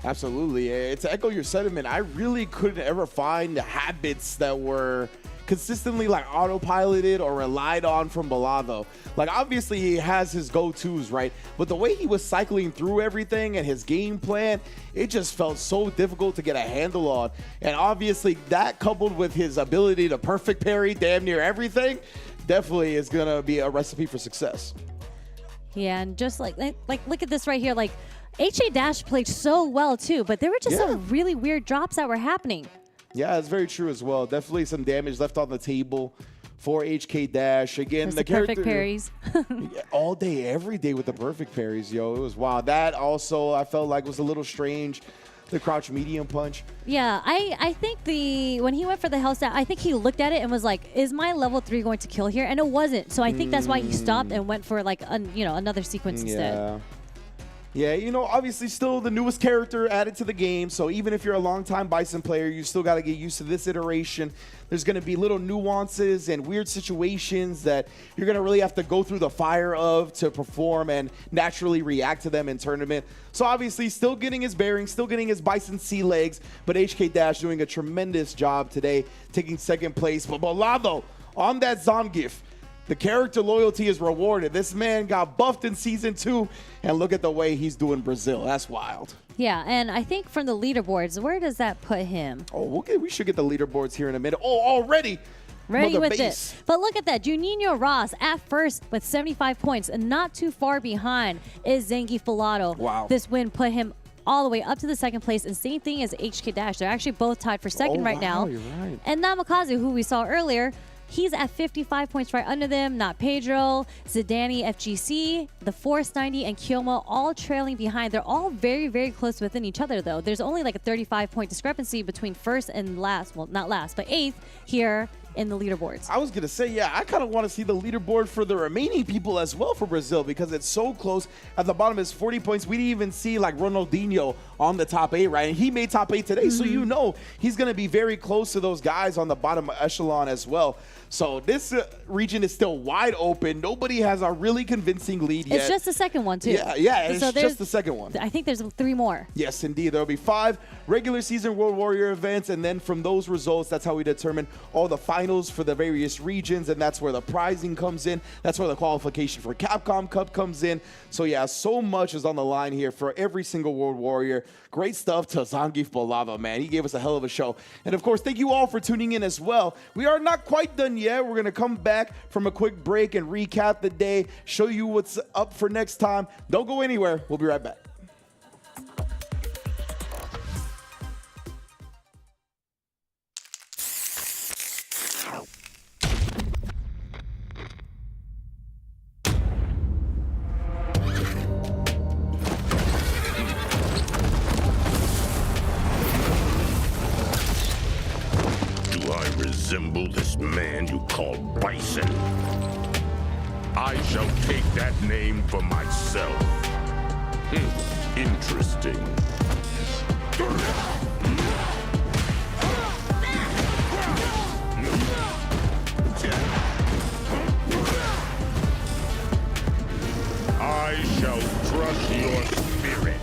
Absolutely. To echo your sentiment, I really couldn't ever find the habits that were consistently like autopiloted or relied on from Velato. Like obviously he has his go-tos, right? But the way he was cycling through everything and his game plan, it just felt so difficult to get a handle on. And obviously that coupled with his ability to perfect parry damn near everything, definitely is gonna be a recipe for success. Yeah, and just like look at this right here. Like HA Dash played so well too, but there were just some really weird drops that were happening. Yeah, it's very true as well. Definitely some damage left on the table for HK Dash. Again, the character perfect parries. all day, every day with the perfect parries, yo. It was wild. That also I felt like was a little strange. The crouch medium punch. Yeah, I think when he went for the health stat, I think he looked at it and was like, is my level 3 going to kill here? And it wasn't. So I think that's why he stopped and went for like another sequence instead. Yeah, obviously still the newest character added to the game, so even if you're a longtime Bison player, you still got to get used to this iteration. There's going to be little nuances and weird situations that you're going to really have to go through the fire of to perform and naturally react to them in tournament. So obviously still getting his bearings, still getting his Bison sea legs, but HK Dash doing a tremendous job today, taking second place. But Velato on that Zangief. The character loyalty is rewarded. This man got buffed in Season 2, and look at the way he's doing Brazil. That's wild. Yeah, and I think from the leaderboards, where does that put him? Oh, we should get the leaderboards here in a minute. Oh, already. Ready with it. But look at that. Juninho Ross at first with 75 points, and not too far behind is Zangief Velato. Wow. This win put him all the way up to the second place, and same thing as HK Dash. They're actually both tied for second right now. You're right. And Namikaze, who we saw earlier, he's at 55 points right under them. Not Pedro, Zidane, FGC, the Force 90, and Kyomo all trailing behind. They're all very, very close within each other, though. There's only like a 35-point discrepancy between first and last. Well, not last, but eighth here in the leaderboards. I was going to say, yeah, I kind of want to see the leaderboard for the remaining people as well for Brazil because it's so close. At the bottom is 40 points. We didn't even see like Ronaldinho on the top 8, right? And he made top 8 today. So he's going to be very close to those guys on the bottom echelon as well. So this region is still wide open. Nobody has a really convincing lead yet. It's just the second one, too. Yeah, it's just the second one. I think there's 3 more. Yes, indeed. There will be 5 regular season World Warrior events, and then from those results, that's how we determine all the finals for the various regions, and that's where the prizing comes in. That's where the qualification for Capcom Cup comes in. So yeah, so much is on the line here for every single World Warrior. Great stuff to Zangief Velato, man. He gave us a hell of a show. And of course, thank you all for tuning in as well. We are not quite done yet. We're going to come back from a quick break and recap the day, show you what's up for next time. Don't go anywhere. We'll be right back. Resemble this man you call Bison. I shall take that name for myself. Interesting. I shall crush your spirit.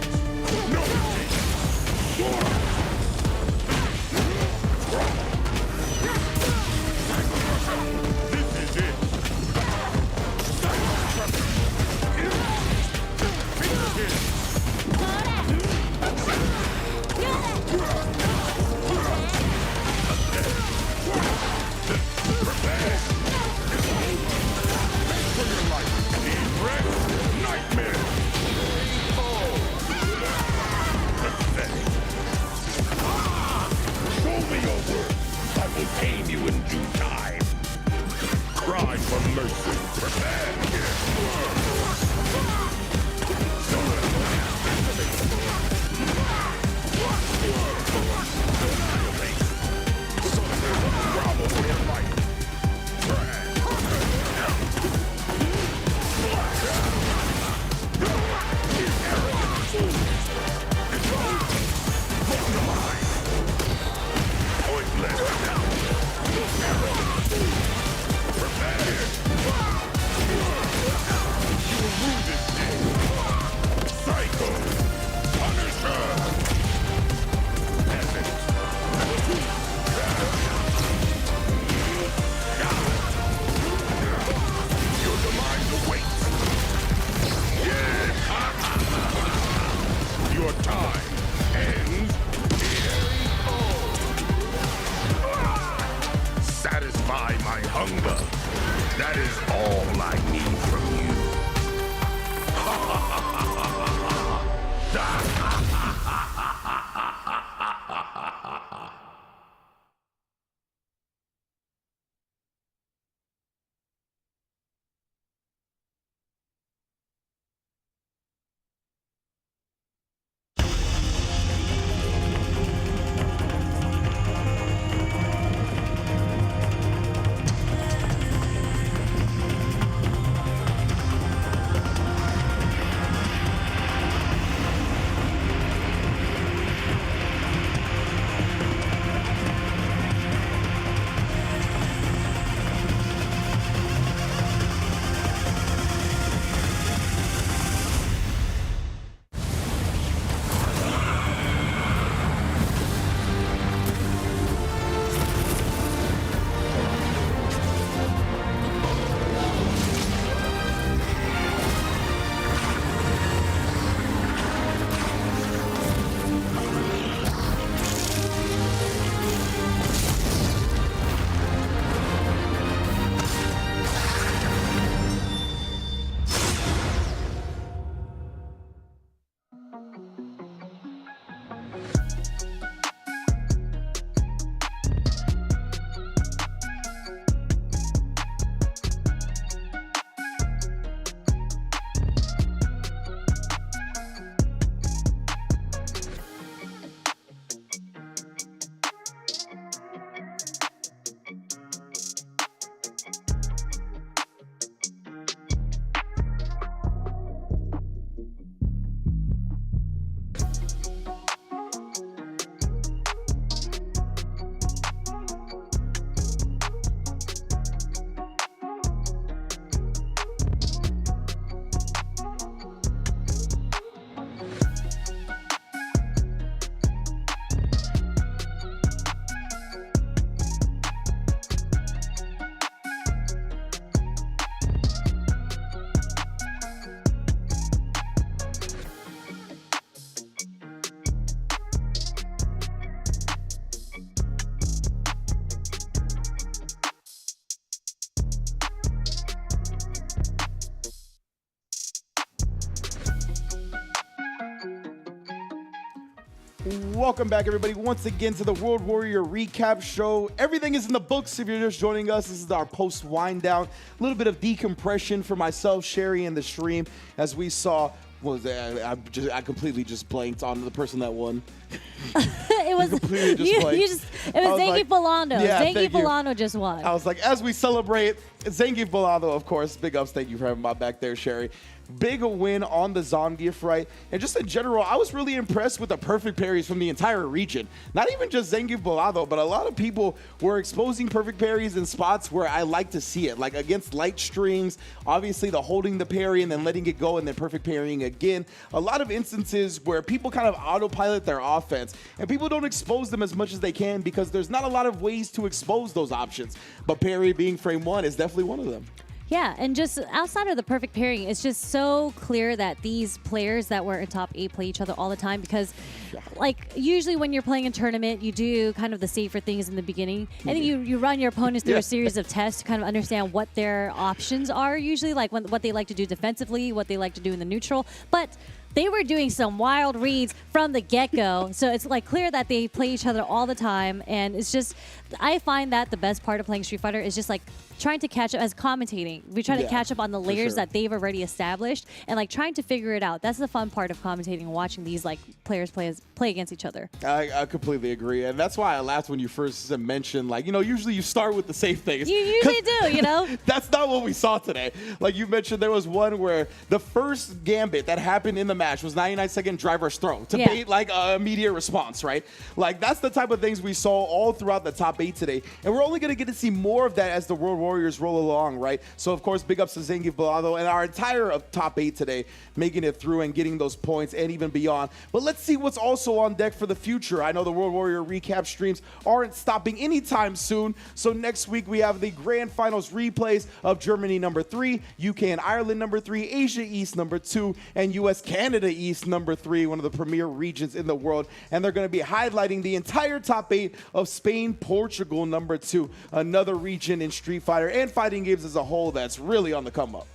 That is all I need from you. Welcome back, everybody, once again to the World Warrior Recap Show. Everything is in the books. If you're just joining us, this is our post-wind down. A little bit of decompression for myself, Sherry, and the stream as we saw. What was that? I completely just blanked on the person that won. It was completely just blanked. It was Zangief Bolando. Yeah, Zangief Bolando just won. I was like, as we celebrate Zangief Bolando, of course, big ups. Thank you for having my back there, Sherry. Big win on the Zangief, right? And just in general, I was really impressed with the perfect parries from the entire region. Not even just Zangief Bolado, but a lot of people were exposing perfect parries in spots where I like to see it, like against light strings, obviously the holding the parry and then letting it go and then perfect parrying again. A lot of instances where people kind of autopilot their offense and people don't expose them as much as they can because there's not a lot of ways to expose those options. But parry being frame one is definitely one of them. Yeah, and just outside of the perfect pairing, it's just so clear that these players that were in top 8 play each other all the time because, like, usually when you're playing a tournament, you do kind of the safer things in the beginning, and then you run your opponents through a series of tests to kind of understand what their options are usually, like what they like to do defensively, what they like to do in the neutral, but they were doing some wild reads from the get-go. So it's like clear that they play each other all the time. And it's just, I find that the best part of playing Street Fighter is just like trying to catch up as commentating. We try to catch up on the layers that they've already established and like trying to figure it out. That's the fun part of commentating and watching these like players play against each other. I completely agree. And that's why I laughed when you first mentioned, like, you know, usually you start with the safe things. You usually do, you know? That's not what we saw today. Like you mentioned, there was one where the first gambit that happened in the match was 99-second driver's throw to bait like an immediate response, right? Like that's the type of things we saw all throughout the top 8 today. And we're only going to get to see more of that as the World Warriors roll along, right? So, of course, big ups to Zangief Bolado and our entire top 8 today, making it through and getting those points and even beyond. But let's see what's also on deck for the future. I know the World Warrior recap streams aren't stopping anytime soon. So next week, we have the Grand Finals replays of Germany #3, UK and Ireland #3, Asia East #2, and US Canada Canada East, number 3, one of the premier regions in the world. And they're going to be highlighting the entire top 8 of Spain, Portugal, number 2, another region in Street Fighter and fighting games as a whole that's really on the come up.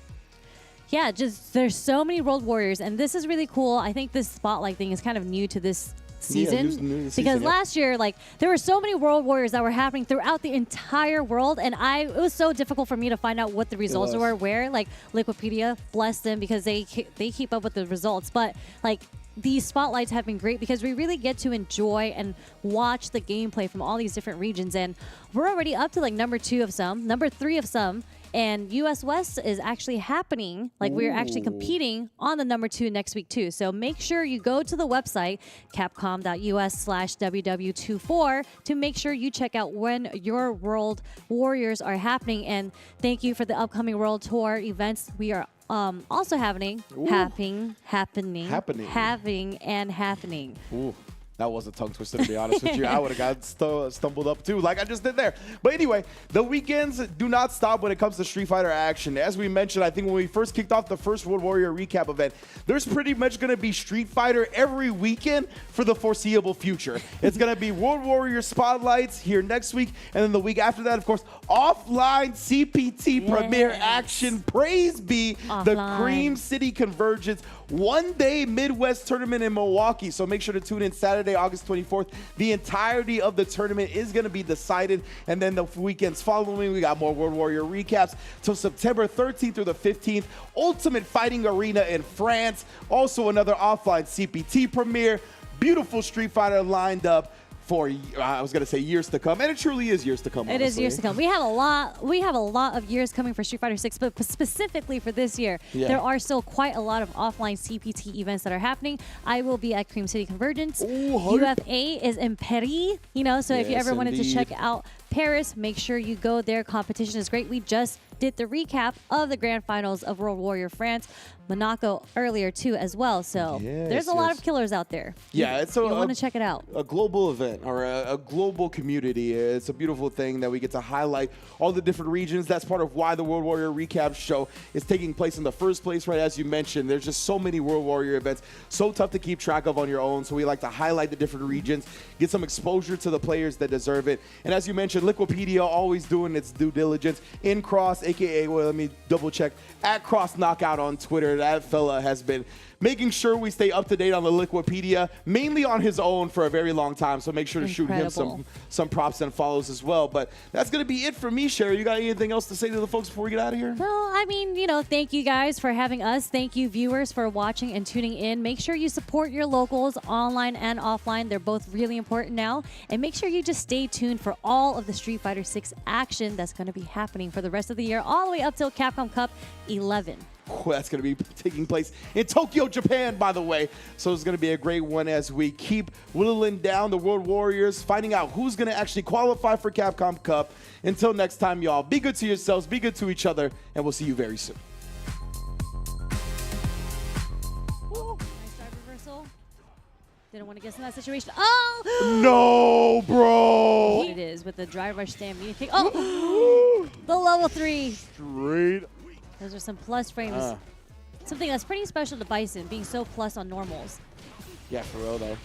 Yeah, just there's so many World Warriors, and this is really cool. I think this spotlight thing is kind of new to this season, because last year, like, there were so many World Warriors that were happening throughout the entire world, and it was so difficult for me to find out what the results were where. Like, Liquipedia, bless them, because they keep up with the results. But like, these spotlights have been great because we really get to enjoy and watch the gameplay from all these different regions, and we're already up to like number 2 of some, number 3 of some. And US West is actually happening. Like, we're actually competing on the number 2 next week too. So make sure you go to the website, capcom.us/WW24, to make sure you check out when your World Warriors are happening. And thank you for the upcoming World Tour events. We are also happening. Ooh. That was a tongue twister, to be honest with you. I would have got stumbled up too, like I just did there. But anyway, the weekends do not stop when it comes to Street Fighter action. As we mentioned, I think when we first kicked off the first World Warrior recap event, there's pretty much going to be Street Fighter every weekend for the foreseeable future. It's going to be World Warrior spotlights here next week, and then the week after that, of course, offline CPT premiere action. Praise be the Cream City Convergence one-day Midwest tournament in Milwaukee. So make sure to tune in Saturday, August 24th. The entirety of the tournament is going to be decided. And then the weekends following, we got more World Warrior recaps till September 13th through the 15th. Ultimate Fighting Arena in France. Also another offline CPT premiere. Beautiful Street Fighter lined up for, I was going to say years to come, and it truly is years to come. It is years to come. We have a lot of years coming for Street Fighter 6, but specifically for this year, there are still quite a lot of offline CPT events that are happening. I will be at Cream City Convergence. UFA is in Paris, so if you ever wanted to check out Paris, make sure you go there. Competition is great. We just did the recap of the grand finals of World Warrior France, Monaco earlier too as well. So there's a lot of killers out there. Yeah, you want to check it out. A global event or a global community. It's a beautiful thing that we get to highlight all the different regions. That's part of why the World Warrior Recap Show is taking place in the first place, right? As you mentioned, there's just so many World Warrior events, so tough to keep track of on your own. So we like to highlight the different regions, get some exposure to the players that deserve it. And as you mentioned, Liquipedia always doing its due diligence. In Cross, aka, well, let me double check, at Cross Knockout on Twitter. That fella has been making sure we stay up to date on the Liquipedia, mainly on his own for a very long time. So make sure to shoot him some props and follows as well. But that's going to be it for me, Sherry. You got anything else to say to the folks before we get out of here? Well, I mean, thank you guys for having us. Thank you, viewers, for watching and tuning in. Make sure you support your locals online and offline. They're both really important now. And make sure you just stay tuned for all of the Street Fighter 6 action that's going to be happening for the rest of the year, all the way up till Capcom Cup 11. That's going to be taking place in Tokyo, Japan, by the way. So it's going to be a great one as we keep whittling down the World Warriors, finding out who's going to actually qualify for Capcom Cup. Until next time, y'all, be good to yourselves, be good to each other, and we'll see you very soon. Nice drive reversal. Didn't want to get in that situation. Oh! No, bro! It is with the drive rush stampede. Oh! The level 3. Straight. Those are some plus frames. Something that's pretty special to Bison, being so plus on normals. Yeah, for real, though.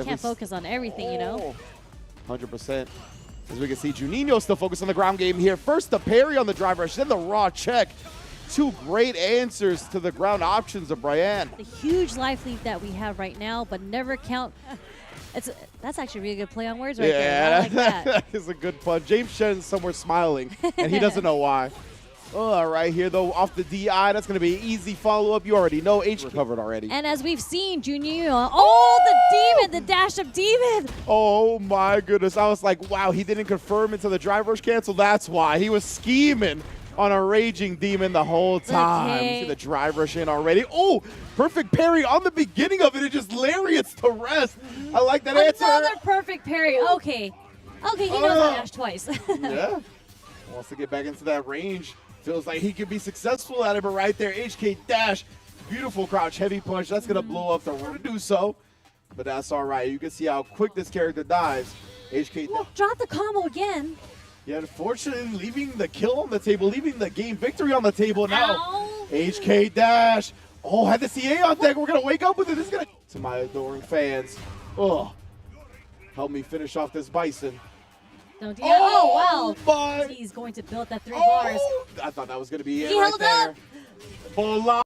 Can't focus on everything, 100%. As we can see, Juninho still focused on the ground game here. First, the parry on the drive rush, then the raw check. Two great answers to the ground options of Brian. The huge life lead that we have right now, but never count. That's actually a really good play on words right there. I like that. That is a good pun. James Shen's somewhere smiling, and he doesn't know why. All right, here, though, off the DI. That's going to be an easy follow-up. You already know. H recovered already. And as we've seen, Juninho, the demon, the dash of demon. Oh, my goodness. I was like, wow, he didn't confirm until the drive rush canceled. That's why. He was scheming on a raging demon the whole time. You see the drive rush in already. Oh, perfect parry on the beginning of it. It just lariats to rest. I like that answer. Another perfect parry. Okay, he knows how to dash twice. Yeah. Wants to get back into that range. Feels like he could be successful at it, but right there, HK dash. Beautiful crouch, heavy punch. That's going to blow up the room to do so. But that's all right. You can see how quick this character dives. HK drop the combo again. Yeah, unfortunately, leaving the kill on the table, leaving the game victory on the table now. HK dash. Oh, had the CA on deck. We're going to wake up with it. This is going to my adoring fans. Oh, help me finish off this Bison. No, oh, wow. My. He's going to build that 3 bars. I thought that was going to be it He right held there. up. Full line.